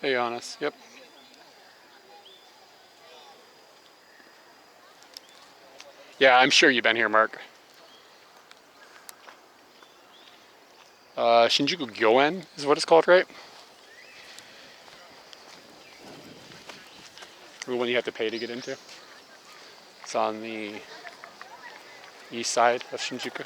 S1: Hey, Honest. Yep. Yeah, I'm sure you've been here, Mark. Shinjuku Gyoen is what it's called, right? The one you have to pay to get into. It's on the east side of Shinjuku.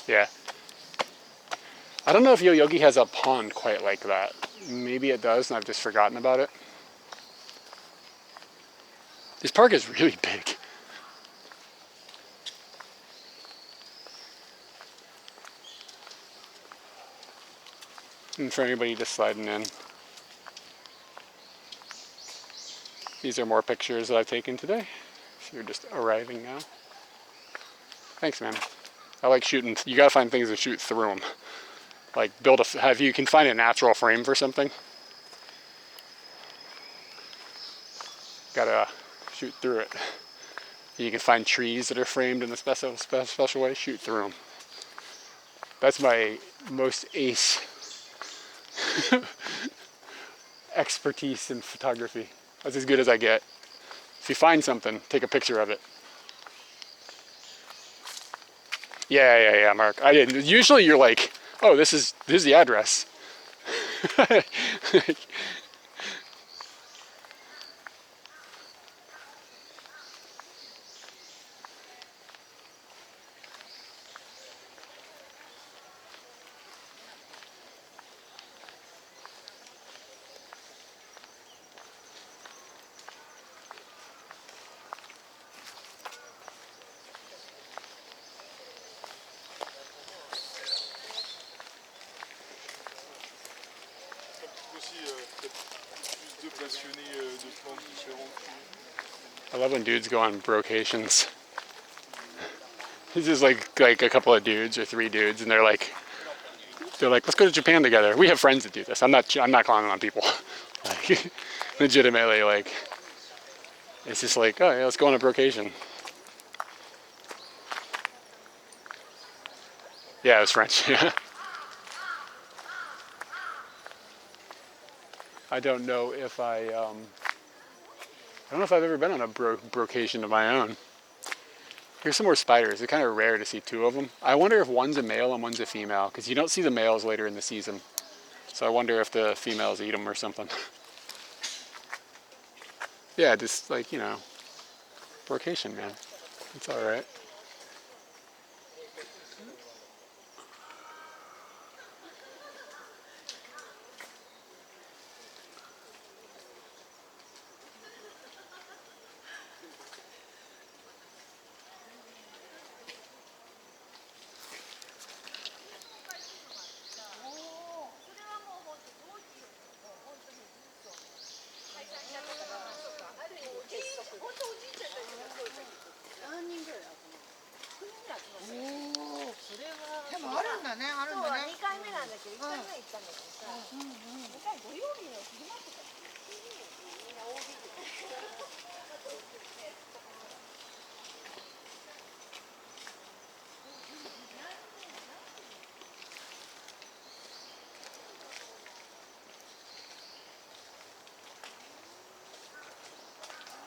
S1: Yeah. I don't know if Yoyogi has a pond quite like that. Maybe it does, and I've just forgotten about it. This park is really big. And for anybody just sliding in, these are more pictures that I've taken today. If you're just arriving now. Thanks, man. I like shooting. You gotta find things to shoot through them. Like build a, have you can find a natural frame for something. Gotta shoot through it. You can find trees that are framed in a special way. Shoot through them. That's my most ace expertise in photography. That's as good as I get. If you find something, take a picture of it. Yeah, Mark. I didn't. Usually you're like, oh, this is the address. I love when dudes go on brocations. It's just like a couple of dudes or three dudes, and they're like, let's go to Japan together. We have friends that do this. I'm not calling on people. Like, legitimately, like, it's just like, oh yeah, let's go on a brocation. Yeah, it was French. Yeah. I don't know if I don't know if I've ever been on a brocation of my own. Here's some more spiders. It's kind of rare to see two of them. I wonder if one's a male and one's a female, because you don't see the males later in the season. So I wonder if the females eat them or something. Yeah, just like, you know, brocation, man. It's all right.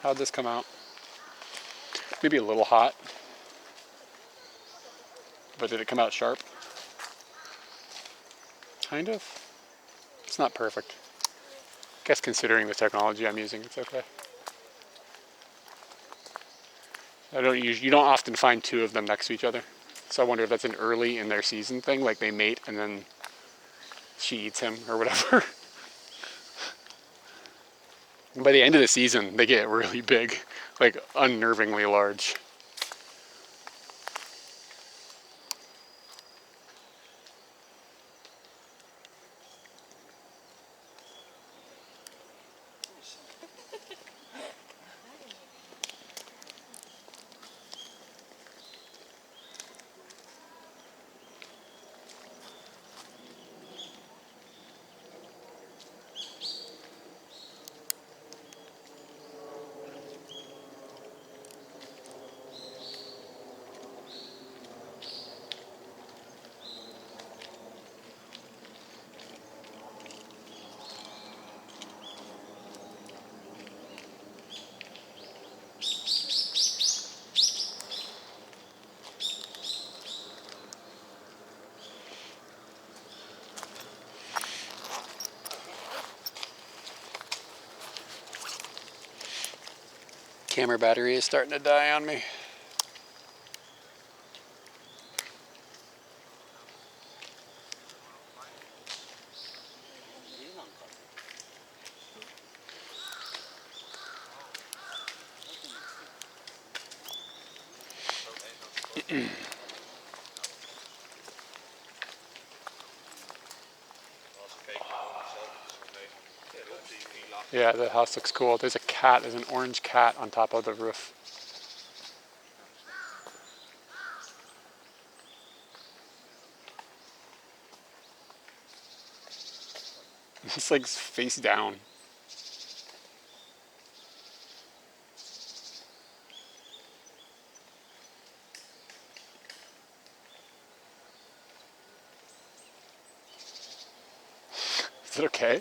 S1: How'd this come out? Maybe a little hot. But did it come out sharp? Kind of. It's not perfect. I guess considering the technology I'm using, it's okay. You don't often find two of them next to each other. So I wonder if that's an early in their season thing, like they mate and then she eats him or whatever. And by the end of the season, they get really big, like unnervingly large. Camera battery is starting to die on me. Yeah, the house looks cool. There's a cat, there's an orange cat on top of the roof. It's like face down. Is it okay?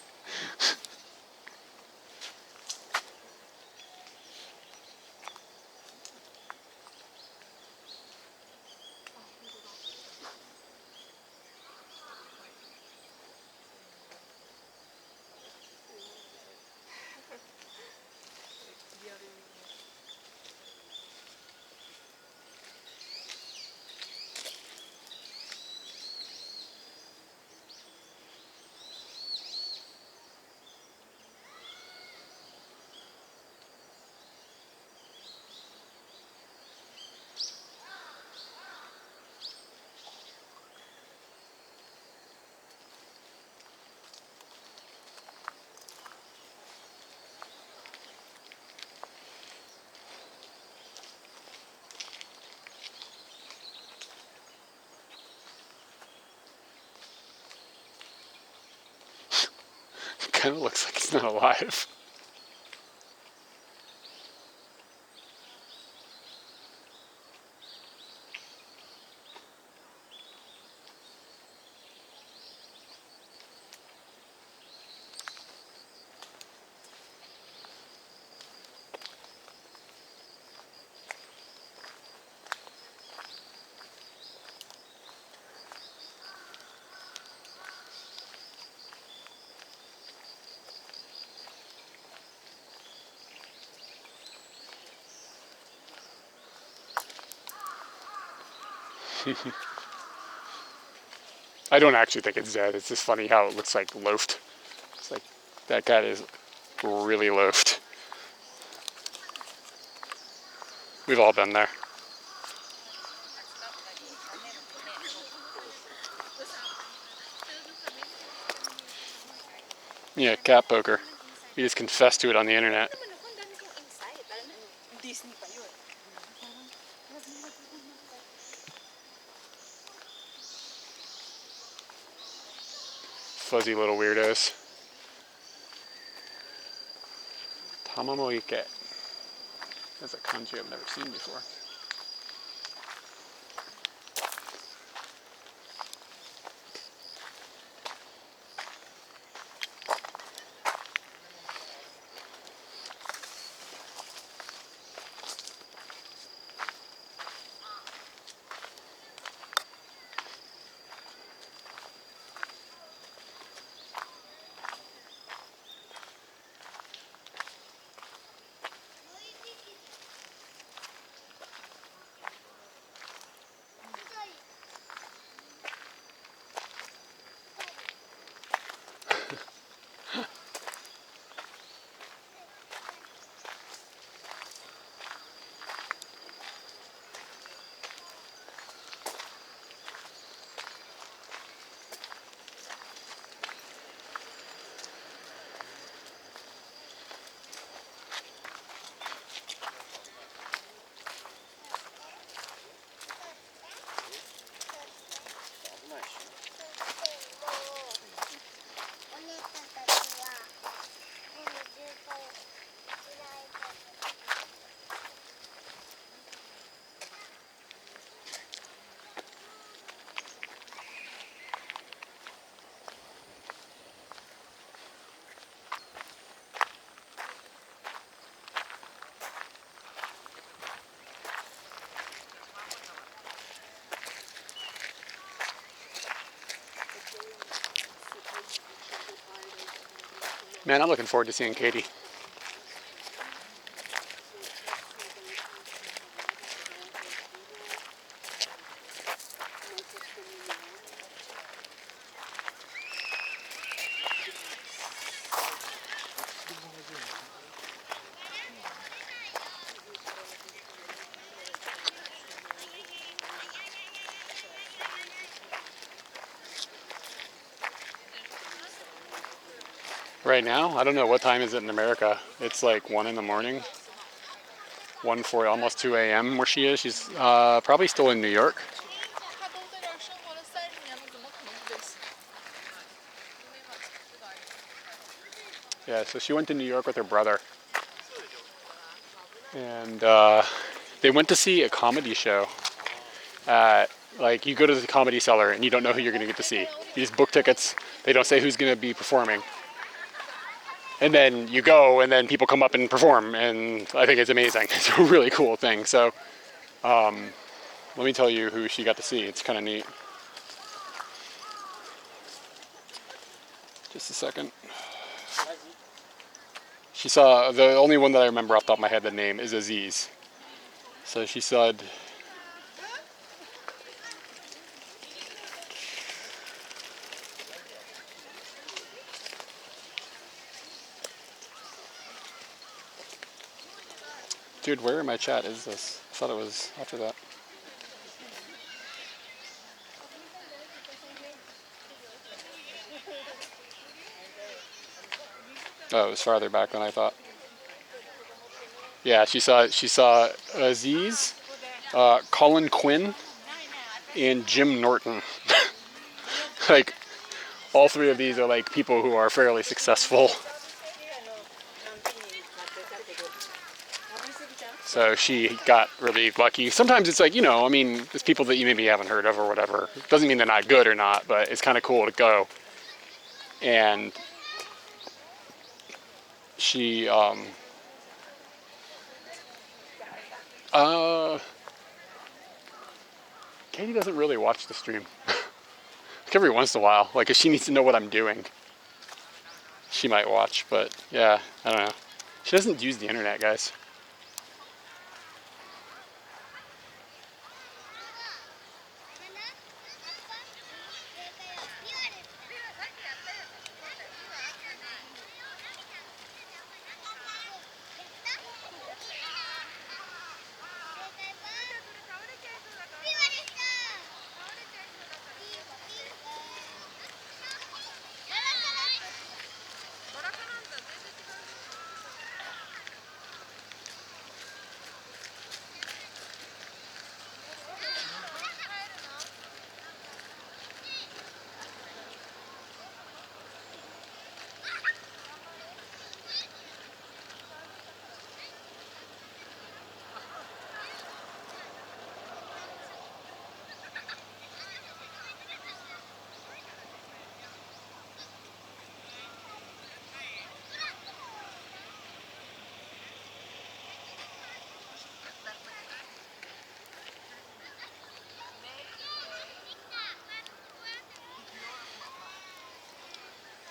S1: Kind of looks like he's not alive. I don't actually think it's dead. It's just funny how it looks like loafed. It's like that cat is really loafed. We've all been there. Yeah, cat poker. He just confessed to it on the internet. Fuzzy little weirdos. Tamamoike. That's a kanji I've never seen before. Man, I'm looking forward to seeing Katie. Right now, I don't know what time is it in America. It's like 1 in the morning. 1:40, almost 2 a.m. where she is. She's probably still in New York. Yeah, so she went to New York with her brother. And they went to see a comedy show. Like, you go to the Comedy Cellar and you don't know who you're going to get to see. You just book tickets. They don't say who's going to be performing. And then you go, and then people come up and perform, and I think it's amazing. It's a really cool thing. So, let me tell you who she got to see. It's kind of neat. Just a second. She saw, the only one that I remember off the top of my head, the name is Aziz. So she said, dude, where in my chat is this? I thought it was after that. Oh, it was farther back than I thought. Yeah, she saw Aziz, Colin Quinn, and Jim Norton. Like, all three of these are like people who are fairly successful. So she got really lucky. Sometimes it's like, you know, I mean, it's people that you maybe haven't heard of or whatever. Doesn't mean they're not good or not, but it's kind of cool to go. And she, Katie doesn't really watch the stream. Like every once in a while, like if she needs to know what I'm doing, she might watch, but yeah, I don't know. She doesn't use the internet, guys.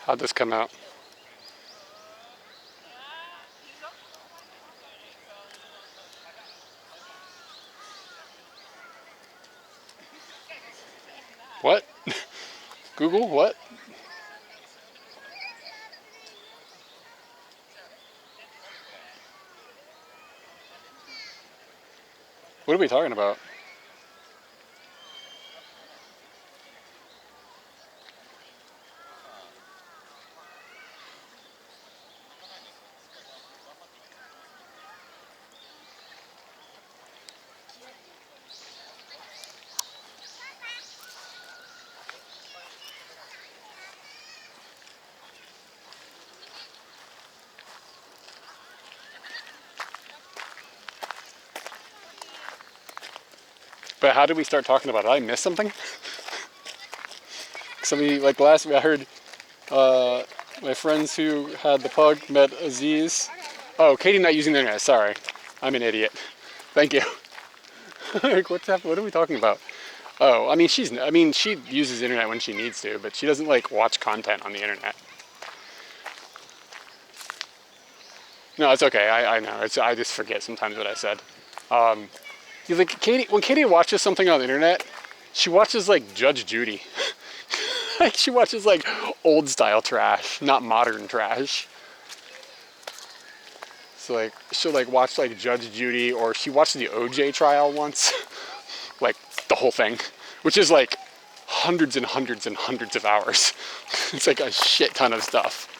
S1: How'd this come out? What? Google, what? What are we talking about? But how did we start talking about it? Did I miss something? Somebody, like last week I heard my friends who had the pug met Aziz. Oh, Katie not using the internet, sorry. I'm an idiot. Thank you. Like, what's happening? What are we talking about? Oh, I mean, she uses the internet when she needs to, but she doesn't like watch content on the internet. No, it's okay. I know. I just forget sometimes what I said. Like when Katie watches something on the internet, she watches like Judge Judy. Like she watches like old style trash, not modern trash. So like she'll like watch like Judge Judy, or she watched the OJ trial once, like the whole thing, which is like hundreds and hundreds and hundreds of hours. It's like a shit ton of stuff.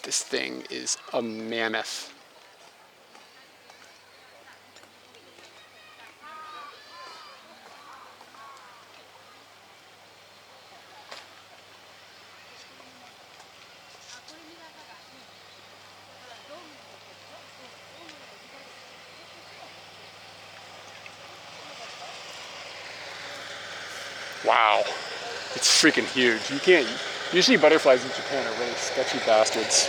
S4: This thing is a mammoth. Wow, it's freaking huge. You can't, usually butterflies in Japan are really sketchy bastards.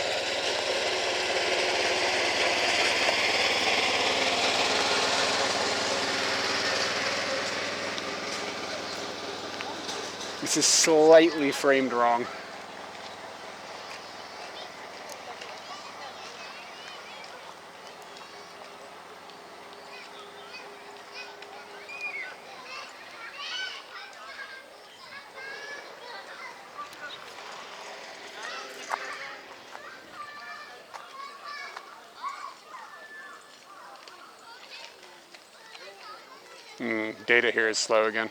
S4: This is slightly framed wrong. Data here is slow again.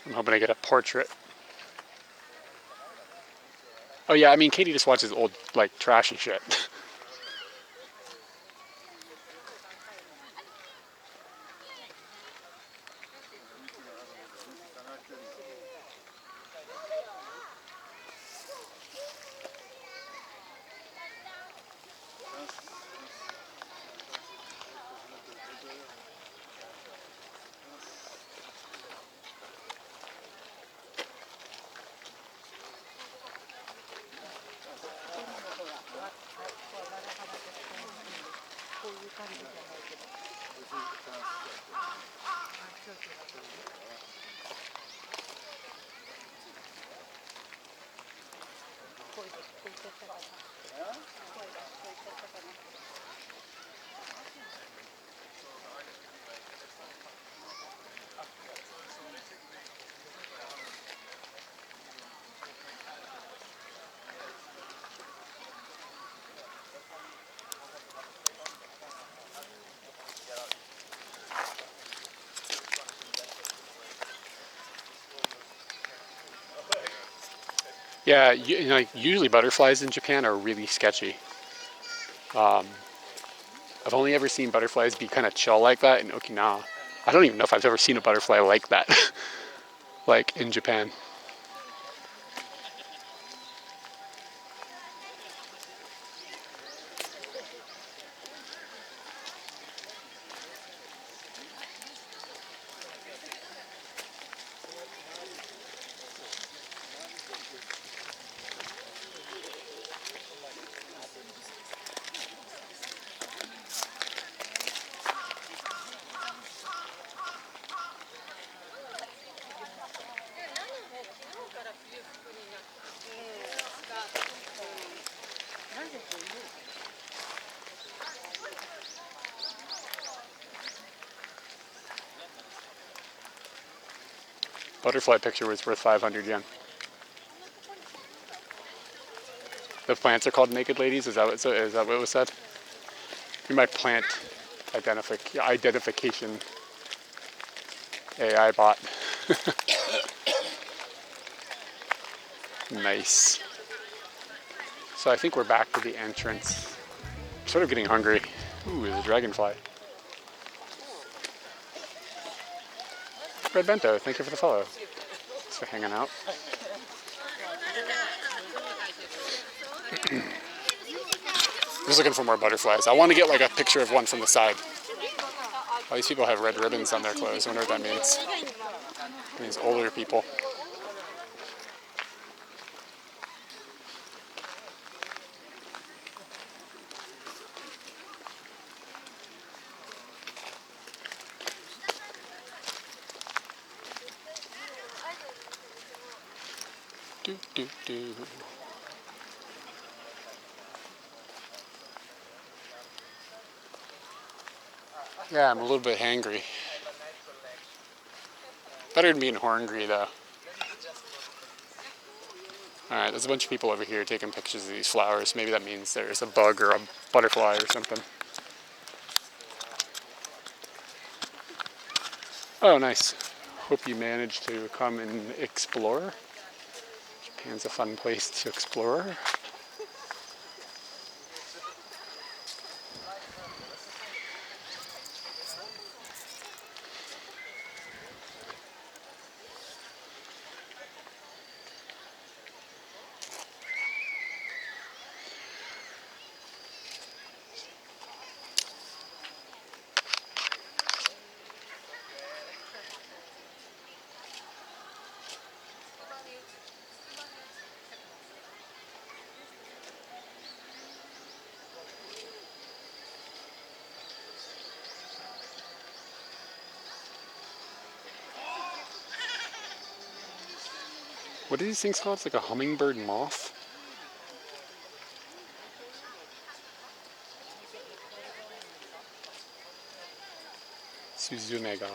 S4: I'm hoping I get a portrait. Oh yeah, I mean, Katie just watches old, like, trashy shit. Yeah, like usually butterflies in Japan are really sketchy. I've only ever seen butterflies be kind of chill like that in Okinawa. I don't even know if I've ever seen a butterfly like that, like in Japan. Butterfly picture was worth 500 yen. The plants are called naked ladies. Is that what it was said? You're my plant identification AI bot. Nice. So I think we're back to the entrance. I'm sort of getting hungry. Ooh, there's a dragonfly. Red Bento, thank you for the follow. Thanks for hanging out. Just looking for more butterflies. I want to get like a picture of one from the side. All these people have red ribbons on their clothes. I wonder what that means.
S1: These older people. Do, do, do. Yeah, I'm a little bit hangry. Better than being horngry, though. Alright, there's a bunch of people over here taking pictures of these flowers. Maybe that means there's a bug or a butterfly or something. Oh, nice. Hope you managed to come and explore. Japan's a fun place to explore. What are these things called? It's like a hummingbird moth? Suzumega.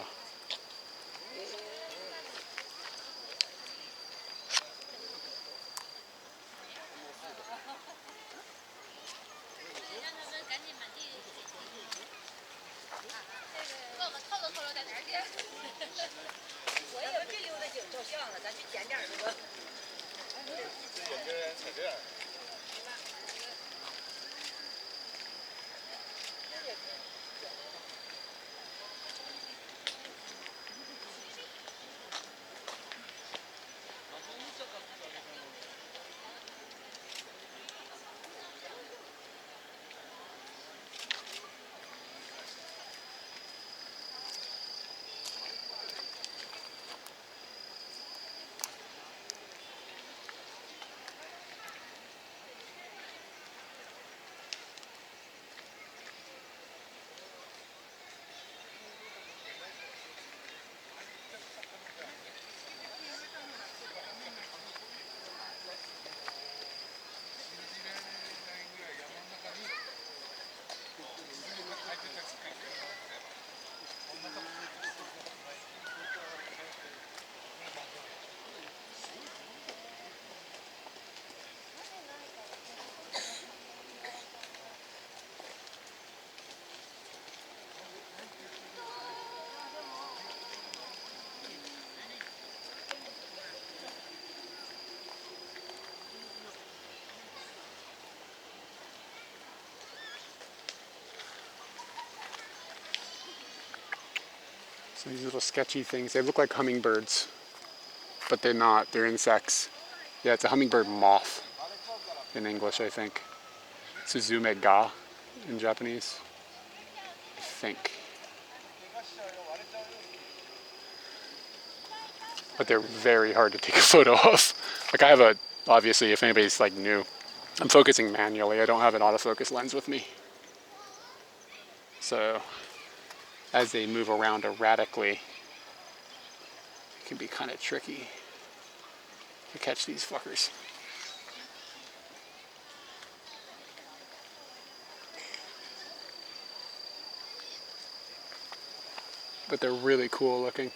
S1: So these little sketchy things, they look like hummingbirds, but they're not, they're insects. Yeah, it's a hummingbird moth in English, I think. Suzume ga in Japanese, I think. But they're very hard to take a photo of. Like I have a, obviously if anybody's like new, I'm focusing manually, I don't have an autofocus lens with me. So as they move around erratically, it can be kind of tricky to catch these fuckers. But they're really cool looking.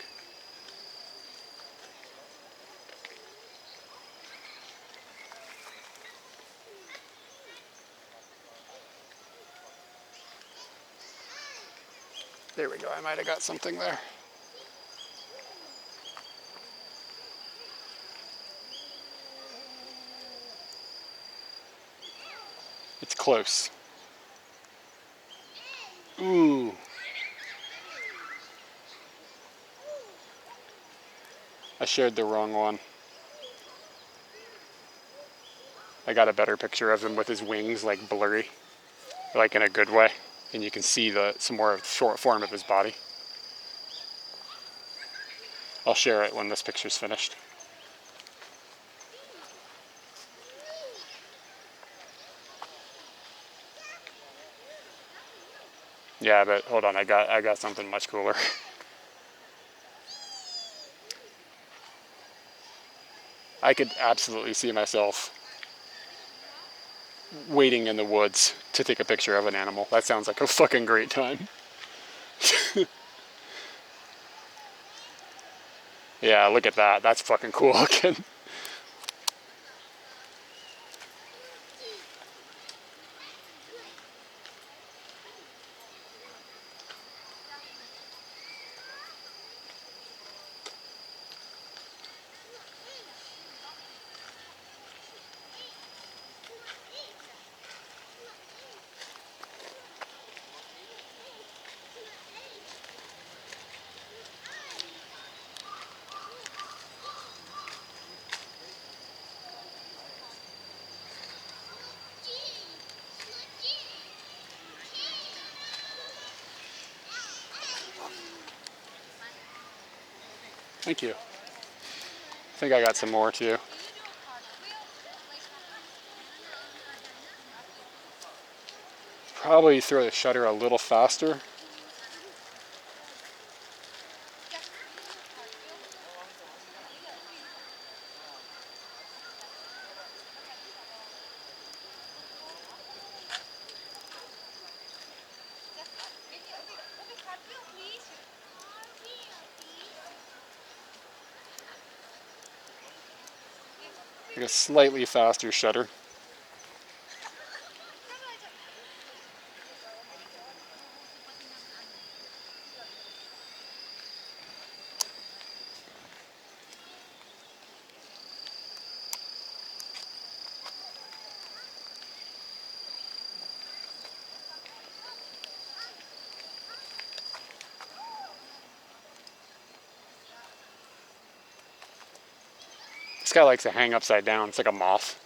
S1: There we go, I might have got something there. It's close. Ooh. I shared the wrong one. I got a better picture of him with his wings like blurry, like in a good way. And you can see some more short form of his body.
S4: I'll share it when this picture's finished. Yeah, but hold on, I got something much cooler. I could absolutely see myself waiting in the woods to take a picture of an animal. That sounds like a fucking great time. Yeah, look at that. That's fucking cool looking. Thank you. I think I got some more too. Probably throw the shutter a little faster. Like a slightly faster shutter. This guy likes to hang upside down. It's like a moth.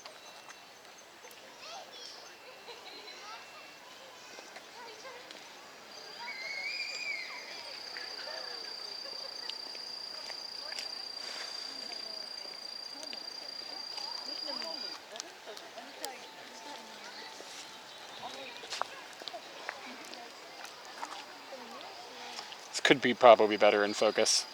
S4: This could be probably better in focus.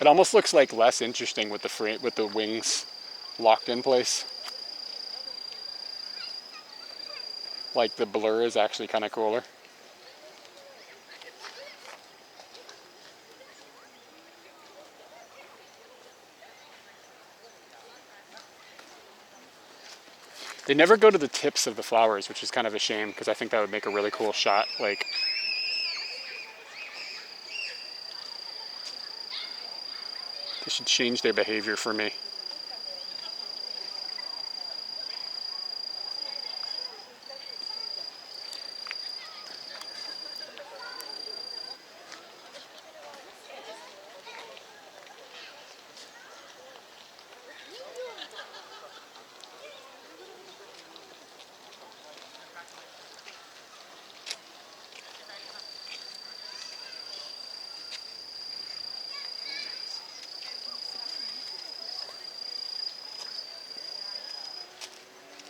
S4: It almost looks like less interesting with the frame, with the wings locked in place. Like the blur is actually kind of cooler. They never go to the tips of the flowers, which is kind of a shame because I think that would make a really cool shot. Like, should change their behavior for me.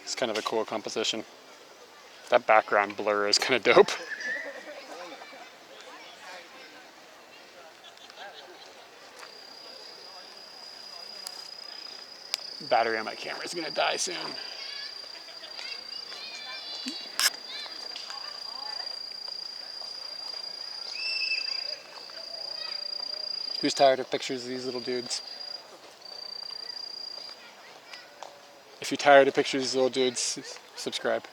S4: It's kind of a cool composition. That background blur is kind of dope. Battery on my camera is gonna die soon. Who's tired of pictures of these little dudes? If you're tired of pictures of these little dudes, subscribe.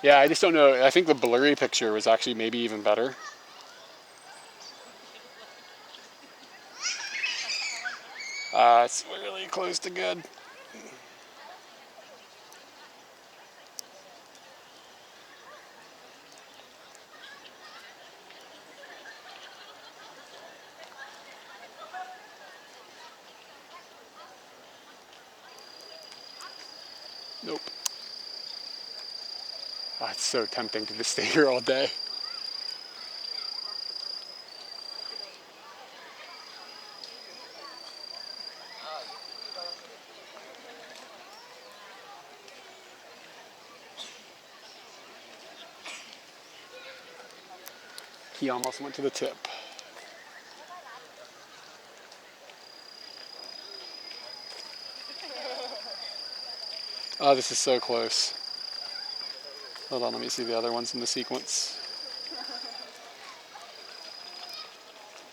S4: Yeah, I just don't know. I think the blurry picture was actually maybe even better. It's really close to good. Nope. Oh, it's so tempting to just stay here all day. He almost went to the tip. Oh, this is so close. Hold on, let me see the other ones in the sequence.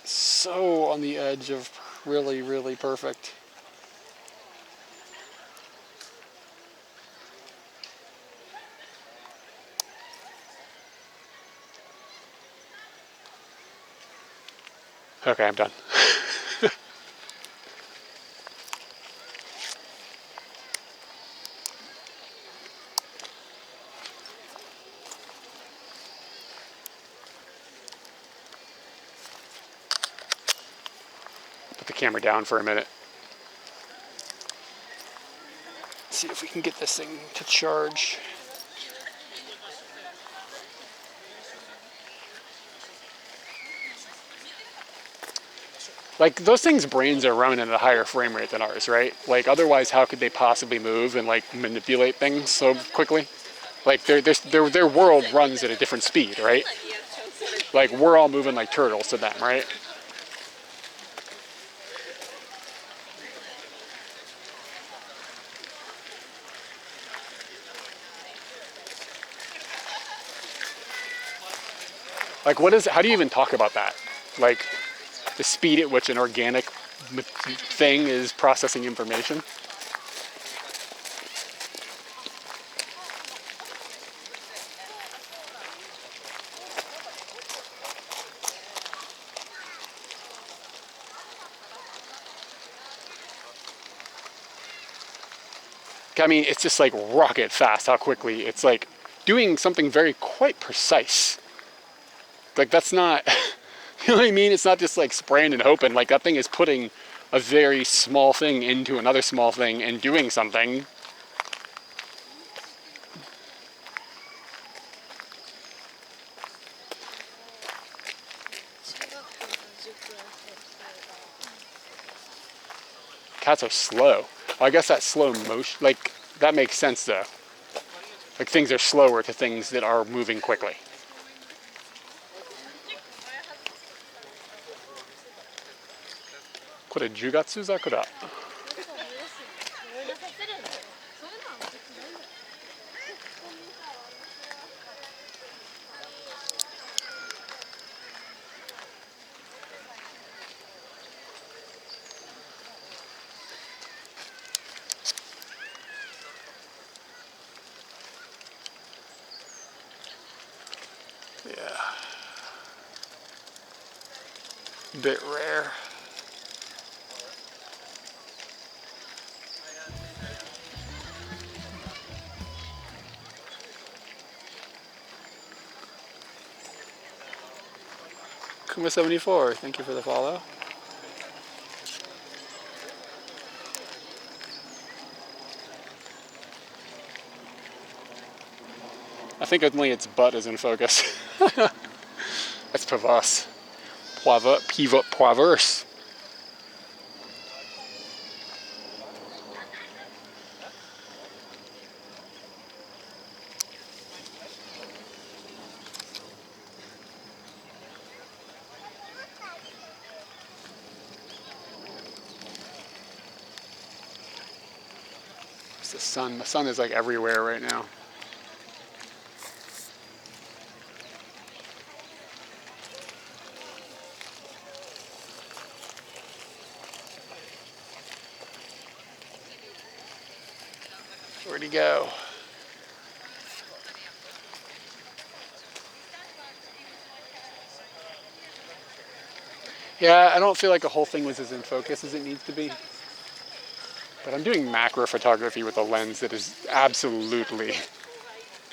S4: So on the edge of really, really perfect. Okay, I'm done. Put the camera down for a minute. See if we can get this thing to charge. Like, those things' brains are running at a higher frame rate than ours, right? Like, otherwise, how could they possibly move and, like, manipulate things so quickly? Like, their world runs at a different speed, right? Like, we're all moving like turtles to them, right? Like, how do you even talk about that? Like, the speed at which an organic thing is processing information? I mean, it's just like rocket fast how quickly it's like doing something very quite precise. Like, that's not, you know what I mean? It's not just like spraying and hoping. Like, that thing is putting a very small thing into another small thing and doing something. Cats are slow. Well, I guess that's slow motion. Like, that makes sense though. Like, things are slower to things that are moving quickly. Kore jugatsu zakura.
S1: Yeah. Bit rare. Kuma74, thank you for the follow. I think only its butt is in focus. That's perverse. Pivot poivreuse. It's the sun. The sun is like everywhere right now. Where'd he go? Yeah, I don't feel like the whole thing was as in focus as it needs to be. But I'm doing macro photography with a lens that is absolutely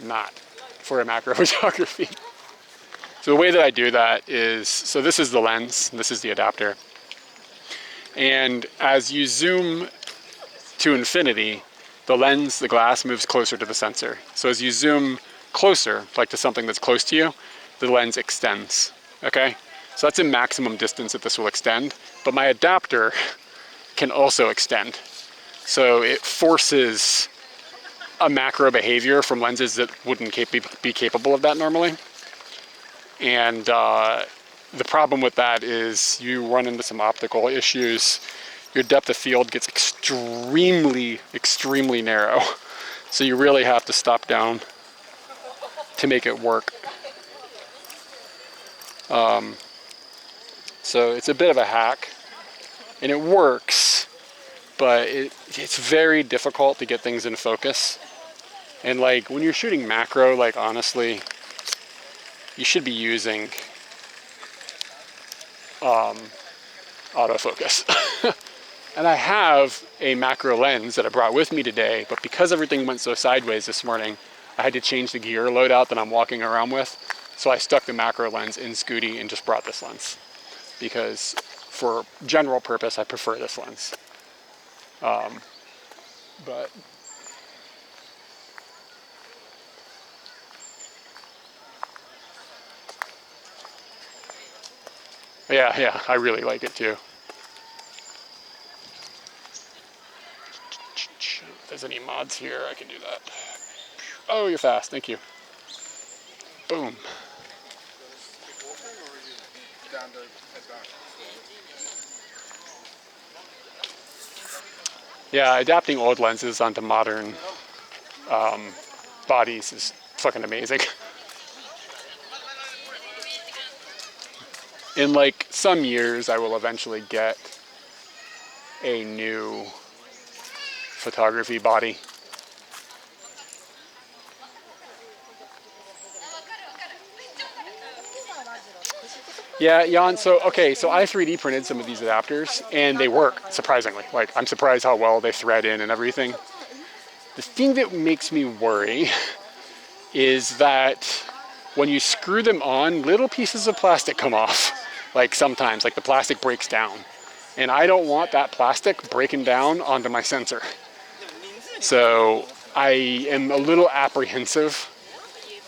S1: not for a macro photography. So the way that I do that is, so this is the lens, this is the adapter. And as you zoom to infinity, the lens, the glass moves closer to the sensor. So as you zoom closer, like to something that's close to you, the lens extends, okay? So that's a maximum distance that this will extend, but my adapter can also extend. So it forces a macro behavior from lenses that wouldn't be capable of that normally. And the problem with that is you run into some optical issues. Your depth of field gets extremely, extremely narrow. So you really have to stop down to make it work. So it's a bit of a hack, and it works, but it's very difficult to get things in focus. And like when you're shooting macro, like honestly, you should be using autofocus. And I have a macro lens that I brought with me today, but because everything went so sideways this morning, I had to change the gear loadout that I'm walking around with. So I stuck the macro lens in Scooty and just brought this lens, because for general purpose, I prefer this lens. But yeah, I really like it too. If there's any mods here, I can do that. Oh, you're fast, thank you. Boom. Yeah, adapting old lenses onto modern bodies is fucking amazing. In like some years, I will eventually get a new photography body. Yeah, Jan, so I 3D printed some of these adapters, and they work, surprisingly. Like, I'm surprised how well they thread in and everything. The thing that makes me worry is that when you screw them on, little pieces of plastic come off. Like sometimes, like the plastic breaks down. And I don't want that plastic breaking down onto my sensor. So I am a little apprehensive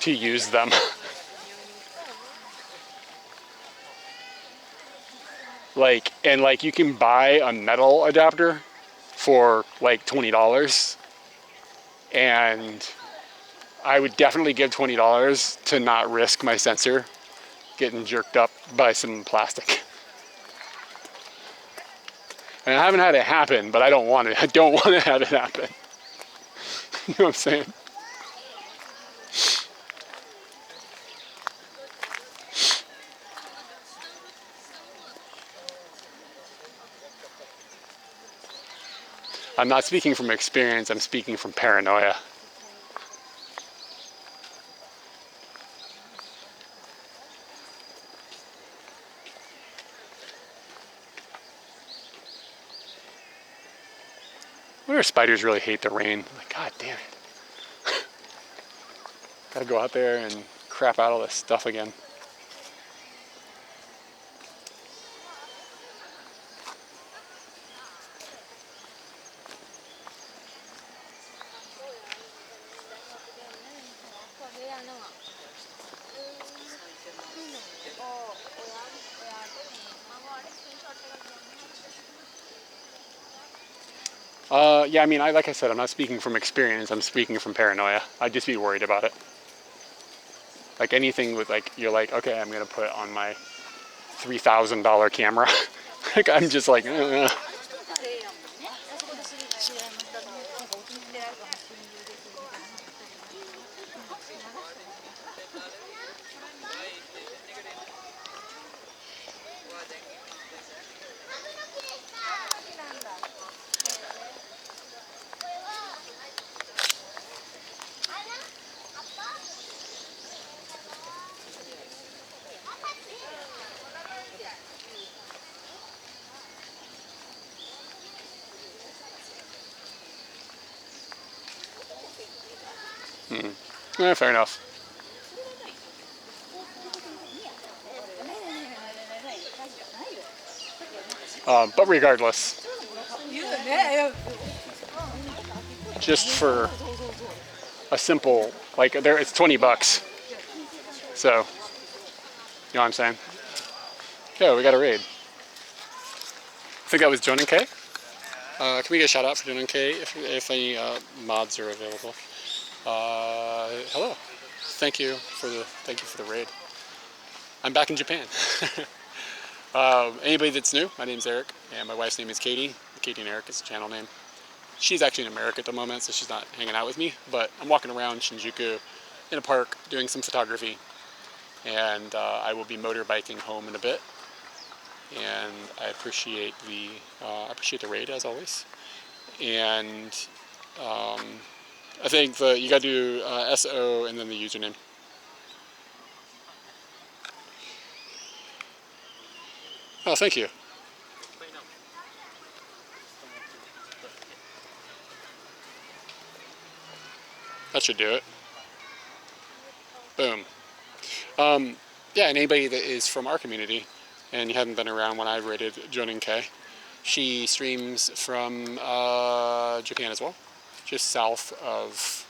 S1: to use them. And you can buy a metal adapter for like $20, and I would definitely give $20 to not risk my sensor getting jerked up by some plastic. And I haven't had it happen, but I don't want it. I don't want to have it happen. You know what I'm saying? I'm not speaking from experience, I'm speaking from paranoia. wonder if spiders really hate the rain. Like, God damn it. Gotta go out there and crap out all this stuff again. Yeah, I mean, like I said, I'm not speaking from experience. I'm speaking from paranoia. I'd just be worried about it. Like anything with like, you're like, okay, I'm gonna put on my $3,000 camera. Like I'm just like, yeah, fair enough. But regardless, just for a simple, like there, it's $20. So, you know what I'm saying? Yeah, we got a raid. I think that was Jonan K. Can we get a shout out for Jonan K if any mods are available? Hello. Thank you for the raid. I'm back in Japan. Anybody that's new, my name's Eric, and my wife's name is Katie. Katie and Eric is the channel name. She's actually in America at the moment, so she's not hanging out with me, but I'm walking around Shinjuku in a park doing some photography, and I will be motorbiking home in a bit. And I appreciate the raid as always. And I think you gotta do SO and then the username. Oh, thank you. That should do it. Boom. Yeah, and anybody that is from our community and you haven't been around when I rated Jonin K, she streams from Japan as well, just south of.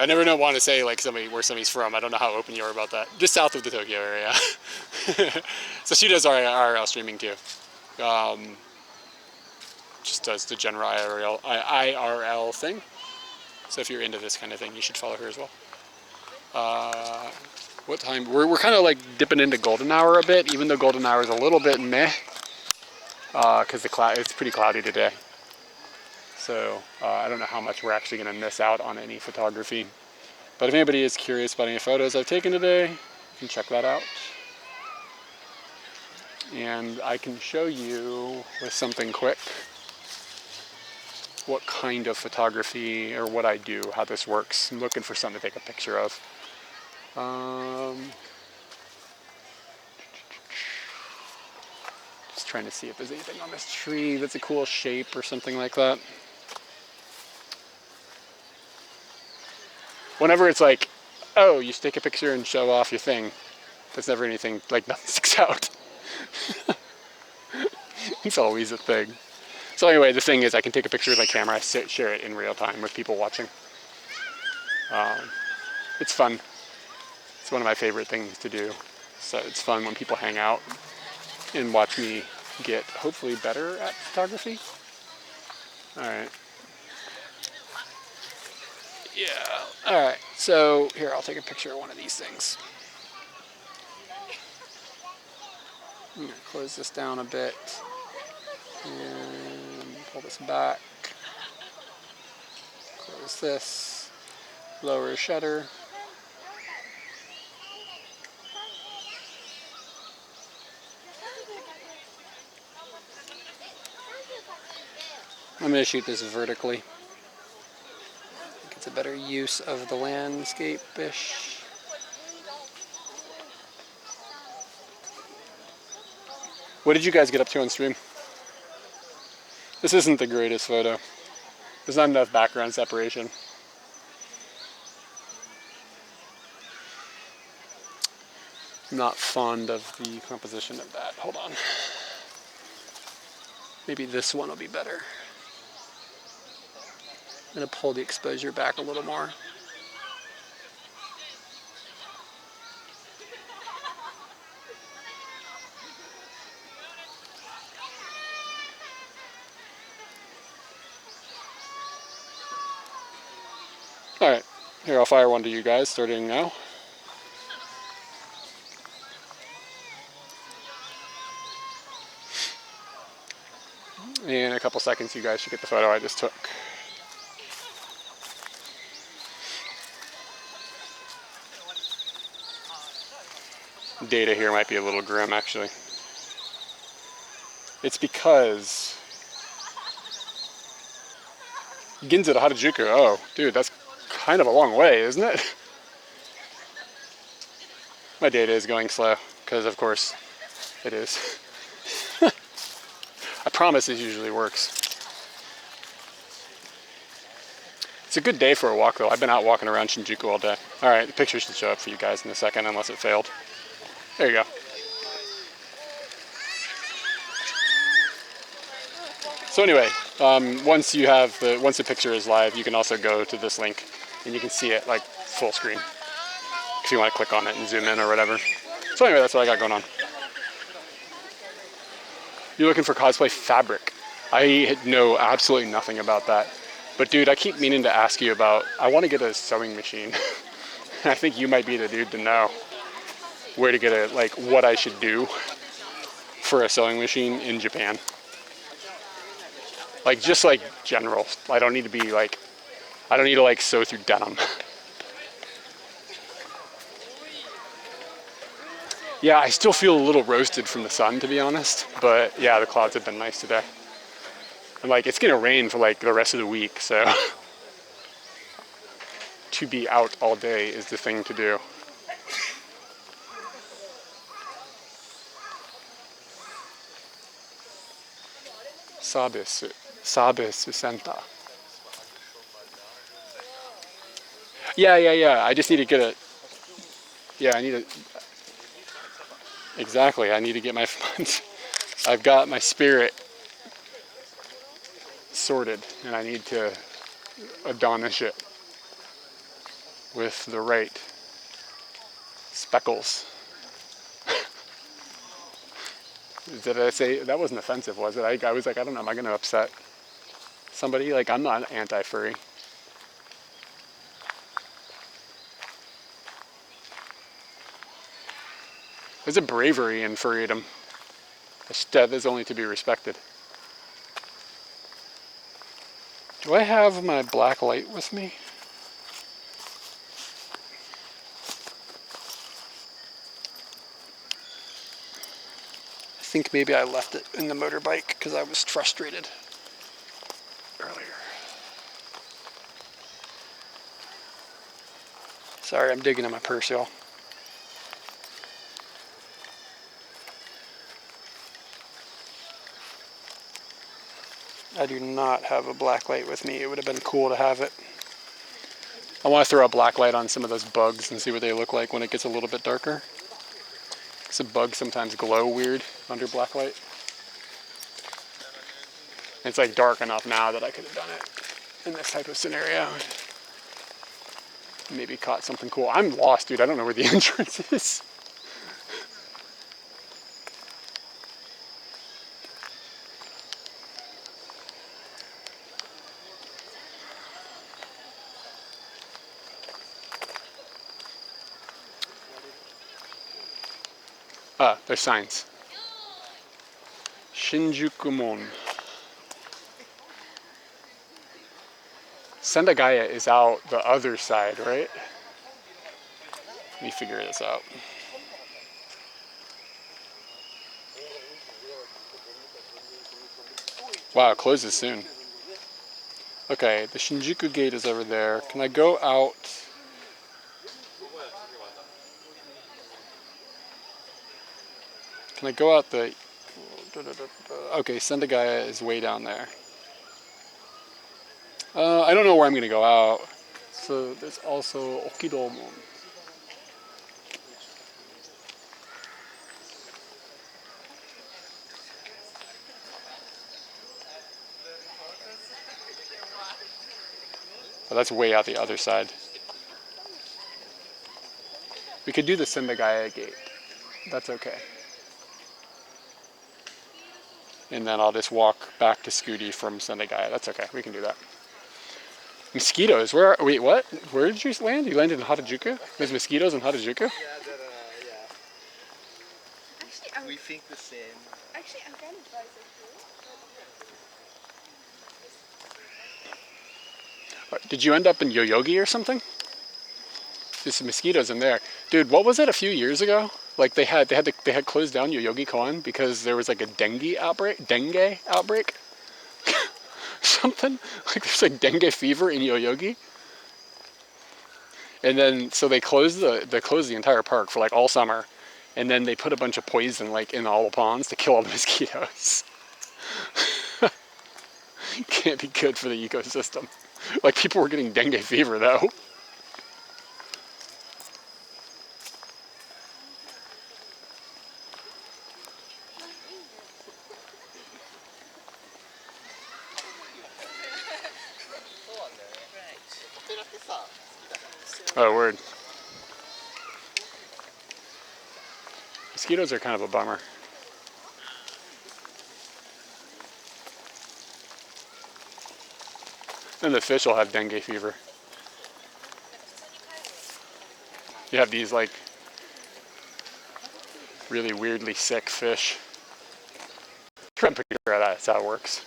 S1: I never want to say like where somebody's from. I don't know how open you are about that. Just south of the Tokyo area. So she does IRL streaming too. Just does the general IRL thing. So if you're into this kind of thing, you should follow her as well. What time? We're kind of like dipping into golden hour a bit, even though golden hour is a little bit meh, because it's pretty cloudy today. So I don't know how much we're actually going to miss out on any photography. But if anybody is curious about any photos I've taken today, you can check that out. And I can show you with something quick what kind of photography or what I do, how this works. I'm looking for something to take a picture of. Just trying to see if there's anything on this tree that's a cool shape or something like that. Whenever it's like, oh, you take a picture and show off your thing, there's never anything, like nothing sticks out. It's always a thing. So anyway, the thing is I can take a picture with my camera, share it in real time with people watching. It's fun. It's one of my favorite things to do. So it's fun when people hang out and watch me get hopefully better at photography. Alright. Yeah, alright. So here, I'll take a picture of one of these things. I'm going to close this down a bit. And pull this back. Close this. Lower shutter. I'm going to shoot this vertically. I think it's a better use of the landscape-ish. What did you guys get up to on stream? This isn't the greatest photo. There's not enough background separation. Not fond of the composition of that. Hold on. Maybe this one will be better. I'm gonna pull the exposure back a little more. All right, here, I'll fire one to you guys starting now. In a couple seconds, you guys should get the photo I just took. Data here might be a little grim, actually. It's because Ginza to Harajuku. Oh, dude, that's kind of a long way, isn't it? My data is going slow, because of course it is. I promise it usually works. It's a good day for a walk, though. I've been out walking around Shinjuku all day. All right, the picture should show up for you guys in a second, unless it failed. There you go. So anyway, once the picture is live, you can also go to this link, and you can see it like full screen if you want to click on it and zoom in or whatever. So anyway, that's what I got going on. You're looking for cosplay fabric. I know absolutely nothing about that. But dude, I keep meaning to ask you about, I want to get a sewing machine. I think you might be the dude to know where to get it, like what I should do for a sewing machine in Japan. Like just like general. I don't need to be like, I don't need to like sew through denim. Yeah, I still feel a little roasted from the sun, to be honest. But yeah, the clouds have been nice today. And like, it's gonna rain for like the rest of the week, so to be out all day is the thing to do. Sabe 60. Yeah. I just need to get it. Yeah, I need to. Exactly, I need to get my funds. I've got my spirit sorted, and I need to adonish it with the right speckles. Did I say that wasn't offensive, was it? I was like, I don't know, am I going to upset somebody? Like, I'm not anti-furry. There's a bravery in furryism that is only to be respected. Do I have my black light with me? I think maybe I left it in the motorbike because I was frustrated earlier. Sorry, I'm digging in my purse, y'all. I do not have a black light with me. It would have been cool to have it. I want to throw a black light on some of those bugs and see what they look like when it gets a little bit darker. Some bugs sometimes glow weird under black light. It's like dark enough now that I could have done it in this type of scenario. Maybe caught something cool. I'm lost, dude. I don't know where the entrance is. Ah, there's signs. Shinjuku-mon. Sendagaya is out the other side, right? Let me figure this out. Wow, it closes soon. Okay, the Shinjuku gate is over there. Can I go out? Can I go out the... Okay, Sendagaya is way down there. I don't know where I'm gonna go out. So there's also Okidomon. Oh, that's way out the other side. We could do the Sendagaya gate. That's okay. And then I'll just walk back to Scooty from Sendagaya. That's okay. We can do that. Mosquitoes? Wait, what? Where did you land? You landed in Harajuku? There's mosquitoes in Harajuku?
S8: Yeah, we think the same.
S9: Actually, I'm kind of bisexual.
S1: Did you end up in Yoyogi or something? There's some mosquitoes in there. Dude, what was it a few years ago? Like they had closed down Yoyogi Koen because there was like a dengue outbreak. Something like there's like dengue fever in Yoyogi. And then so they closed the entire park for like all summer. And then they put a bunch of poison like in all the ponds to kill all the mosquitoes. Can't be good for the ecosystem. Like people were getting dengue fever though. Oh, word. Mosquitoes are kind of a bummer. And the fish will have dengue fever. You have these like really weirdly sick fish. Try and figure out that's how it works.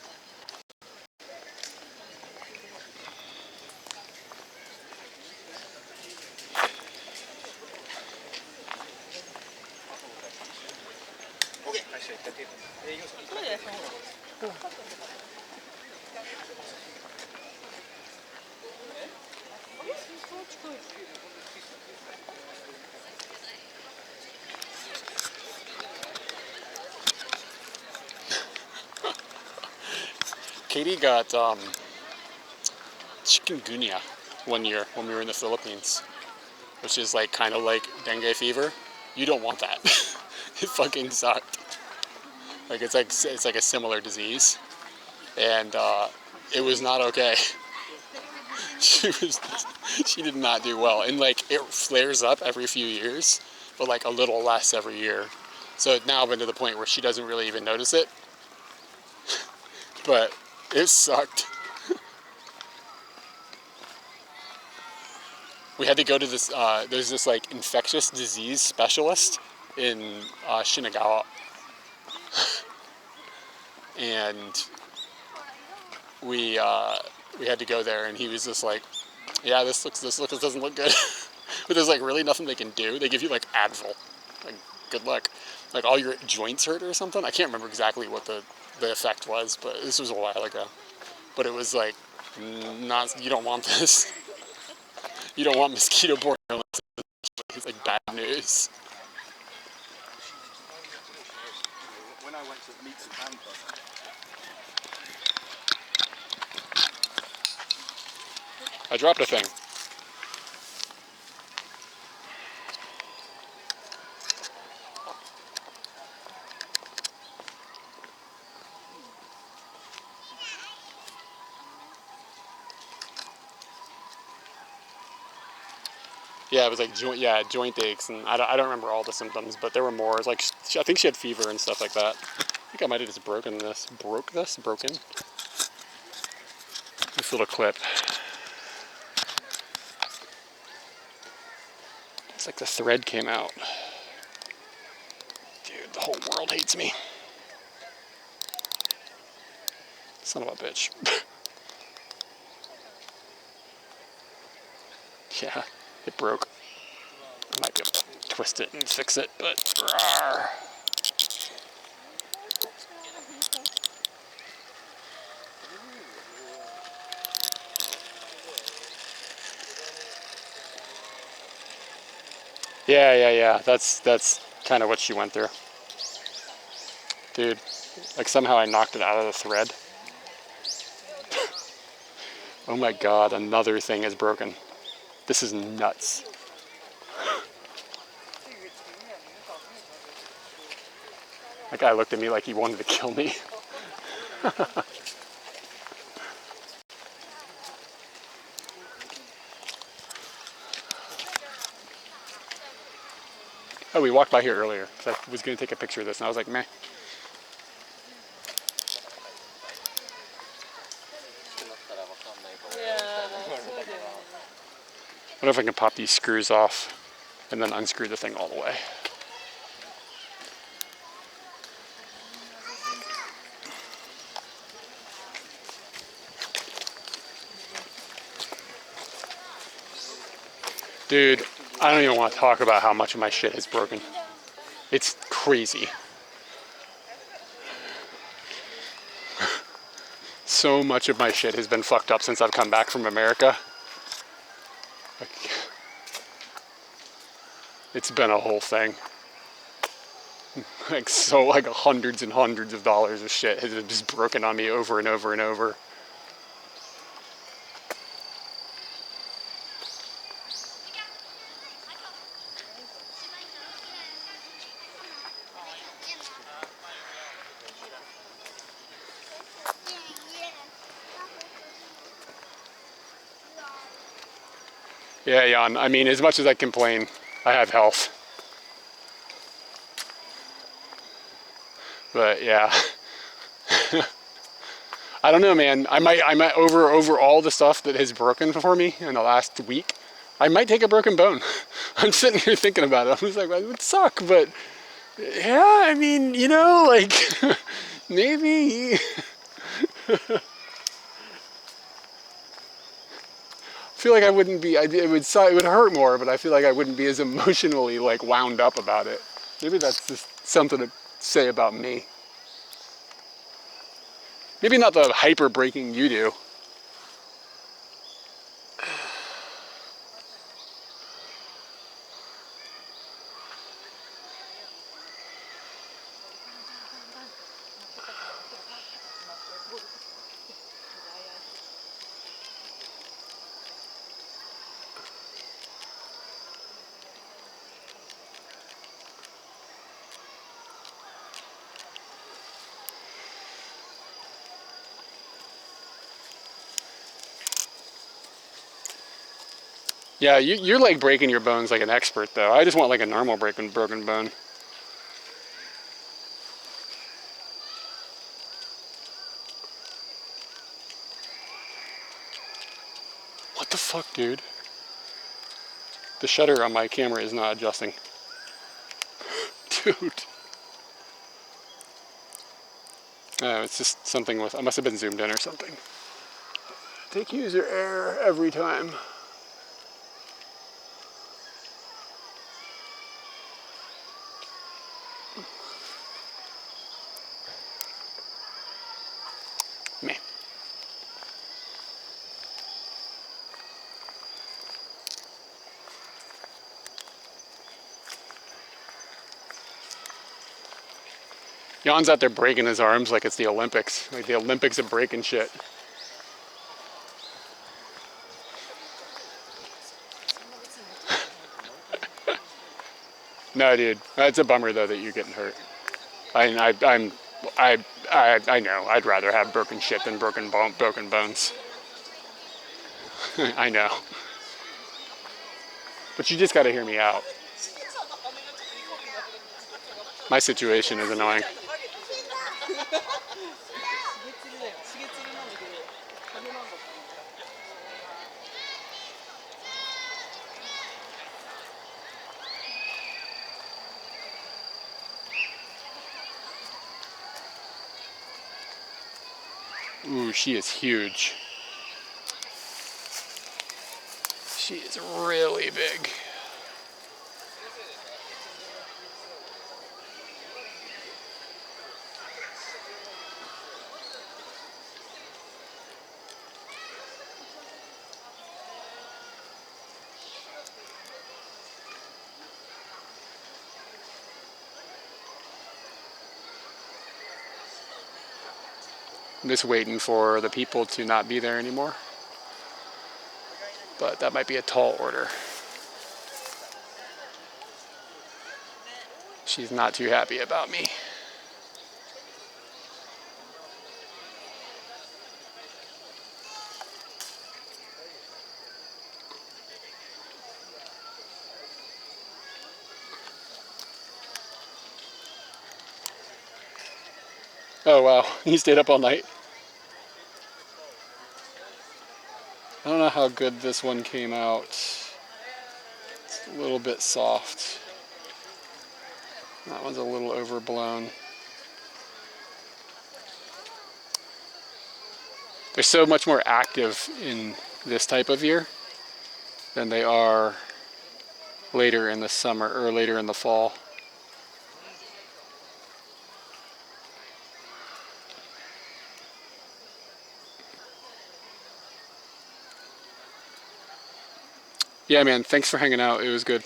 S1: Katie got chikungunya one year when we were in the Philippines, which is like kind of like dengue fever. You don't want that. It fucking sucked. Like it's like a similar disease, and it was not okay. She did not do well, and like it flares up every few years, but like a little less every year. So it's now been to the point where she doesn't really even notice it. But it sucked. We had to go to this, there's this like infectious disease specialist in Shinagawa. And we had to go there and he was just like, yeah, this doesn't look good. But there's like really nothing they can do. They give you like Advil. Like, good luck. Like all your joints hurt or something. I can't remember exactly what the effect was, but this was a while ago. But it was like, you don't want this. You don't want mosquito-borne illness. It's like bad news.
S8: When I went to meet some hand
S1: I dropped a thing. Yeah, it was like joint aches, and I don't remember all the symptoms, but there were more. It was like I think she had fever and stuff like that. I think I might have just broken this little clip. It's like the thread came out. Dude, the whole world hates me. Son of a bitch. Yeah, it broke. I might be able to twist it and fix it, but rawr. Yeah. That's kind of what she went through. Dude, like somehow I knocked it out of the thread. Oh my God, another thing is broken. This is nuts. That guy looked at me like he wanted to kill me. Oh, we walked by here earlier. I was going to take a picture of this, and I was like, meh. I wonder if I can pop these screws off and then unscrew the thing all the way. Dude, I don't even want to talk about how much of my shit is broken. It's crazy. So much of my shit has been fucked up since I've come back from America. It's been a whole thing. Like hundreds and hundreds of dollars of shit has just broken on me over and over and over. Yeah, Jan, I mean, as much as I complain, I have health. But yeah. I don't know, man. I might over all the stuff that has broken for me in the last week, I might take a broken bone. I'm sitting here thinking about it. I'm just like, well, it would suck, but yeah, I mean, you know, like maybe. I feel like I wouldn't be. It would hurt more, but I feel like I wouldn't be as emotionally like wound up about it. Maybe that's just something to say about me. Maybe not the hyper breaking you do. Yeah, you're like breaking your bones like an expert, though. I just want like a normal broken bone. What the fuck, dude? The shutter on my camera is not adjusting. Dude. It's just something with, I must have been zoomed in or something. Take user error every time. Meh. Jan's out there breaking his arms like it's the Olympics. Like the Olympics of breaking shit. No, dude. It's a bummer though that you're getting hurt. I know. I'd rather have broken shit than broken bones. I know. But you just gotta hear me out. My situation is annoying. Ooh, she is huge. She is really big. I'm just waiting for the people to not be there anymore. but that might be a tall order. She's not too happy about me. Oh wow, he stayed up all night. I don't know how good this one came out. It's a little bit soft. That one's a little overblown. They're so much more active in this type of year than they are later in the summer or later in the fall. Yeah, man, thanks for hanging out. It was good.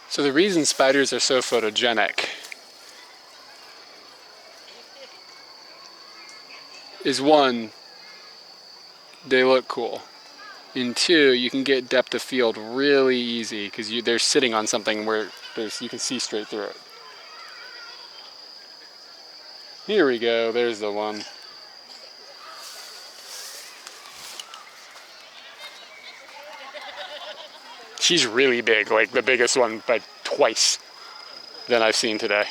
S1: So the reason spiders are so photogenic is one, they look cool. And two, you can get depth of field really easy because they're sitting on something where you can see straight through it. Here we go, there's the one. She's really big, like the biggest one by twice than I've seen today. I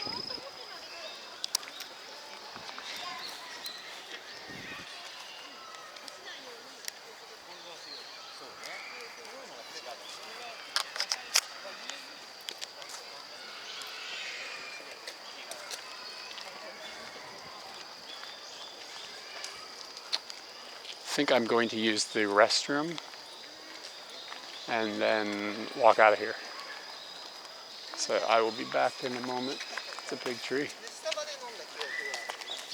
S1: think I'm going to use the restroom and then walk out of here. So I will be back in a moment. It's a big tree.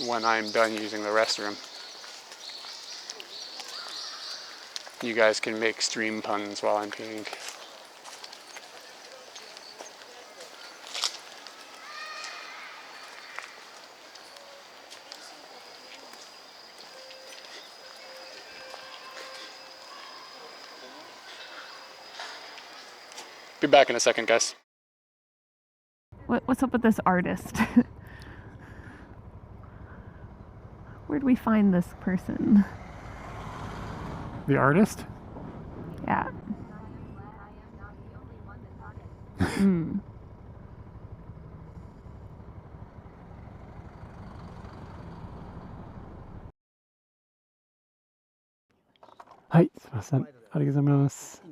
S1: When I'm done using the restroom. You guys can make stream puns while I'm peeing. Be back in a second, guys.
S2: What's up with this artist? Where'd we find this person?
S1: The artist?
S2: Yeah. Mm.
S1: Hi, すいません。ありがとうございます。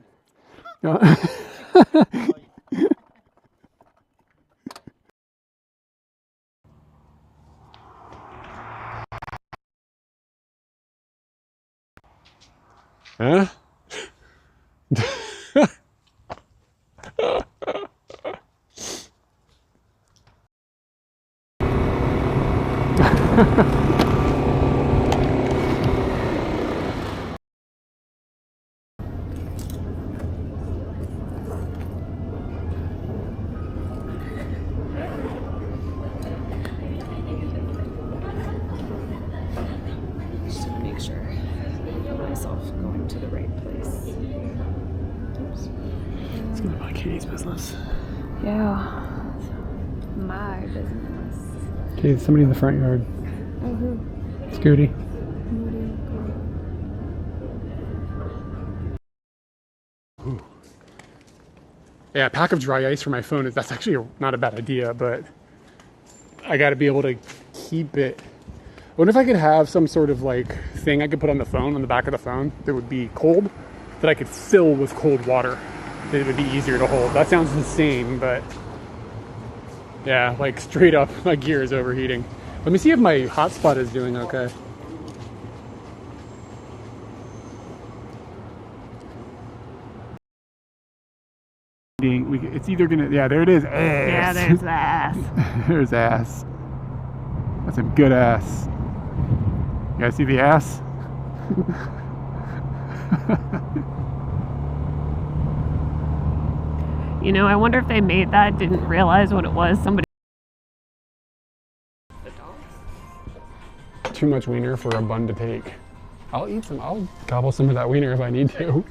S1: Huh?
S3: Just to make sure I get myself going to the right place. Oops.
S1: It's gonna be like Katie's business.
S2: Yeah. My business.
S1: Okay, somebody in the front yard. Scooty. Ooh. Yeah, a pack of dry ice for my phone that's actually not a bad idea, but I gotta be able to keep it. I wonder if I could have some sort of like thing I could put on the phone, on the back of the phone, that would be cold, that I could fill with cold water. That it would be easier to hold. That sounds insane, but yeah, like straight up, my gear is overheating. Let me see if my hotspot is doing okay.
S4: It's either gonna, yeah, there it is. Ass.
S2: Yeah, there's the ass.
S4: There's ass. That's some good ass. You guys see the ass?
S2: You know, I wonder if they made that, didn't realize what it was. Somebody.
S1: Too much wiener for a bun to take. I'll eat some. I'll gobble some of that wiener if I need to.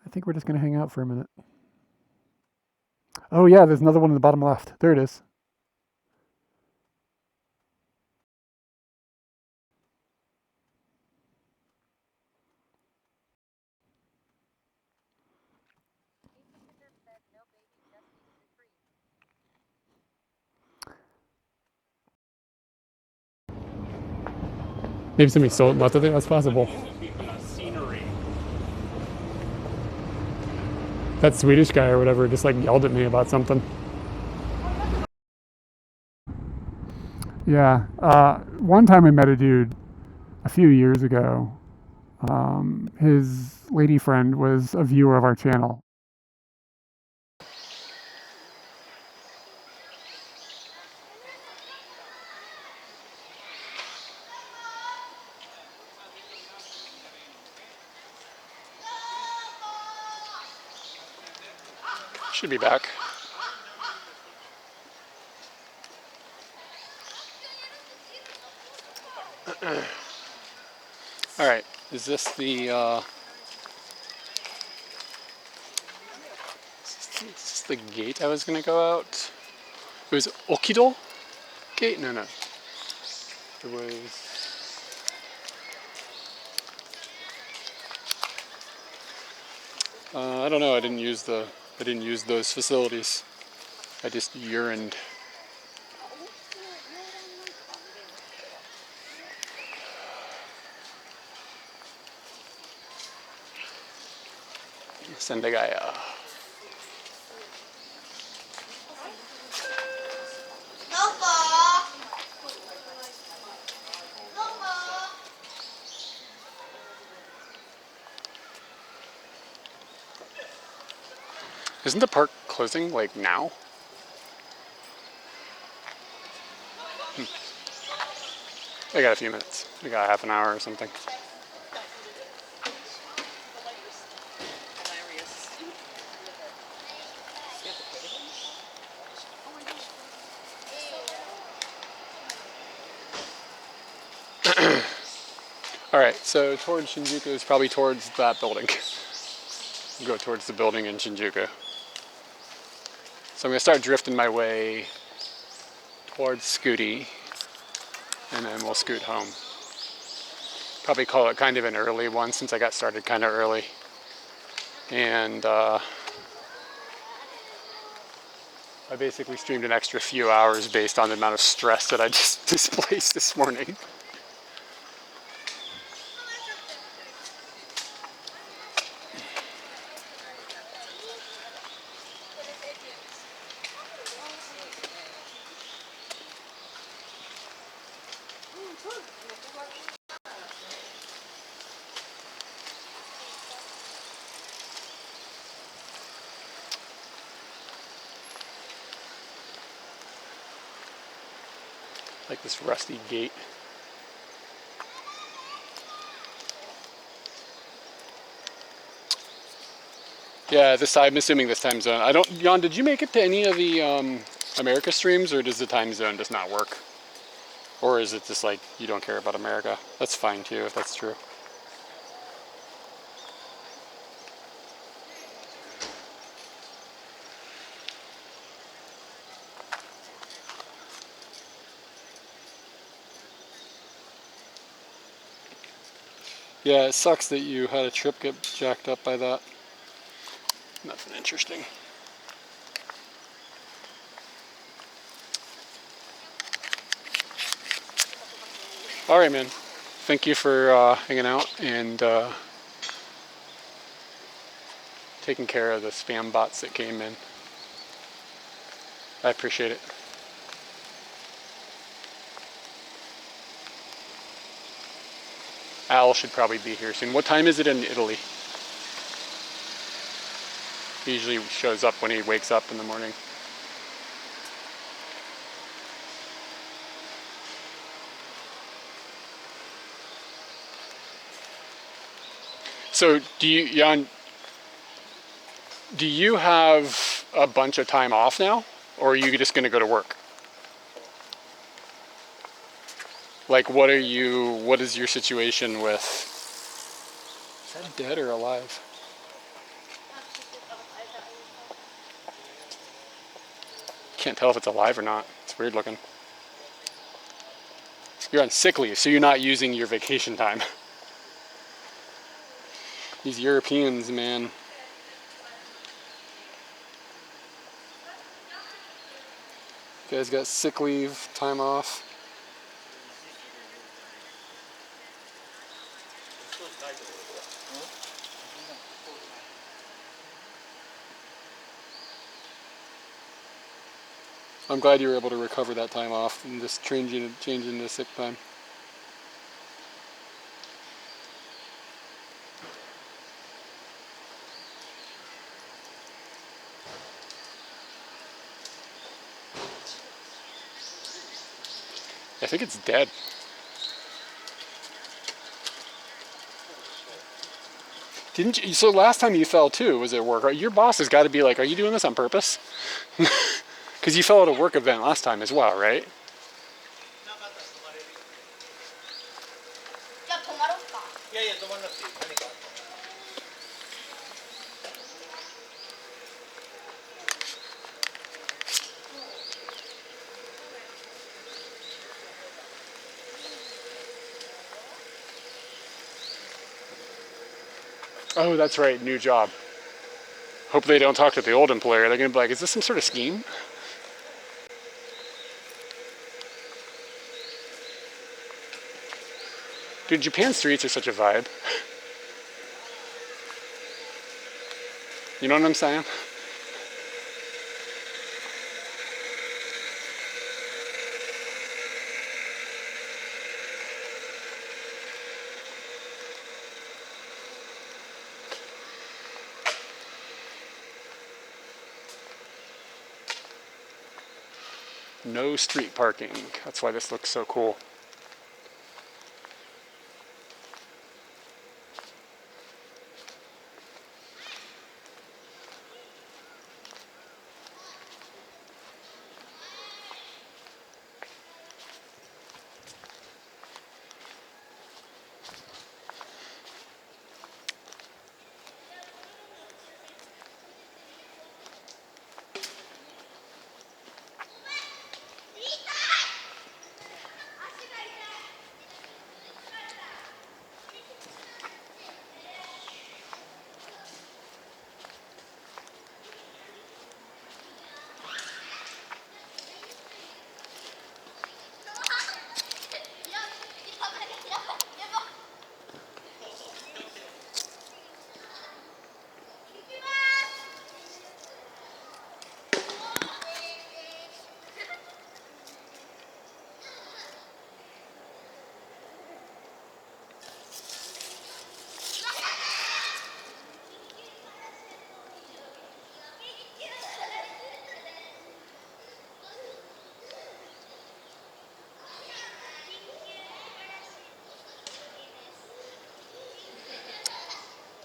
S4: I think we're just gonna hang out for a minute. Oh yeah, there's another one in the bottom left. There it is.
S1: Maybe somebody sold left. I think that's possible. That Swedish guy or whatever just like yelled at me about something.
S4: Yeah. One time I met a dude a few years ago. His lady friend was a viewer of our channel.
S1: Should be back. All right. Is this the? Is this the gate I was gonna go out? It was Okido gate. No. It was. I don't know. I didn't use those facilities. I just urined. Sendagaya. Isn't the park closing like now? I got a few minutes. We got half an hour or something. All right, so towards Shinjuku is probably towards that building. Go towards the building in Shinjuku. So I'm gonna start drifting my way towards Scooty, and then we'll scoot home. Probably call it kind of an early one since I got started kind of early. And I basically streamed an extra few hours based on the amount of stress that I just displaced this morning. Like this rusty gate. Yeah, I'm assuming this time zone. I don't, Jan, did you make it to any of the America streams, or does the time zone just not work? Or is it just like you don't care about America? That's fine too, if that's true. Yeah, it sucks that you had a trip get jacked up by that. Nothing interesting. All right, man. Thank you for hanging out and taking care of the spam bots that came in. I appreciate it.
S4: Al should probably be here soon. What time is it in Italy? He usually shows up when he wakes up in the morning. So do you, Jan, do you have a bunch of time off now? Or are you just gonna go to work? Like what is your situation with, is that dead or alive? Can't tell if it's alive or not. It's weird looking. You're on sick leave, so you're not using your vacation time. These Europeans, man. You guys got sick leave, time off. I'm glad you were able to recover that time off and just changing to sick time. I think it's dead. Didn't you? So last time you fell too was at work. Your boss has got to be like, "Are you doing this on purpose?" Because you fell at a work event last time as well, right? Oh, that's right, new job. Hope they don't talk to the old employer. They're gonna be like, "Is this some sort of scheme?" Dude, Japan streets are such a vibe. You know what I'm saying? No street parking. That's why this looks so cool.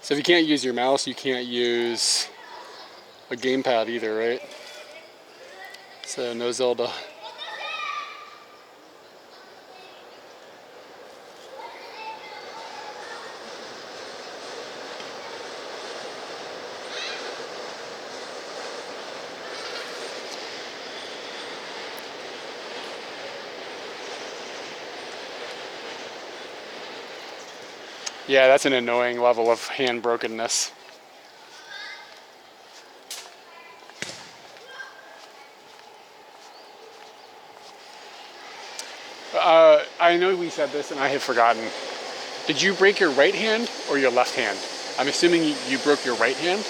S4: So if you can't use your mouse, you can't use a gamepad either, right? So no Zelda. Yeah, that's an annoying level of hand brokenness. I know we said this and I have forgotten. Did you break your right hand or your left hand? I'm assuming you broke your right hand.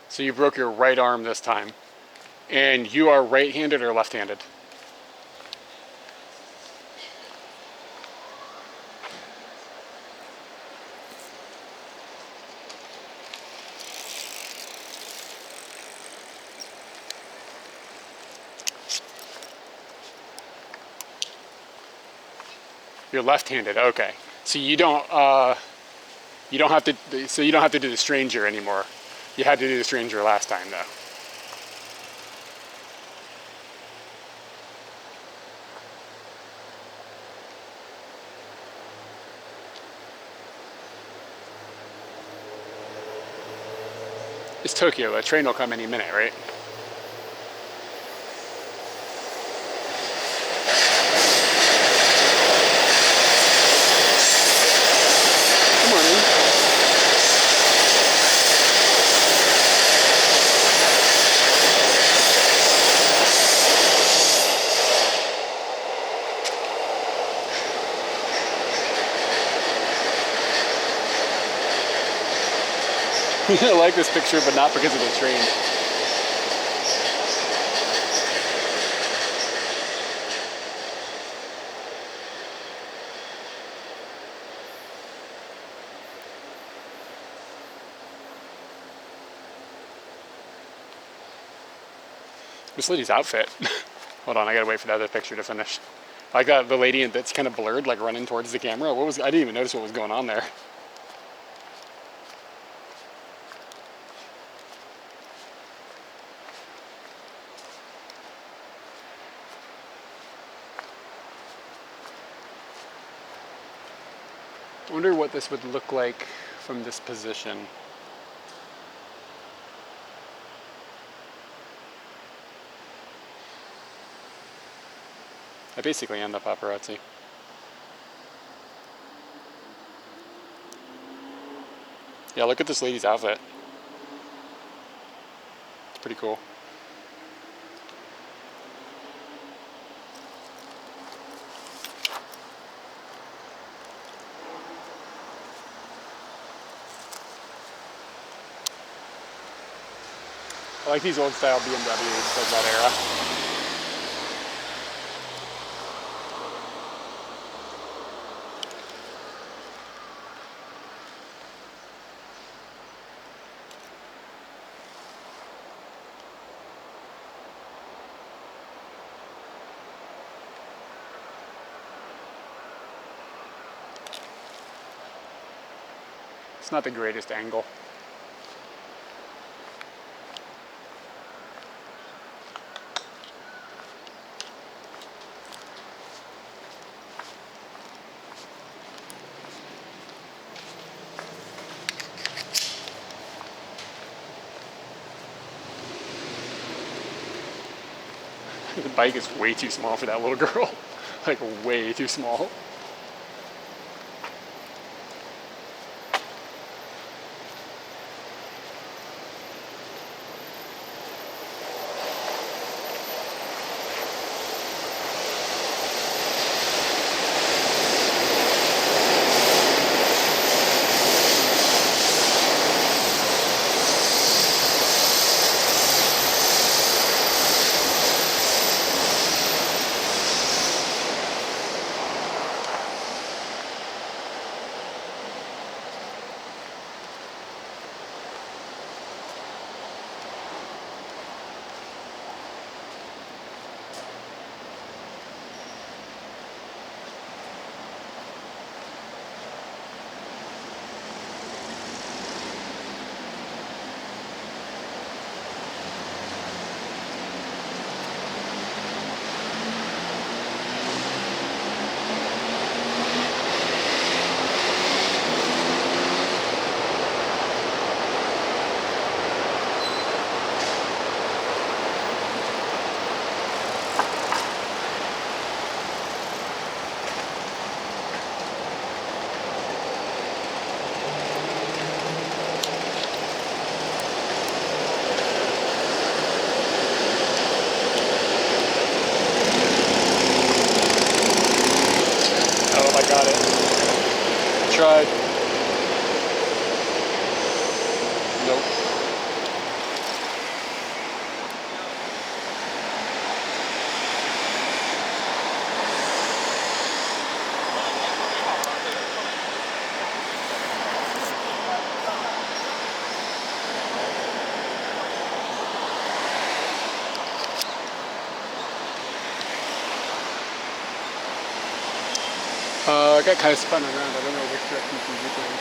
S4: So you broke your right arm this time. And you are right-handed or left-handed? You're left-handed. Okay. So you don't have to. So you don't have to do the stranger anymore. You had to do the stranger last time, though. It's Tokyo. A train will come any minute, right? Good morning. I like this picture, but not because of the train. This lady's outfit. Hold on, I gotta wait for the other picture to finish. I got the lady that's kind of blurred, like running towards the camera. I didn't even notice what was going on there. I wonder what this would look like from this position. I basically am the paparazzi. Yeah, look at this lady's outfit. It's pretty cool. I like these old style BMWs of that era. It's not the greatest angle. The bike is way too small for that little girl. Like way too small. I got kind of spun around. I don't know which direction Shinjuku is.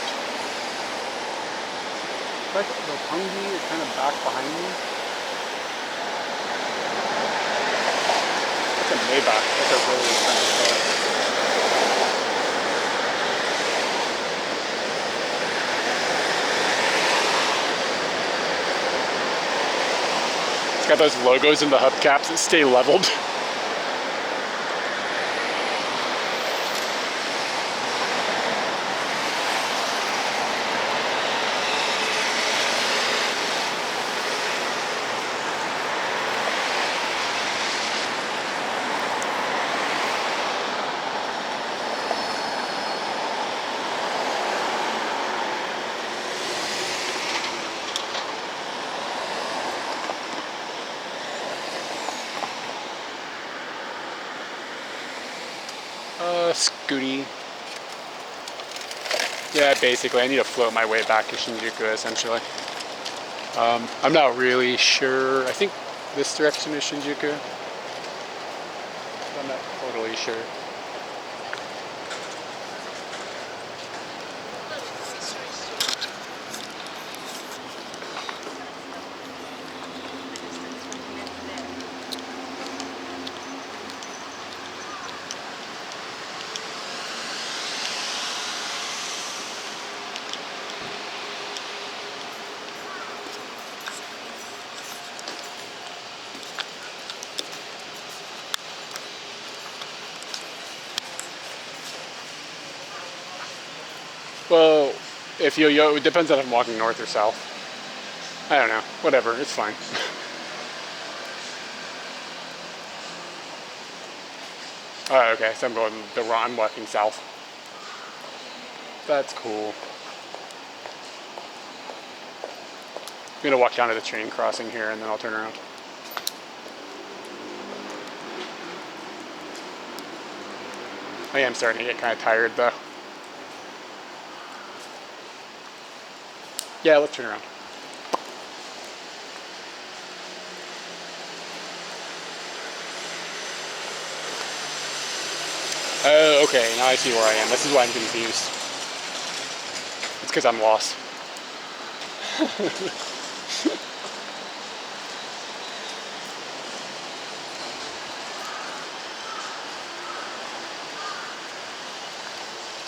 S4: It's like the Pungi is kind of back behind me. That's a Maybach. That's a really expensive car. It's got those logos in the hubcaps that stay leveled. Scooty. Yeah, basically, I need to float my way back to Shinjuku, essentially. I'm not really sure. I think this direction is Shinjuku. I'm not totally sure. Well, if it depends on if I'm walking north or south. I don't know. Whatever, it's fine. Oh, okay, so I'm walking south. That's cool. I'm gonna walk down to the train crossing here and then I'll turn around. I am starting to get kind of tired though. Yeah, let's turn around. Oh, okay, now I see where I am. This is why I'm confused. It's because I'm lost.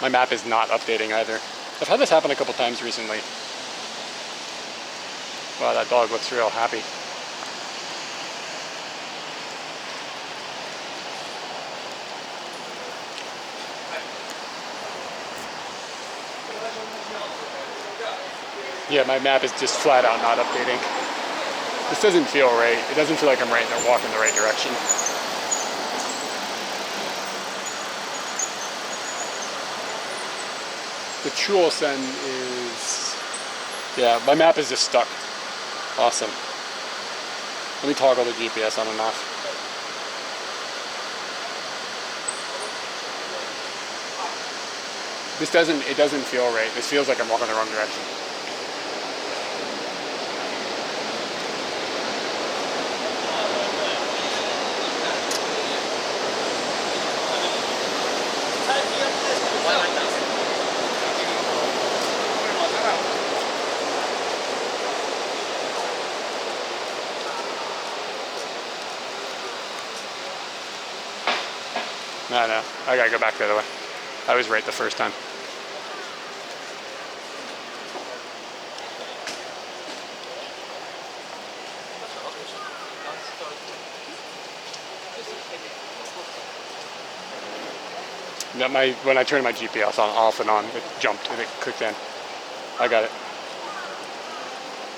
S4: My map is not updating either. I've had this happen a couple times recently. Wow, that dog looks real happy. Yeah, my map is just flat out not updating. This doesn't feel right. It doesn't feel like I'm walking in the right direction. The Chuosen is... Yeah, my map is just stuck. Awesome. Let me toggle the GPS on and off. It doesn't feel right. This feels like I'm walking the wrong direction. No, I gotta go back the other way. I was right the first time. When I turned my GPS off and on, it jumped and it clicked in. I got it.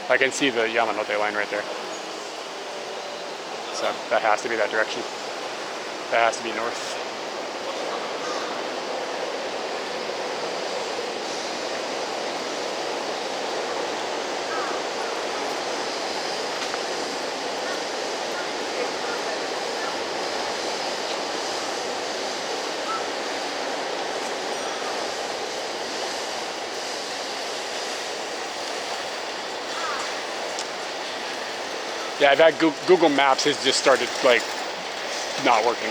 S4: I can see the Yamanote line right there. So that has to be that direction. That has to be north. Yeah, I've had Google Maps has just started like not working.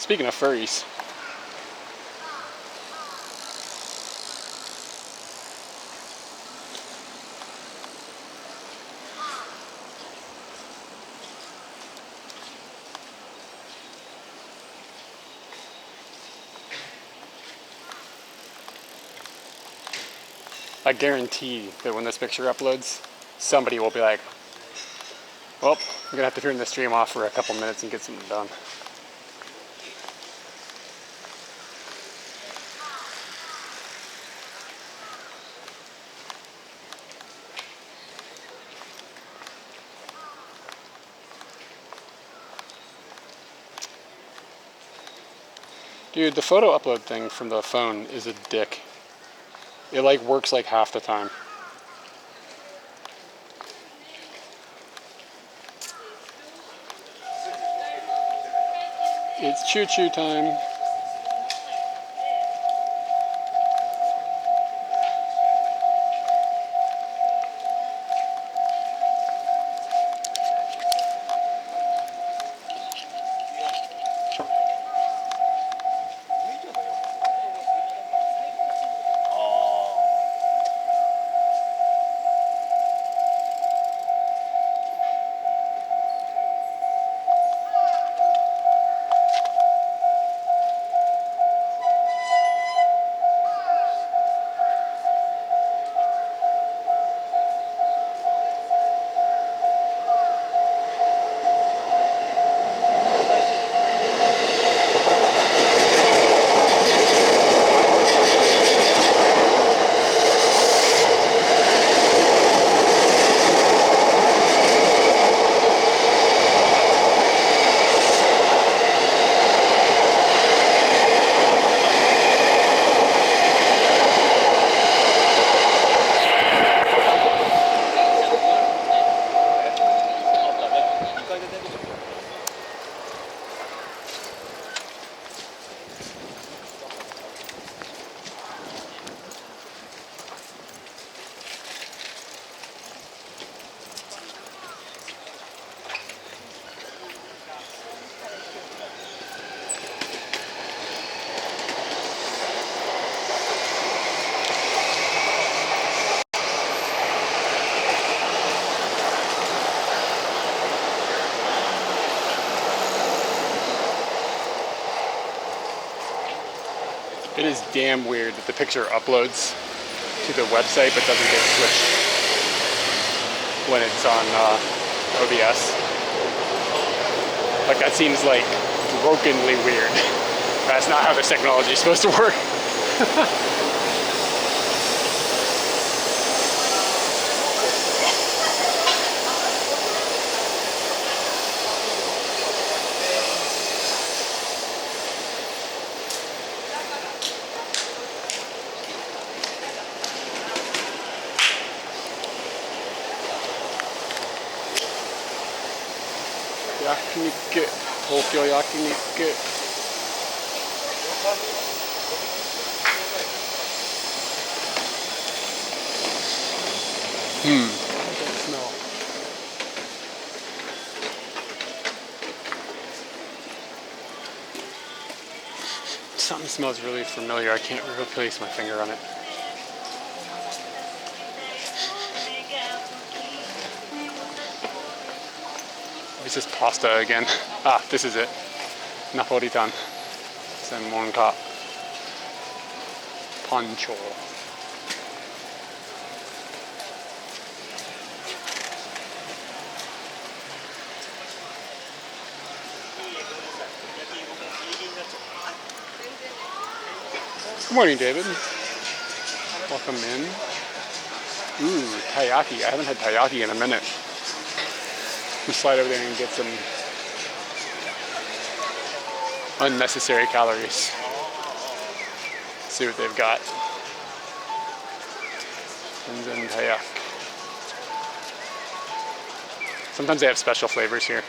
S4: Speaking of furries. I guarantee that when this picture uploads, somebody will be like, well, I'm gonna have to turn the stream off for a couple minutes and get something done. Dude, the photo upload thing from the phone is a dick. It like works like half the time. It's choo-choo time. It is damn weird that the picture uploads to the website but doesn't get switched when it's on OBS. Like, that seems like brokenly weird. That's not how this technology is supposed to work. Yakiniku, Tokyo yakiniku. That smell. Something smells really familiar. I can't really place my finger on it. This is pasta again. Ah, this is it. Napolitan. Senmonka. Pancho. Good morning, David. Welcome in. Ooh, taiyaki. I haven't had taiyaki in a minute. Let's slide over there and get some unnecessary calories. See what they've got. Tenzin taiyaki. Sometimes they have special flavors here.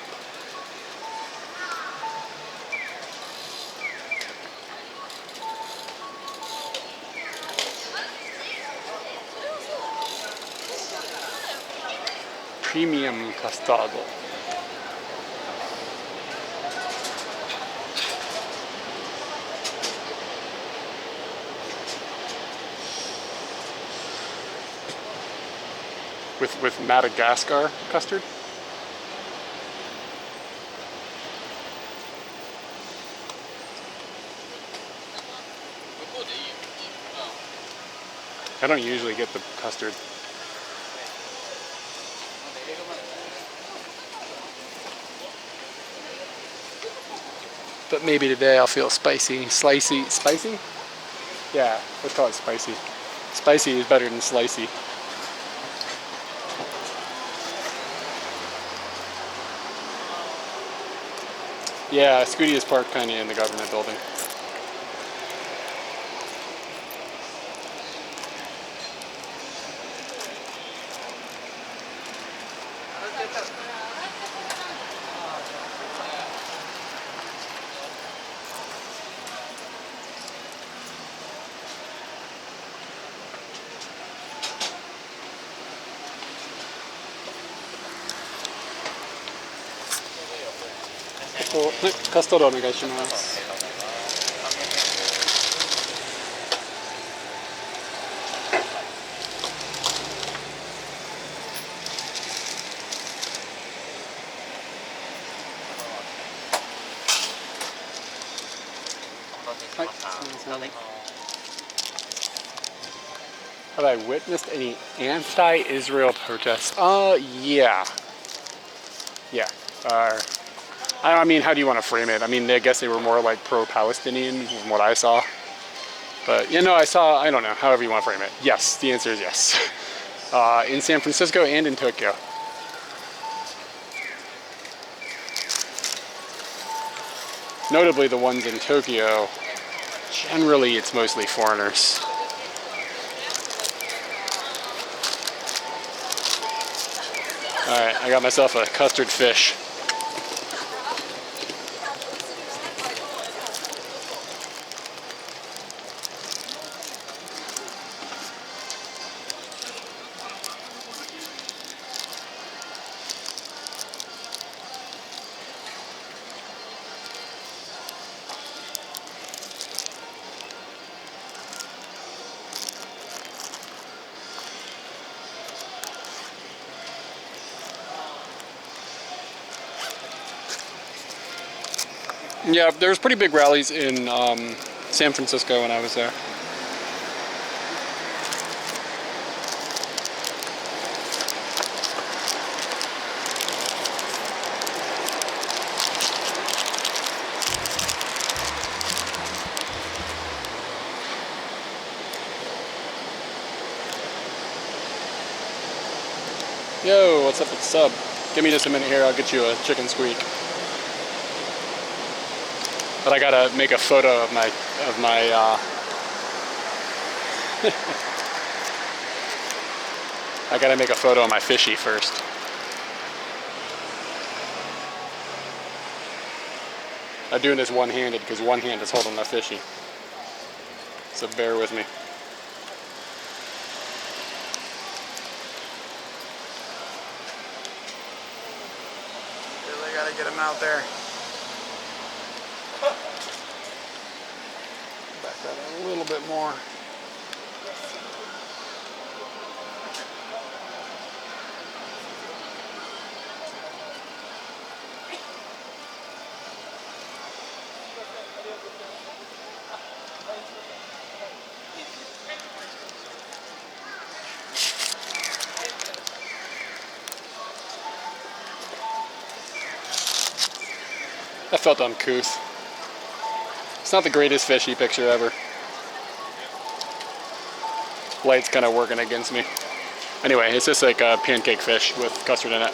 S4: Premium custado.
S1: with Madagascar custard. I don't usually get the custard. But maybe today I'll feel spicy. Spicy? Yeah, let's call it spicy. Spicy is better than slicey. Yeah, Scooty is parked kind of in the government building.カスタードお願いします。はい、すみません。Have I witnessed any anti-Israel protests? Yeah. Yeah. I mean, how do you want to frame it? I mean, I guess they were more like pro-Palestinian from what I saw. But, you know, I don't know, however you want to frame it. Yes, the answer is yes. In San Francisco and in Tokyo. Notably, the ones in Tokyo, generally it's mostly foreigners. Alright, I got myself a custard fish. Yeah, there was pretty big rallies in San Francisco when I was there. Yo, what's up with the sub? Give me just a minute here, I'll get you a chicken squeak. But I gotta make a photo of my I gotta make a photo of my fishy first. I'm doing this one-handed because one hand is holding my fishy. So bear with me. Really gotta get him out there. Back that in a little bit more. That felt uncouth. It's not the greatest fishy picture ever. Light's kind of working against me. Anyway, it's just like a pancake fish with custard in it.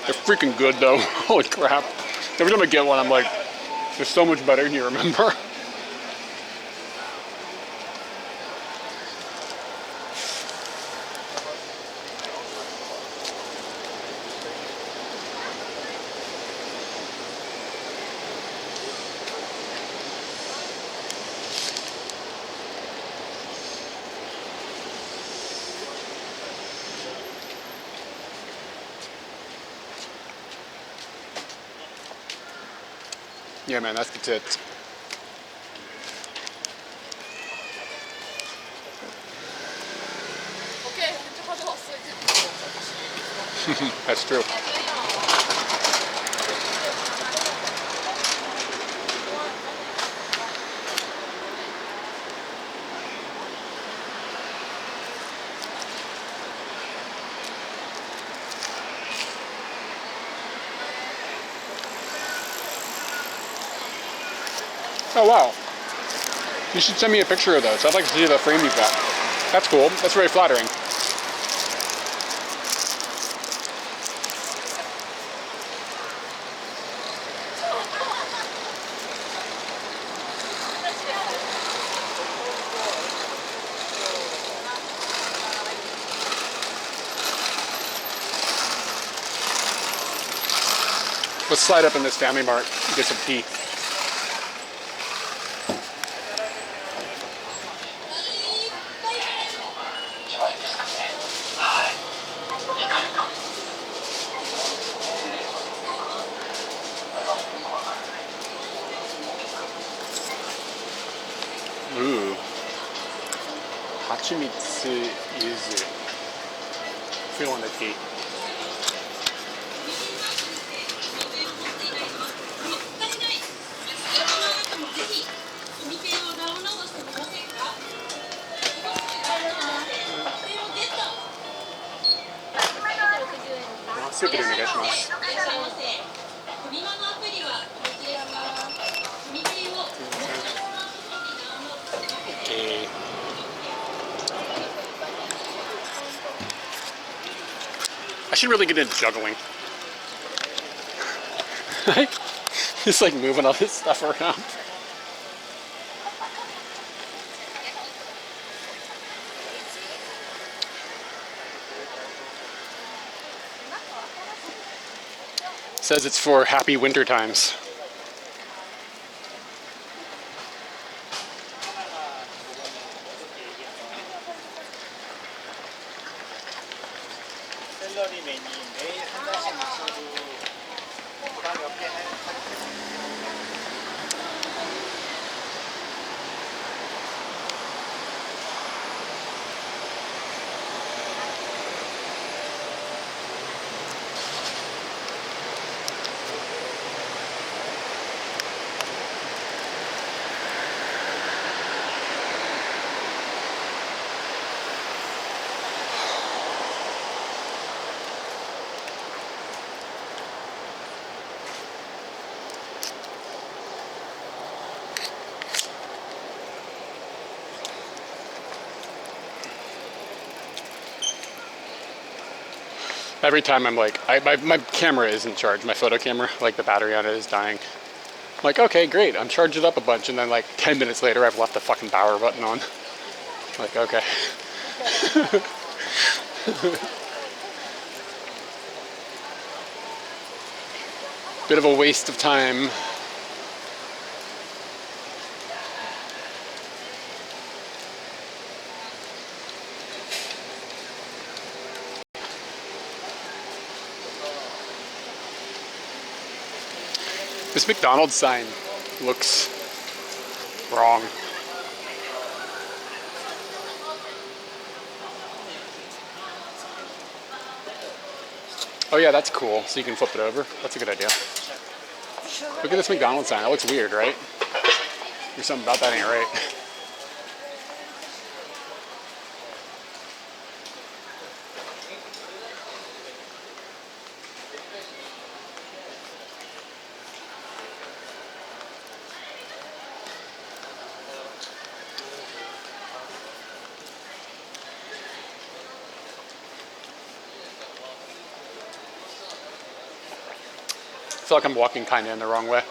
S1: They're freaking good though. Holy crap. Every time I get one, I'm like, they're so much better than you remember. Yeah, man, that's the tits.
S4: That's true. Oh wow. You should send me a picture of those. I'd like to see the frame you've got. That's cool. That's very flattering. Let's slide up in this Family Mart and get some tea. Ooh. Hachimitsu yuzu. Feeling the tea. Okay. I should really get into juggling. Just like moving all this stuff around. Says it's for happy winter times. Every time I'm like, my camera isn't charged, my photo camera, like the battery on it is dying. I'm like, okay, great, I'm charged it up a bunch, and then like 10 minutes later I've left the fucking power button on. Like, okay. Bit of a waste of time. This McDonald's sign looks wrong. Oh yeah, that's cool. So you can flip it over. That's a good idea. Look at this McDonald's sign. That looks weird, right? There's something about that ain't right. I feel like I'm walking kind of in the wrong way.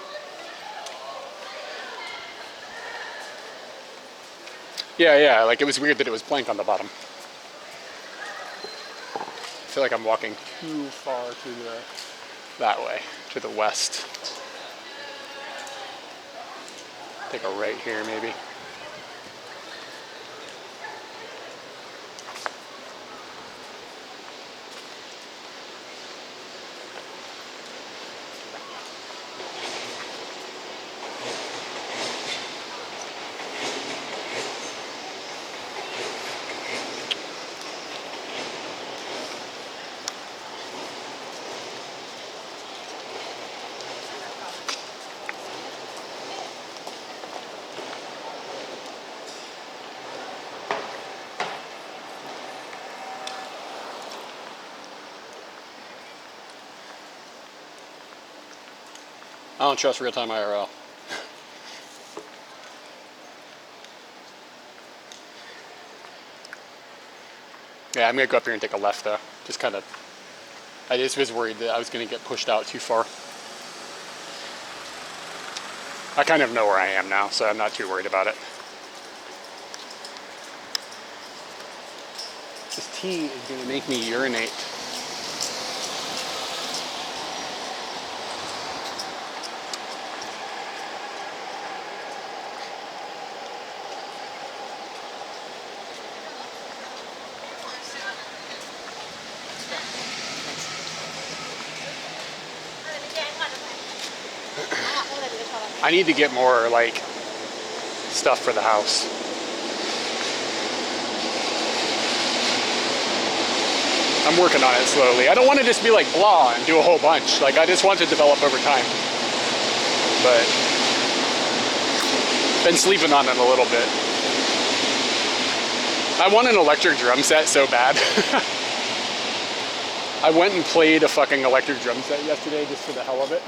S4: Yeah, like it was weird that it was blank on the bottom. I feel like I'm walking too far to that way, to the west. Take a right here maybe. I don't trust real-time IRL. Yeah, I'm gonna go up here and take a left though. Just kind of, I just was worried that I was gonna get pushed out too far. I kind of know where I am now, so I'm not too worried about it. This tea is gonna make me urinate. I need to get more like stuff for the house. I'm working on it slowly. I don't want to just be like blah and do a whole bunch. Like I just want to develop over time. But been sleeping on it a little bit. I want an electric drum set so bad. I went and played a fucking electric drum set yesterday just for the hell of it.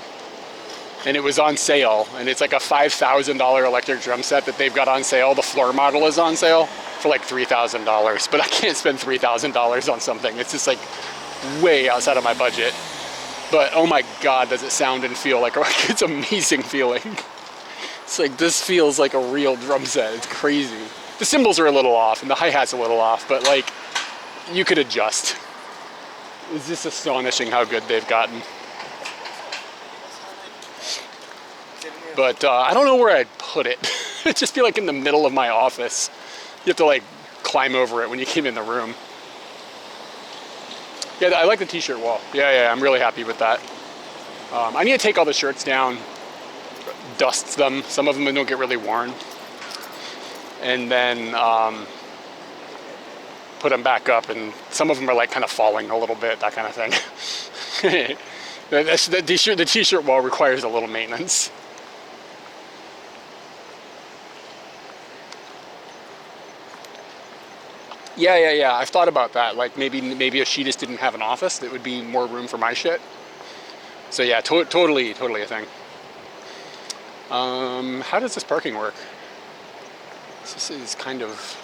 S4: And it was on sale, and it's like a $5,000 electric drum set that they've got on sale. The floor model is on sale for like $3,000, but I can't spend $3,000 on something. It's just like way outside of my budget. But oh my God, does it sound and feel like it's amazing feeling. It's like, this feels like a real drum set. It's crazy. The cymbals are a little off and the hi-hat's a little off, but like you could adjust. It's just astonishing how good they've gotten. But I don't know where I'd put it. It'd just be like in the middle of my office. You have to like climb over it when you came in the room. Yeah, I like the t-shirt wall. Yeah, I'm really happy with that. I need to take all the shirts down, dust them. Some of them don't get really worn. And then put them back up, and some of them are like kind of falling a little bit, that kind of thing. The t-shirt wall requires a little maintenance. Yeah. I've thought about that. Like maybe if she just didn't have an office, that would be more room for my shit. So yeah, totally a thing. How does this parking work? This is kind of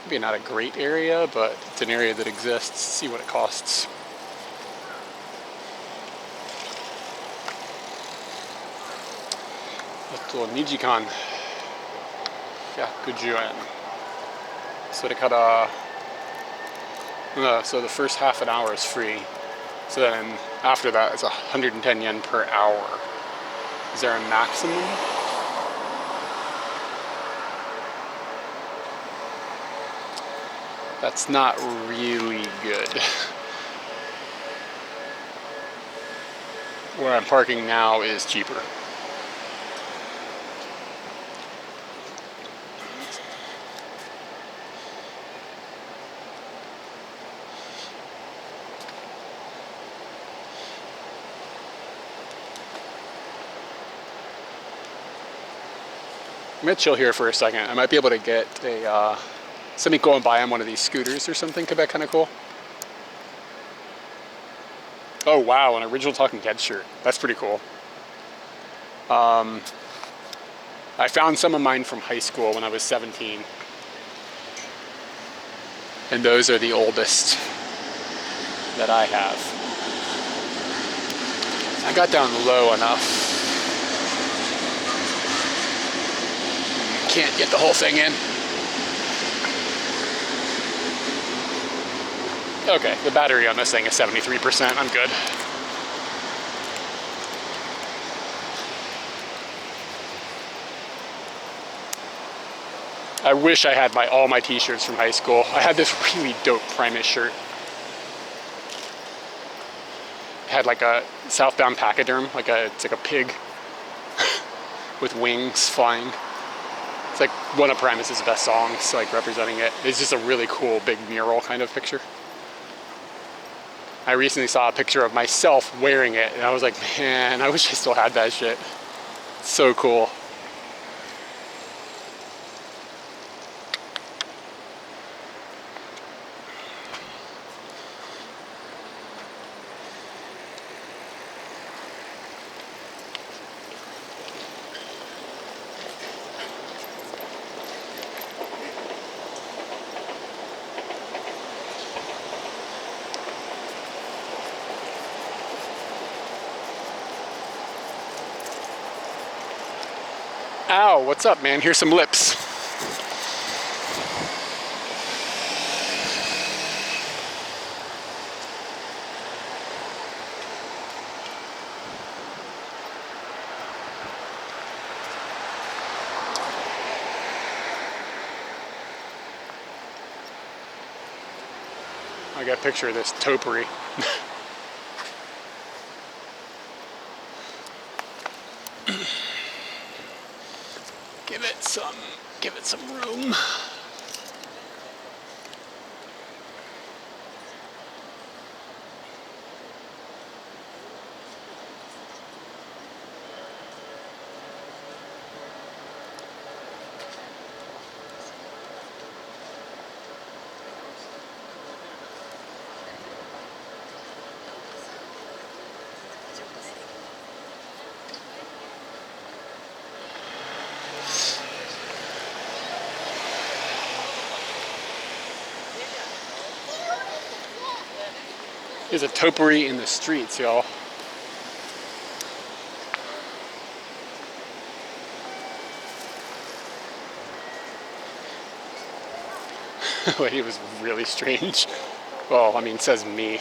S4: maybe not a great area, but it's an area that exists. Let's see what it costs. $2時間110円。So the first half an hour is free. So then after that it's 110 yen per hour. Is there a maximum? That's not really good. Where I'm parking now is cheaper. I'm gonna chill here for a second. I might be able to get a somebody go and buy on one of these scooters or something. Could be kind of cool. Oh wow, an original Talking Heads shirt. That's pretty cool. I found some of mine from high school when I was 17. And those are the oldest that I have. I got down low enough. Can't get the whole thing in. Okay, the battery on this thing is 73%. I'm good. I wish I had all my t-shirts from high school. I had this really dope Primus shirt. It had like a southbound pachyderm, it's like a pig with wings flying. It's like one of Primus's best songs, like representing it. It's just a really cool big mural kind of picture. I recently saw a picture of myself wearing it and I was like, man, I wish I still had that shit. It's so cool. Ow, what's up, man? Here's some lips. I got a picture of this topiary. Give it some room. There's a topiary in the streets, y'all. Lady was really strange. Well, I mean, says me.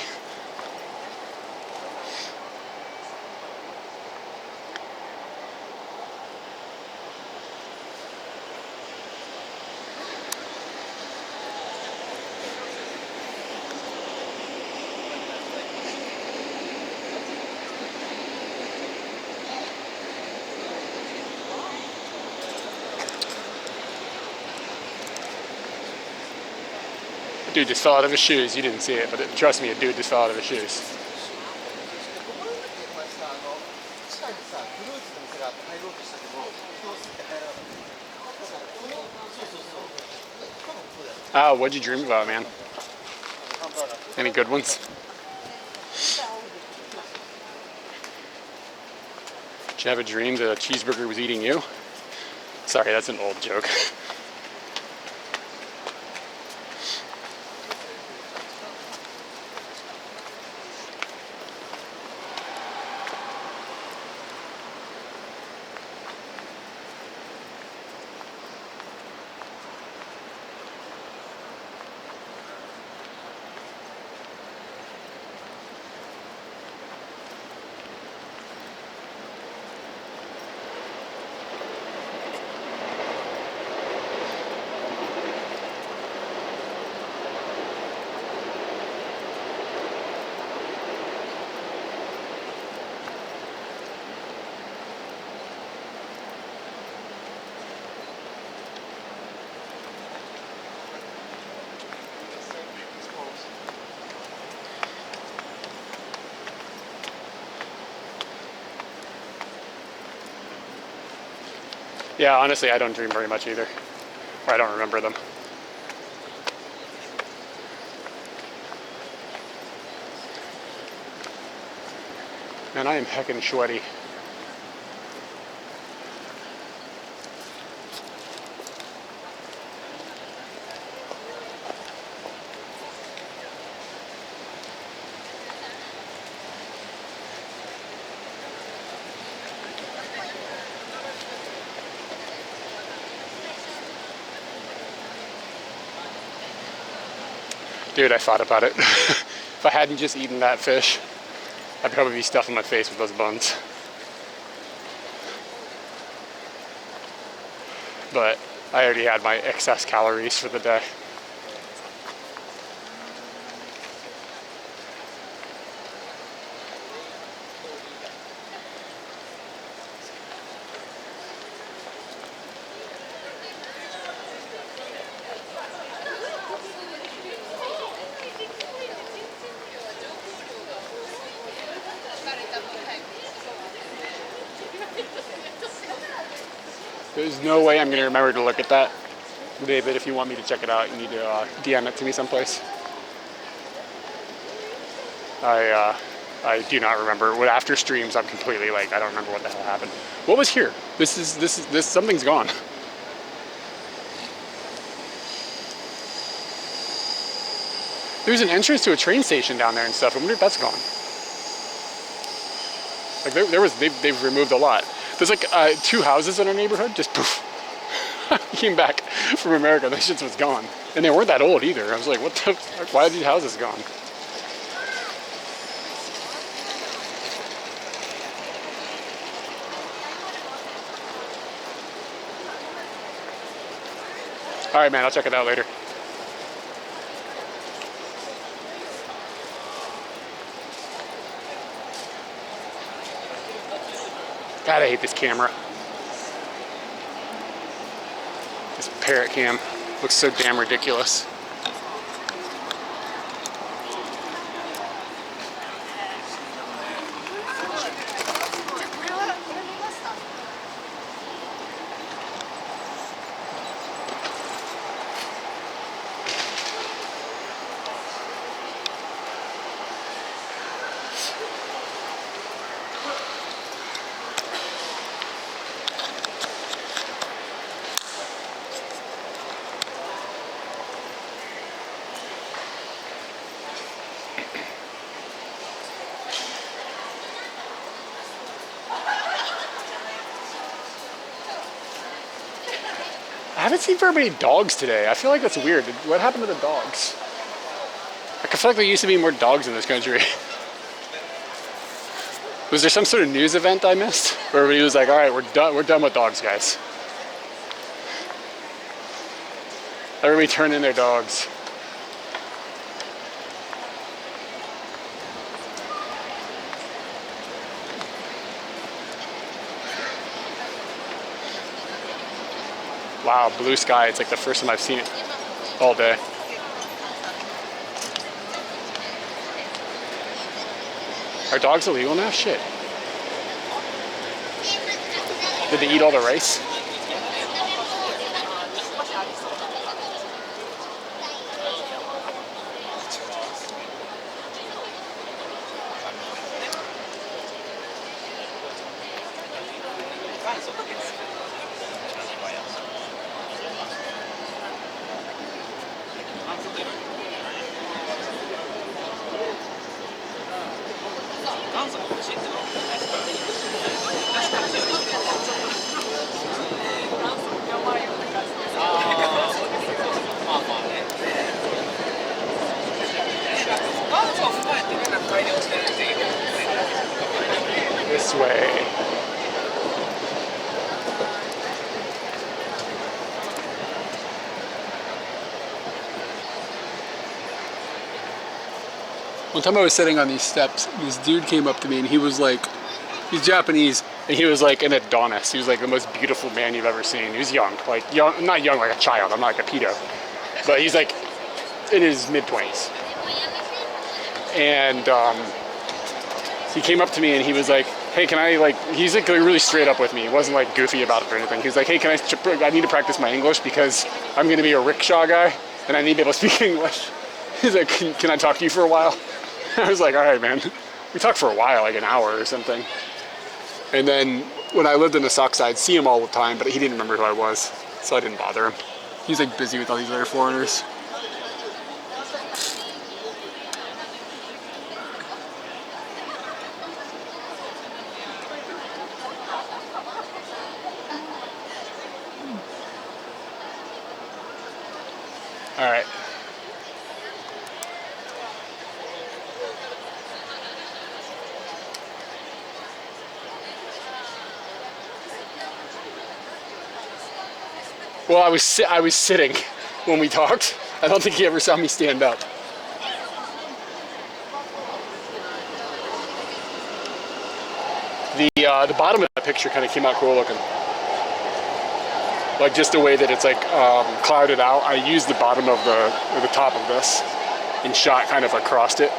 S4: Dude just fell out of his shoes. You didn't see it, but trust me, a dude just fell out of his shoes. Oh, what'd you dream about, man? Any good ones? Did you have a dream that a cheeseburger was eating you? Sorry, that's an old joke. Yeah, honestly, I don't dream very much either. Or I don't remember them. Man, I am heckin' sweaty. Dude, I thought about it. If I hadn't just eaten that fish, I'd probably be stuffing my face with those buns. But I already had my excess calories for the day. There's no way I'm going to remember to look at that. David, if you want me to check it out, you need to DM it to me someplace. I do not remember. After streams, I'm completely like, I don't remember what the hell happened. What was here? This something's gone. There's an entrance to a train station down there and stuff. I wonder if that's gone. Like they've removed a lot.
S1: There's like 2 houses in our neighborhood, just poof. Came back from America, that shit was gone. And they weren't that old either. I was like, what the fuck? Why are these houses gone? All right, man, I'll check it out later. God, I hate this camera. This parrot cam looks so damn ridiculous. I haven't seen very many dogs today. I feel like that's weird. What happened to the dogs? Like, I feel like there used to be more dogs in this country. Was there some sort of news event I missed? Where everybody was like, all right, we're done with dogs, guys. Everybody turned in their dogs. Wow, blue sky. It's like the first time I've seen it all day. Are dogs illegal now? Shit. Did they eat all the rice? This way. One time I was sitting on these steps, this dude came up to me and he was like, he's Japanese, and he was like an Adonis. He was like the most beautiful man you've ever seen. He was young, not young like a child, I'm not like a pedo, but he's like in his mid-20s. And he came up to me and he was like, hey, can I, like, he's like really straight up with me. He wasn't like goofy about it or anything. He was like, hey, I need to practice my English because I'm going to be a rickshaw guy and I need to be able to speak English. He's like, can I talk to you for a while? I was like, all right, man. We talked for a while, like an hour or something. And then when I lived in the Sox, I'd see him all the time, but he didn't remember who I was, so I didn't bother him. He's like busy with all these other foreigners. All right. Well, I was sitting when we talked. I don't think he ever saw me stand up. The bottom of that picture kind of came out cool looking. Like just the way that it's like clouded out. I used the bottom of the top of this and shot kind of across it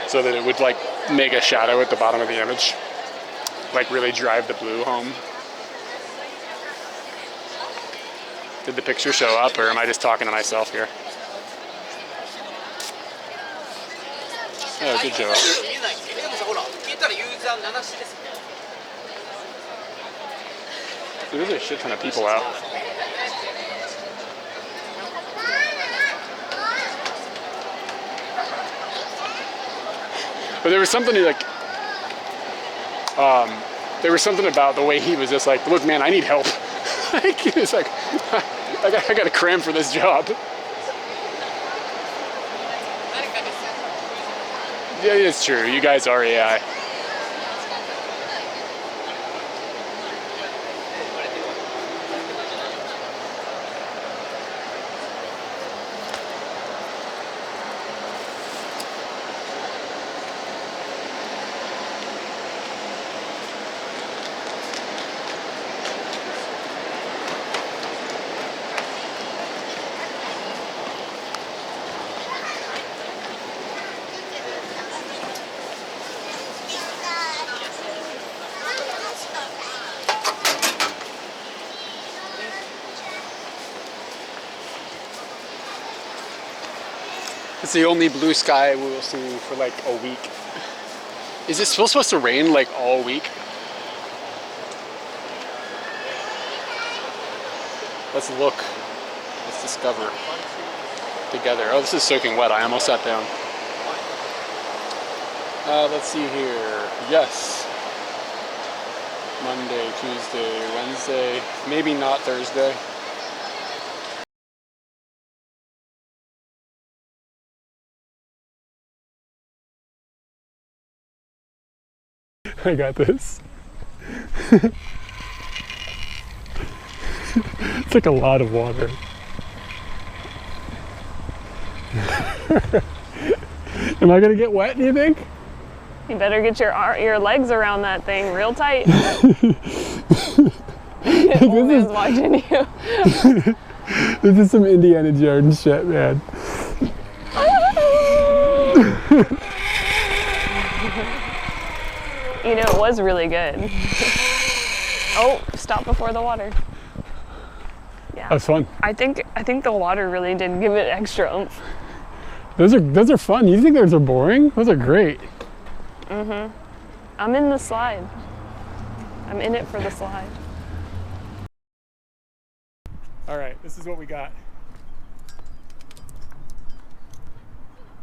S1: so that it would like make a shadow at the bottom of the image. Like really drive the blue home. Did the picture show up, or am I just talking to myself here? Oh, good job. There's a shit ton of people out. But there was something like,
S4: there was something about the way he was just like, look, man, I need help. Like, he was like, I got to cram for this job. Yeah, it's true. You guys are AI. It's the only blue sky we will see for like a week. Is it still supposed to rain like all week? Let's look. Let's discover together. Oh, this is soaking wet. I almost sat down. Let's see here. Yes. Monday, Tuesday, Wednesday. Maybe not Thursday. I got this. It's like a lot of water. Am I gonna get wet, do you think?
S2: You better get your legs around that thing real tight. Old man's watching you.
S4: This is some Indiana Jones shit, man.
S2: You know, it was really good. Oh, stop before the water. Yeah.
S4: That was fun.
S2: I think the water really did give it extra oomph.
S4: Those are fun. You think those are boring? Those are great.
S2: Mm-hmm. I'm in the slide. I'm in it for the slide.
S4: All right, this is what we got.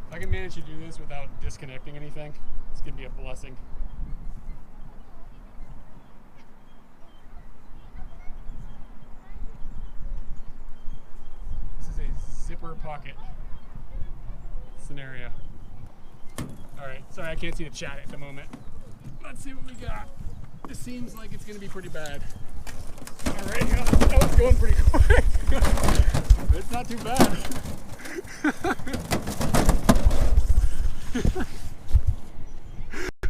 S4: If I can manage to do this without disconnecting anything, it's gonna be a blessing. This is a zipper pocket scenario. All right, sorry I can't see the chat at the moment. Let's see what we got. This seems like it's gonna be pretty bad. All right, that was going pretty quick. It's not too bad.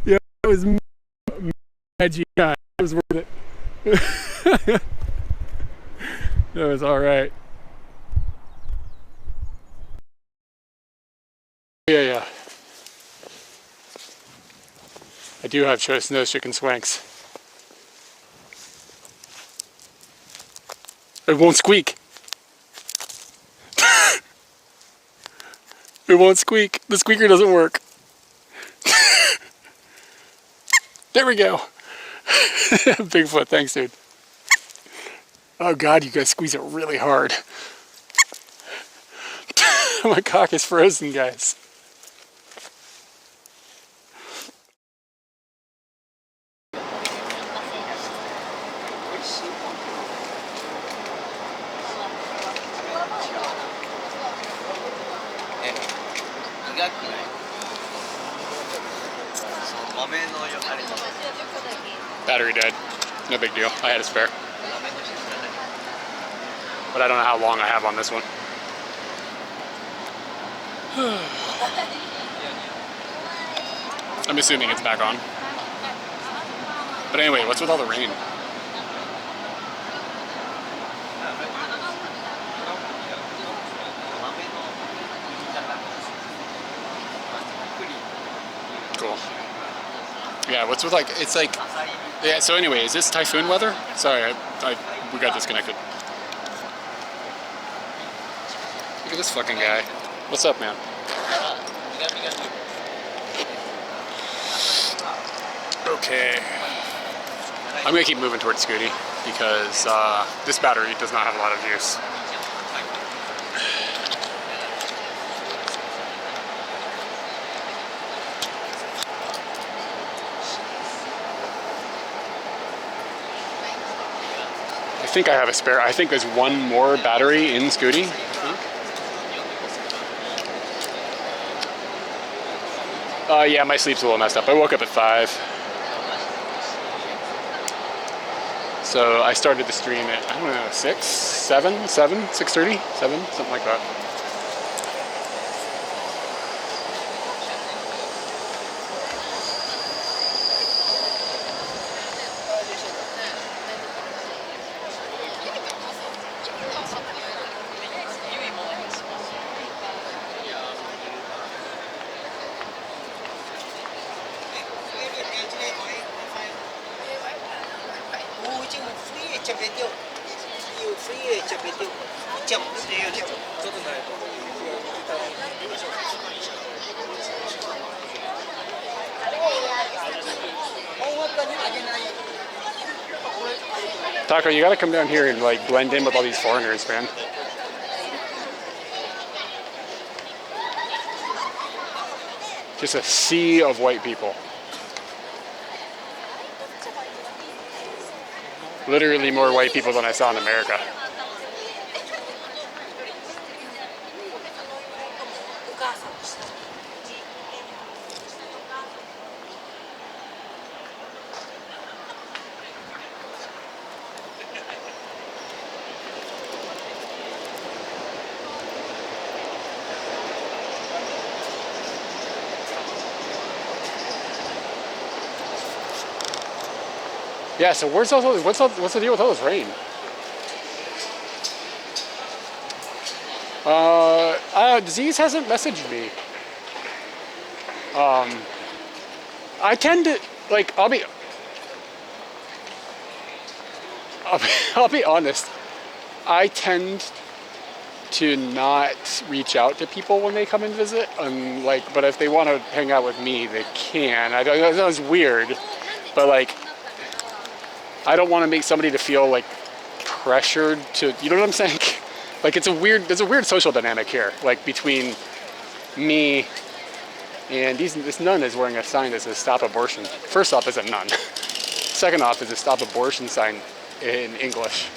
S4: Yeah, that was edgy. It was worth it. That was all right. Yeah. I do have nose chicken swanks. It won't squeak. It won't squeak. The squeaker doesn't work. There we go. Bigfoot, thanks, dude. Oh God, you guys squeeze it really hard. My cock is frozen, guys. Battery dead. No big deal. I had a spare. But I don't know how long I have on this one. I'm assuming it's back on. But anyway, what's with all the rain? Cool. Yeah, what's with like, it's like, yeah, so anyway, is this typhoon weather? Sorry, we got disconnected. Look at this fucking guy. What's up, man? Okay. I'm gonna keep moving towards Scooty because this battery does not have a lot of use. I think I have a spare. I think there's one more battery in Scooty. Yeah, my sleep's a little messed up. I woke up at 5. So I started the stream at, I don't know, 6, 7, 6:30, 7, something like that. Taco, you gotta come down here and like blend in with all these foreigners, man. Just a sea of white people. Literally more white people than I saw in America. Yeah, so what's the deal with all this rain? Disease hasn't messaged me. I tend to, like, I'll be honest. I tend to not reach out to people when they come and visit, but if they want to hang out with me, they can. I know that sounds weird, but like, I don't want to make somebody to feel like pressured to, you know what I'm saying? Like there's a weird social dynamic here, like between me and this nun is wearing a sign that says stop abortion. First off, is a nun. Second off, is a stop abortion sign in English.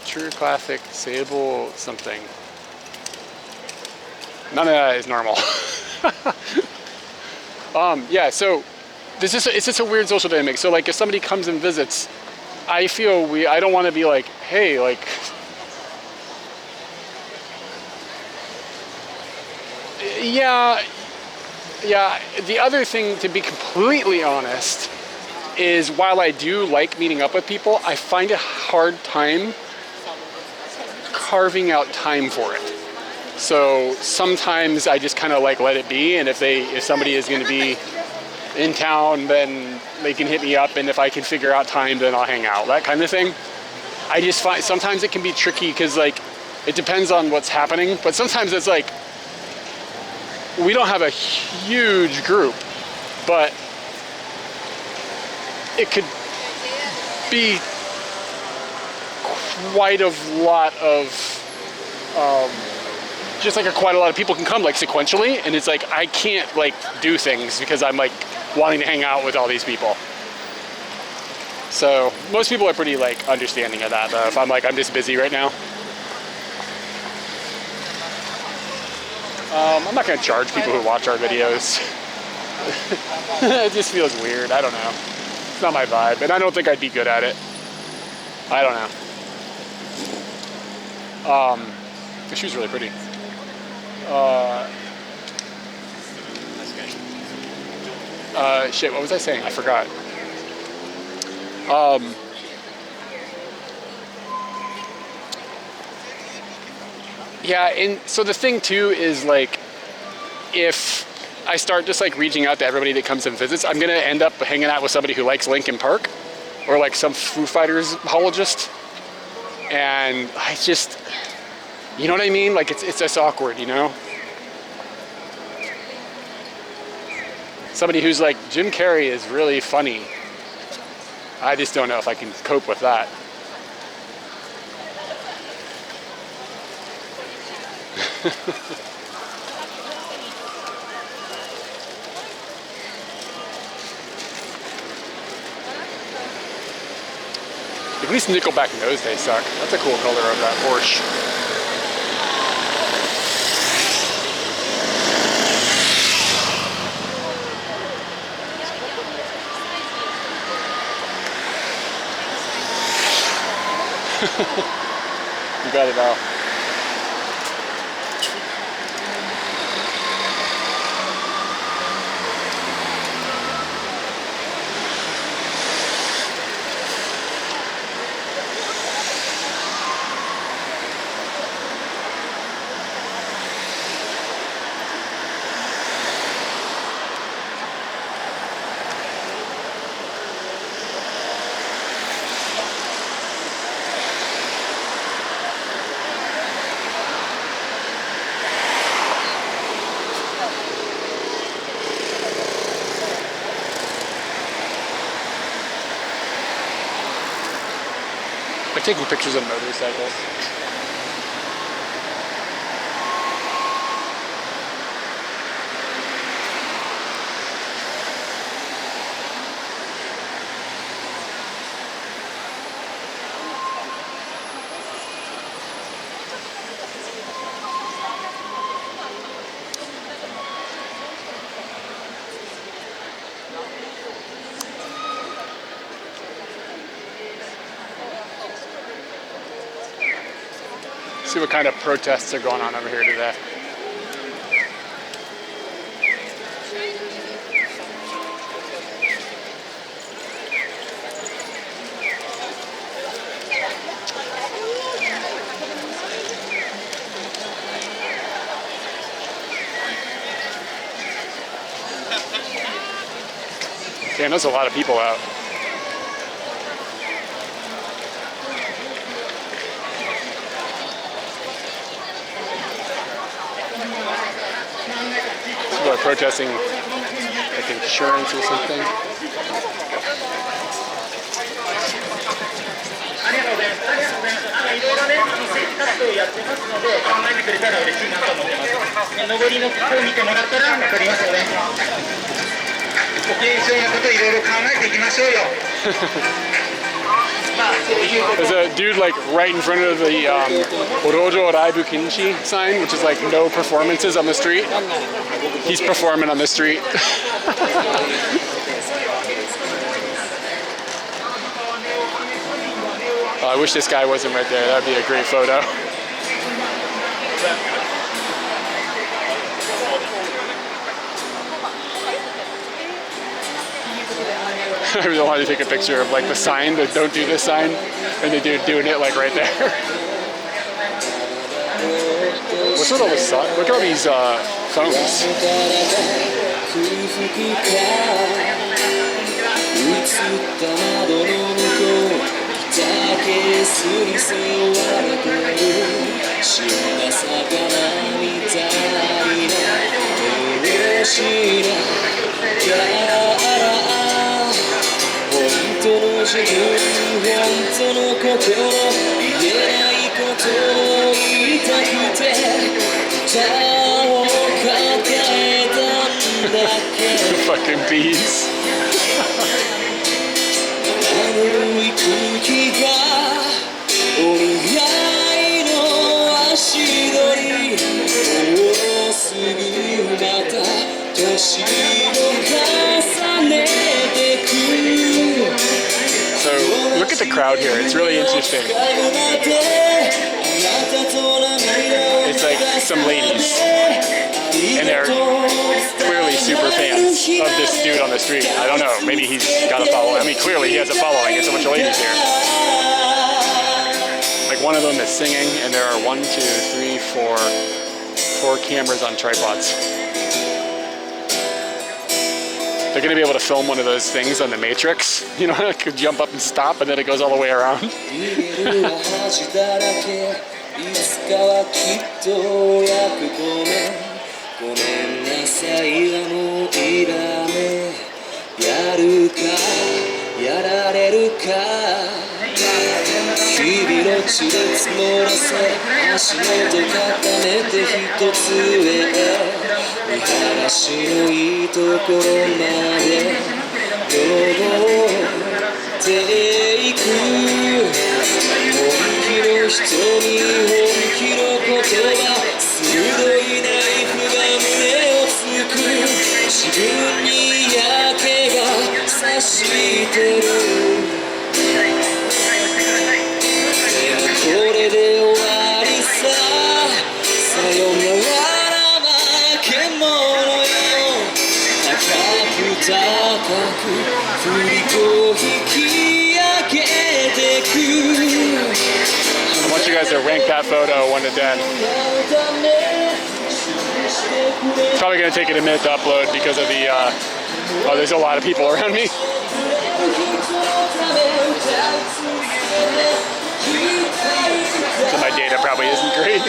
S4: True classic, sable something. None of that is normal. Yeah, so it's just a weird social dynamic. So like if somebody comes and visits, I feel I don't want to be like, hey, like, yeah. The other thing, to be completely honest, is while I do like meeting up with people, I find a hard time carving out time for it. So sometimes I just kind of like let it be, and if somebody is going to be in town, then they can hit me up, and if I can figure out time, then I'll hang out, that kind of thing. I just find sometimes it can be tricky because like it depends on what's happening, but sometimes it's like we don't have a huge group, but it could be quite a lot of just like quite a lot of people can come like sequentially, and it's like I can't like do things because I'm like wanting to hang out with all these people. So most people are pretty like understanding of that though. If I'm like, I'm just busy right now. I'm not gonna charge people who watch our videos. It just feels weird, I don't know. It's not my vibe, and I don't think I'd be good at it. I don't know. The shoe's really pretty. Shit, what was I saying? I forgot. Yeah, and so the thing too is like, if I start just like reaching out to everybody that comes and visits, I'm gonna end up hanging out with somebody who likes Linkin Park, or like some Foo Fighters apologist, and I just, you know what I mean? Like it's just awkward, you know? Somebody who's like, Jim Carrey is really funny. I just don't know if I can cope with that.
S1: At least Nickelback knows they suck. That's a cool color of that Porsche. You got it out. Like taking pictures of motorcycles. See what kind of protests are going on over here today. Damn, there's a lot of people out. People are protesting like insurance or something. There's a dude like right in front of the Orojo Raibu Kinshi sign, which is like no performances on the street. He's performing on the street. I wish this guy wasn't right there. That'd be a great photo. I really wanted to take a picture of like the sign, the "Don't do this" sign, and the dude doing it like right there. What's with all this? Look at all these phones. Fucking bees. So look at the crowd here. It's really interesting. It's like some ladies, and they're clearly super fans of this dude on the street. I don't know. Maybe he's got a following. I mean, clearly he has a following. It's a bunch of ladies here. Like one of them is singing, and there are 1, 2, 3, 4 cameras on tripods. They're going to be able to film one of those things on the Matrix. You know, it could jump up and stop, and then it goes all the way around. I want you guys to rank that photo 1 to 10. It's probably going to take it a minute to upload because of the, oh, there's a lot of people around me. So my data probably isn't great.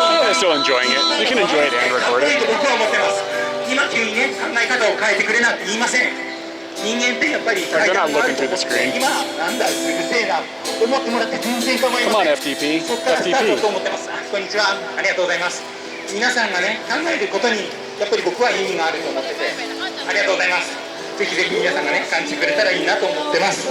S1: Oh, they're still enjoying it. You can enjoy it and record it.
S8: 今急にね考え方を変えてくれなんて言いません。人間ってやっぱり
S1: They're not looking through the screen.
S8: 今なんだうるせえな思ってもらって全然構い
S1: Come
S8: ま
S1: on,
S8: せん。
S1: FTP.
S8: そこからスター
S1: FTP.
S8: トと思ってます。こんにちは。ありがとうございます。皆さんがね考えることにやっぱり僕は意味があると思っててありがとうございます。ぜひぜひ皆さんがね感じてくれたらいいなと思ってます。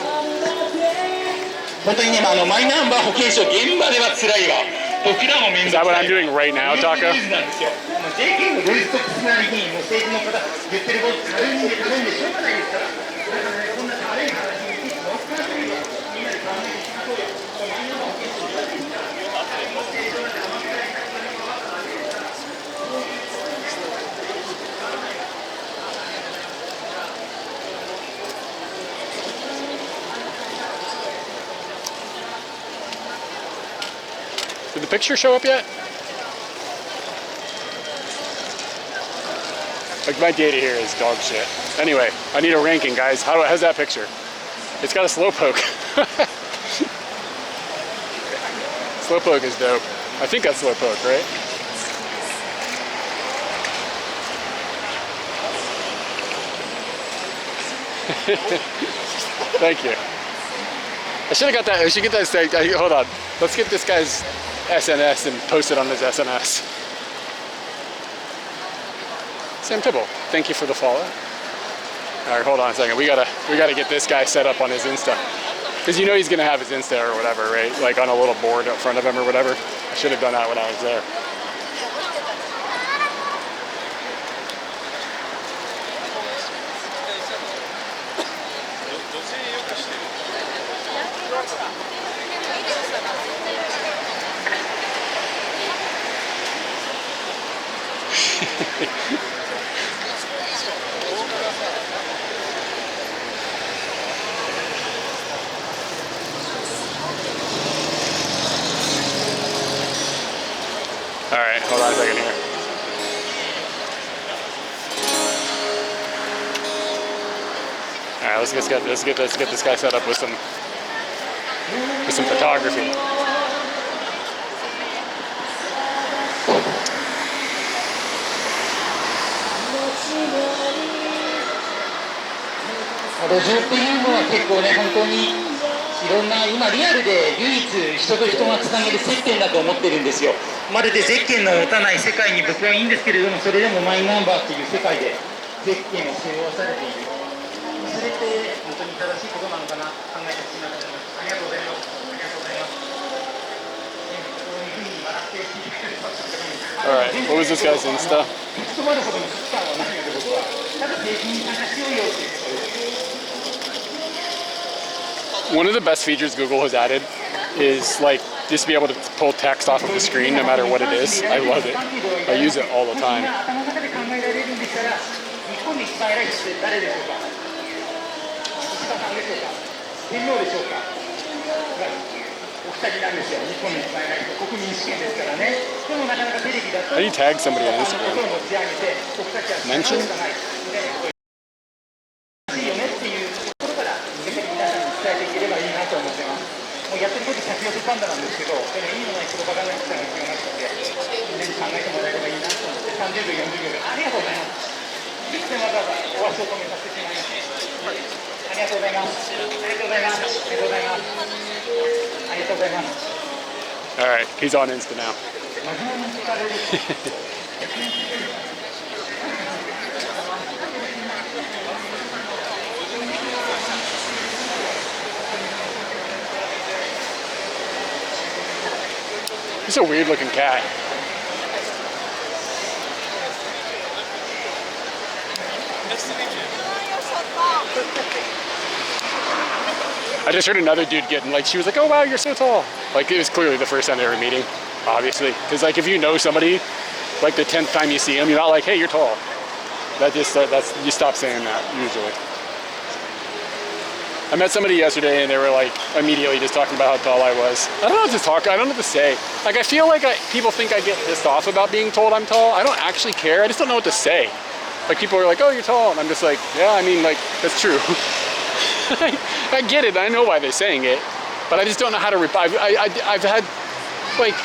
S8: 本当にねマイナンバー保険証現場では辛いわ。僕らも面
S1: Is
S8: 倒
S1: that
S8: く
S1: what
S8: さ
S1: I'm
S8: い。
S1: doing right now, Taka?
S8: JK のロイストップスなりにもう政治の方言ってること軽いんで頼んでしょうがないですから。だからねこんな軽い話に乗っかってみんなで考えていきましょうよ。マイナンバー保険証だってみんな政治の中で甘くないからこれが分かったわけですから。
S1: Did the picture show up yet? Like my data here is dog shit. Anyway, I need a ranking, guys. How's that picture? It's got a slowpoke. Slowpoke is dope. I think that's slowpoke, right? Thank you. I should have got that. I should get that. Hold on. Let's get this guy's SNS and post it on his SNS. Sam Tibble, thank you for the follow. All right, hold on a second. We gotta get this guy set up on his Insta, because you know he's gonna have his Insta or whatever, right? Like on a little board up front of him or whatever. I should have done that when I was there. All right, hold on a second here. All right, let's get this guy set up with some photography.
S8: Road っていうのは結構ね本当にいろんな今リアルで唯一人と人がつなげる接点だと思ってるんですよ。まるでゼッケンの持たない世界に僕はいいんですけれども、それでもマイナンバーっていう世界でゼッケンを使用されている。それって本当に正しいことなのかな考えてほしいなと思います。ありがとうございます。ありがとうございます。こういうふうに笑って聞いてくれましたけども。
S1: All right, what was this guy's Insta?
S8: 務まるほどの危機感はないので僕はただ政治に参加しようよっていうことです。
S1: One of the best features Google has added is like just be able to pull text off of the screen no matter what it is. I love it. I use it all the time.
S8: 頭の中で考えられるんでしたら、日本で一番偉い人って誰でしょうか。石破さんでしょうか。天皇でしょうか。お二人なんですよ。日本で一番偉い人、国民主権ですからね。でもなかなかテレビだと。
S1: How do you tag somebody on Instagram?
S8: 持ち上げて、僕たちは知らないみたいなこと。いいよねっていうところから、ぜひ皆さんに伝えていければいいなと思ってます。もうやってること100寄せパンダなんですけど、でも意味のないプロパガンダが必要になってきて、みんなに考えてもらえればいいなと思って、30秒、40秒で、ありがとうございます。で、わざわざお足を止めさせてしまいました。ありがとうございます。ありがとうございます。ありがとうございます。ありがとうございます。
S1: All right, he's on Insta now. It's a weird looking cat. I just heard another dude getting like, she was like, oh wow, you're so tall. Like it was clearly the first time they were meeting.
S4: obviously. Because like if you know somebody, like the 10th time you see them, you're not like, hey, you're tall. That's you stop saying that usually. I met somebody yesterday and they were like immediately just talking about how tall I was. I don't know what to talk. I don't know what to say. Like I feel like people think I get pissed off about being told I'm tall. I don't actually care. I just don't know what to say. Like people are like, oh, you're tall, and I'm just like, yeah, I mean, like that's true. I get it. I know why they're saying it, but I just don't know how to reply. I've had like,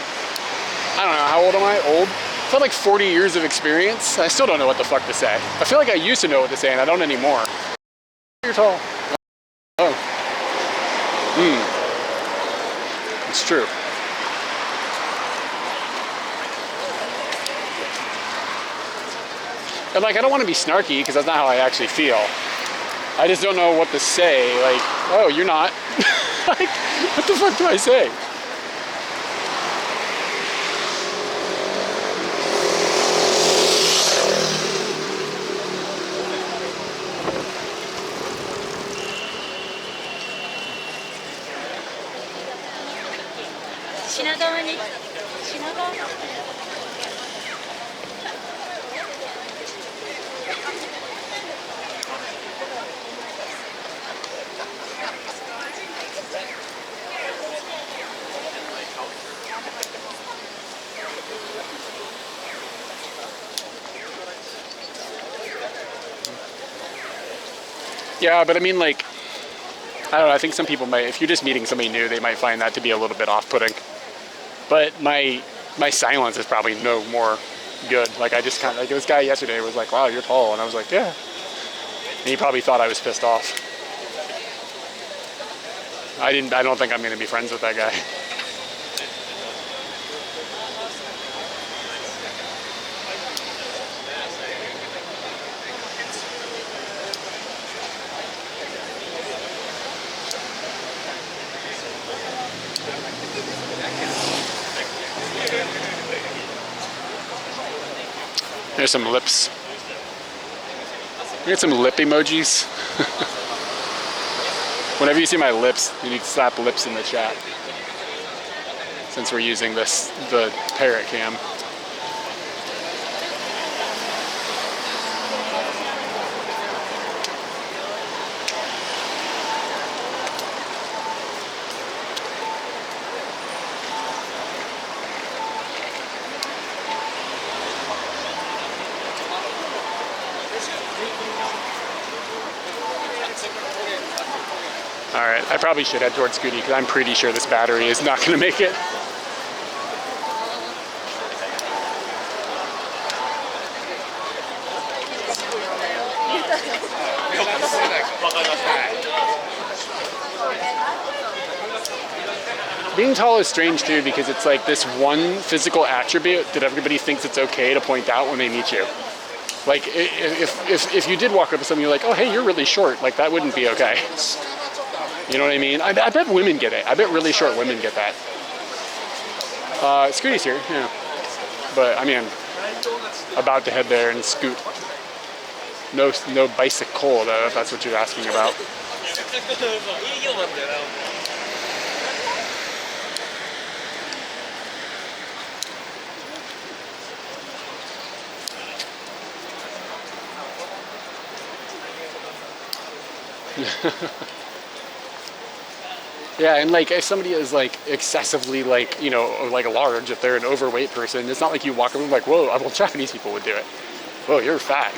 S4: I don't know, how old am I? Old? I've had like 40 years of experience. I still don't know what the fuck to say. I feel like I used to know what to say and I don't anymore. You're tall. Oh. It's true. And like, I don't want to be snarky because that's not how I actually feel. I just don't know what to say. Like, oh, you're not. Like, what the fuck do I say? Yeah, but I mean, like, I don't know, I think some people might, if you're just meeting somebody new, they might find that to be a little bit off-putting. But my silence is probably no more good. Like, I just kind of, like, this guy yesterday was like, wow, you're tall. And I was like, yeah. And he probably thought I was pissed off. I don't think I'm going to be friends with that guy. There's some lips. We got some lip emojis. Whenever you see my lips, you need to slap lips in the chat. Since we're using the parrot cam. Alright, I probably should head towards Scooty because I'm pretty sure this battery is not going to make it. Being tall is strange too because it's like this one physical attribute that everybody thinks it's okay to point out when they meet you. Like if you did walk up to someone, you're like, oh hey, you're really short, like that wouldn't be okay. You know what I mean? I bet women get it. I bet really short women get that. Scooty's here, yeah. But I mean, about to head there and scoot. No bicycle though, if that's what you're asking about. Yeah, and like if somebody is like excessively like, you know, like large, if they're an overweight person, it's not like you walk up and like, whoa, well, Japanese people would do it. Whoa, you're fat.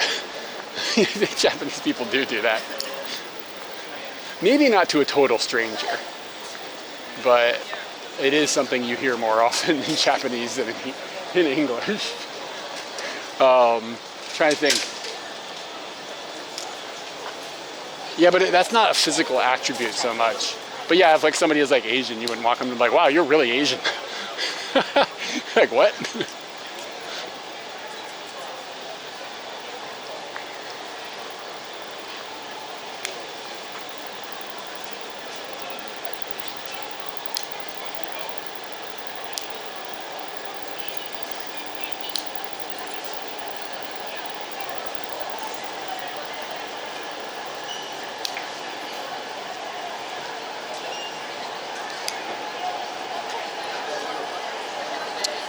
S4: Japanese people do that. Maybe not to a total stranger, but it is something you hear more often in Japanese than in English. Trying to think. Yeah, but that's not a physical attribute so much. But yeah, if like somebody is like Asian, you wouldn't walk up and be like, wow, you're really Asian. Like what?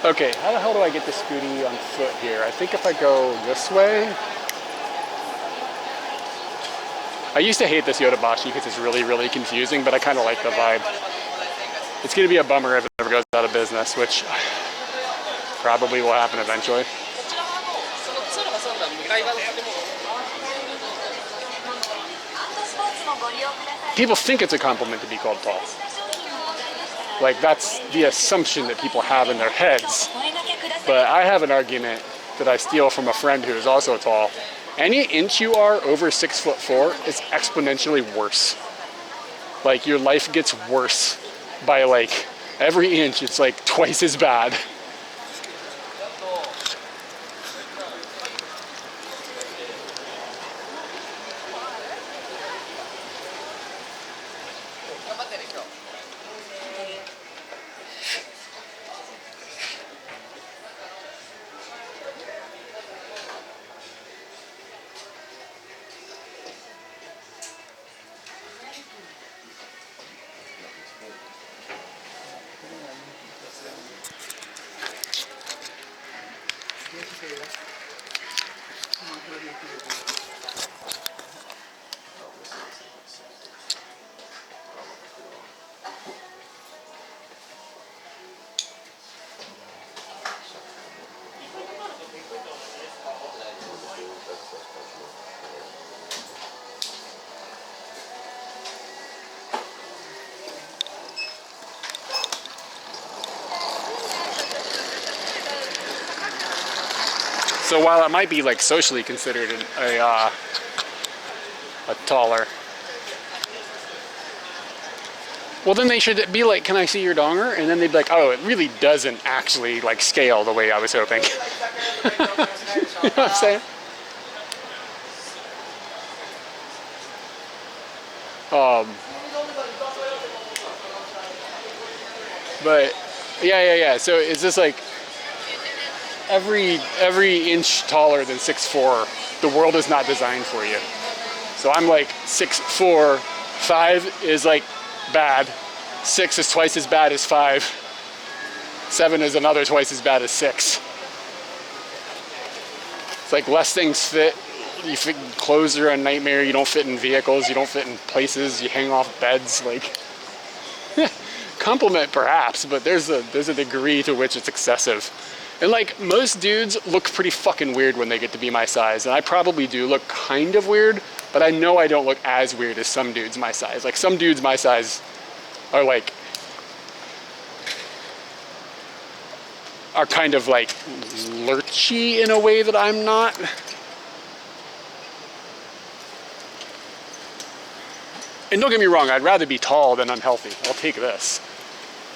S1: Okay, how the hell do I get the Scooty on foot here? I think if I go this way. I used to hate this Yodobashi because it's really, really confusing, but I kind of like the vibe. It's going to be a bummer if it ever goes out of business, which probably will happen eventually. People think it's a compliment to be called tall. Like, that's the assumption that people have in their heads. But I have an argument that I steal from a friend who is also tall. Any inch you are over 6'4" is exponentially worse. Like, your life gets worse by like every inch. It's like twice as bad. So while it might be like socially considered a taller, well then they should be like, can I see your donger? And then they'd be like, oh, it really doesn't actually like scale the way I was hoping. You know what I'm saying? But yeah. So it's just like every inch taller than 6'4", the world is not designed for you. So I'm like 6'4", 5 is like bad, 6 is twice as bad as 5, 7 is another twice as bad as 6. It's like less things fit. Clothes are a nightmare. You don't fit in vehicles. You don't fit in places. You hang off beds. Like, compliment perhaps, but there's a degree to which it's excessive. And like, most dudes look pretty fucking weird when they get to be my size, and I probably do look kind of weird, but I know I don't look as weird as some dudes my size. Like, some dudes my size are like, are kind of like lurchy in a way that I'm not. And don't get me wrong, I'd rather be tall than unhealthy. I'll take this.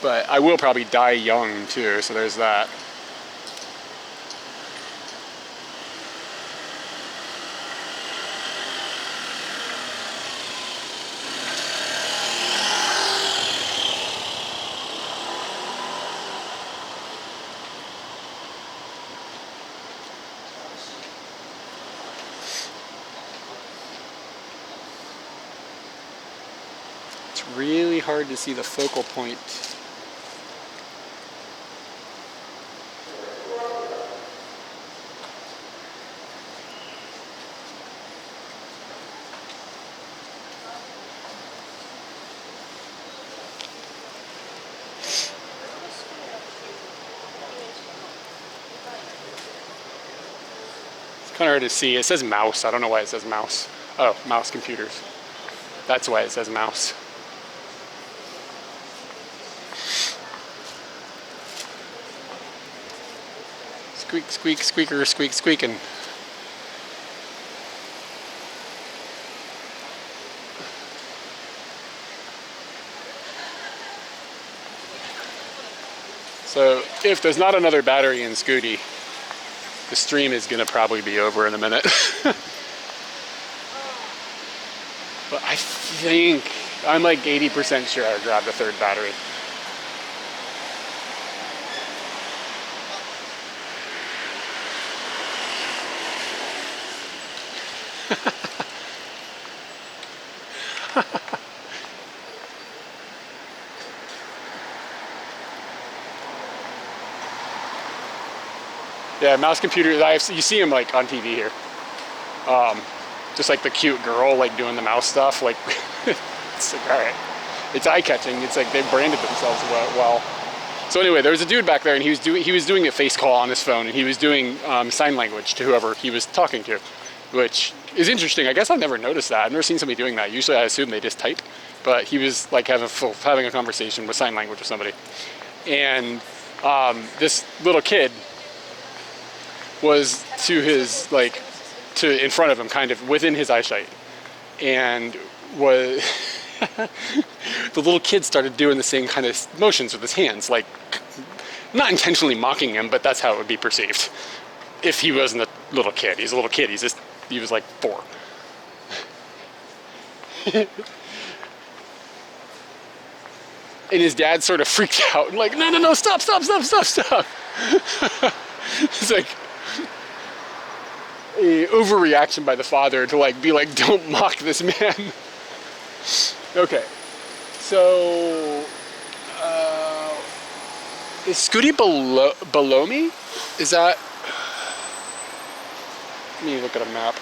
S1: But I will probably die young too, so there's that. It's really hard to see the focal point. Kind of hard to see. It says mouse. I don't know why it says mouse. Oh, mouse computers. That's why it says mouse. Squeak, squeak, squeaker, squeak, squeaking. So if there's not another battery in Scooty, the stream is going to probably be over in a minute. But I think, I'm like 80% sure I grabbed a third battery. Yeah, mouse computers. You see them like on TV here. Just like the cute girl like doing the mouse stuff. Like, it's like, all right. It's eye-catching. It's like they've branded themselves well. So anyway, there was a dude back there, and he was doing a face call on his phone, and he was doing sign language to whoever he was talking to, which is interesting. I guess I've never noticed that. I've never seen somebody doing that. Usually I assume they just type, but he was like having a conversation with sign language with somebody. And this little kid was in front of him, kind of within his eyesight, and was the little kid started doing the same kind of motions with his hands, like not intentionally mocking him, but that's how it would be perceived if he wasn't a little kid. He's a little kid. He was like 4. And his dad sort of freaked out and like, no, stop. It's like a overreaction by the father to like be like, don't mock this man. Okay, so is Scooty below me? Is that? Let me look at a map.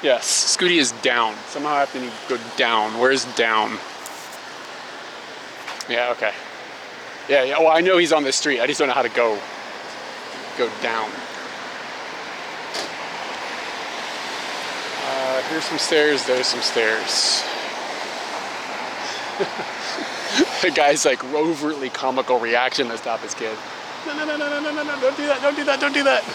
S1: Yes, Scooty is down. Somehow I have to go down. Where's down? Yeah, okay. Yeah, well, I know he's on the street. I just don't know how to go down. Here's some stairs, there's some stairs. The guy's like overtly comical reaction to stop his kid. No, don't do that.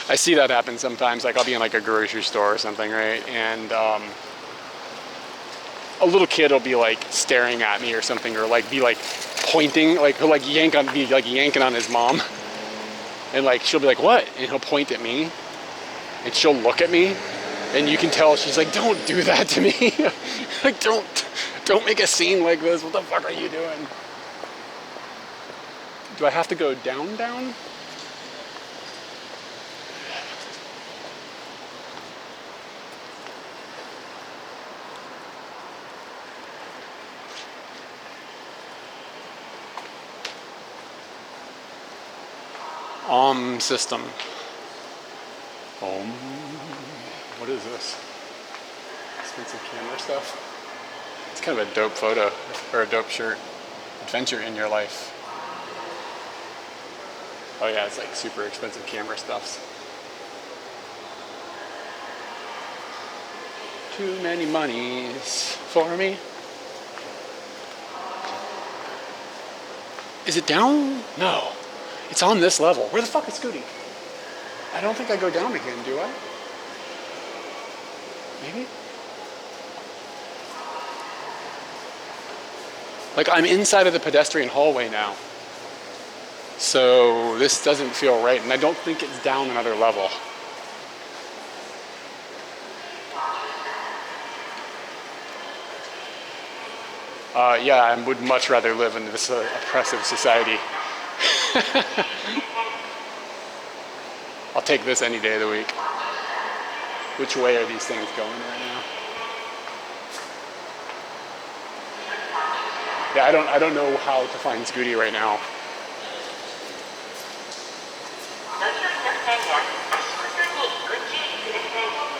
S1: I see that happen sometimes, like I'll be in like a grocery store or something, right? And a little kid will be like staring at me or something, or like be like pointing, like he'll like be like yanking on his mom. And like she'll be like, what? And he'll point at me. And she'll look at me. And you can tell she's like, don't do that to me. Like don't make a scene like this. What the fuck are you doing? Do I have to go down? System. What is this? Expensive camera stuff. It's kind of a dope photo, or a dope shirt. Adventure in your life. Oh yeah, it's like super expensive camera stuffs. Too many monies for me. Is it down? No. It's on this level. Where the fuck is Scooty? I don't think I go down again, do I? Maybe? Like I'm inside of the pedestrian hallway now. So this doesn't feel right, and I don't think it's down another level. Yeah, I would much rather live in this oppressive society. I'll take this any day of the week. Which way are these things going right now? Yeah, I don't know how to find Scooty right now.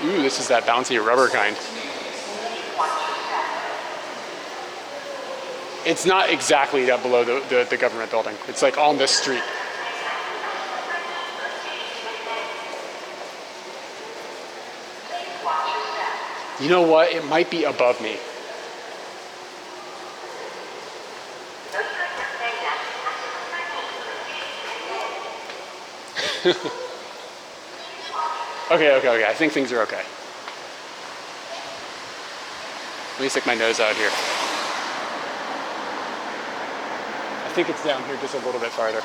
S1: Ooh, this is that bouncy rubber kind. It's not exactly down below the government building. It's like on this street. You know what? It might be above me. Okay. I think things are okay. Let me stick my nose out here. I think it's down here just a little bit farther.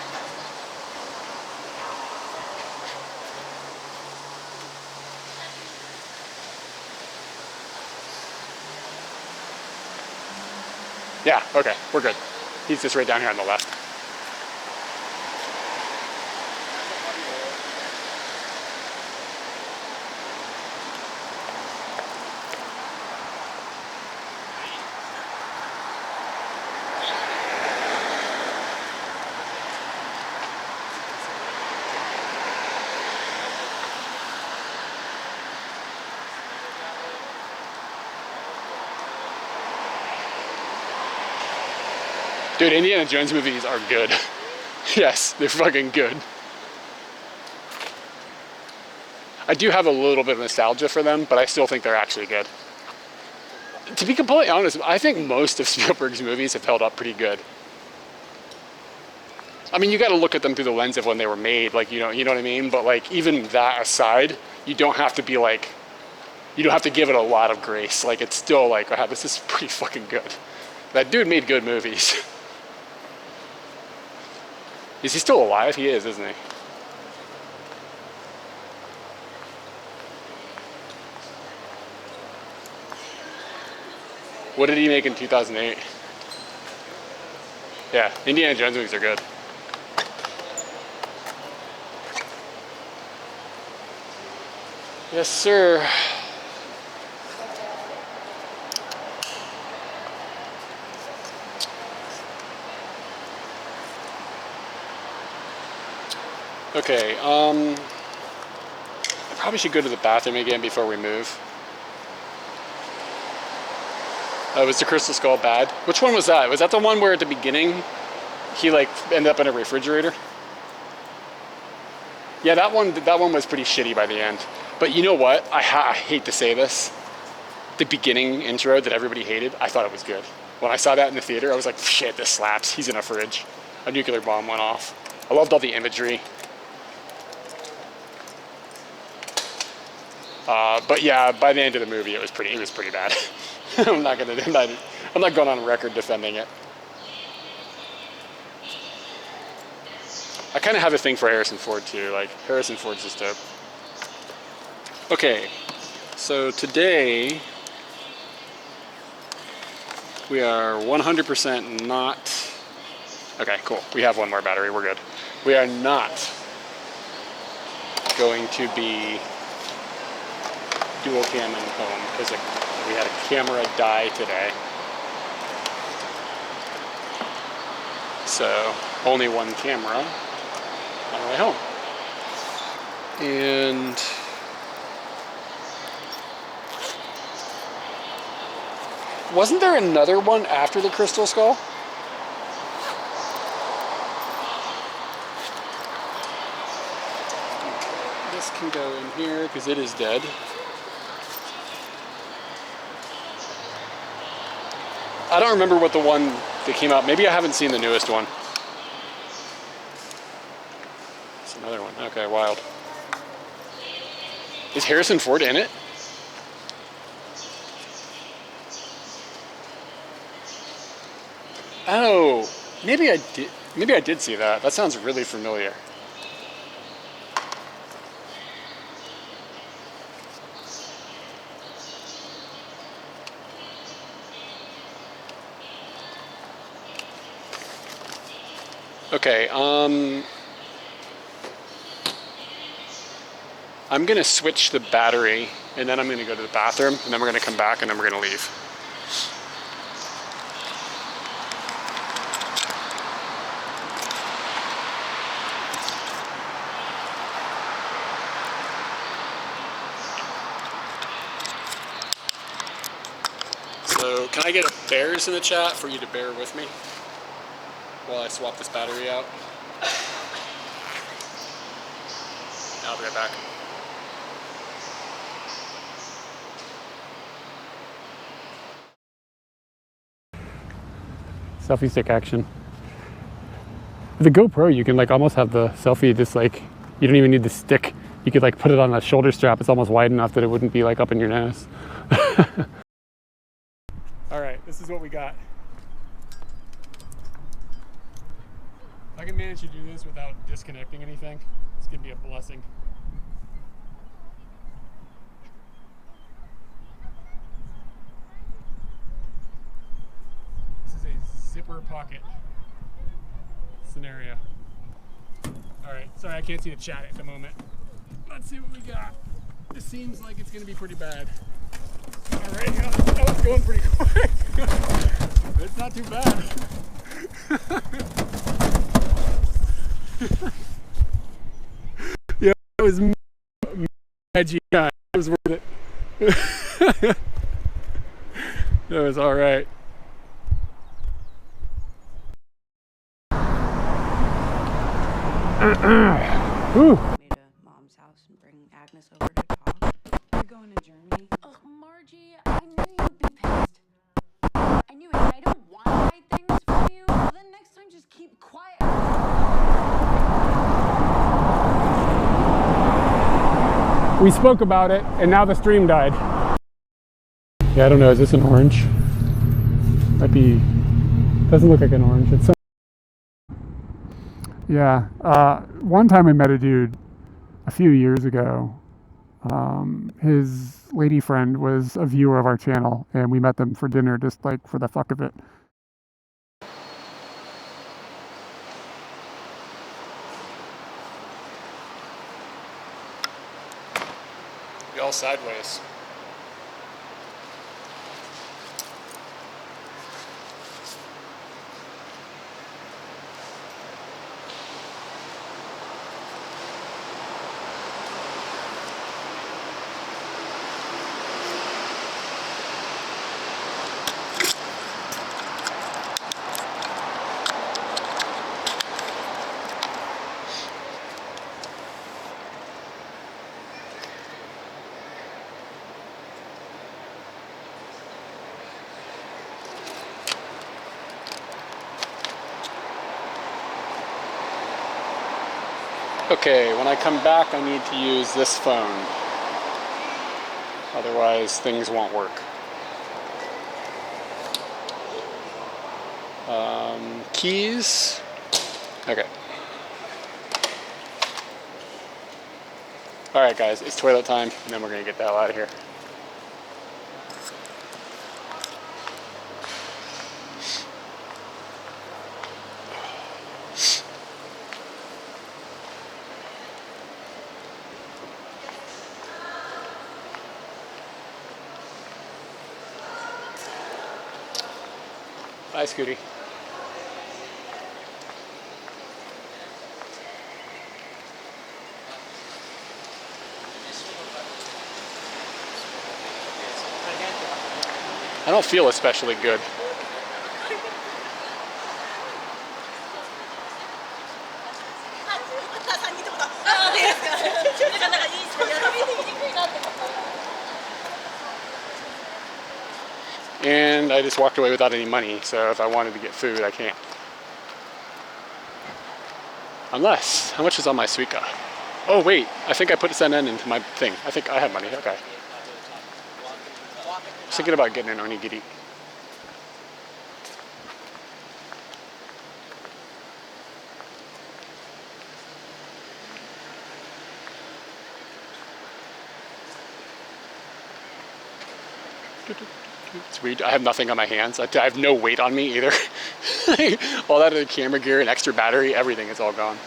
S1: Yeah, okay, we're good. He's just right down here on the left.
S4: Dude, Indiana Jones movies are good. Yes, they're fucking good. I do have a little bit of nostalgia for them, but I still think they're actually good. To be completely honest, I think most of Spielberg's movies have held up pretty good. I mean, you got to look at them through the lens of when they were made, like, you know what I mean? But like, even that aside, you don't have to be like, you don't have to give it a lot of grace. Like, it's still like, wow, this is pretty fucking good. That dude made good movies. Is he still alive? He is, isn't he? What did he make in 2008? Yeah, Indiana Jones movies are good. Yes, sir. Okay, I probably should go to the bathroom again before we move. Was the Crystal Skull bad? Which one was that? Was that the one where at the beginning he like ended up in a refrigerator? Yeah, that one was pretty shitty by the end. But you know what? I hate to say this. The beginning intro that everybody hated, I thought it was good. When I saw that in the theater, I was like, shit, this slaps. He's in a fridge. A nuclear bomb went off. I loved all the imagery. But yeah, by the end of the movie, it was pretty bad. I'm not going on record defending it. I kind of have a thing for Harrison Ford too. Like, Harrison Ford's just dope. Okay, so today we are 100% not. Okay, cool. We have one more battery. We're good. We are not going to be dual camming home because we had a camera die today. So only one camera on the way home. And wasn't there another one after the Crystal Skull? This can go in here because it is dead. I don't remember what the one that came out. Maybe I haven't seen the newest one. It's another one. Okay, wild. Is Harrison Ford in it? Oh, maybe I did. Maybe I did see that. That sounds really familiar. Okay, I'm gonna switch the battery and then I'm gonna go to the bathroom and then we're gonna come back and then we're gonna leave. So can I get a bears in the chat for you to bear with me while I swap this battery out? I'll be right back. Selfie stick action. With the GoPro, you can like almost have the selfie just like, you don't even need the stick. You could like put it on a shoulder strap. It's almost wide enough that it wouldn't be like up in your nose. All right, this is what we got. If I can manage to do this without disconnecting anything, it's gonna be a blessing. This is a zipper pocket scenario. All right, sorry I can't see the chat at the moment. Let's see what we got. This seems like it's gonna be pretty bad. All right, that was going pretty quick. It's not too bad. Yeah, it was edgy. It was worth it. That was all right.
S1: Ooh.
S10: Me to Mom's house and bring Agnes over to talk. You're going to Germany?
S11: Ugh, Margie, I knew you'd be pissed. I knew it, and I don't want to hide things from you. Well, then next time, just keep quiet.
S1: We spoke about it, and now the stream died. Yeah, I don't know. Is this an orange? Might be. Doesn't look like an orange. It's. Yeah. One time I met a dude a few years ago. His lady friend was a viewer of our channel, and we met them for dinner just like for the fuck of it. Be all sideways. Okay, when I come back, I need to use this phone. Otherwise, things won't work. Keys. Okay. Alright guys, it's toilet time, and then we're gonna get the hell out of here. Bye, Scooty. I don't feel especially good. And I just walked away without any money, so if I wanted to get food, I can't. Unless, how much is on my Suica? Oh wait, I think I put CNN into my thing. I think I have money, okay. I was thinking about getting an onigiri. It's weird. I have nothing on my hands. I have no weight on me either. All that other camera gear and extra battery, everything is all gone.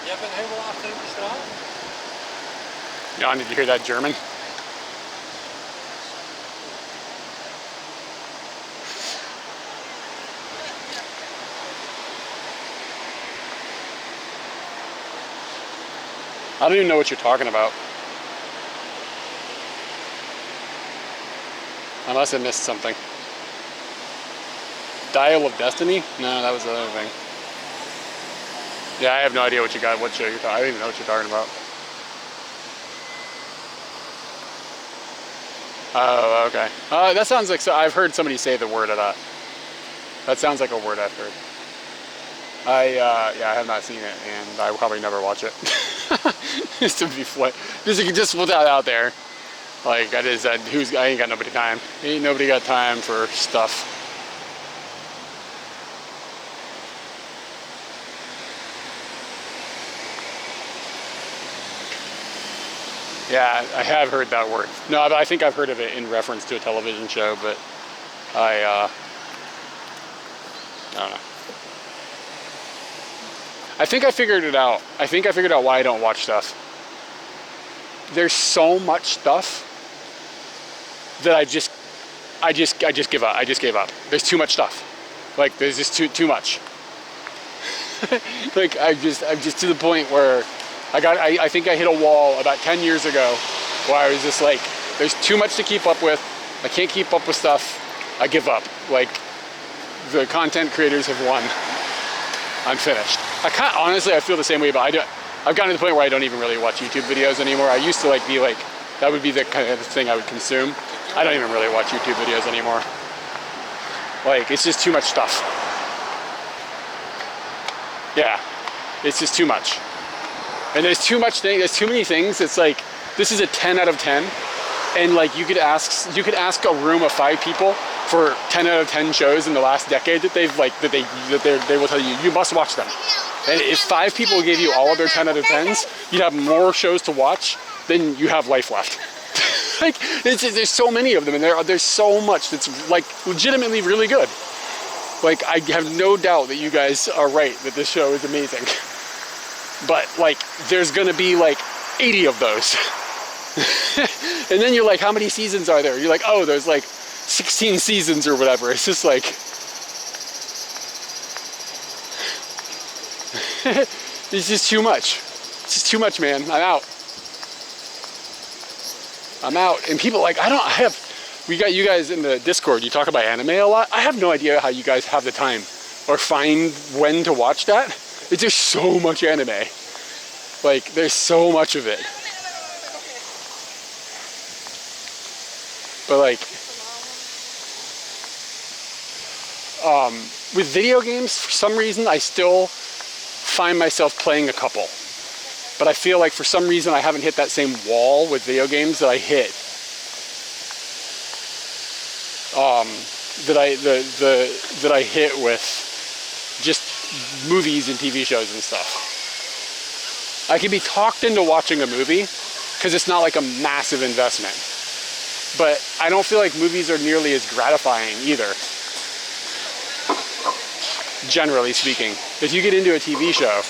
S12: Jij bent helemaal achter in de straat?
S1: Jan, did you hear that German?
S4: I don't even know what you're talking about. I must have missed something. Dial of Destiny? No, that was the other thing. Yeah, I have no idea what you got, what show you're talking. I don't even know what you're talking about. Oh, okay. That sounds like, so I've heard somebody say the word of that. That sounds like a word I've heard. Yeah, I have not seen it, and I will probably never watch it. Just to be just put that out there. Like, I ain't got nobody time. Ain't nobody got time for stuff. Yeah, I have heard that word. No, I think I've heard of it in reference to a television show, but I don't know. I think I figured it out. I think I figured out why I don't watch stuff. There's so much stuff that I just give up. I just gave up. There's too much stuff. Like, there's just too much. Like, I'm just to the point where I think I hit a wall about 10 years ago where I was just like, there's too much to keep up with. I can't keep up with stuff. I give up. Like, the content creators have won. I'm finished. Honestly, I feel the same way, but I've gotten to the point where I don't even really watch YouTube videos anymore. I used to be like, that would be the kind of thing I would consume. I don't even really watch YouTube videos anymore. Like, it's just too much stuff. Yeah, it's just too much. And there's too many things. It's like, this is a 10 out of 10. And like, you could ask a room of 5 people for 10 out of 10 shows in the last decade that they will tell you must watch them. And if 5 people gave you all of their 10 out of 10s, you'd have more shows to watch than you have life left. Like, there's so many of them, and there's so much that's like legitimately really good. Like, I have no doubt that you guys are right that this show is amazing. But like, there's gonna be like 80 of those. And then you're like, how many seasons are there? You're like, oh, there's like 16 seasons or whatever. It's just like, it's just too much. It's just too much, man. I'm out. And people like, we got you guys in the Discord, you talk about anime a lot. I have no idea how you guys have the time or find when to watch that. It's just so much anime. Like, there's so much of it. But like, with video games, for some reason, I still find myself playing a couple. But I feel like for some reason I haven't hit that same wall with video games that I hit. That I hit with just movies and TV shows and stuff. I can be talked into watching a movie because it's not like a massive investment. But I don't feel like movies are nearly as gratifying either. Generally speaking. If you get into a TV show,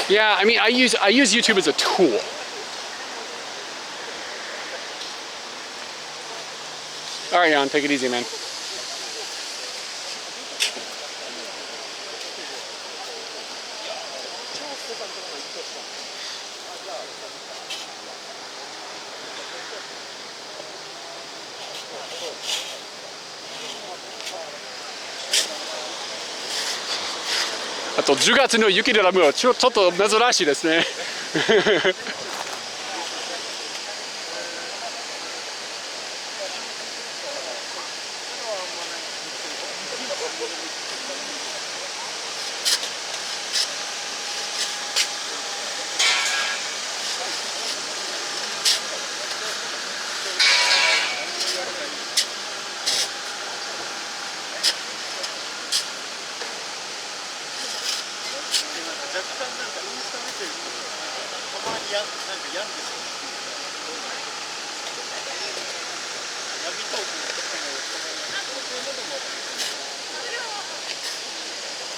S4: yeah, I mean, I use YouTube as a tool. All right, Jan, take it easy, man.あと10月の雪のラムはちょっと珍しいですね。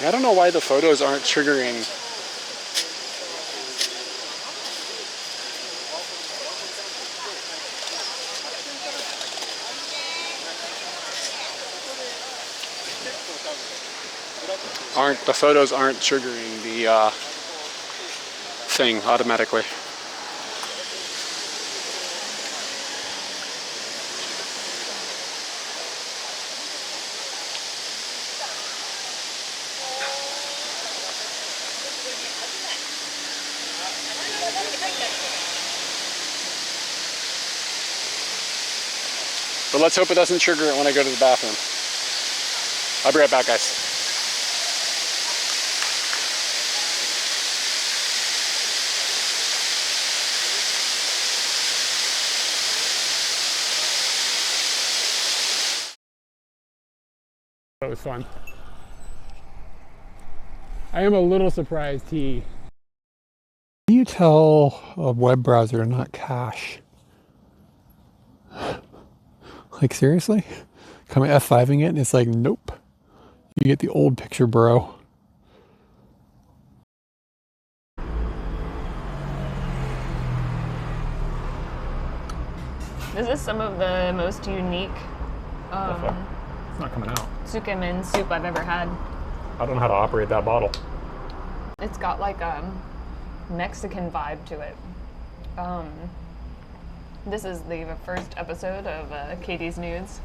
S4: I don't know why the photos aren't triggering.
S1: The photos aren't triggering the thing automatically. But let's hope it doesn't trigger it when I go to the bathroom. I'll be right back, guys. That was fun. I am a little surprised he... How do you tell a web browser to not cache? Like, seriously? Come F5ing it and it's like, nope. You get the old picture, bro.
S2: This is some of the most unique
S1: It's not coming out.
S2: tsukemen soup I've ever had.
S1: I don't know how to operate that bottle.
S2: It's got like a Mexican vibe to it. This is the first episode of Katie's Nudes.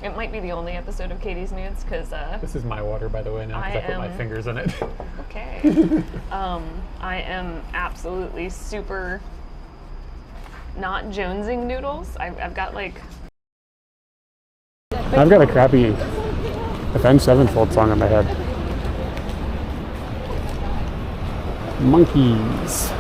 S2: It might be the only episode of Katie's Nudes because
S1: This is my water, by the way, now because I put my fingers in it.
S2: Okay. I am absolutely super not jonesing noodles. I've got like...
S1: I've got a crappy Avenged Sevenfold song in my head. Monkeys.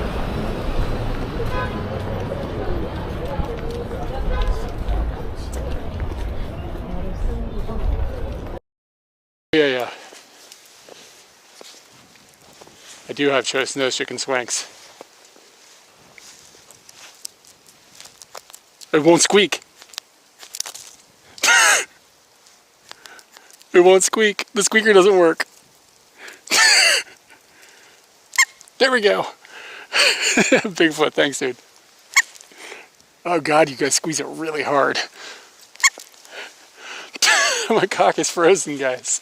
S1: Yeah. I do have choice nose chicken swanks. It won't squeak. It won't squeak. The squeaker doesn't work. There we go. Bigfoot, thanks, dude. Oh God, you guys squeeze it really hard. My cock is frozen, guys.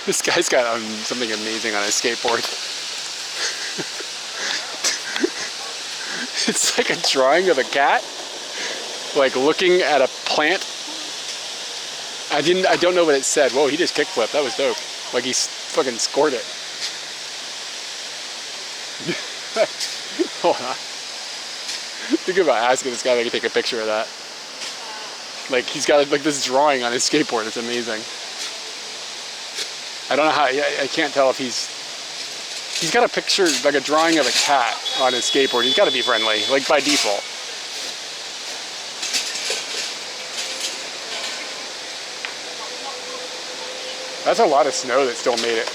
S1: This guy's got something amazing on his skateboard. It's like a drawing of a cat, like looking at a plant. I don't know what it said. Whoa, he just kickflipped. That was dope. Like he fucking scored it. Hold on. Think about asking this guy if he could take a picture of that. Like he's got like this drawing on his skateboard. It's amazing. I don't know how, I can't tell if he's got a picture, like a drawing of a cat on his skateboard. He's got to be friendly, like by default. That's a lot of snow that still made it.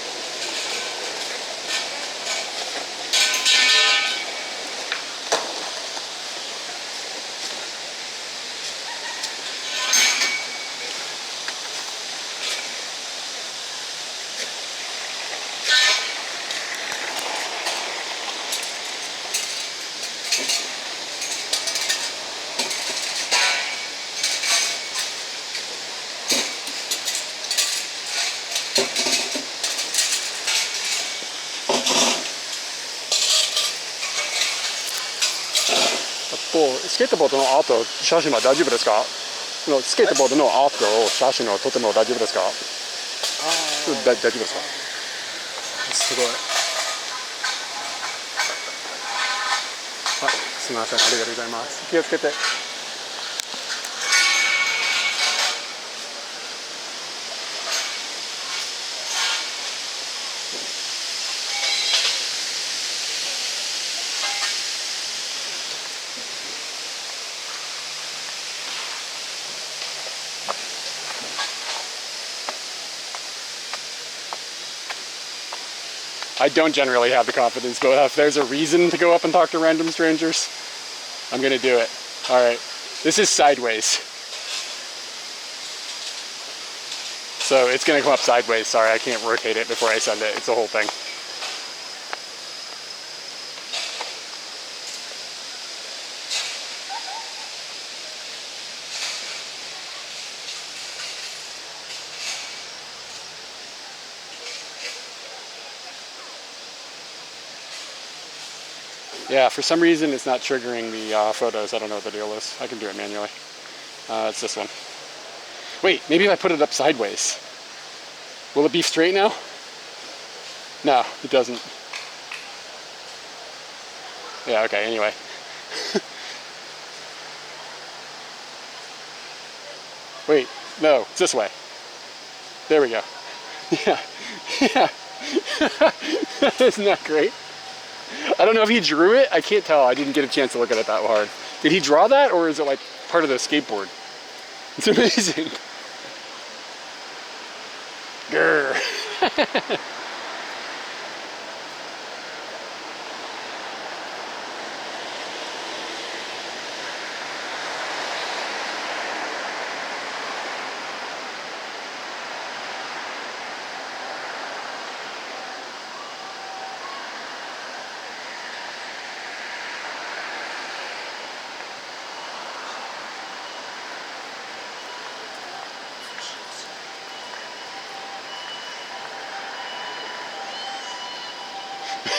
S1: スケートボードの後、写真は大丈夫ですか？スケートボードの後、写真はとても大丈夫ですか？
S4: 大丈夫ですか？すごい。あ、すみません、ありがとうございます。気をつけて。I don't generally have the confidence, but if there's a reason to go up and talk to random strangers, I'm gonna do it. All right, this is sideways. So it's gonna come up sideways. Sorry, I can't rotate it before I send it. It's a whole thing. Yeah, for some reason it's not triggering the photos. I don't know what the deal is. I can do it manually. It's this one. Wait, maybe if I put it up sideways. Will it be straight now? No, it doesn't. Yeah, okay, anyway. Wait, no, it's this way. There we go. Yeah, yeah. Isn't that great? I don't know if he drew it. I can't tell. I didn't get a chance to look at it that hard. Did he draw that, or is it like part of the skateboard? It's amazing. Grr.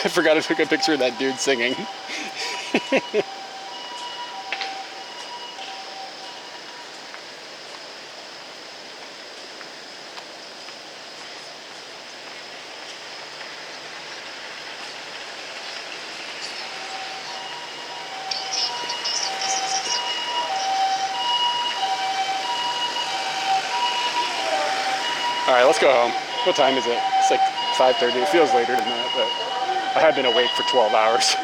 S4: I forgot to take a picture of that dude singing. All right, let's go home. What time is it? It's like 5:30. It feels later than that, but I have been awake for 12 hours.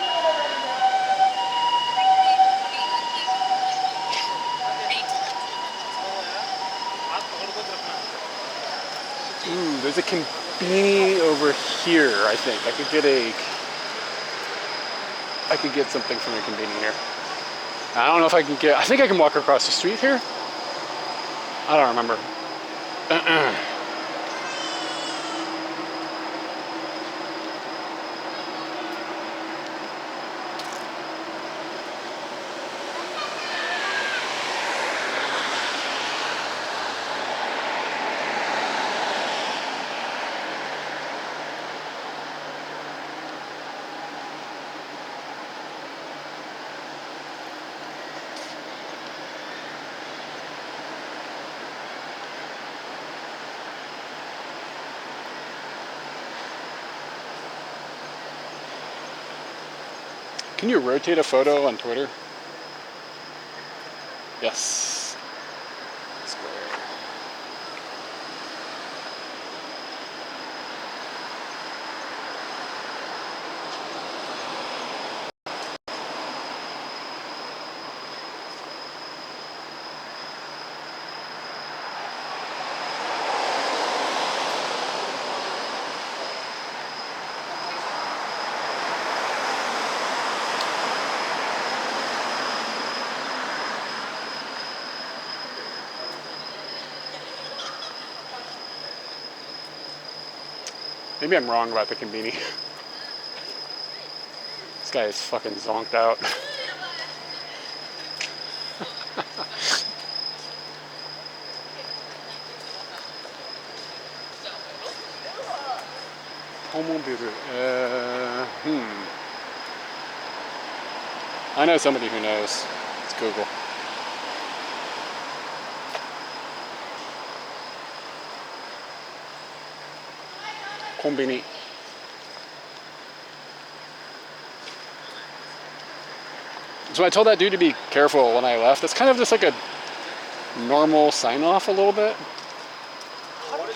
S4: Ooh, there's a conveni over here, I think. I could get something from a conveni here. I don't know if I can I think I can walk across the street here. I don't remember. Can you rotate a photo on Twitter? Yes. Square. Maybe I'm wrong about the conveni. This guy is fucking zonked out. I know somebody who knows. It's Google. Konbini. So I told that dude to be careful when I left. It's kind of just like a normal sign off a little bit.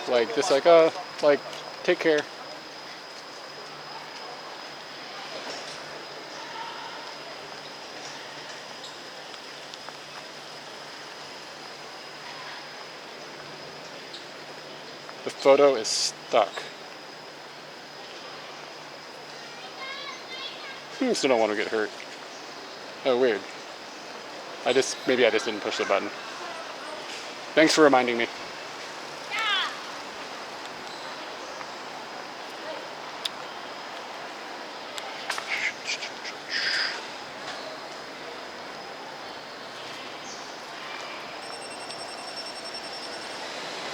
S4: Like just like, like, take care. The photo is stuck. Still don't want to get hurt. Oh, weird. Maybe I just didn't push the button. Thanks for reminding me.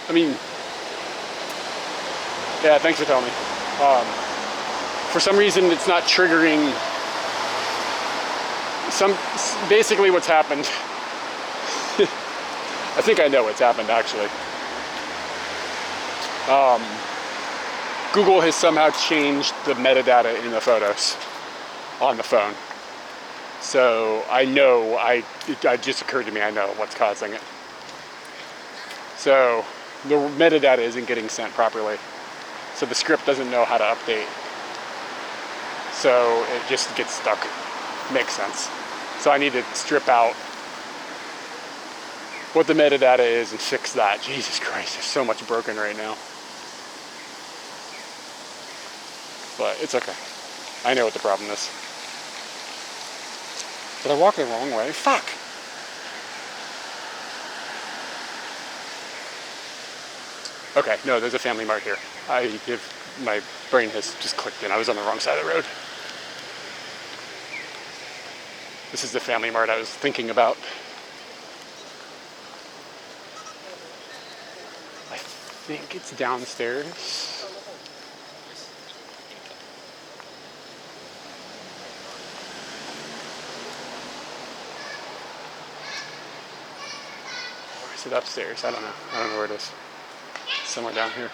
S4: I mean, yeah, thanks for telling me. For some reason, it's not triggering. Basically what's happened. I think I know what's happened, actually. Google has somehow changed the metadata in the photos on the phone. So I know, it just occurred to me, I know what's causing it. So the metadata isn't getting sent properly. So the script doesn't know how to update. So it just gets stuck. Makes sense. So I need to strip out what the metadata is and fix that. Jesus Christ, there's so much broken right now. But it's okay. I know what the problem is. Did I walk the wrong way? Fuck! Okay, no, there's a Family Mart here. My brain has just clicked in. I was on the wrong side of the road. This is the Family Mart I was thinking about. I think it's downstairs. Or is it upstairs? I don't know. I don't know where it is. Somewhere down here.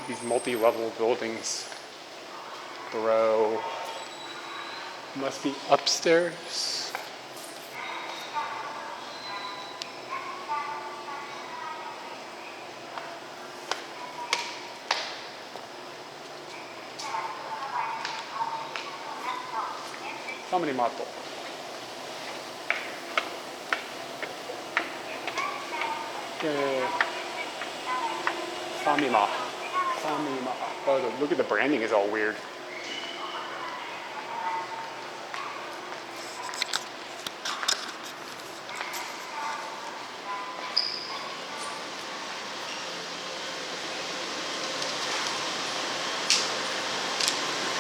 S4: These multi-level buildings, bro, must be upstairs. Family Mart. Family Mart. Oh, look at the branding is all weird.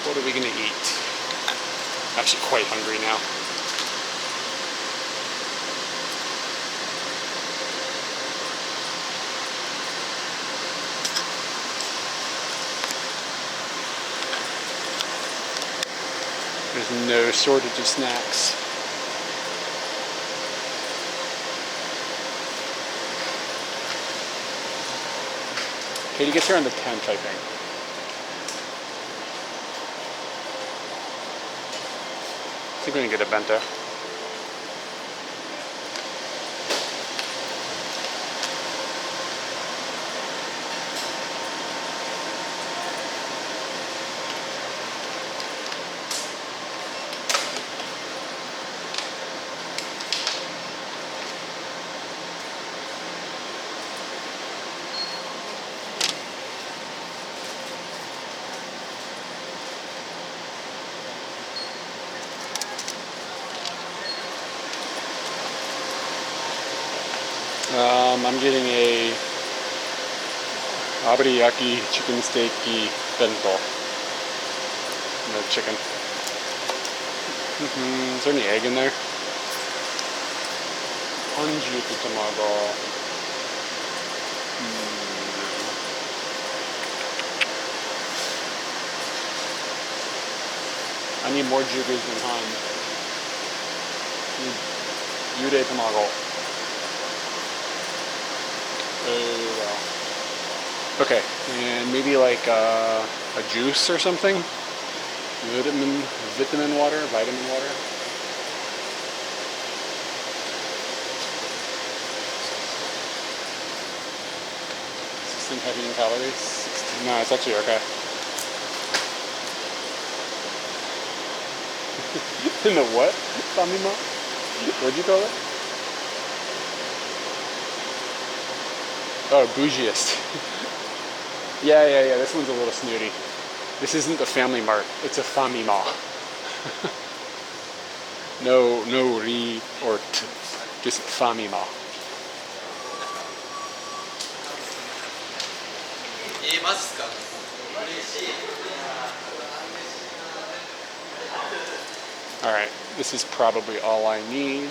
S4: What are we gonna eat? I'm actually quite hungry now. There's no shortage of snacks. Katie gets here on the 10th, I think. I think we can get a bento. I'm getting a abariyaki chicken steaky bento. No chicken. Is there any egg in there? Anjuku tamago. I need more jugus than han. Yude tamago. Oh well. Okay, and maybe like a juice or something. Vitamin water. Heavy in calories. 16. No, it's actually okay. In the what? Famima? What'd you call it? Oh, bougiest. yeah. This one's a little snooty. This isn't the Family Mart. It's a Famima. no ri or t. Just Famima. Alright, this is probably all I need.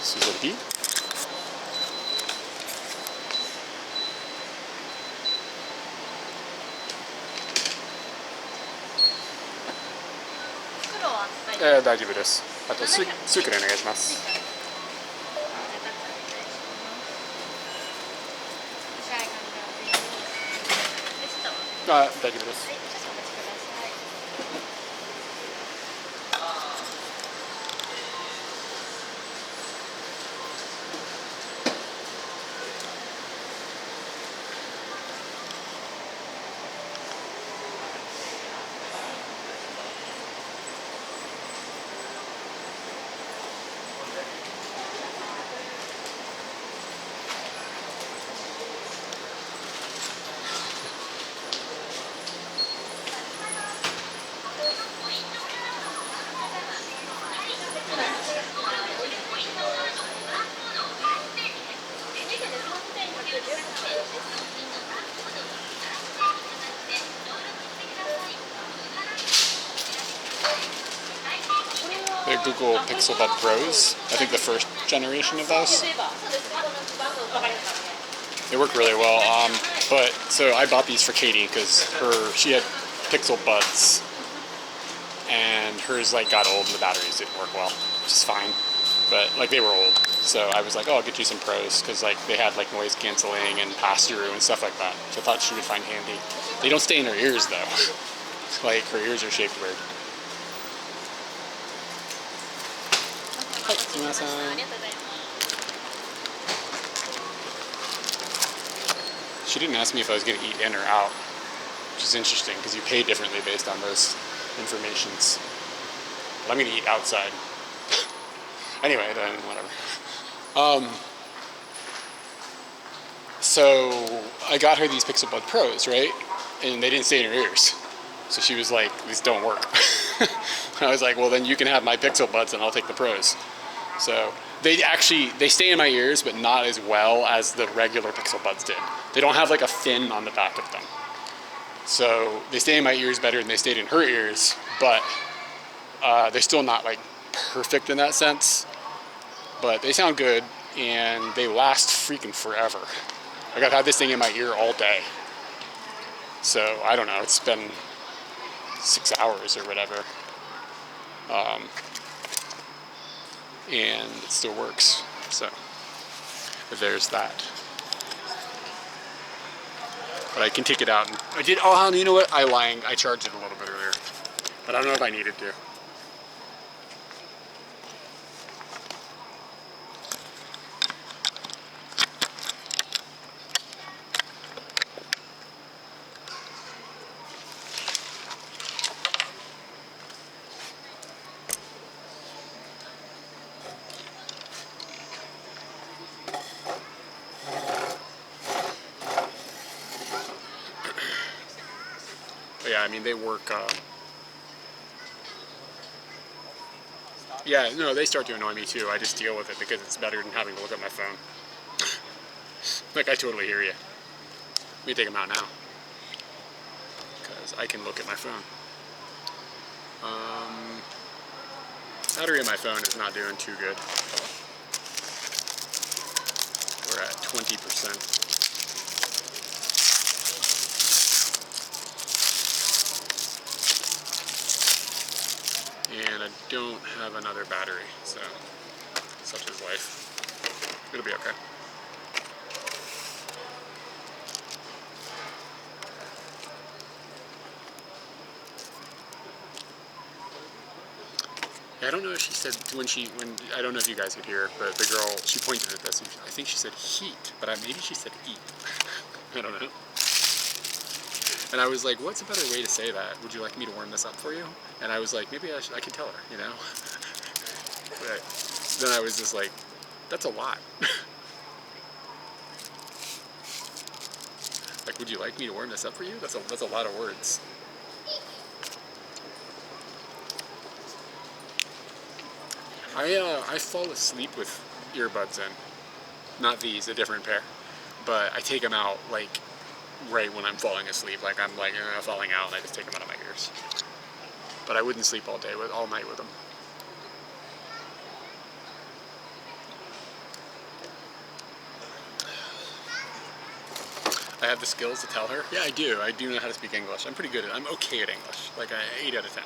S4: Suzuki.大丈夫です。あとスークでお願いします。大丈夫です。The Google Pixel Bud Pros, I think the first generation of those. They work really well, but so I bought these for Katie because she had Pixel Buds and hers like got old and the batteries didn't work well, which is fine, but like they were old, so I was like, oh, I'll get you some Pros because like they had like noise canceling and pass-through and stuff like that, so I thought she would find handy. They don't stay in her ears though. Like her ears are shaped weird. She didn't ask me if I was going to eat in or out, which is interesting because you pay differently based on those informations. But I'm going to eat outside. Anyway, then whatever. So I got her these Pixel Bud Pros, right? And they didn't stay in her ears. So she was like, these don't work. I was like, well, then you can have my Pixel Buds and I'll take the Pros. So they stay in my ears, but not as well as the regular Pixel Buds did. They don't have like a fin on the back of them. So they stay in my ears better than they stayed in her ears, but they're still not like perfect in that sense. But they sound good and they last freaking forever. Like I've had this thing in my ear all day. So I don't know, it's been 6 hours or whatever. And it still works. So there's that. But I can take it out. And I did. Oh, you know what? I'm lying. I charged it a little bit earlier, but I don't know if I needed to. I mean, they work. Yeah, no, they start to annoy me too. I just deal with it because it's better than having to look at my phone. Like, I totally hear you. Let me take them out now. Because I can look at my phone. Battery of my phone is not doing too good. We're at 20%. And I don't have another battery, so such is life. It'll be okay. I don't know if she said when I don't know if you guys could hear, but the girl, she pointed at this and I think she said heat, but maybe she said eat. I don't know. And I was like, what's a better way to say that? Would you like me to warm this up for you? And I was like, maybe I can tell her, you know? But then I was just like, that's a lot. Like, would you like me to warm this up for you? That's a lot of words. I fall asleep with earbuds in. Not these, a different pair. But I take them out, like, right when I'm falling asleep. Like, I'm, like, falling out, and I just take them out of my ears. But I wouldn't sleep all night with them. I have the skills to tell her. Yeah, I do. I do know how to speak English. I'm pretty good at it. I'm okay at English. Like, 8 out of 10.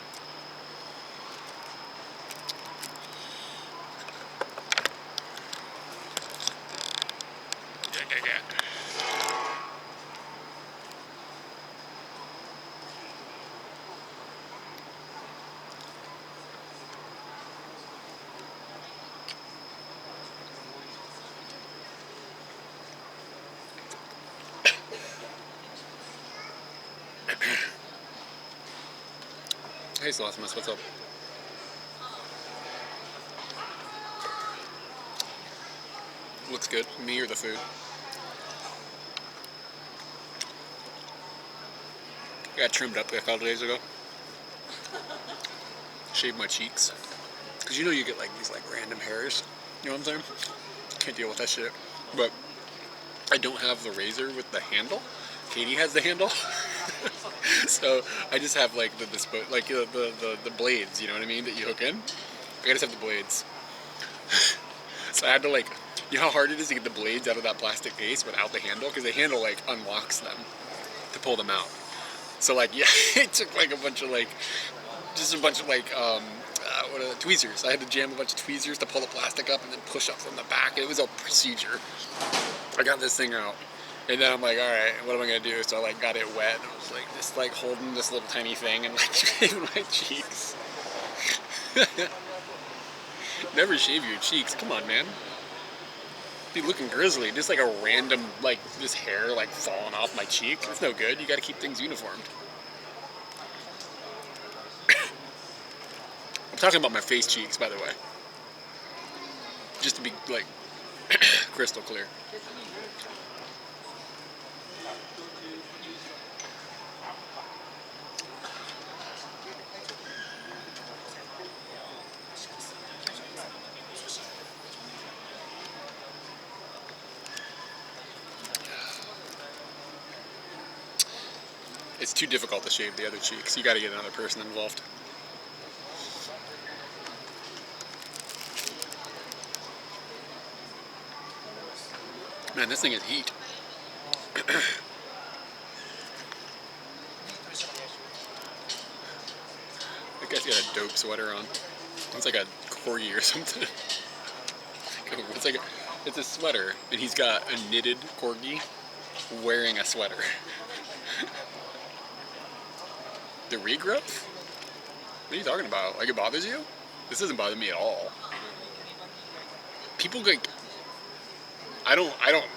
S4: Hey, Celestimus, what's up? Looks good. Me or the food? I got trimmed up a couple days ago. Shaved my cheeks. Because you know you get like these like random hairs. You know what I'm saying? Can't deal with that shit. But I don't have the razor with the handle. Katie has the handle. So I just have like the blades, you know what I mean, that you hook in. I just have the blades. So I had to like, you know how hard it is to get the blades out of that plastic case without the handle? Because the handle like unlocks them to pull them out. So like, yeah, it took like a bunch of tweezers. I had to jam a bunch of tweezers to pull the plastic up and then push up from the back. It was a procedure. I got this thing out. And then I'm like, all right, what am I gonna do? So I like got it wet, and I was like, just like holding this little tiny thing and like shaving my cheeks. Never shave your cheeks. Come on, man. Be looking grizzly. Just like a random like this hair like falling off my cheek. That's no good. You got to keep things uniformed. I'm talking about my face cheeks, by the way. Just to be like crystal clear. It's too difficult to shave the other cheeks. You got to get another person involved. Man, this thing is heat. That guy's got a dope sweater on. It's like a corgi or something. It's a sweater, and he's got a knitted corgi wearing a sweater. The regrowth? What are you talking about? Like, it bothers you? This doesn't bother me at all. People like,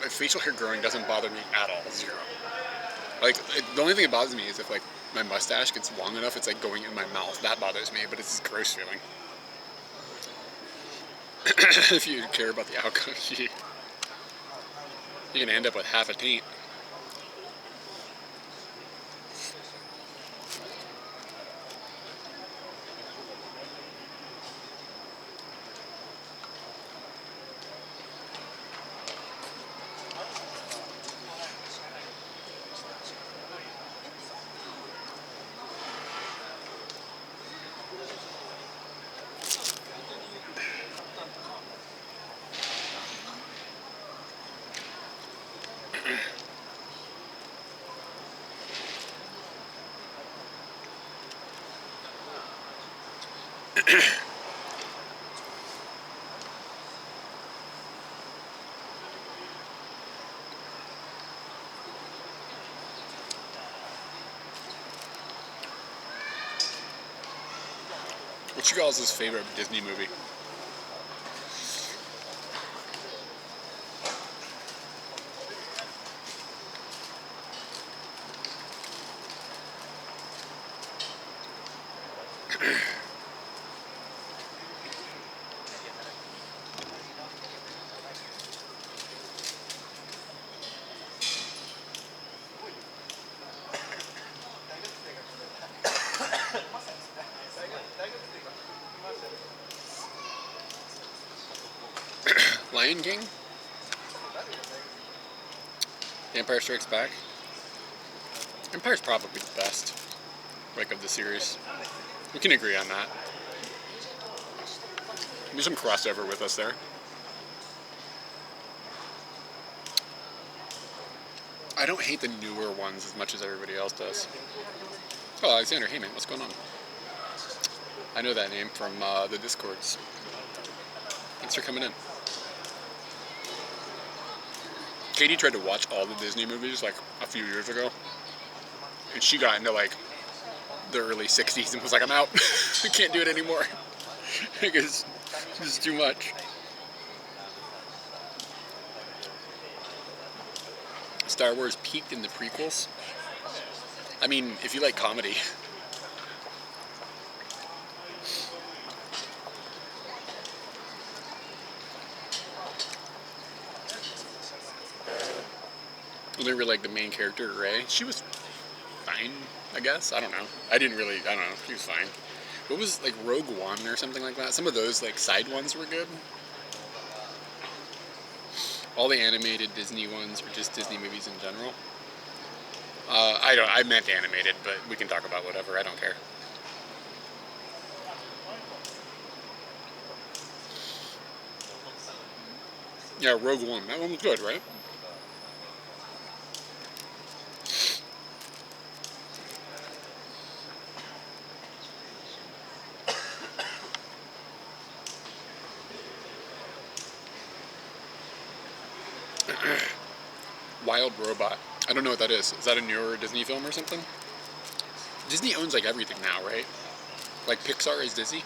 S4: facial hair growing doesn't bother me at all, 0. Like, the only thing that bothers me is if, like, my mustache gets long enough, it's, like, going in my mouth. That bothers me, but it's this gross feeling. If you care about the outcome, you're gonna end up with half a taint. What's your guys' favorite Disney movie? Lion King? Empire Strikes Back? Empire's probably the best, like, of the series. We can agree on that. Maybe some crossover with us there. I don't hate the newer ones as much as everybody else does. Oh, Alexander, hey man, what's going on? I know that name from the Discords. Thanks for coming in. Katie tried to watch all the Disney movies like a few years ago, and she got into like the early 60s and was like, I'm out. I can't do it anymore. Because it's too much. Star Wars peaked in the prequels. I mean, if you like comedy. Only really like the main character, Rey. She was fine, I guess. I don't know. I don't know. She was fine. What was, like, Rogue One or something like that? Some of those, like, side ones were good. All the animated Disney ones, or just Disney movies in general. I meant animated, but we can talk about whatever. I don't care. Yeah, Rogue One. That one was good, right? Wild Robot. I don't know what that is. Is that a newer Disney film or something? Disney owns like everything now, right? Like Pixar is Disney?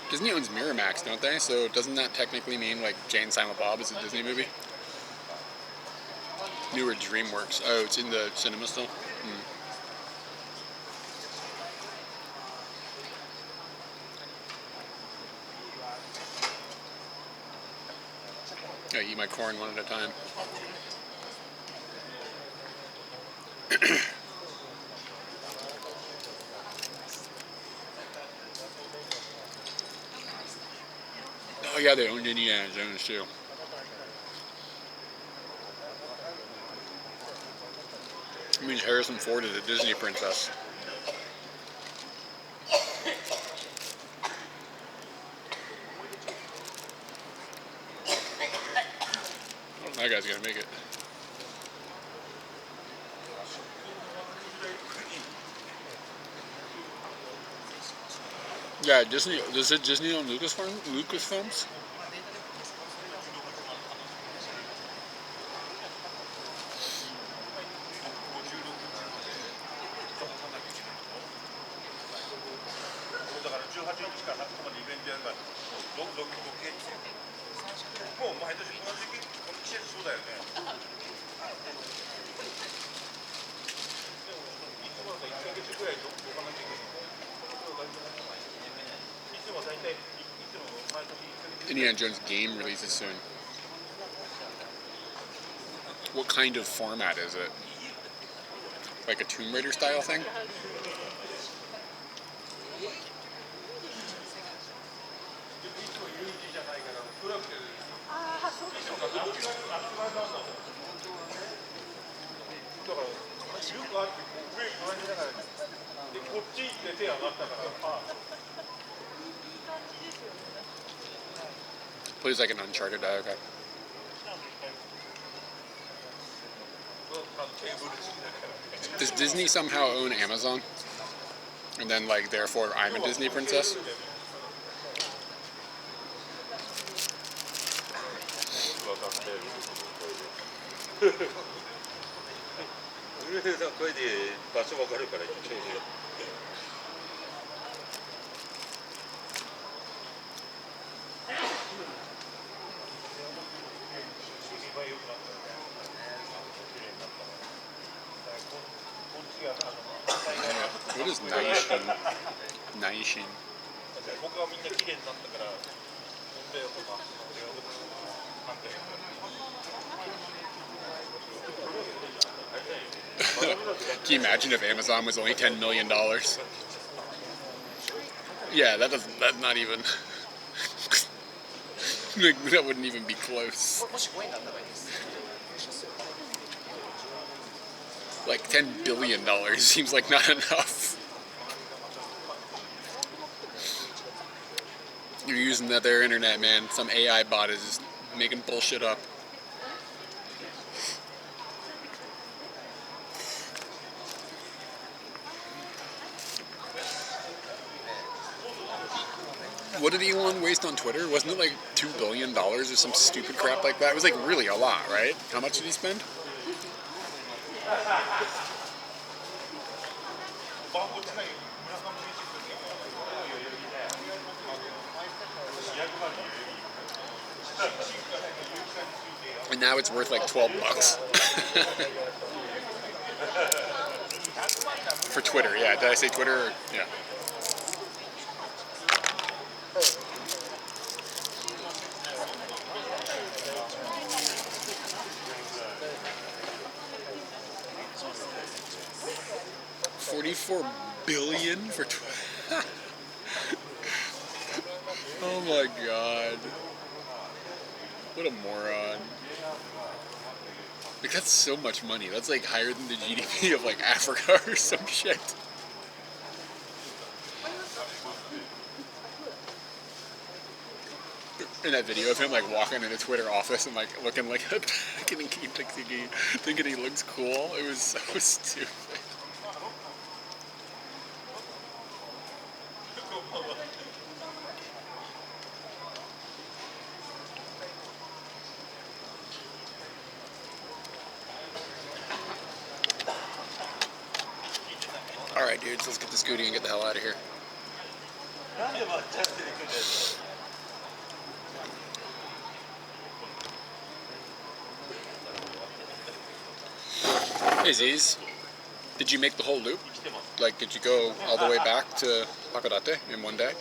S4: Disney owns Miramax, don't they? So doesn't that technically mean like Jay and Silent Bob is a Disney movie? Newer DreamWorks. Oh, it's in the cinema still? I eat my corn one at a time. Oh yeah, they owned Indiana Jones too. It means Harrison Ford is a Disney princess. Oh, that guy's gonna make it. Yeah, Disney. Does it Disney own Lucasfilms? Indiana Jones game releases soon. What kind of format is it? Like a Tomb Raider style thing? Plays like an Uncharted die, okay. Does Disney somehow own Amazon? And then, like, therefore, I'm a Disney princess? What is Naishin? Naishin. Can you imagine if Amazon was only $10 million? Yeah, that's not even. That wouldn't even be close. Like $10 billion seems like not enough. You're using their internet, man. Some AI bot is just making bullshit up. What did Elon waste on Twitter? Wasn't it like $2 billion or some stupid crap like that? It was like really a lot, right? How much did he spend? And now it's worth like $12. For Twitter, yeah. Did I say Twitter? Yeah. $44 billion for Twitter. Oh my god. What a moron. Like, that's so much money. That's like higher than the GDP of like Africa or some shit. In that video of him like walking in a Twitter office and like looking like a thinking he looks cool. It was so stupid. Alright dudes, let's get the Scooty and get the hell out of here. Hey Ziz, did you make the whole loop? Like, did you go all the way back to Hakodate in one day?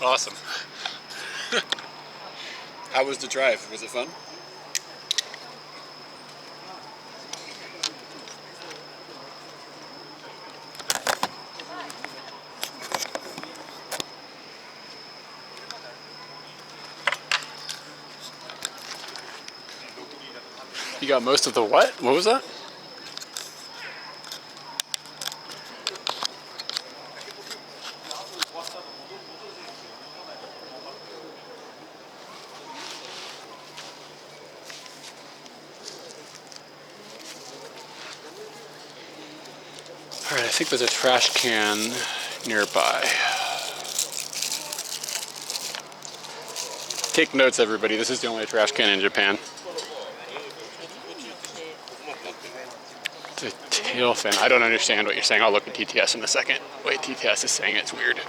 S4: Awesome. How was the drive? Was it fun? You got most of the what? What was that? Alright, I think there's a trash can nearby. Take notes, everybody. This is the only trash can in Japan. The tail fin. I don't understand what you're saying. I'll look at TTS in a second. Wait, TTS is saying it's weird.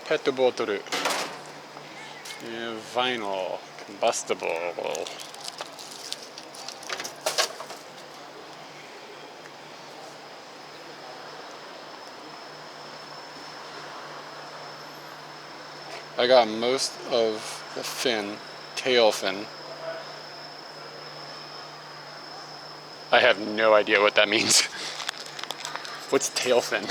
S4: Pet bottle. Vinyl. Combustible. I got most of the fin, tail fin. I have no idea what that means. What's tail fin?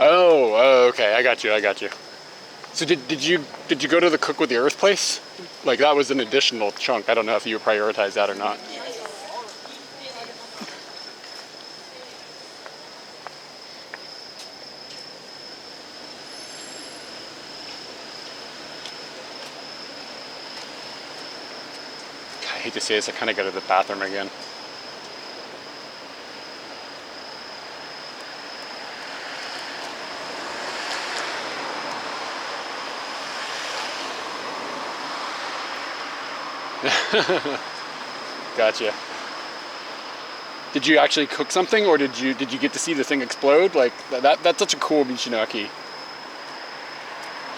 S4: Oh, okay. I got you. So did you go to the Cook with the Earth place? Like that was an additional chunk. I don't know if you prioritized that or not. I hate to say this, I kind of go to the bathroom again. Gotcha. Did you actually cook something, or did you get to see the thing explode? Like that's such a cool Michinoki.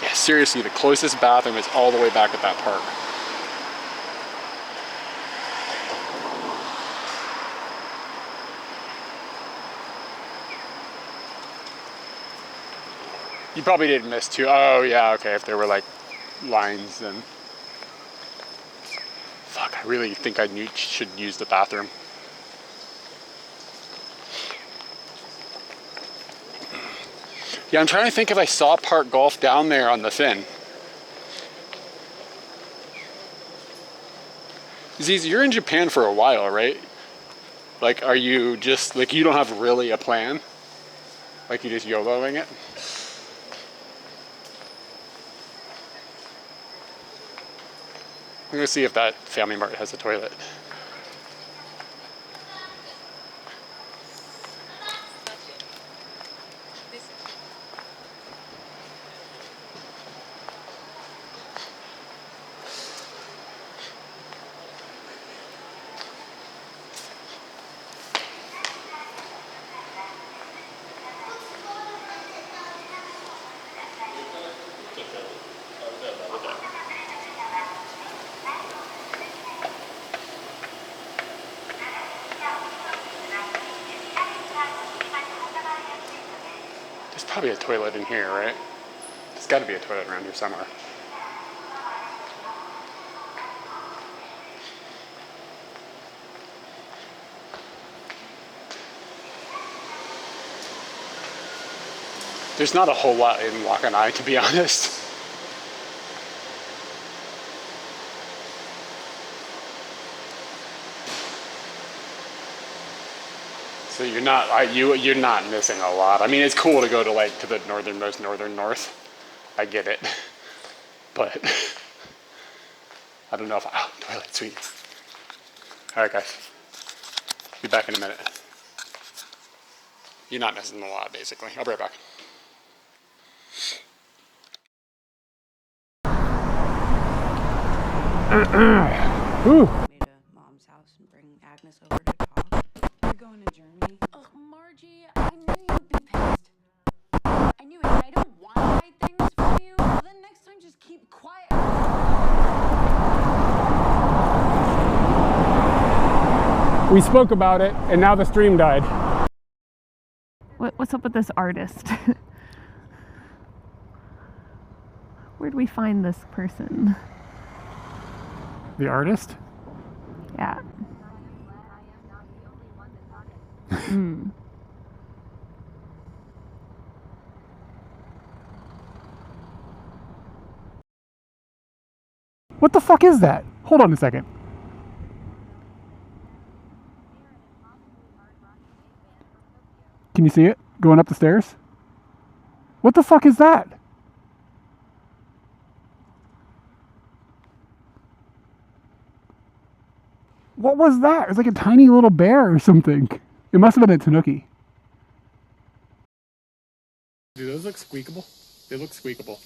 S4: Yeah, seriously, the closest bathroom is all the way back at that park. You probably didn't miss too. Oh yeah, okay. If there were like lines, then fuck. I really think I should use the bathroom. Yeah, I'm trying to think if I saw Park Golf down there on the fin. Aziz, you're in Japan for a while, right? Like, are you just like you don't have really a plan? Like you just YOLOing it? I'm gonna see if that Family Mart has a toilet. There's probably a toilet in here, right? There's got to be a toilet around here somewhere. There's not a whole lot in Wakanai, to be honest. So you're not missing a lot. I mean, it's cool to go to like to the northernmost northern north. I get it, but I don't know if toilet, sweet. All right, guys, be back in a minute. You're not missing a lot, basically. I'll be right back.
S10: Made a mom's house and bring Agnes over to talk. You're going to Germany.
S11: Ugh, Margie, I knew you'd be pissed. I knew it, and I don't want to hide things from you. Well, then next time, just keep quiet.
S1: We spoke about it, and now the stream died.
S2: What's up with this artist? Where'd we find this person?
S1: The artist?
S2: Yeah. Mm.
S1: What the fuck is that? Hold on a second. Can you see it going up the stairs? What the fuck is that? What was that? It was like a tiny little bear or something. It must have been a tanuki. Do those look squeakable? They look squeakable.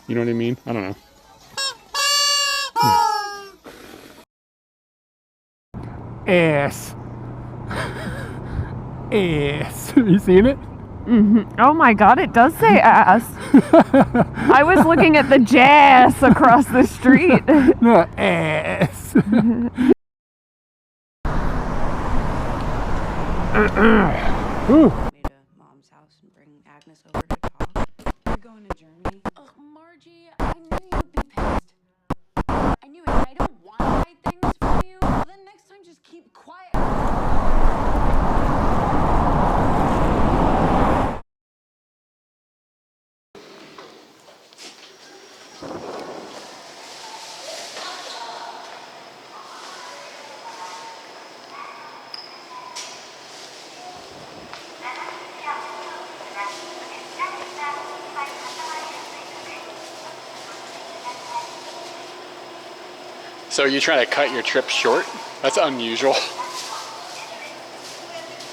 S1: You know what I mean? I don't know. Ass. Ass. You seen it?
S2: Mm-hmm. Oh my god, it does say ass. I was looking at the jazz across the street.
S1: No, ass.
S10: Me to Mom's house and bring Agnes over to talk. You're going to Germany?
S11: Ugh, Margie, I knew you'd be pissed. I knew it, and I don't want to hide things from you. Well, then next time just keep quiet.
S1: So are you trying to cut your trip short? That's unusual.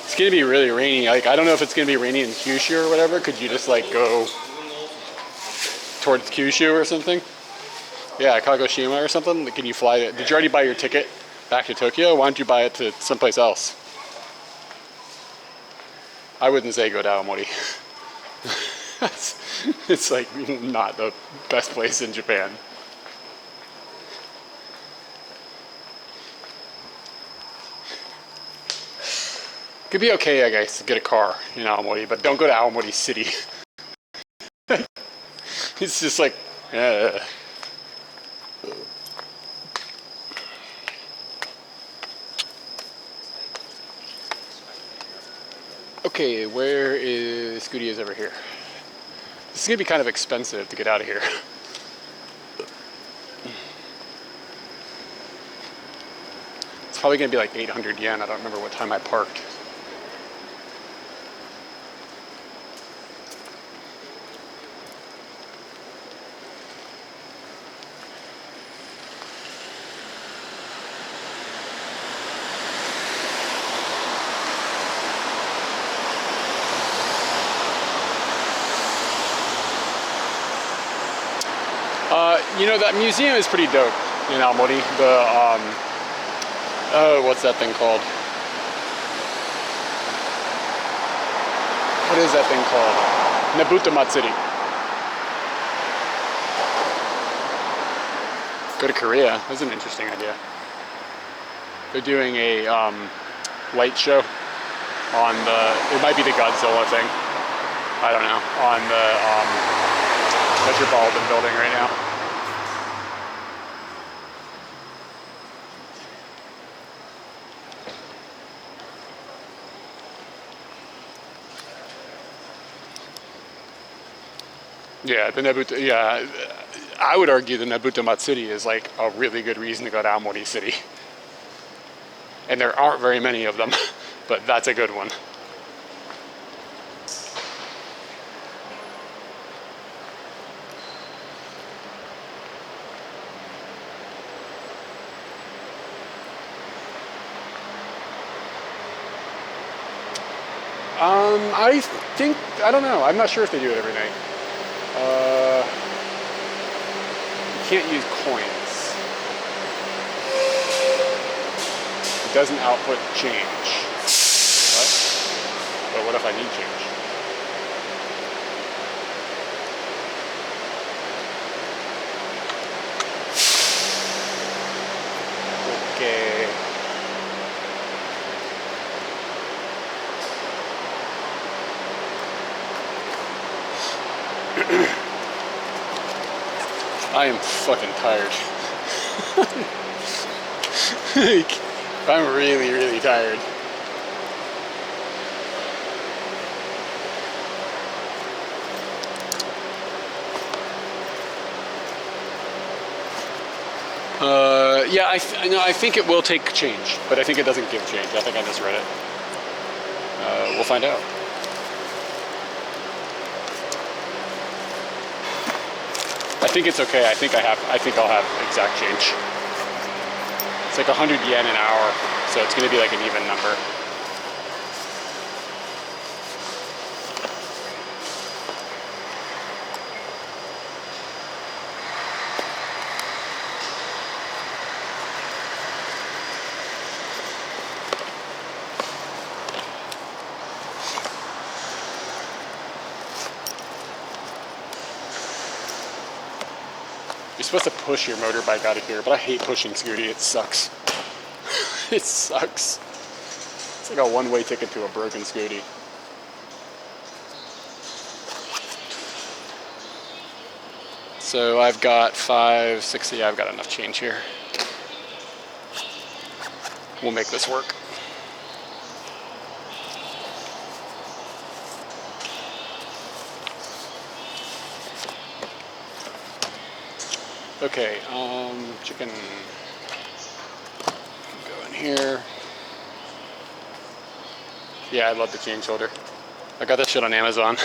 S1: It's gonna be really rainy. Like, I don't know if it's gonna be rainy in Kyushu or whatever. Could you just like go towards Kyushu or something? Yeah, Kagoshima or something. Can you fly it? Did you already buy your ticket back to Tokyo? Why don't you buy it to someplace else? I wouldn't say go to Aomori. It's like not the best place in Japan. Could be okay, I guess, to get a car in Aomori, but don't go to Aomori City. It's just like, Okay, where is Scooty? Is over here. This is gonna be kind of expensive to get out of here. It's probably gonna be like 800 yen. I don't remember what time I parked. You know, that museum is pretty dope in Aomori. What's that thing called? What is that thing called? Nabuta Matsuri. Go to Korea. That's an interesting idea. They're doing a light show on it might be the Godzilla thing. I don't know. On the Metropolitan building right now. Yeah, the Nabuta. Yeah, I would argue the Nabuta Matsuri is like a really good reason to go to Aomori City, and there aren't very many of them, but that's a good one. I think, I don't know. I'm not sure if they do it every night. You can't use coins. It doesn't output change. What? But what if I need change? Okay. I am fucking tired. Like, I'm really, really tired. Yeah, I think it will take change, but I think it doesn't give change. I think I just read it. We'll find out. I think it's okay. I think I'll have exact change. It's like 100 yen an hour, so it's going to be like an even number. You're supposed to push your motorbike out of here, but I hate pushing Scooty. It sucks. It sucks.
S4: It's like a one-way ticket to a broken Scooty. So I've got 560. I've got enough change here. We'll make this work. Okay, chicken. Go in here. Yeah, I love the change holder. I got that shit on Amazon.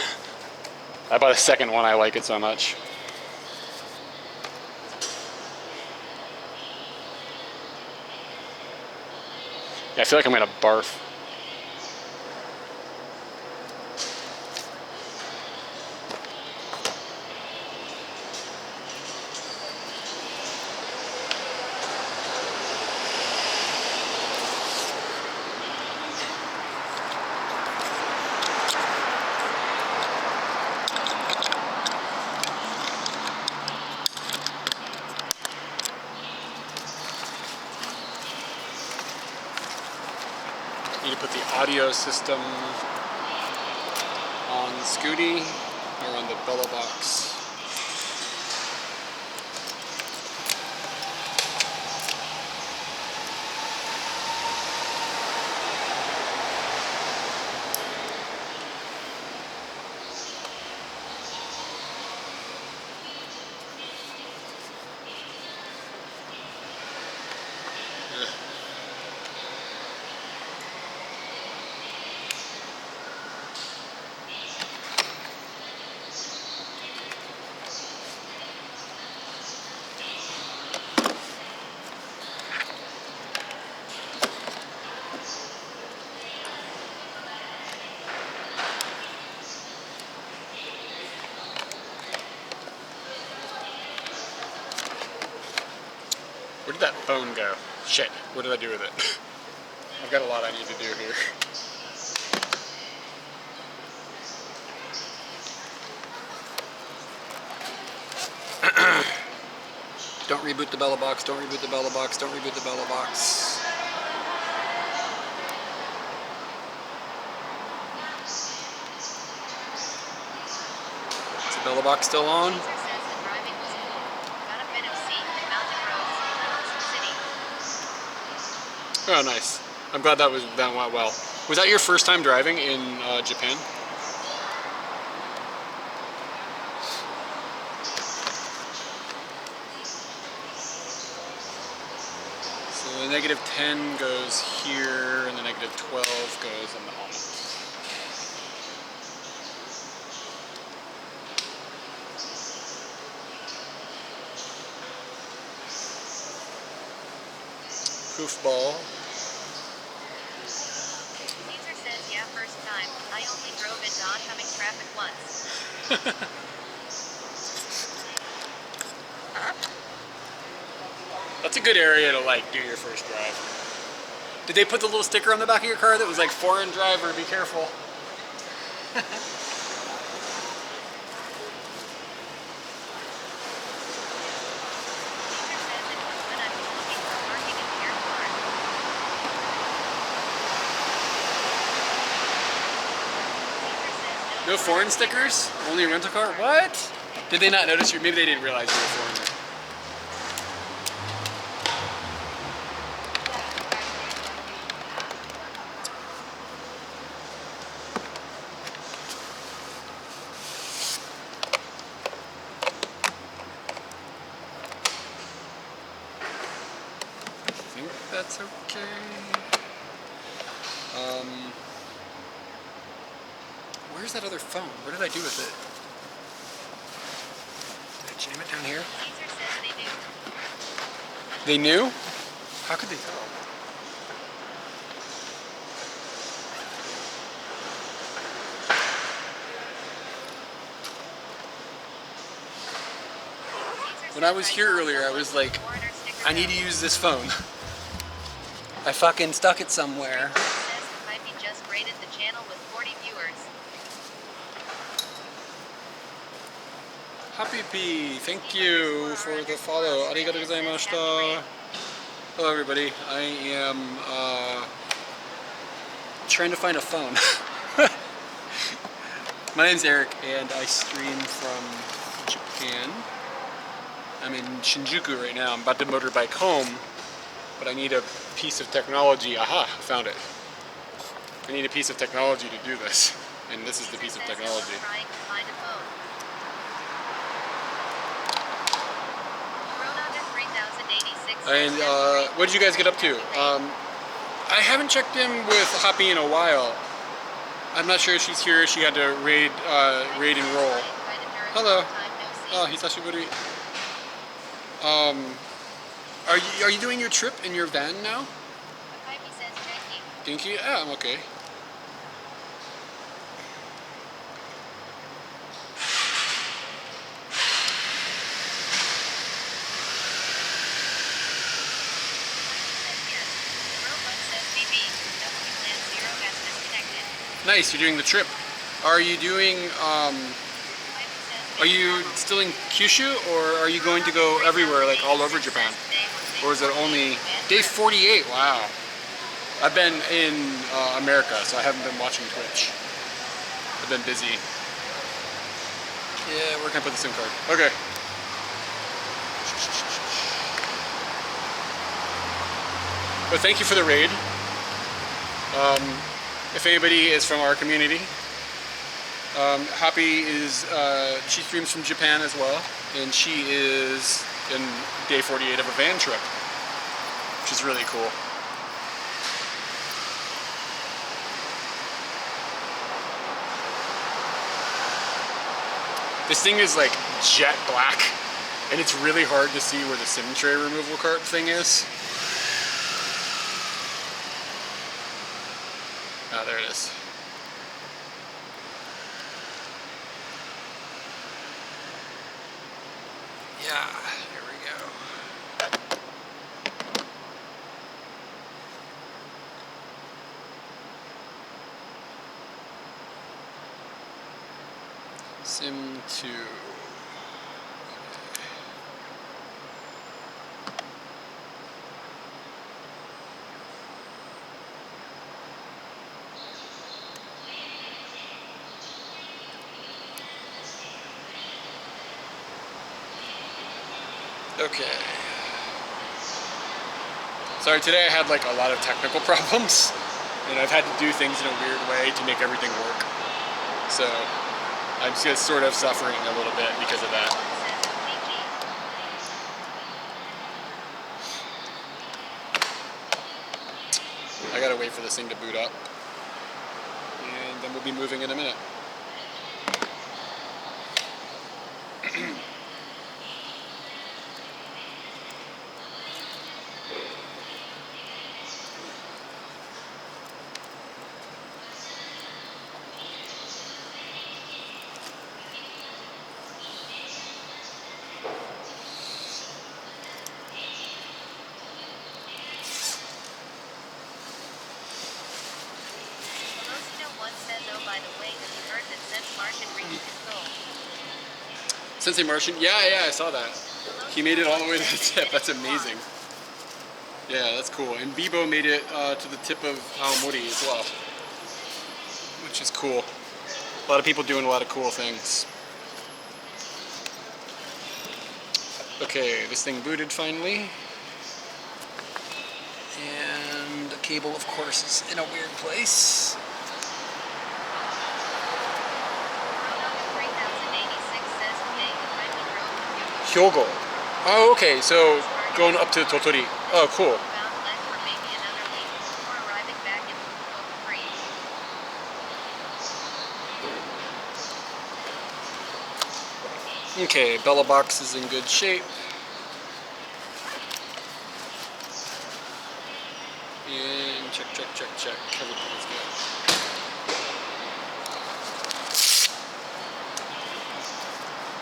S4: I bought a second one. I like it so much. Yeah, I feel like I'm gonna barf. Need to put the audio system on Scooty or on the bellow box. Where did that phone go? Shit, what did I do with it? I've got a lot I need to do here. Don't reboot the bellow box, don't reboot the bellow box, don't reboot the bellow box. Is the bellow box still on? Oh, nice. I'm glad that went well. Was that your first time driving in Japan? So the -10 goes here, and the -12 goes in the helmet. Hoofball.
S6: Caesar says, yeah, first time. I only drove into oncoming traffic once.
S4: That's a good area to like do your first drive. Did they put the little sticker on the back of your car that was like foreign driver, be careful? No foreign stickers? Only a rental car? What? Did they not notice you? Maybe they didn't realize you were a foreigner. I think that's okay. Where's that other phone? What did I do with it? Did I jam it down here?
S6: Caesar says they do.
S4: They knew? How could they tell? When I was here earlier, I was like, I need to use this phone. I fucking stuck it somewhere.
S6: Pipey just rated the channel with 40 viewers.
S4: Happy P, thank you for the follow. Arigatou gozaimashita. Hello everybody, I am trying to find a phone. My name's Eric, and I stream from Japan. I'm in Shinjuku right now. I'm about to motorbike home, but I need a piece of technology. Aha, I found it. I need a piece of technology to do this, and this is the piece of technology. And what did you guys get up to? I haven't checked in with Hoppy in a while. I'm not sure if she's here. She had to raid and roll. Hello. Oh, hisashiburi. Are you doing your trip in your van now? Genki? Yeah, I'm okay. Nice, you're doing the trip. Are you doing, are you still in Kyushu, or are you going to go everywhere, like all over Japan? Or is it only day 48? Wow. I've been in America, so I haven't been watching Twitch. I've been busy. Yeah, where can I put the SIM card? Okay. But thank you for the raid. If anybody is from our community, Hoppy is, she streams from Japan as well, and she is in day 48 of a van trip, which is really cool. This thing is like jet black, and it's really hard to see where the SIM tray removal cart thing is. Ah, there it is. Yeah, here we go. SIM 2. Okay. Sorry, today I had like a lot of technical problems, and I've had to do things in a weird way to make everything work. So I'm just sort of suffering a little bit because of that. I gotta wait for this thing to boot up, and then we'll be moving in a minute. Sensei Martian? Yeah, I saw that. He made it all the way to the tip. That's amazing. Yeah, that's cool. And Bibo made it to the tip of Aomori as well, which is cool. A lot of people doing a lot of cool things. Okay, this thing booted finally. And the cable, of course, is in a weird place. Hyogo. Oh, okay, so going up to Totori. Oh, cool. Okay, Bella box is in good shape. And check. Everything's good.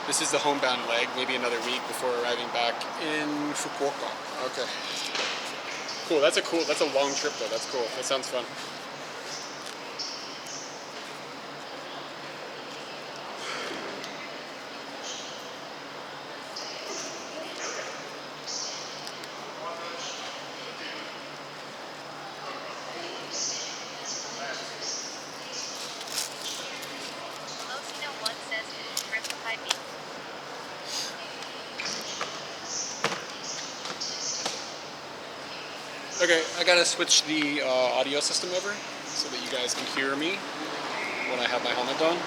S4: This is the homebound leg, maybe another week before arriving back in Fukuoka. Okay. Cool, that's a long trip though, that's cool. That sounds fun. Okay, I gotta switch the audio system over so that you guys can hear me when I have my helmet on.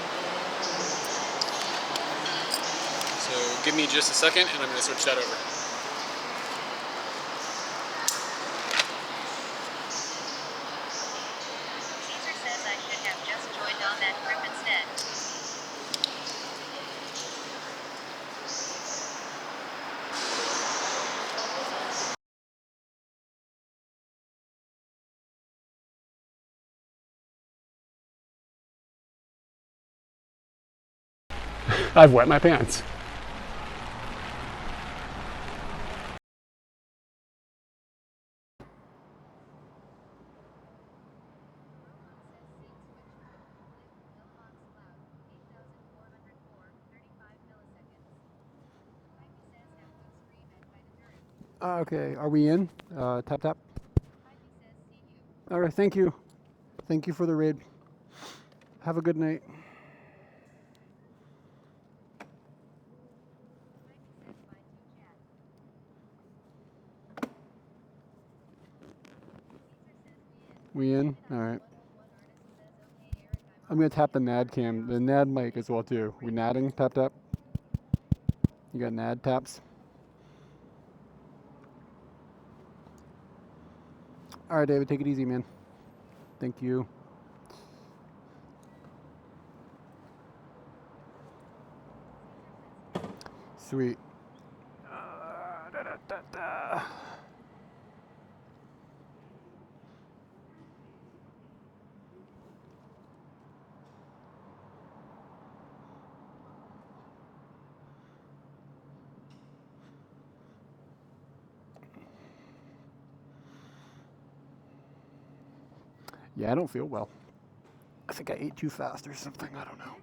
S4: So give me just a second and I'm gonna switch that over.
S6: Caesar says I should have just joined on that trip instead.
S1: I've wet my pants. Okay, are we in? Tap tap. All right, thank you. Thank you for the raid. Have a good night. We in? All right. I'm gonna tap the NAD cam, the NAD mic as well too. We nadding? Tap tap. You got NAD taps? All right, David, take it easy, man. Thank you. Sweet. Yeah, I don't feel well. I think I ate too fast or something. I don't know.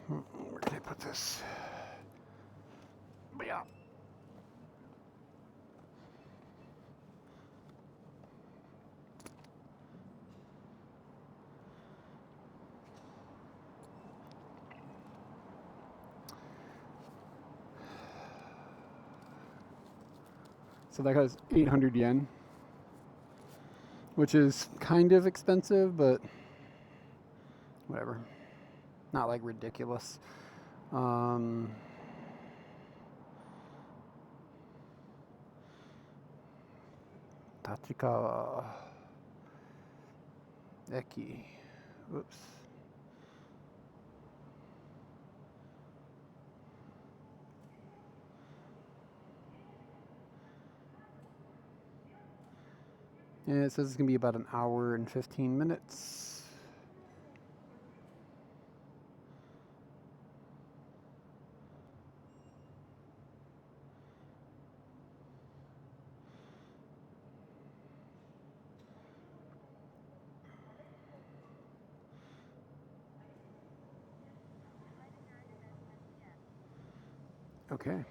S1: Where can I put this? Yeah. So that has 800 yen, which is kind of expensive, but whatever. Not like ridiculous. Tachikawa Eki. Whoops. And it says it's gonna be about an hour and 15 minutes. Okay.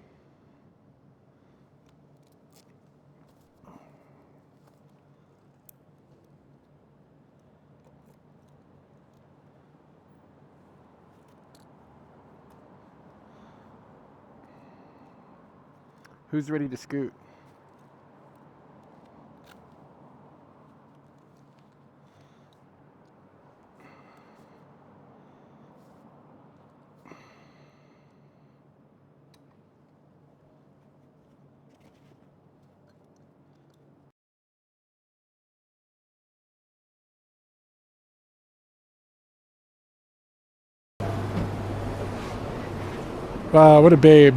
S1: Who's ready to scoot? Wow, what a babe.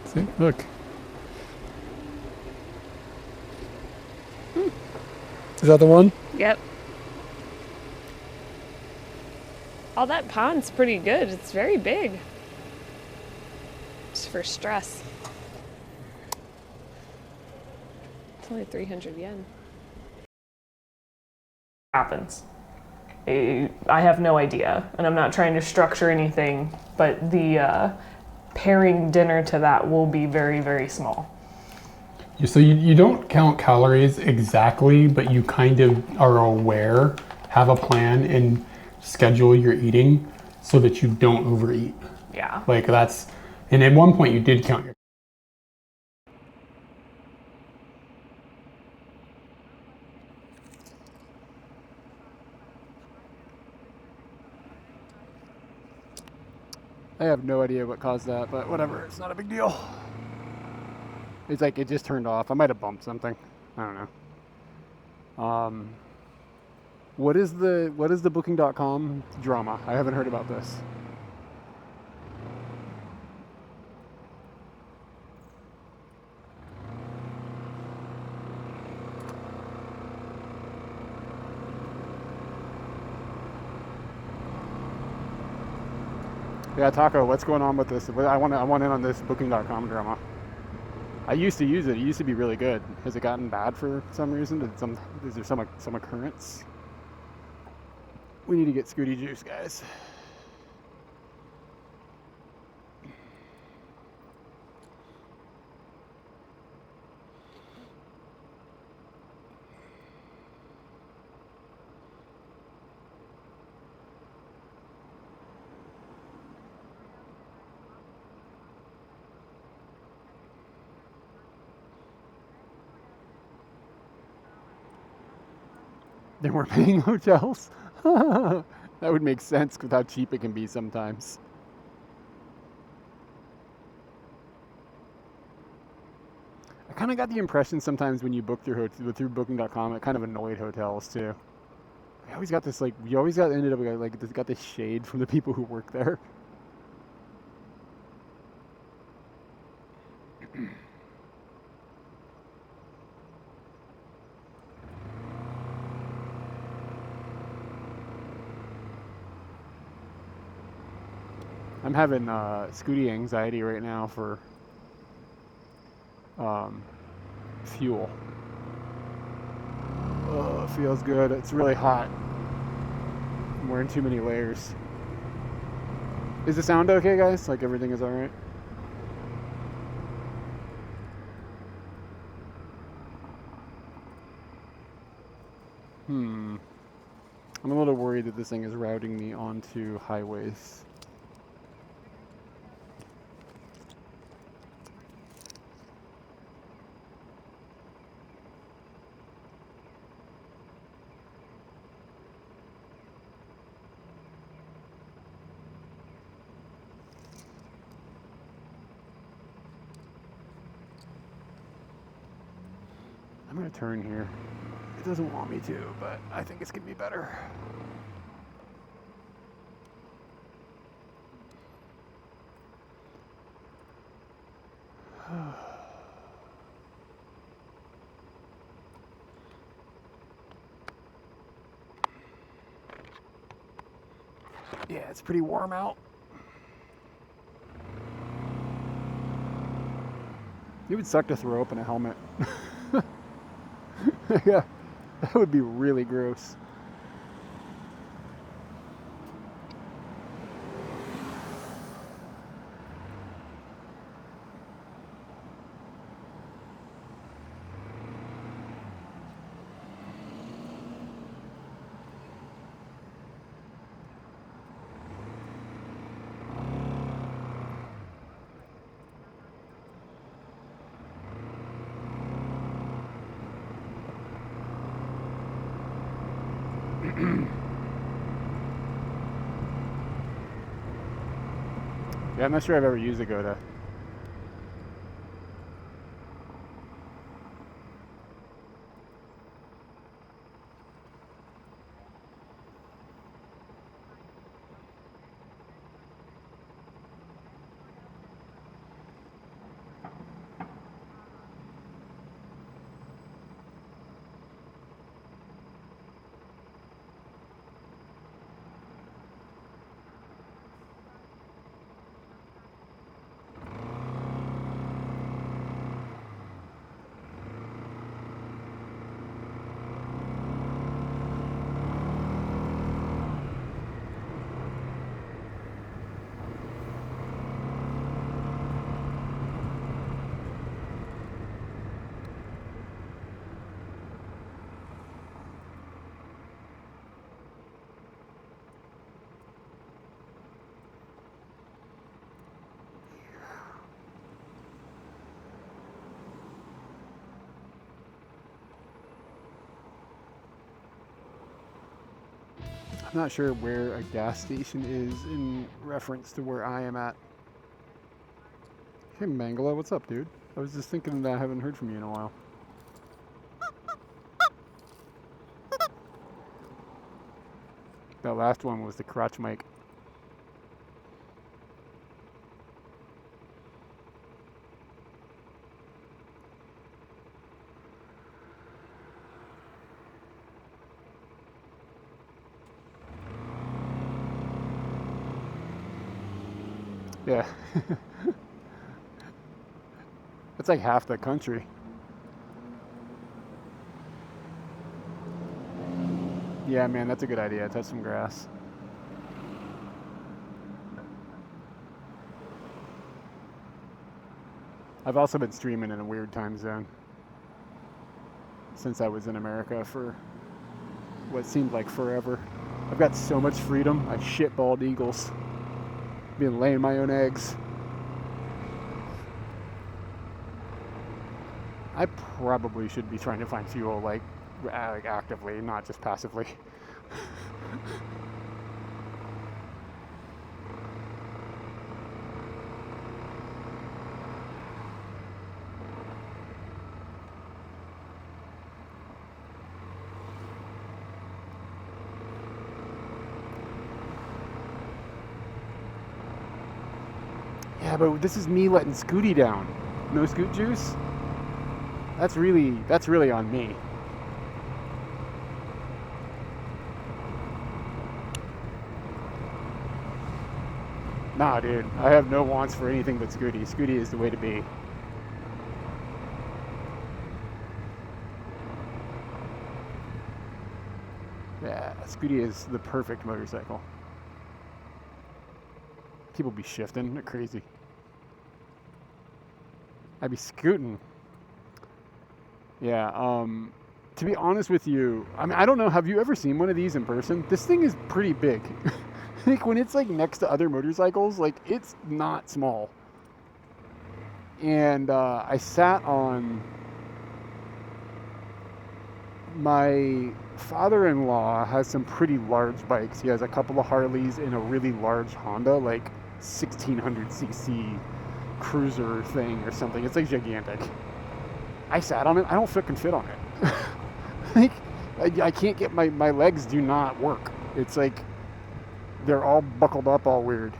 S1: See, look. Is that the one?
S2: Yep. Oh, that pond's pretty good. It's very big. It's for stress. It's only 300 yen. Happens. I have no idea, and I'm not trying to structure anything, but the pairing dinner to that will be very, very small.
S1: So you don't count calories exactly, but you kind of are aware, have a plan, and schedule your eating so that you don't overeat.
S2: Yeah.
S1: Like that's, and at one point you did count your.
S4: I have no idea what caused that, but whatever. It's not a big deal. It's like it just turned off. I might have bumped something. I don't know. What is the booking.com drama? I haven't heard about this. Yeah, Taco, what's going on with this? I want in on this booking.com drama. I used to use it. It used to be really good. Has it gotten bad for some reason? Is there some occurrence? We need to get Scooty juice, guys. Then we're paying hotels. That would make sense with how cheap it can be sometimes. I kind of got the impression sometimes when you book through booking.com, it kind of annoyed hotels too. I always got this you always ended up got this shade from the people who work there. I'm having Scooty anxiety right now for fuel. Oh, it feels good. It's really hot. I'm wearing too many layers. Is the sound okay, guys? Like everything is alright? I'm a little worried that this thing is routing me onto highways. I'm gonna turn here. It doesn't want me to, but I think it's gonna be better. Yeah, it's pretty warm out. It would suck to throw up in a helmet. Yeah, that would be really gross. Yeah, I'm not sure I've ever used a Goda. I'm not sure where a gas station is in reference to where I am at. Hey Mangala, what's up, dude? I was just thinking that I haven't heard from you in a while. That last one was the crotch mic. Yeah. It's like half the country. Yeah, man, that's a good idea. Touch some grass. I've also been streaming in a weird time zone since I was in America for what seemed like forever. I've got so much freedom. I shit bald eagles. Been laying my own eggs. I probably should be trying to find fuel like actively, not just passively. Yeah, but this is me letting Scooty down. No Scoot juice? That's really on me. Nah, dude. I have no wants for anything but Scooty. Scooty is the way to be. Yeah, Scooty is the perfect motorcycle. People be shifting. They're crazy. I'd be scooting. Yeah, to be honest with you, I mean, I don't know, have you ever seen one of these in person? This thing is pretty big. Like, when it's, like, next to other motorcycles, like, it's not small. And, I sat on... My father-in-law has some pretty large bikes. He has a couple of Harleys and a really large Honda, like, 1600cc cruiser thing or something. It's, like, gigantic. I sat on it. I don't fucking fit on it. Like, I can't get my legs do not work. It's like they're all buckled up all weird.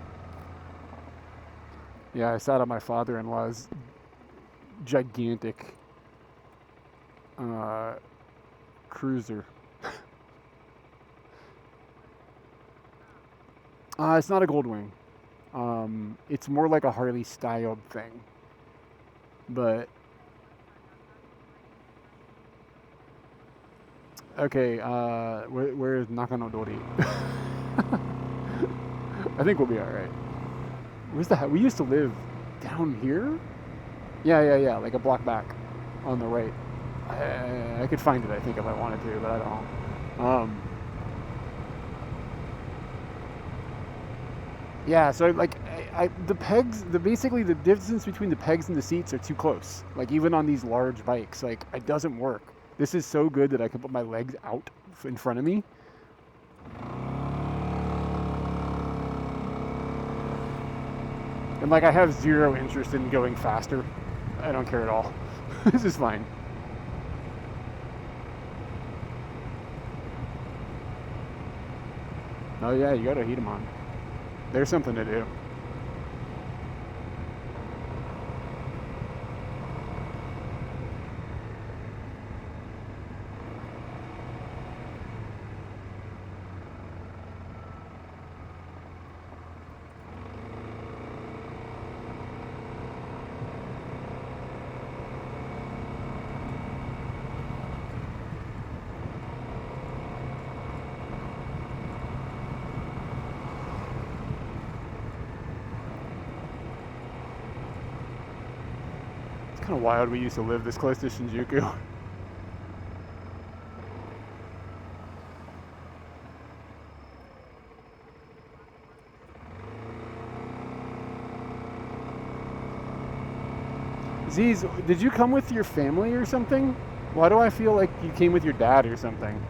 S4: Yeah, I sat on my father-in-law's gigantic cruiser. It's not a Goldwing. It's more like a Harley styled thing. But okay, where is Nakanodori? I think we'll be alright. Where's the house? We used to live down here? Yeah, like a block back on the right. I could find it, I think, if I wanted to, but I don't. Yeah, so like the pegs, basically the distance between the pegs and the seats are too close. Like even on these large bikes, like it doesn't work. This is so good that I can put my legs out in front of me. And like I have zero interest in going faster. I don't care at all. This is fine. Oh yeah, you gotta heat them on. There's something to do. Kind of wild we used to live this close to Shinjuku. Ziz, did you come with your family or something? Why do I feel like you came with your dad or something?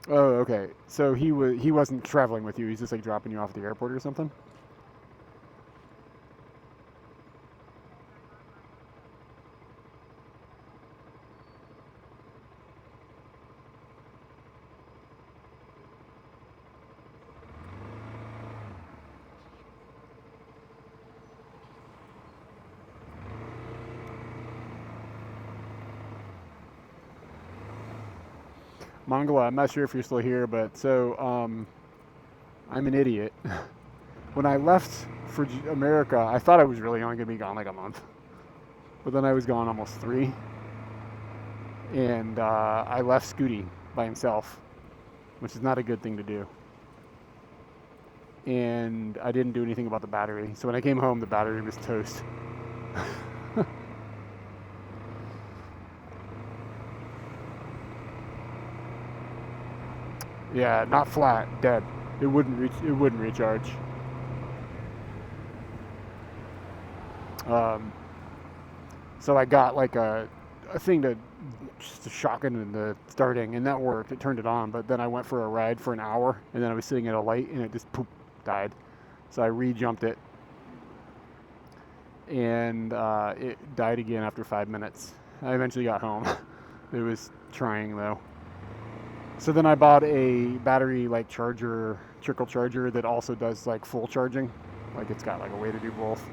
S4: Oh, okay. So he wasn't traveling with you. He's just like dropping you off at the airport or something. Mongola, I'm not sure if you're still here, but so I'm an idiot. When I left for America, I thought I was really only gonna be gone like a month, but then I was gone almost 3, and I left Scooty by himself, which is not a good thing to do. And I didn't do anything about the battery. So when I came home, the battery was toast. Yeah, not flat, dead. It wouldn't recharge. So I got like a thing just to shock it into starting, and that worked. It turned it on, but then I went for a ride for an hour, and then I was sitting at a light, and it just poop died. So I re-jumped it, and it died again after 5 minutes. I eventually got home. It was trying though. So then I bought a battery like charger, trickle charger that also does like full charging. Like it's got like a way to do both.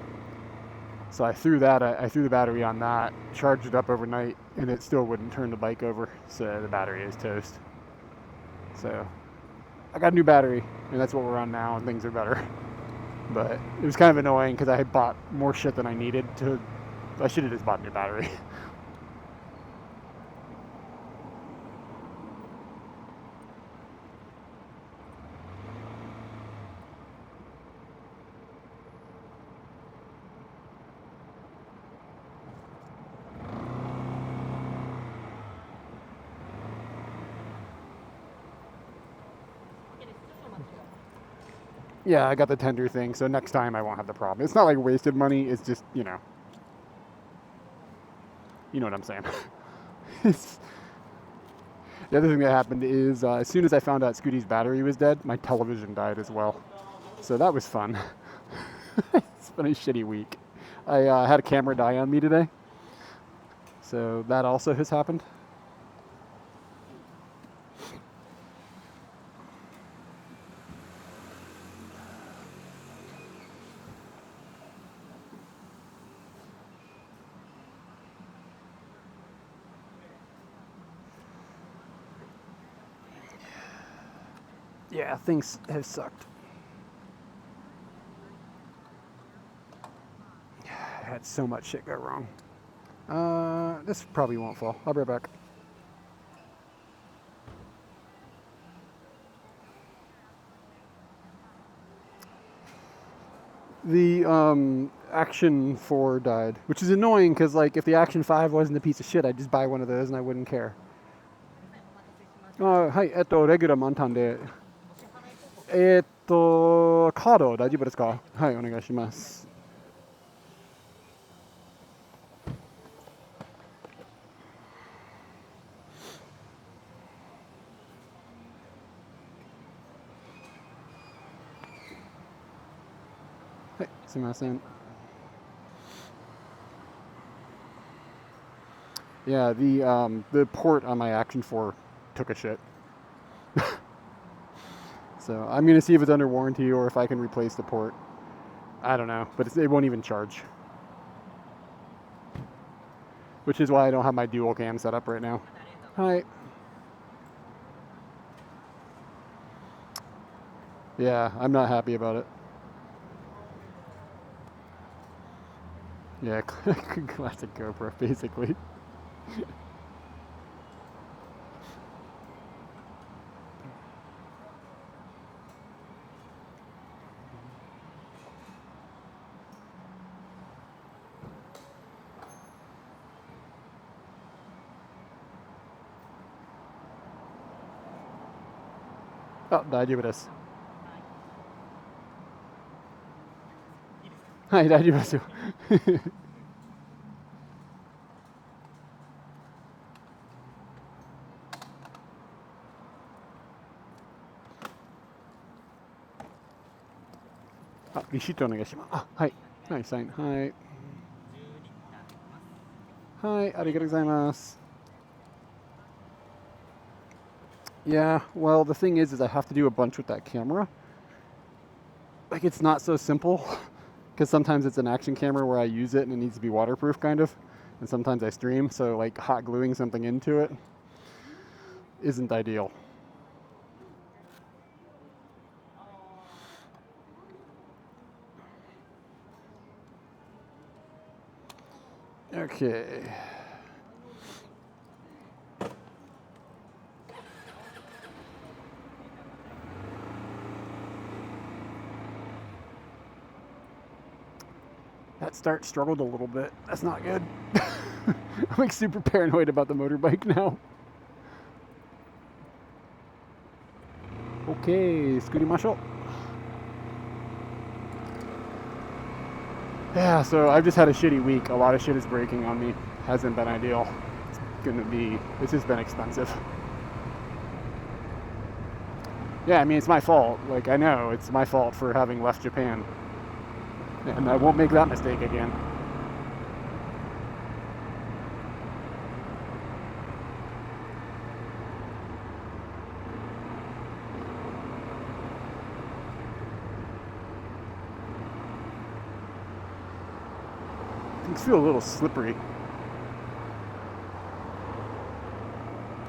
S4: So I threw the battery on that, charged it up overnight, and it still wouldn't turn the bike over. So the battery is toast. So I got a new battery, and that's what we're on now, and things are better. But it was kind of annoying because I had bought more shit than I needed to. I should have just bought a new battery. Yeah, I got the tender thing, so next time I won't have the problem. It's not like wasted money, it's just, you know what I'm saying. The other thing that happened is, as soon as I found out Scooty's battery was dead, my television died as well. So that was fun. It's been a shitty week. I had a camera die on me today, so that also has happened. Yeah, things have sucked. I had so much shit go wrong. This probably won't fall. I'll be right back. The Action 4 died, which is annoying because, like, if the Action 5 wasn't a piece of shit, I'd just buy one of those and I wouldn't care. はい、レギュラー満タンで。カード大丈夫ですか？はい、お願いします。はい、すみません。Yeah, the port on my Action 4 took a shit. So I'm gonna see if it's under warranty or if I can replace the port. I don't know, but it won't even charge. Which is why I don't have my dual cam set up right now. Hi. Yeah, I'm not happy about it. Yeah, classic GoPro, basically. Oh, 大丈夫です。はい、大丈夫ですよ。あ、リシートお願いします。あ、はい。はい、サイン。はい。はい、ありがとうございます。Yeah, well, the thing is I have to do a bunch with that camera. Like, it's not so simple, because sometimes it's an action camera where I use it and it needs to be waterproof, kind of. And sometimes I stream, so, like, hot gluing something into it isn't ideal. Okay. That start struggled a little bit. That's not good. I'm like super paranoid about the motorbike now. Okay, Scooty Marshall. Yeah, so I've just had a shitty week. A lot of shit is breaking on me. Hasn't been ideal. This has been expensive. Yeah, I mean, it's my fault. Like, I know it's my fault for having left Japan. And I won't make that mistake again. Things feel a little slippery.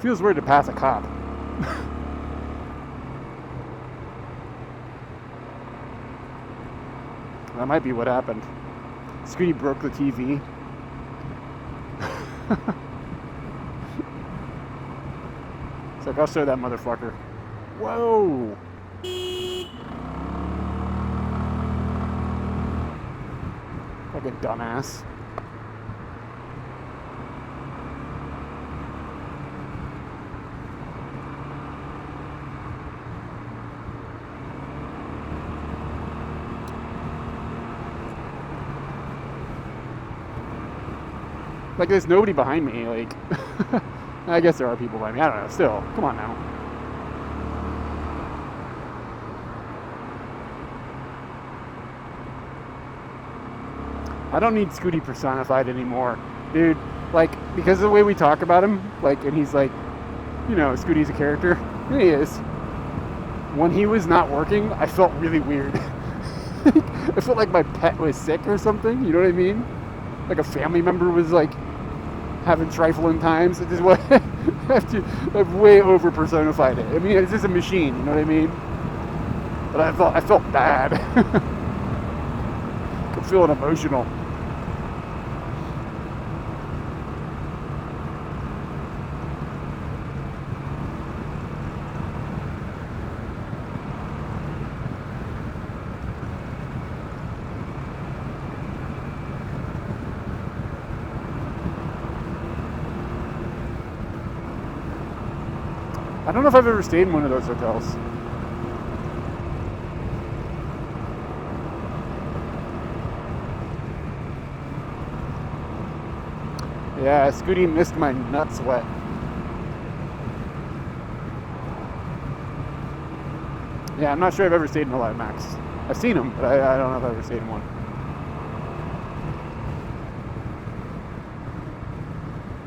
S4: Feels weird to pass a cop. That might be what happened. Scooty broke the TV. It's like, I'll show that motherfucker. Whoa! Like a dumbass. Like, there's nobody behind me, like... I guess there are people behind me, I don't know, still. Come on now. I don't need Scooty personified anymore. Dude, like, because of the way we talk about him, like, and he's like, you know, Scooty's a character. And he is. When he was not working, I felt really weird. I felt like my pet was sick or something, you know what I mean? Like a family member was like having trifling times. It just I've way over personified it. I mean, it's just a machine, you know what I mean? But I felt bad. I'm feeling emotional. I don't know if I've ever stayed in one of those hotels. Yeah, Scooty missed my nuts wet. Yeah, I'm not sure I've ever stayed in a Live Max. I've seen them, but I don't know if I've ever stayed in one.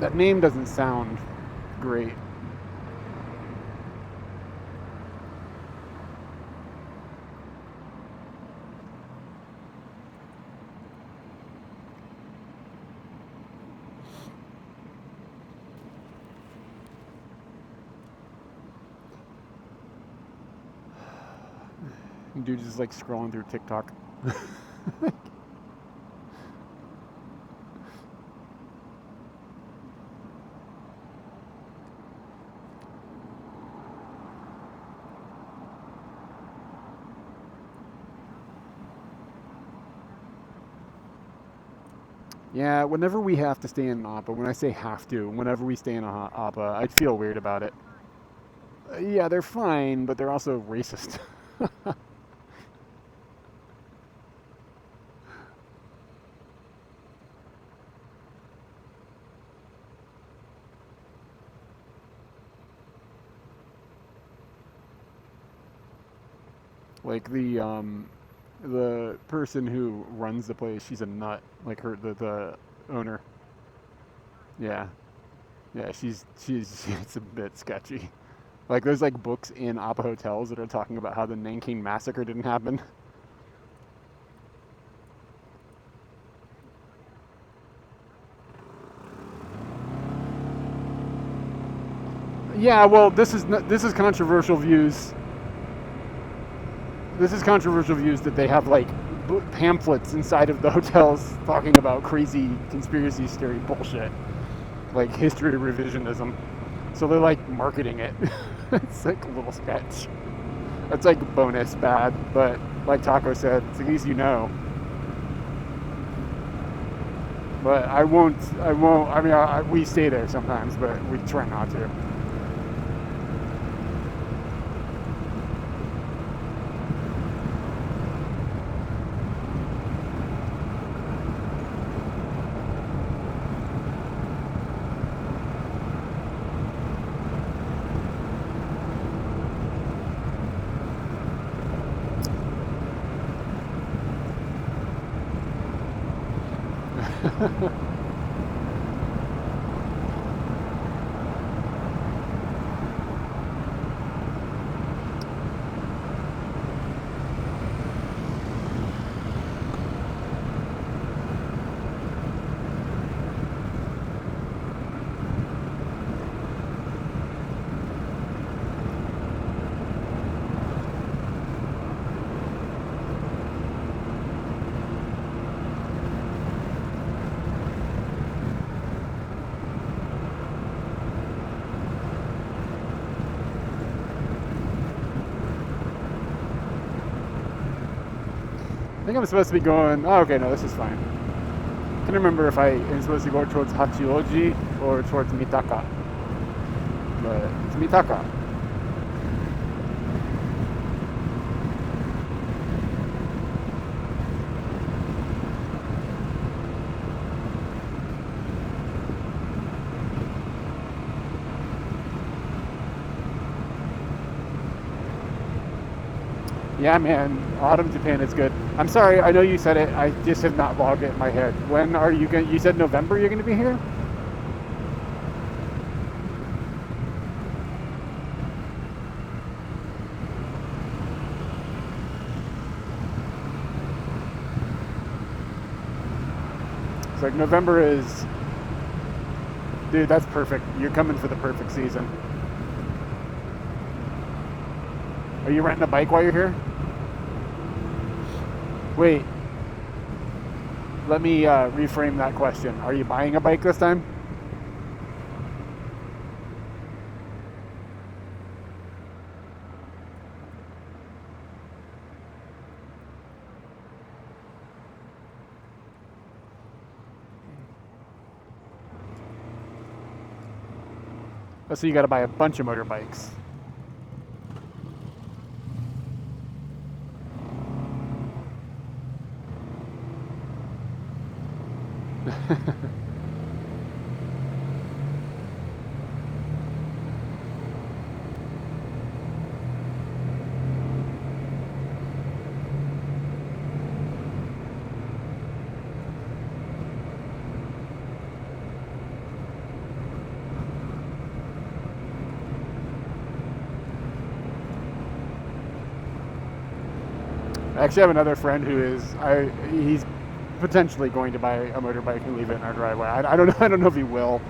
S4: That name doesn't sound great. Dude just like scrolling through TikTok. Yeah, whenever we have to stay in Appa, when I say have to, whenever we stay in Appa, I feel weird about it. Yeah, they're fine, but they're also racist. Like the the person who runs the place, she's a nut. Like the owner. Yeah. Yeah, she's it's a bit sketchy. Like there's like books in Appa hotels that are talking about how the Nanking massacre didn't happen. Yeah, well, this is controversial views. This is controversial views that they have like pamphlets inside of the hotels talking about crazy conspiracy theory bullshit, like history revisionism. So they're like marketing it. It's like a little sketch. It's like bonus bad, but like Taco said, it's at least you know. But I won't. I mean, we stay there sometimes, but we try not to. I think I'm supposed to be going. Oh, okay, no, this is fine. I can't remember if I am supposed to go towards Hachioji or towards Mitaka. But it's Mitaka. Yeah, man, Autumn Japan is good. I'm sorry, I know you said it. I just have not logged it in my head. When are you going? You said November you're going to be here? It's like November is... Dude, that's perfect. You're coming for the perfect season. Are you renting a bike while you're here? Wait. Let me reframe that question. Are you buying a bike this time? Oh, so you got to buy a bunch of motorbikes. I actually have another friend who is he's potentially going to buy a motorbike and leave it in our driveway. I don't know if he will,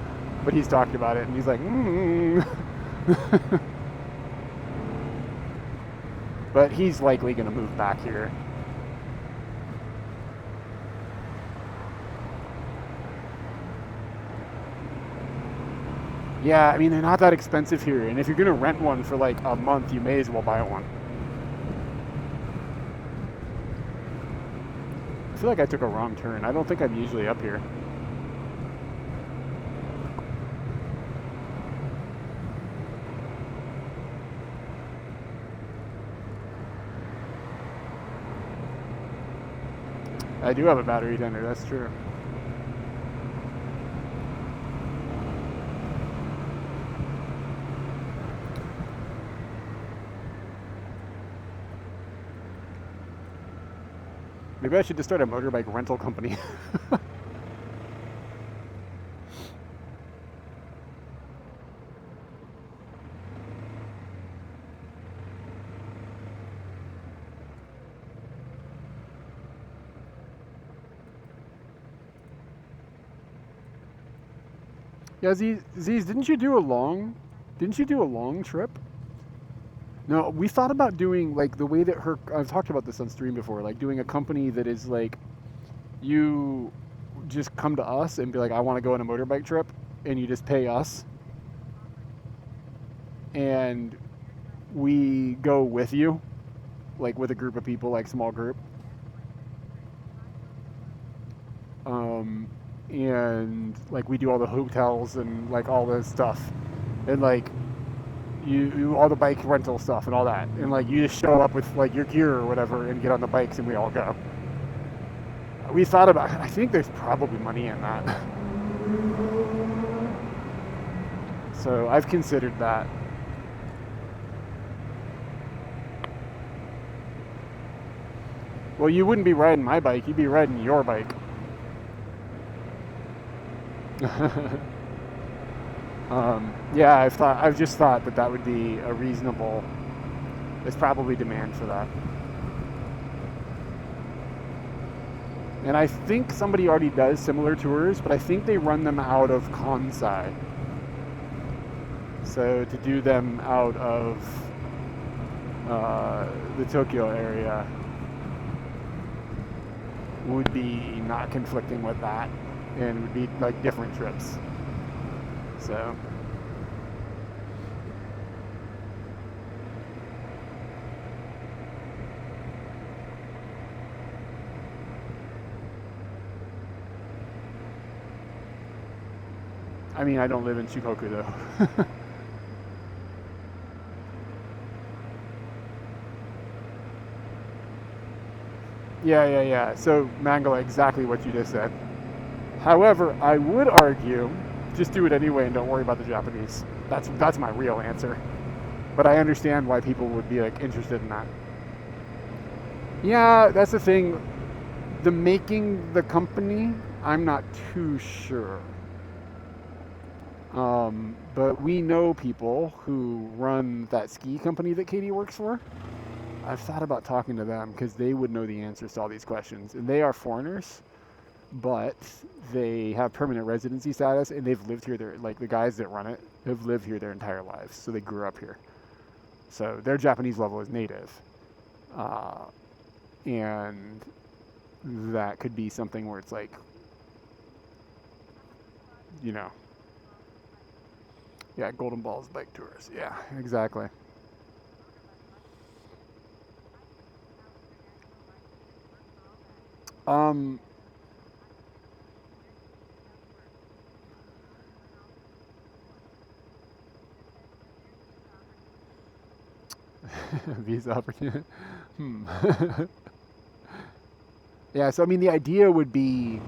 S4: but he's talked about it and he's like, But he's likely going to move back here. Yeah, I mean, they're not that expensive here, and if you're going to rent one for like a month, you may as well buy one. I feel like I took a wrong turn. I don't think I'm usually up here. I do have a battery tender, that's true. Maybe I should just start a motorbike rental company. Yeah, Z's, didn't you do a long trip? No, we thought about doing like the way that I've talked about this on stream before, like doing a company that is like, you just come to us and be like, I want to go on a motorbike trip, and you just pay us, and we go with you, like with a group of people, like small group. And like we do all the hotels and like all this stuff, and like you all the bike rental stuff and all that, and like you just show up with like your gear or whatever and get on the bikes and we all go. We thought about it. I think there's probably money in that. So I've considered that. Well, you wouldn't be riding my bike, you'd be riding your bike. Yeah, I've just thought that would be a reasonable, there's probably demand for that. And I think somebody already does similar tours, but I think they run them out of Kansai. So to do them out of the Tokyo area would be not conflicting with that, and would be like different trips. So I mean, I don't live in Shikoku though. Yeah. So, Mango, exactly what you just said. However, I would argue, just do it anyway and don't worry about the Japanese. That's my real answer. But I understand why people would be like interested in that. Yeah, that's the thing. The making the company, I'm not too sure. But we know people who run that ski company that Katie works for. I've thought about talking to them because they would know the answers to all these questions. And they are foreigners, but they have permanent residency status, and they've lived here. Like the guys that run it have lived here their entire lives, so they grew up here. So their Japanese level is native. And that could be something where it's like, you know, yeah, Golden Balls bike tours. Yeah, exactly. Visa opportunity. Yeah, so I mean, the idea would be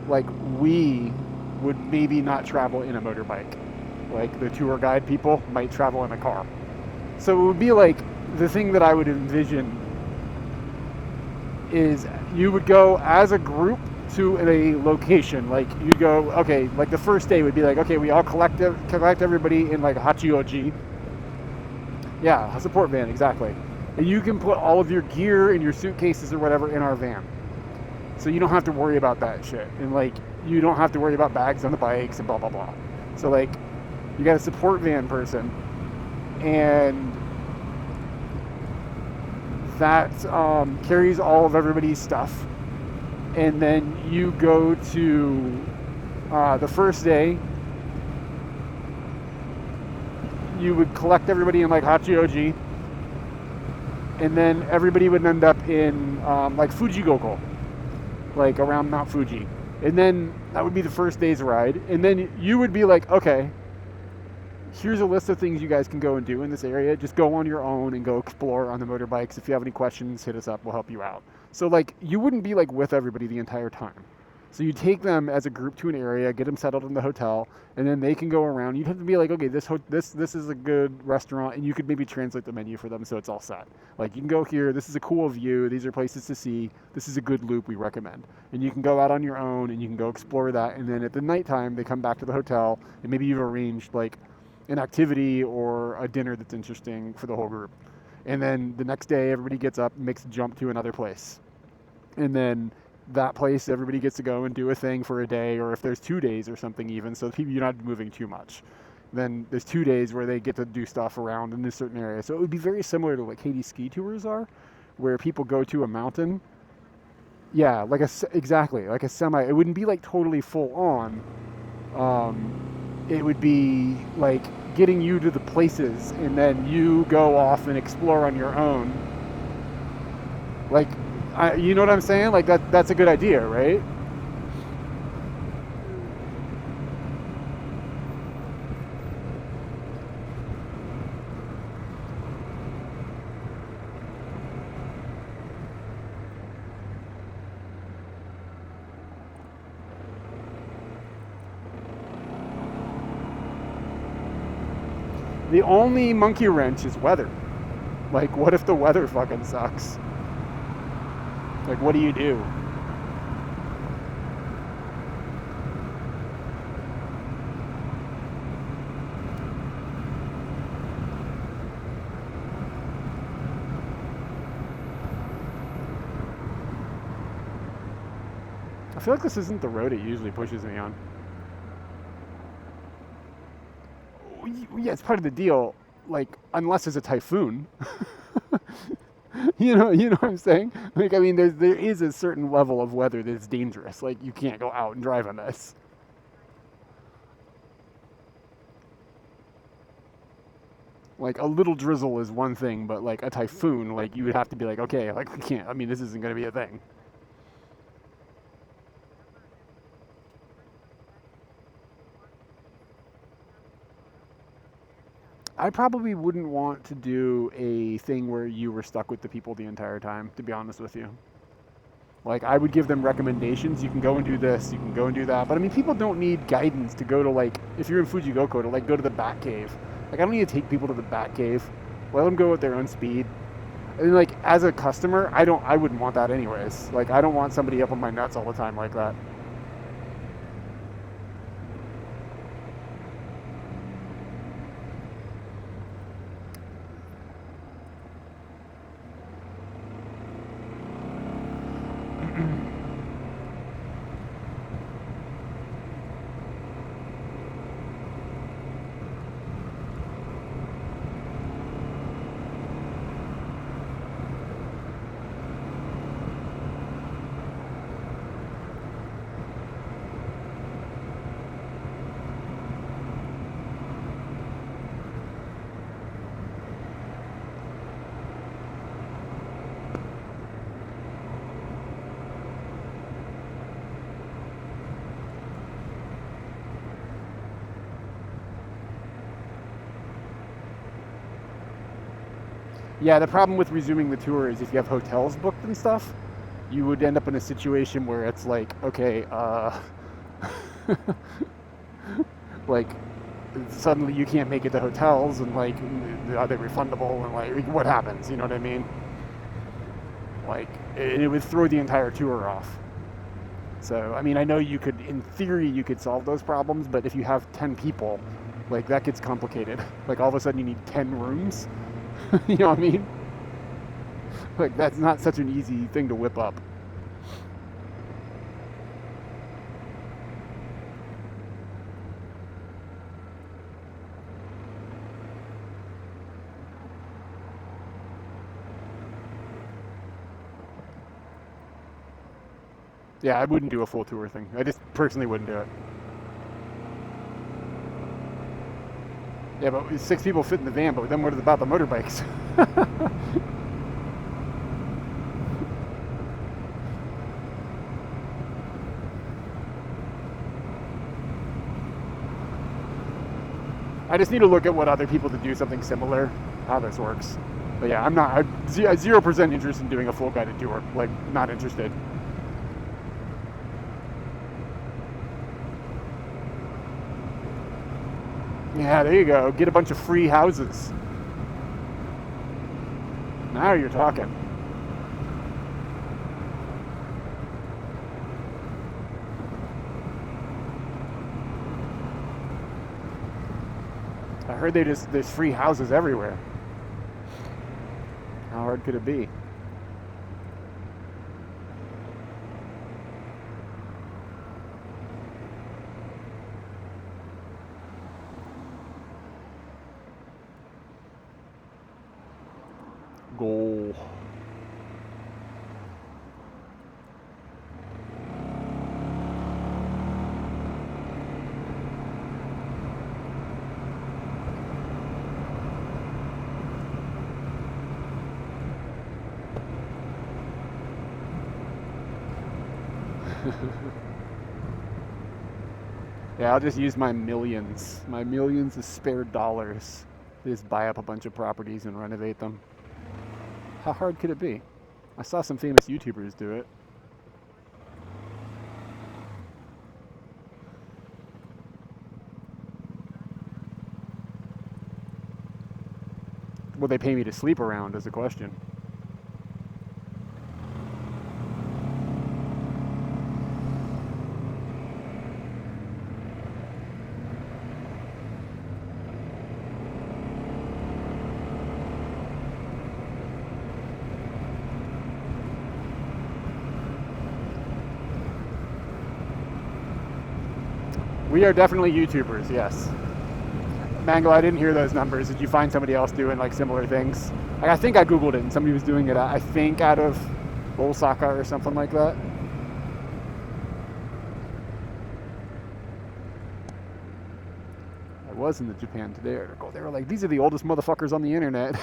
S4: like we would maybe not travel in a motorbike. Like the tour guide people might travel in a car. So it would be like, the thing that I would envision is you would go as a group to a location. Like you'd go, okay, like the first day would be like, okay, we all collect everybody in like a Hachioji. Yeah, a support van, exactly. And you can put all of your gear and your suitcases or whatever in our van. So you don't have to worry about that shit. And like, you don't have to worry about bags on the bikes and blah, blah, blah. So like, you got a support van person, and that carries all of everybody's stuff. And then you go to the first day, you would collect everybody in like Hachioji, and then everybody would end up in like Fujigoko, like around Mount Fuji. And then that would be the first day's ride. And then you would be like, okay, here's a list of things you guys can go and do in this area. Just go on your own and go explore on the motorbikes. If you have any questions, hit us up. We'll help you out. So like, you wouldn't be like with everybody the entire time. So you take them as a group to an area, get them settled in the hotel, and then they can go around. You'd have to be like, okay, this is a good restaurant, and you could maybe translate the menu for them so it's all set. Like, you can go here, this is a cool view, these are places to see, this is a good loop we recommend. And you can go out on your own, and you can go explore that, and then at the nighttime, they come back to the hotel, and maybe you've arranged, like, an activity or a dinner that's interesting for the whole group. And then the next day, everybody gets up and makes a jump to another place. And then that place, everybody gets to go and do a thing for a day, or if there's 2 days or something even, so people, you're not moving too much. Then there's 2 days where they get to do stuff around in a certain area. So it would be very similar to like Haiti ski tours are, where people go to a mountain. Yeah, exactly, like a semi. It wouldn't be like totally full on. It would be like getting you to the places, and then you go off and explore on your own. Like, you know what I'm saying? Like that's a good idea, right? The only monkey wrench is weather. Like, what if the weather fucking sucks? Like, what do you do? I feel like this isn't the road it usually pushes me on. Yeah, it's part of the deal. Like, unless there's a typhoon. You know what I'm saying? Like, I mean, there is a certain level of weather that's dangerous. Like, you can't go out and drive on this. Like, a little drizzle is one thing, but like a typhoon, like, you would have to be like, okay, like, we can't. I mean, this isn't going to be a thing. I probably wouldn't want to do a thing where you were stuck with the people the entire time, to be honest with you. Like, I would give them recommendations. You can go and do this, you can go and do that. But I mean, people don't need guidance to go to, like, if you're in Fujigoko, to like go to the Bat Cave. Like, I don't need to take people to the Bat Cave. Let them go at their own speed. And like, as a customer, I wouldn't want that anyways. Like, I don't want somebody up on my nuts all the time like that. Yeah, the problem with resuming the tour is if you have hotels booked and stuff, you would end up in a situation where it's like, okay, like, suddenly you can't make it to hotels, and like, are they refundable, and like, what happens, you know what I mean? Like, it would throw the entire tour off. So, I mean, I know you could, in theory, you could solve those problems, but if you have 10 people, like, that gets complicated. Like, all of a sudden you need 10 rooms. You know what I mean? Like, that's not such an easy thing to whip up. Yeah, I wouldn't do a full tour thing. I just personally wouldn't do it. Yeah, but 6 people fit in the van, but then what about the motorbikes? I just need to look at what other people to do something similar, how this works. But yeah, I'm 0% interested in doing a full guided tour. Like, not interested. Yeah, there you go. Get a bunch of free houses. Now you're talking. I heard there's free houses everywhere. How hard could it be? Goal. Yeah, I'll just use my millions of spare dollars. Just buy up a bunch of properties and renovate them. How hard could it be? I saw some famous YouTubers do it. Will they pay me to sleep around is the question. We are definitely YouTubers, yes. Mango, I didn't hear those numbers. Did you find somebody else doing like similar things? Like, I think I Googled it and somebody was doing it, I think, out of Osaka or something like that. I was in the Japan Today article. They were like, these are the oldest motherfuckers on the internet.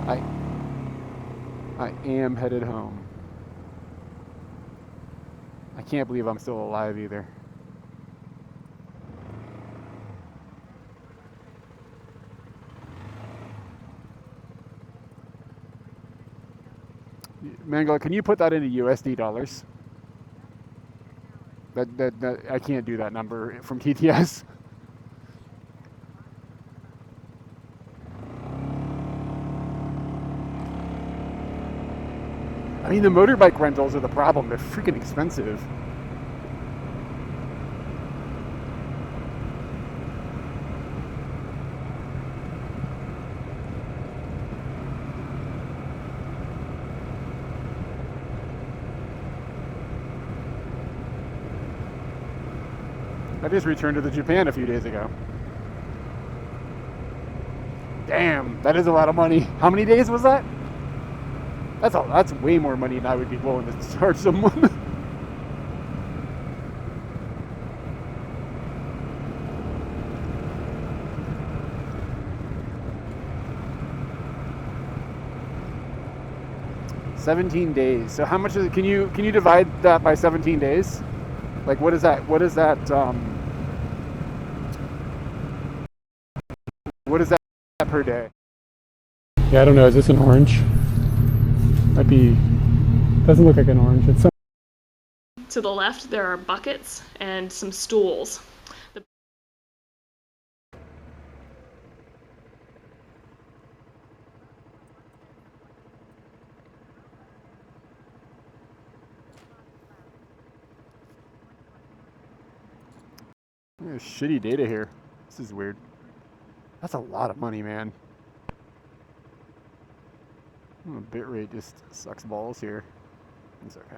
S4: I am headed home. I can't believe I'm still alive either. Mango, can you put that into USD dollars? That I can't do that number from TTS. I mean, the motorbike rentals are the problem. They're freaking expensive. I just returned to Japan a few days ago. Damn, that is a lot of money. How many days was that? That's way more money than I would be willing to charge someone. $17 days. So how much is it? Can you divide that by 17 days? Like, what is that? What is that per day?
S1: Yeah, I don't know. Is this an orange? Might be. Doesn't look like an orange. It's some.
S2: To the left, there are buckets and some stools.
S4: There's shitty data here. This is weird. That's a lot of money, man. Bitrate just sucks balls here. It's okay.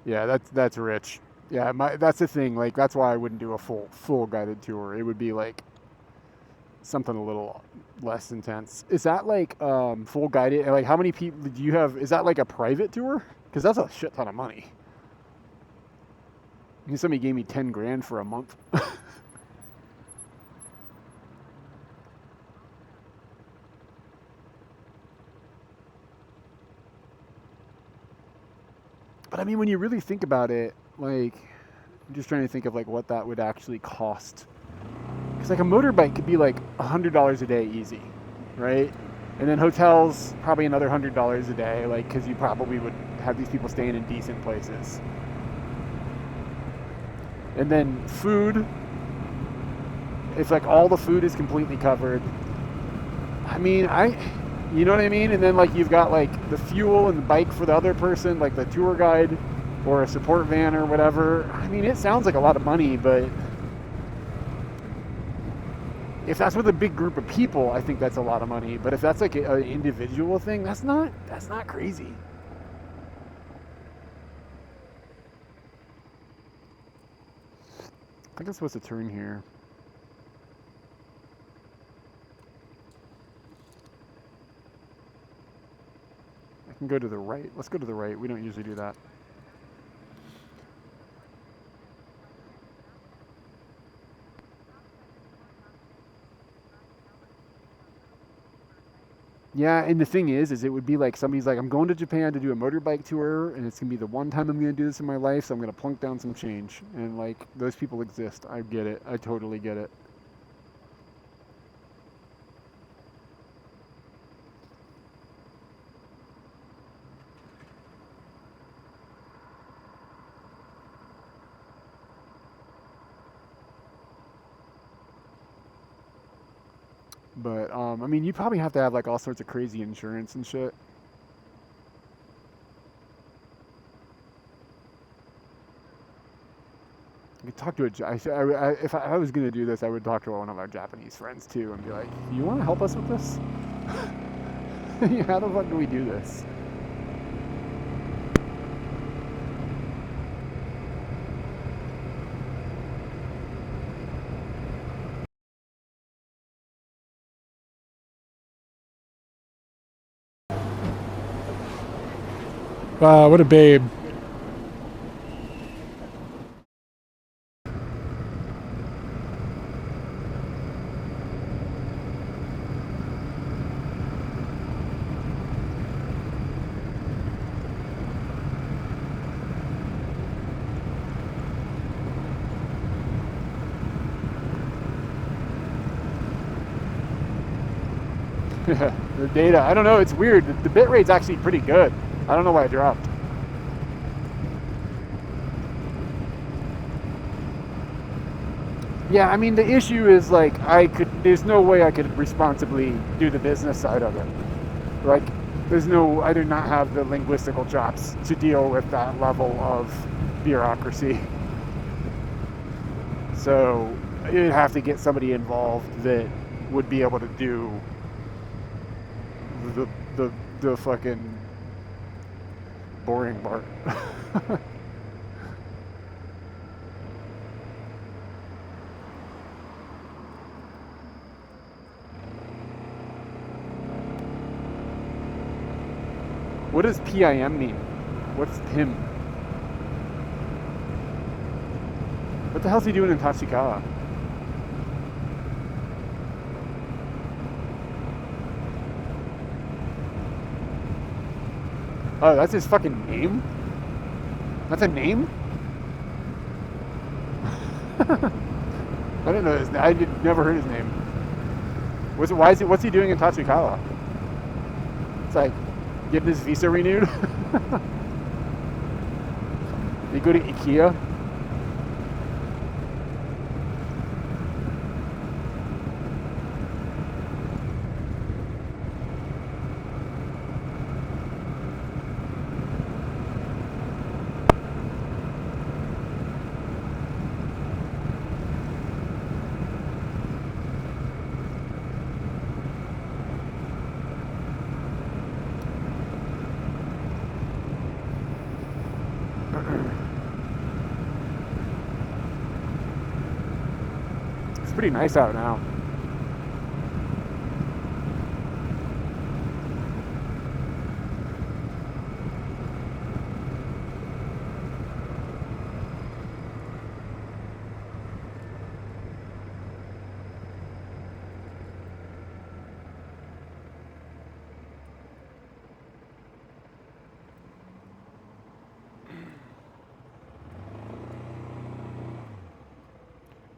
S4: Yeah, that's rich. Yeah, that's the thing. Like, that's why I wouldn't do a full guided tour. It would be like something a little less intense. Is that like full guided? Like, how many people do you have? Is that like a private tour? Because that's a shit ton of money. Somebody gave me 10 grand for a month. But I mean, when you really think about it, like, I'm just trying to think of like what that would actually cost. Because like a motorbike could be like $100 a day easy, right? And then hotels, probably another $100 a day, like, because you probably would have these people staying in decent places. And then food, if like all the food is completely covered, I mean, you know what I mean? And then like you've got like the fuel and the bike for the other person, like the tour guide or a support van or whatever. I mean, it sounds like a lot of money, but if that's with a big group of people, I think that's a lot of money. But if that's like an individual thing, that's not crazy. I think I'm supposed to turn here. I can go to the right. Let's go to the right. We don't usually do that. Yeah, and the thing is it would be like somebody's like, I'm going to Japan to do a motorbike tour, and it's gonna be the one time I'm gonna do this in my life, so I'm gonna plunk down some change. And like, those people exist. I get it. I totally get it. But I mean, you probably have to have like all sorts of crazy insurance and shit. I could talk to if I was gonna do this, I would talk to one of our Japanese friends too and be like, "You want to help us with this? How the fuck do we do this?"
S1: Wow, what a babe.
S4: The data, I don't know, it's weird. The bit rate's actually pretty good. I don't know why it dropped. Yeah, I mean, the issue is like, there's no way I could responsibly do the business side of it. Like, I do not have the linguistical chops to deal with that level of bureaucracy. So, you'd have to get somebody involved that would be able to do the fucking boring part. What does PIM mean? What's PIM? What the hell's he doing in Tachikawa? Oh, that's his fucking name? That's a name? I didn't know his name. Never heard his name. What's he doing in Tachikawa? It's like getting his visa renewed. You go to IKEA. It's pretty nice out now.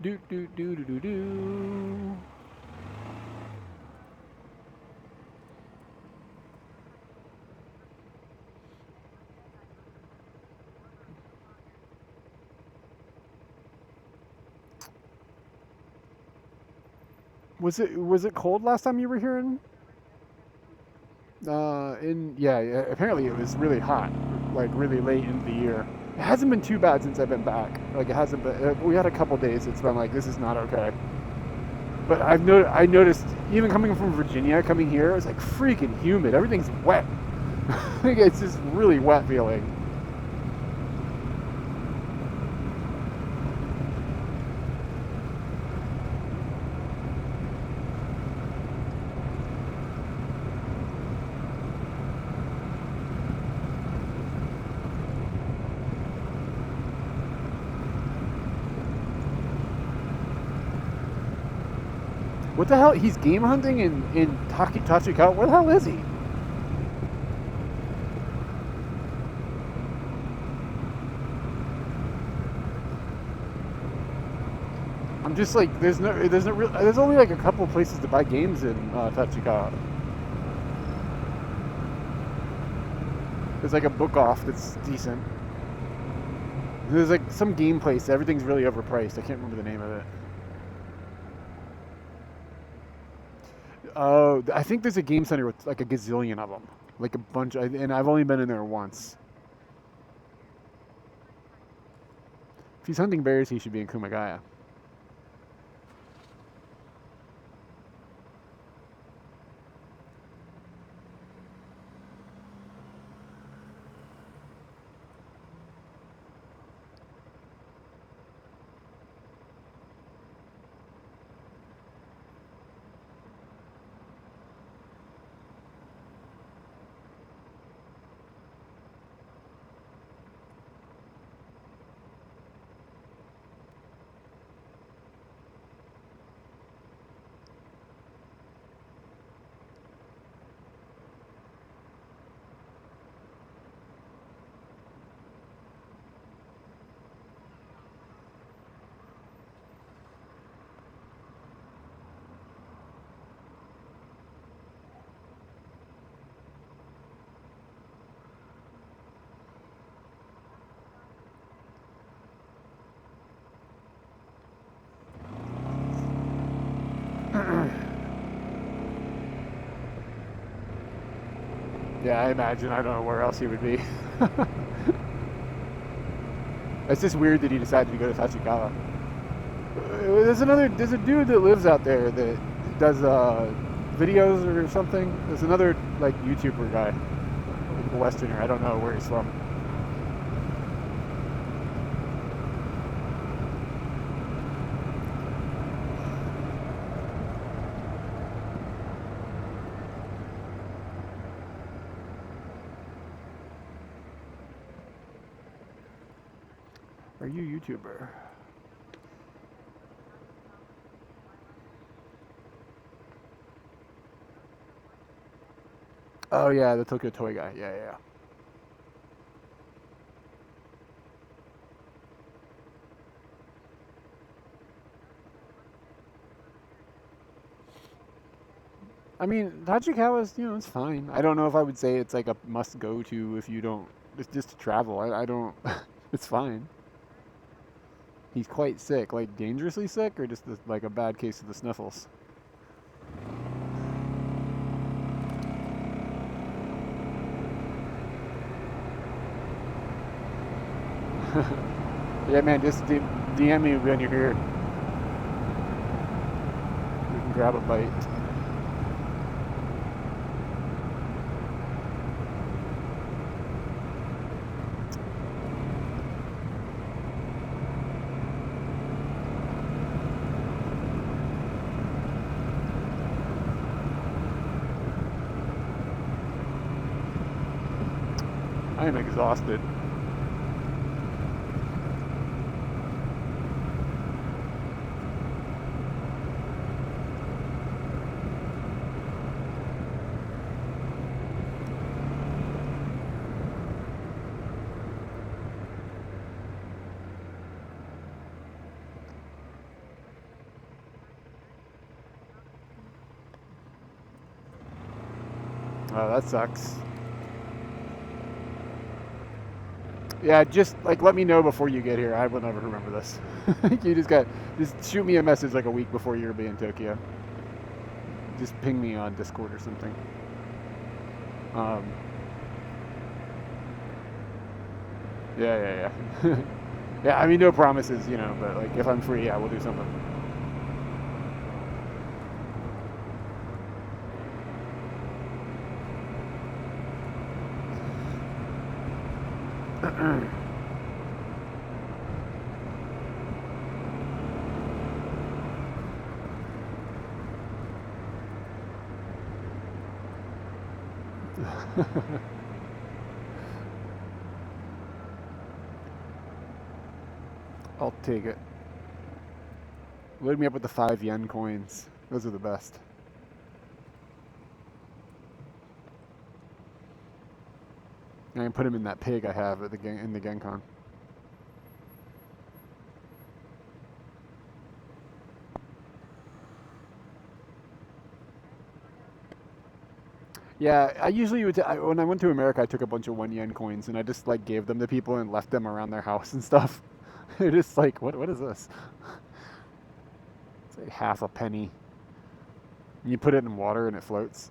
S4: Do do do do do do. Was it cold last time you were here yeah, apparently it was really hot, like really late into the year. It hasn't been too bad since I've been back. Like it hasn't been. We had a couple days. It's been like this is not okay. But I noticed even coming from Virginia, coming here, it's like freaking humid. Everything's wet. Like it's just really wet feeling. What the hell? He's game hunting in Tachikawa? Where the hell is he? I'm just like, there's only like a couple places to buy games in Tachikawa. There's like a book off that's decent. There's like some game place. Everything's really overpriced. I can't remember the name of it. I think there's a game center with like a gazillion of them, like a bunch, and I've only been in there once. If he's hunting bears, he should be in Kumagaya. Yeah, I imagine. I don't know where else he would be. It's just weird that he decided to go to Tachikawa. There's a dude that lives out there that does videos or something. There's another like YouTuber guy, like a Westerner. I don't know where he's from. Are you YouTuber? Oh yeah, the Tokyo Toy guy. Yeah. I mean, Tachikawa's, it's fine. I don't know if I would say it's like a must go to if you don't, it's just to travel. I don't, it's fine. He's quite sick, like dangerously sick, or just like a bad case of the sniffles. Yeah, man, just DM me when you're here. We can grab a bite. I am exhausted. Oh, that sucks. Yeah, just like let me know before you get here. I will never remember this. You just shoot me a message like a week before you're gonna be in Tokyo. just ping me on Discord or something. Yeah. Yeah, I mean, no promises, you know, but like if I'm free, yeah, we'll do something. I'll take it. Load me up with the 5 yen coins. Those are the best. I can put them in that pig I have at in the Gencon. Yeah, I usually would. When I went to America, I took a bunch of 1 yen coins and I just like gave them to people and left them around their house and stuff. They're just like, what is this? It's like half a penny. You put it in water and it floats.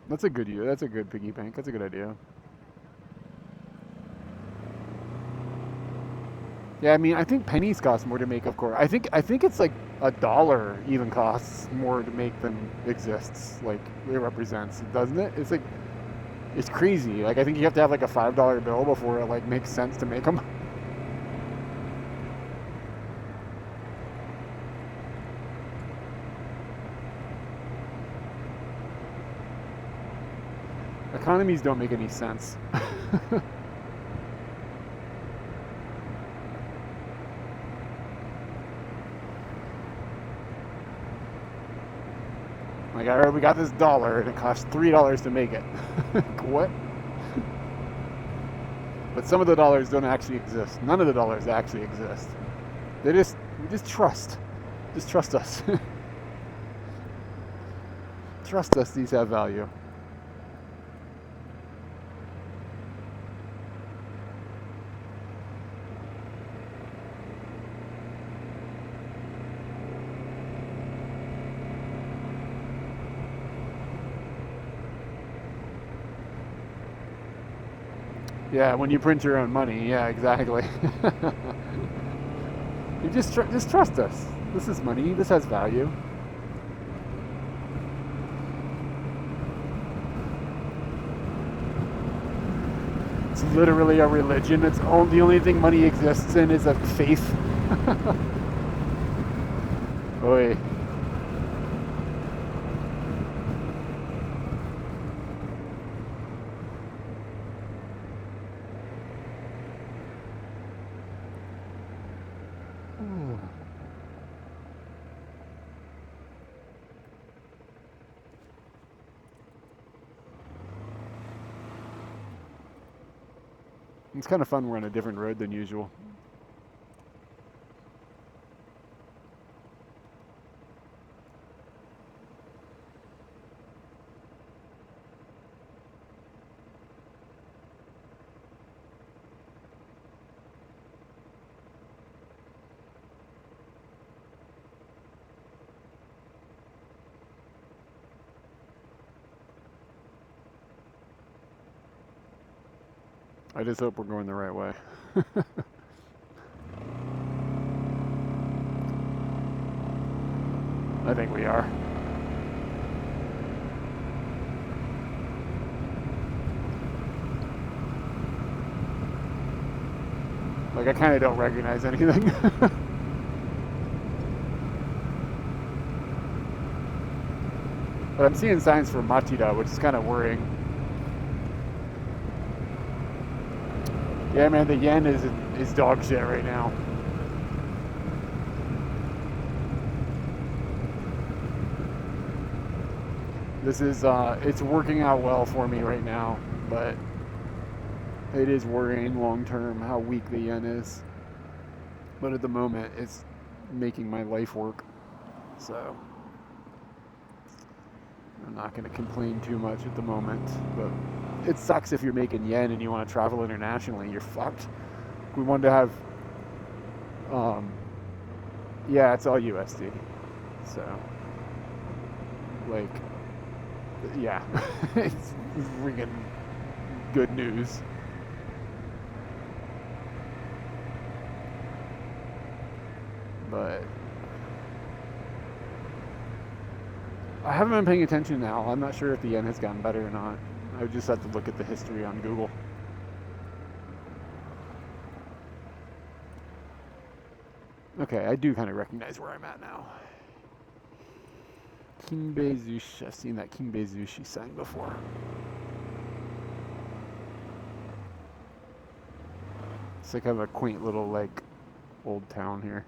S4: That's a good piggy bank. That's a good idea. Yeah, I mean, I think pennies cost more to make, of course. I think it's like $1 even costs more to make than exists. Like it represents, doesn't it? It's like it's crazy. Like I think you have to have like a $5 bill before it like makes sense to make them. Economies don't make any sense. Like, all right, we got this dollar and it costs $3 to make it. What? But some of the dollars don't actually exist. None of the dollars actually exist. We just trust. Just trust us. Trust us, these have value. Yeah, when you print your own money, yeah, exactly. You just trust us. This is money. This has value. It's literally a religion. It's the only thing money exists in is a faith. Oy. It's kind of fun we're on a different road than usual. I just hope we're going the right way. I think we are. Like, I kind of don't recognize anything. But I'm seeing signs for Machida, which is kind of worrying. Yeah, man, the yen is dog shit right now. This is, it's working out well for me right now, but it is worrying long term how weak the yen is. But at the moment, it's making my life work. So I'm not going to complain too much at the moment. But it sucks if you're making yen and you want to travel internationally. You're fucked. We wanted to have, yeah, it's all USD. So, like, yeah, it's freaking good news. But I haven't been paying attention now. I'm not sure if the yen has gotten better or not. I just have to look at the history on Google. Okay, I do kind of recognize where I'm at now. Kimbe Zushi. I've seen that Kimbe Zushi sign before. It's like kind of a quaint little, like, old town here.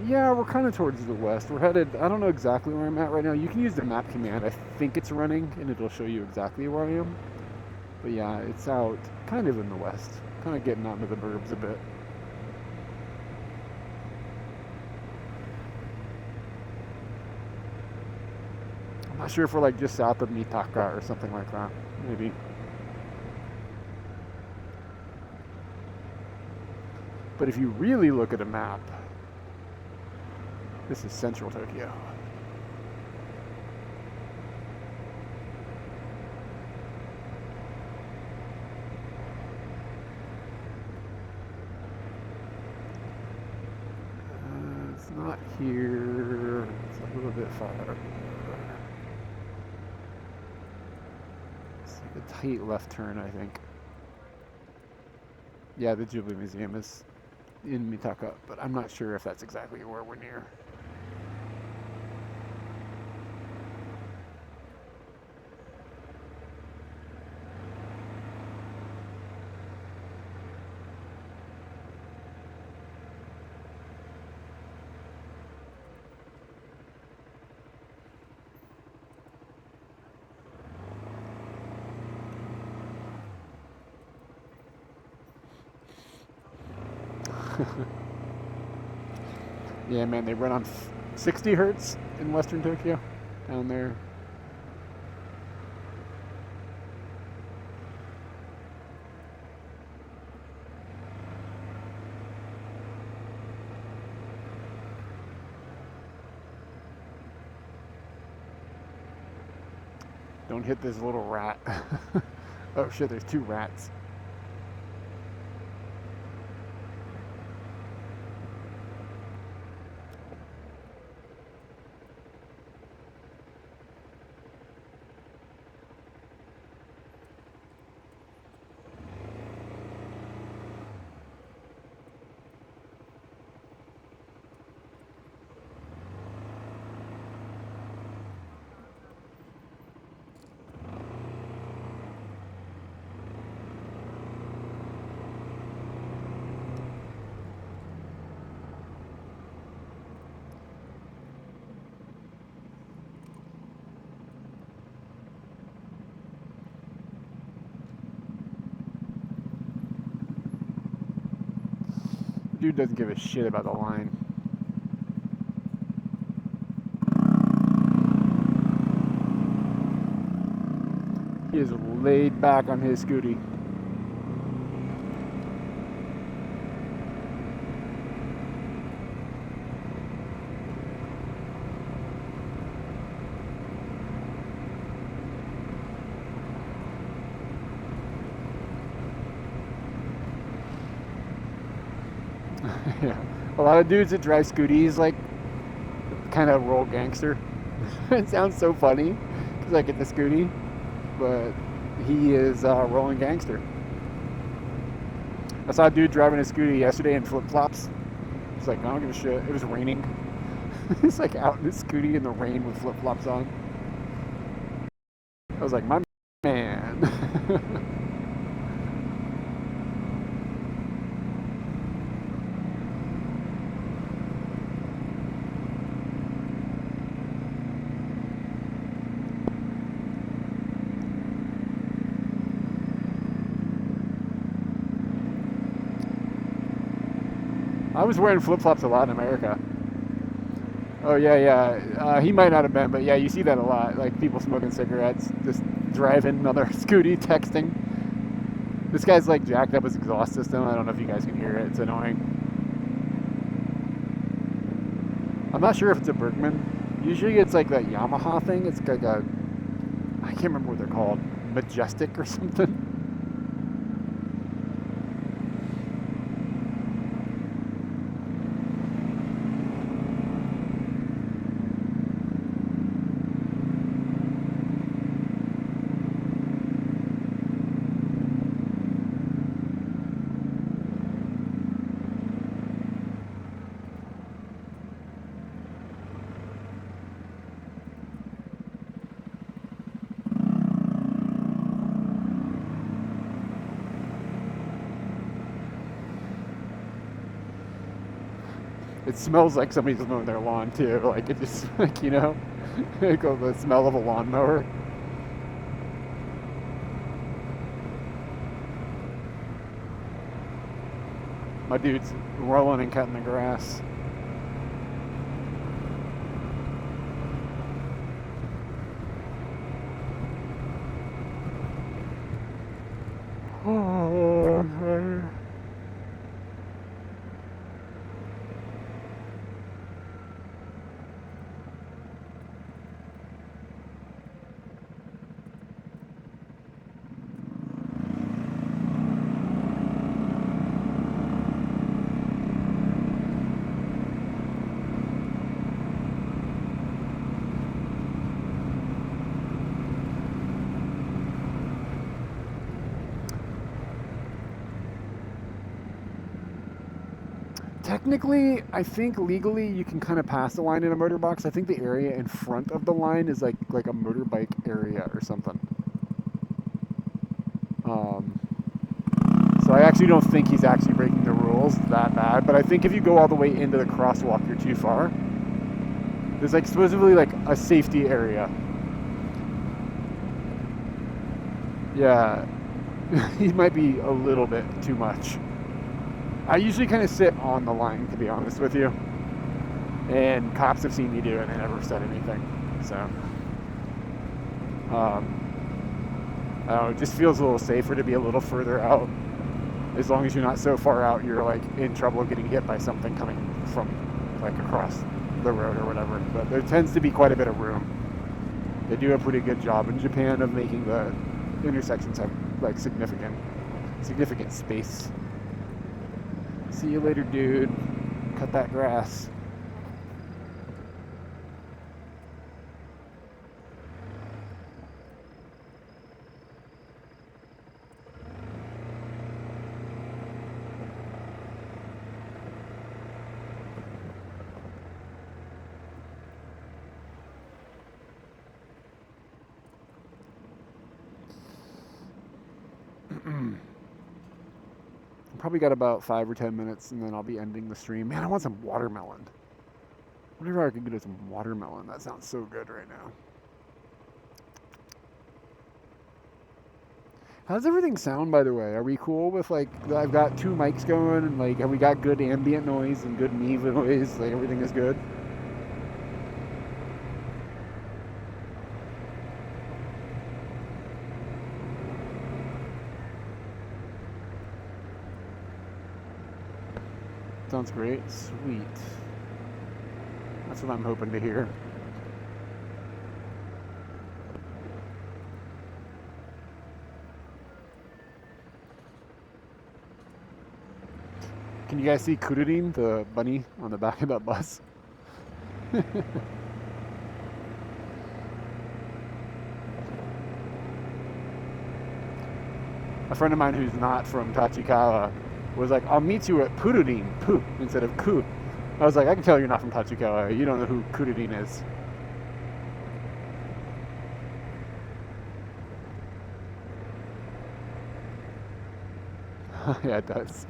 S4: Yeah, we're kind of towards the west. We're headed, I don't know exactly where I'm at right now. You can use the map command. I think it's running, and it'll show you exactly where I am. But yeah, it's out kind of in the west. Kind of getting out into the burbs a bit. I'm not sure if we're like just south of Mitaka or something like that. Maybe. But if you really look at a map, this is central Tokyo. It's not here. It's a little bit farther. It's like a tight left turn, I think. Yeah, the Ghibli Museum is in Mitaka, but I'm not sure if that's exactly where we're near. Yeah, man, they run on 60 hertz in Western Tokyo, down there. Don't hit this little rat. Oh shit, there's two rats. Dude doesn't give a shit about the line. He is laid back on his Scooty. Yeah. A lot of dudes that drive Scooties like kind of roll gangster. It sounds so funny because I get the Scooty, but he is rolling gangster. I saw a dude driving a Scooty yesterday in flip-flops. He's like, I don't give a shit. It was raining. He's like out in his Scooty in the rain with flip-flops on. I was like, my man. I was wearing flip-flops a lot in America. Oh, yeah. He might not have been, but yeah, you see that a lot. Like, people smoking cigarettes, just driving another Scooty, texting. This guy's, like, jacked up his exhaust system. I don't know if you guys can hear it. It's annoying. I'm not sure if it's a Bergman. Usually it's, like, that Yamaha thing. It's like a... I can't remember what they're called. Majestic or something. It smells like somebody's mowing their lawn too. Like it just, like, you know, like the smell of a lawnmower. My dude's rolling and cutting the grass. Technically, I think legally you can kind of pass the line in a motorbox. I think the area in front of the line is like a motorbike area or something. So I actually don't think he's actually breaking the rules that bad. But I think if you go all the way into the crosswalk, you're too far. There's like supposedly like a safety area. Yeah, he might be a little bit too much. I usually kind of sit on the line, to be honest with you. And cops have seen me do it and they never said anything. So, I don't know, it just feels a little safer to be a little further out. As long as you're not so far out, you're like in trouble of getting hit by something coming from like across the road or whatever. But there tends to be quite a bit of room. They do a pretty good job in Japan of making the intersections have like significant space. See you later, dude. Cut that grass. Probably got about 5 or 10 minutes and then I'll be ending the stream. Man, I want some watermelon. Whenever I could get some watermelon, that sounds so good right now. How does everything sound, by the way? Are we cool with, like, I've got 2 mics going and, like, have we got good ambient noise and good me noise? Like, everything is good? Sounds great. Sweet. That's what I'm hoping to hear. Can you guys see Kururin, the bunny on the back of that bus? A friend of mine who's not from Tachikawa was like, I'll meet you at Pururin, Pu, instead of Ku. I was like, I can tell you're not from Tachikawa. You don't know who Kururin is. Yeah, it does.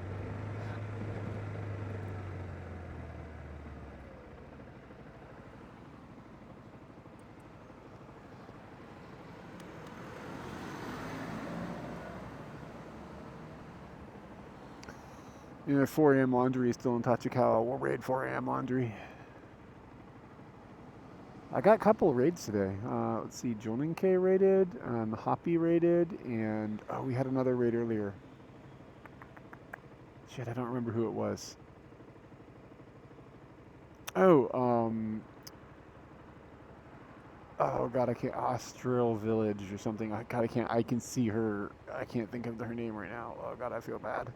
S4: You know, 4 a.m. laundry is still in Tachikawa. We'll raid 4 a.m. laundry. I got a couple of raids today. Let's see, Joninke raided, Hoppy raided, and oh, we had another raid earlier. Shit, I don't remember who it was. Oh, oh god, I can't. Austral Village or something. God, I can't. I can see her. I can't think of her name right now. Oh god, I feel bad.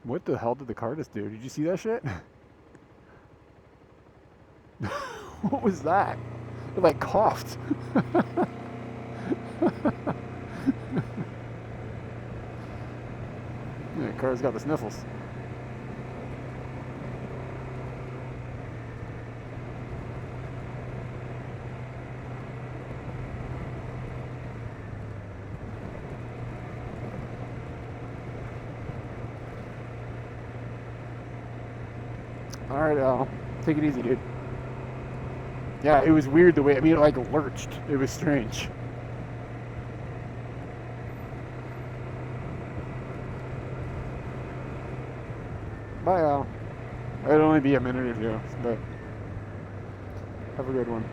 S4: What the hell did the car just do? Did you see that shit? What was that? It like coughed. Yeah, the car's got the sniffles. Alright, Al. Take it easy, dude. Yeah, it was weird the way, I mean, it like lurched. It was strange. Bye, Al. It'll only be a minute or two, but have a good one.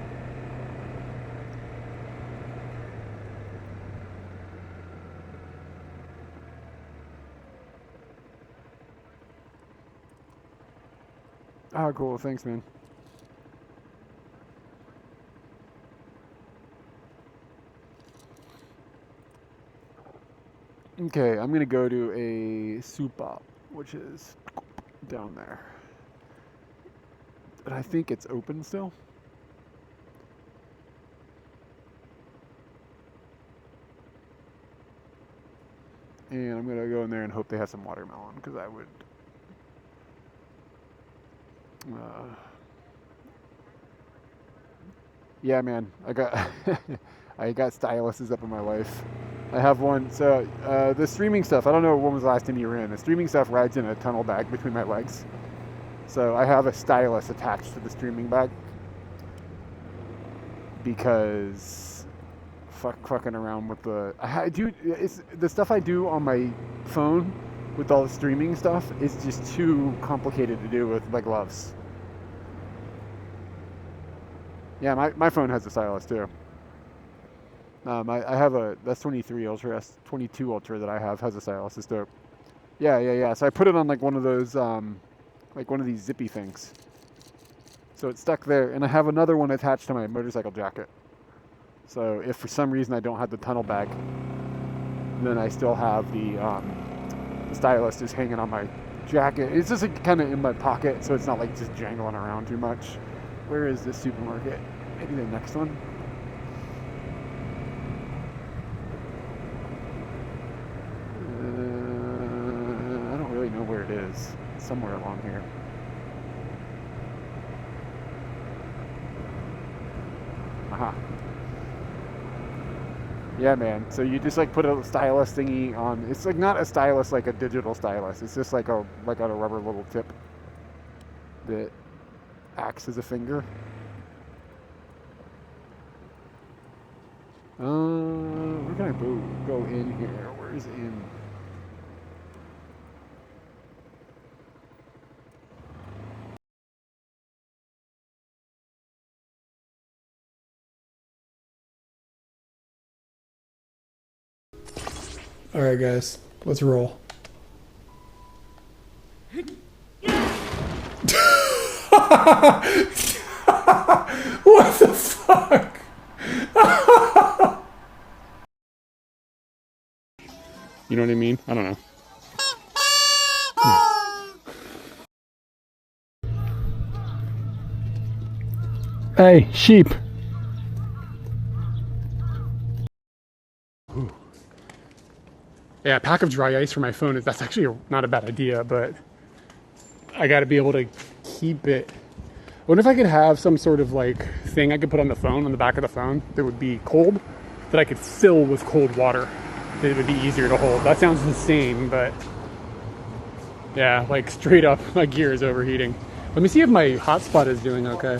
S4: Oh, cool. Thanks, man. Okay, I'm gonna go to a Supa, which is down there. But I think it's open still. And I'm gonna go in there and hope they have some watermelon, because I would... yeah, man, I got I got styluses up in my life. I have one. So the streaming stuff, I don't know when was the last time you were in. The streaming stuff rides in a tunnel bag between my legs. So I have a stylus attached to the streaming bag because fucking around with the the stuff I do on my phone with all the streaming stuff is just too complicated to do with my gloves. Yeah, my phone has a stylus too. I have a, that's 23 Ultra, that's 22 Ultra that I have has a stylus. It's dope. Yeah. So I put it on like one of those, like one of these zippy things. So it's stuck there, and I have another one attached to my motorcycle jacket. So if for some reason I don't have the tunnel bag, then I still have the stylus just hanging on my jacket. It's just like, kind of in my pocket, so it's not like just jangling around too much. Where is this supermarket? Maybe the next one? I don't really know where it is. It's somewhere along here. Aha. Yeah, man. So you just like put a stylus thingy on. It's like not a stylus like a digital stylus. It's just like a rubber little tip that acts as a finger. Where can I go in here? Where is in?
S1: All right, guys, let's roll. What the fuck?
S4: You know what I mean? I don't know.
S1: Hey, sheep. Ooh. Yeah, a pack of dry ice for my phone. That's actually not a bad idea, but I got to be able to keep it. I wonder if I could have some sort of like thing I could put on the phone, on the back of the phone, that would be cold, that I could fill with cold water. It would be easier to hold. That sounds insane, but yeah, like straight up, my gear is overheating. Let me see if my hotspot is doing okay.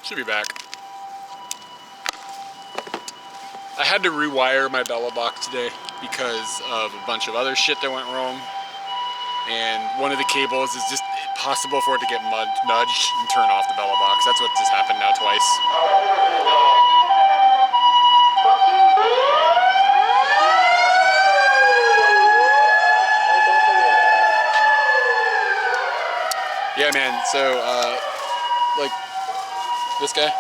S4: Should be back. I had to rewire my Bella box today because of a bunch of other shit that went wrong. And one of the cables is just possible for it to get nudged and turn off the Bella box. That's what just happened now twice. Yeah, man, so, like, this guy, and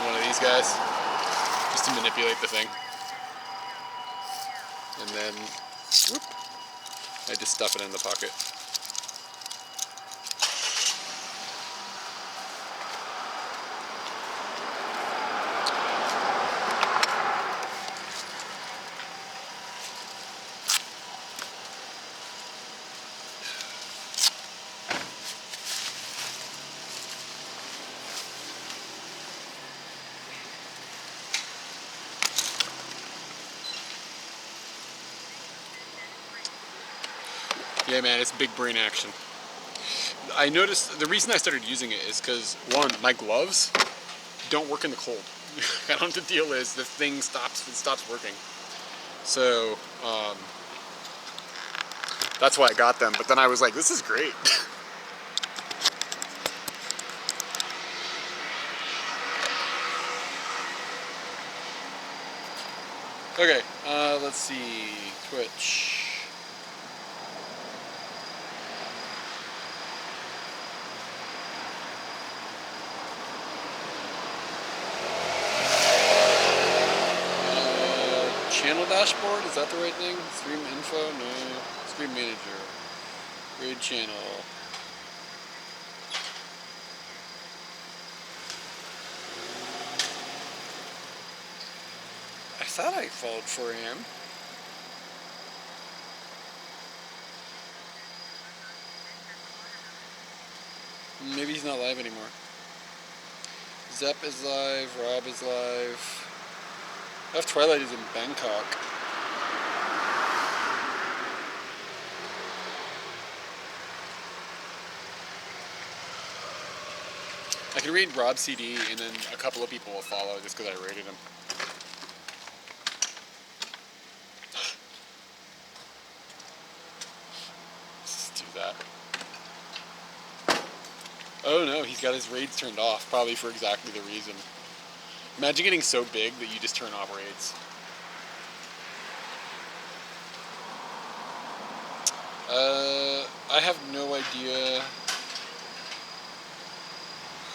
S4: one of these guys, just to manipulate the thing. And then, whoop, I just stuff it in the pocket. Yeah, man, it's big brain action. I noticed the reason I started using it is because, one, my gloves don't work in the cold. I don't know what the deal is. The thing stops working. So, that's why I got them. But then I was like, this is great. Okay, let's see. Twitch. Channel dashboard, is that the right thing? Stream info? No. Stream manager. Raid channel. I thought I followed 4 a.m. Maybe he's not live anymore. Zep is live, Rob is live. F Twilight is in Bangkok. I can read Rob's CD and then a couple of people will follow just because I rated him. Let's do that. Oh no, he's got his raids turned off, probably for exactly the reason. Imagine getting so big that you just turn off raids. I have no idea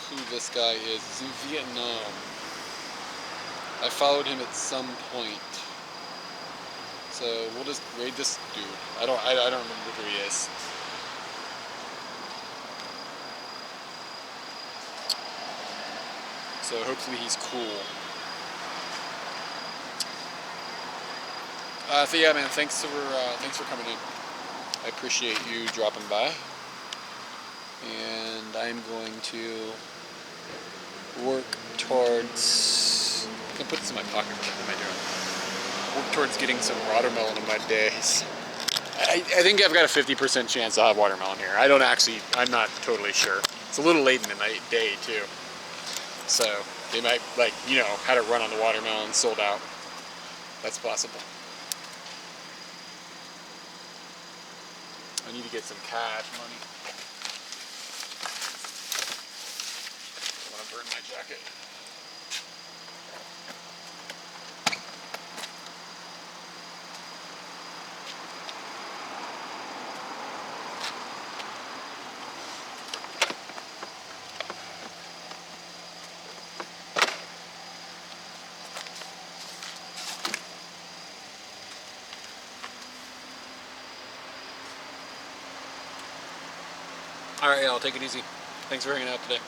S4: who this guy is. He's in Vietnam. I followed him at some point. So we'll just raid this dude. I don't remember who he is. So hopefully he's cool. So yeah, man, thanks for coming in. I appreciate you dropping by. And I'm going to work towards. I'm gonna put this in my pocket. What am I doing? Work towards getting some watermelon in my days. I think I've got a 50% chance I'll have watermelon here. I'm not totally sure. It's a little late in the night day too. So they might, like, you know, had a run on the watermelon, sold out. That's possible. I need to get some cash money. I want to burn my jacket. All right, yeah, I'll take it easy. Thanks for hanging out today.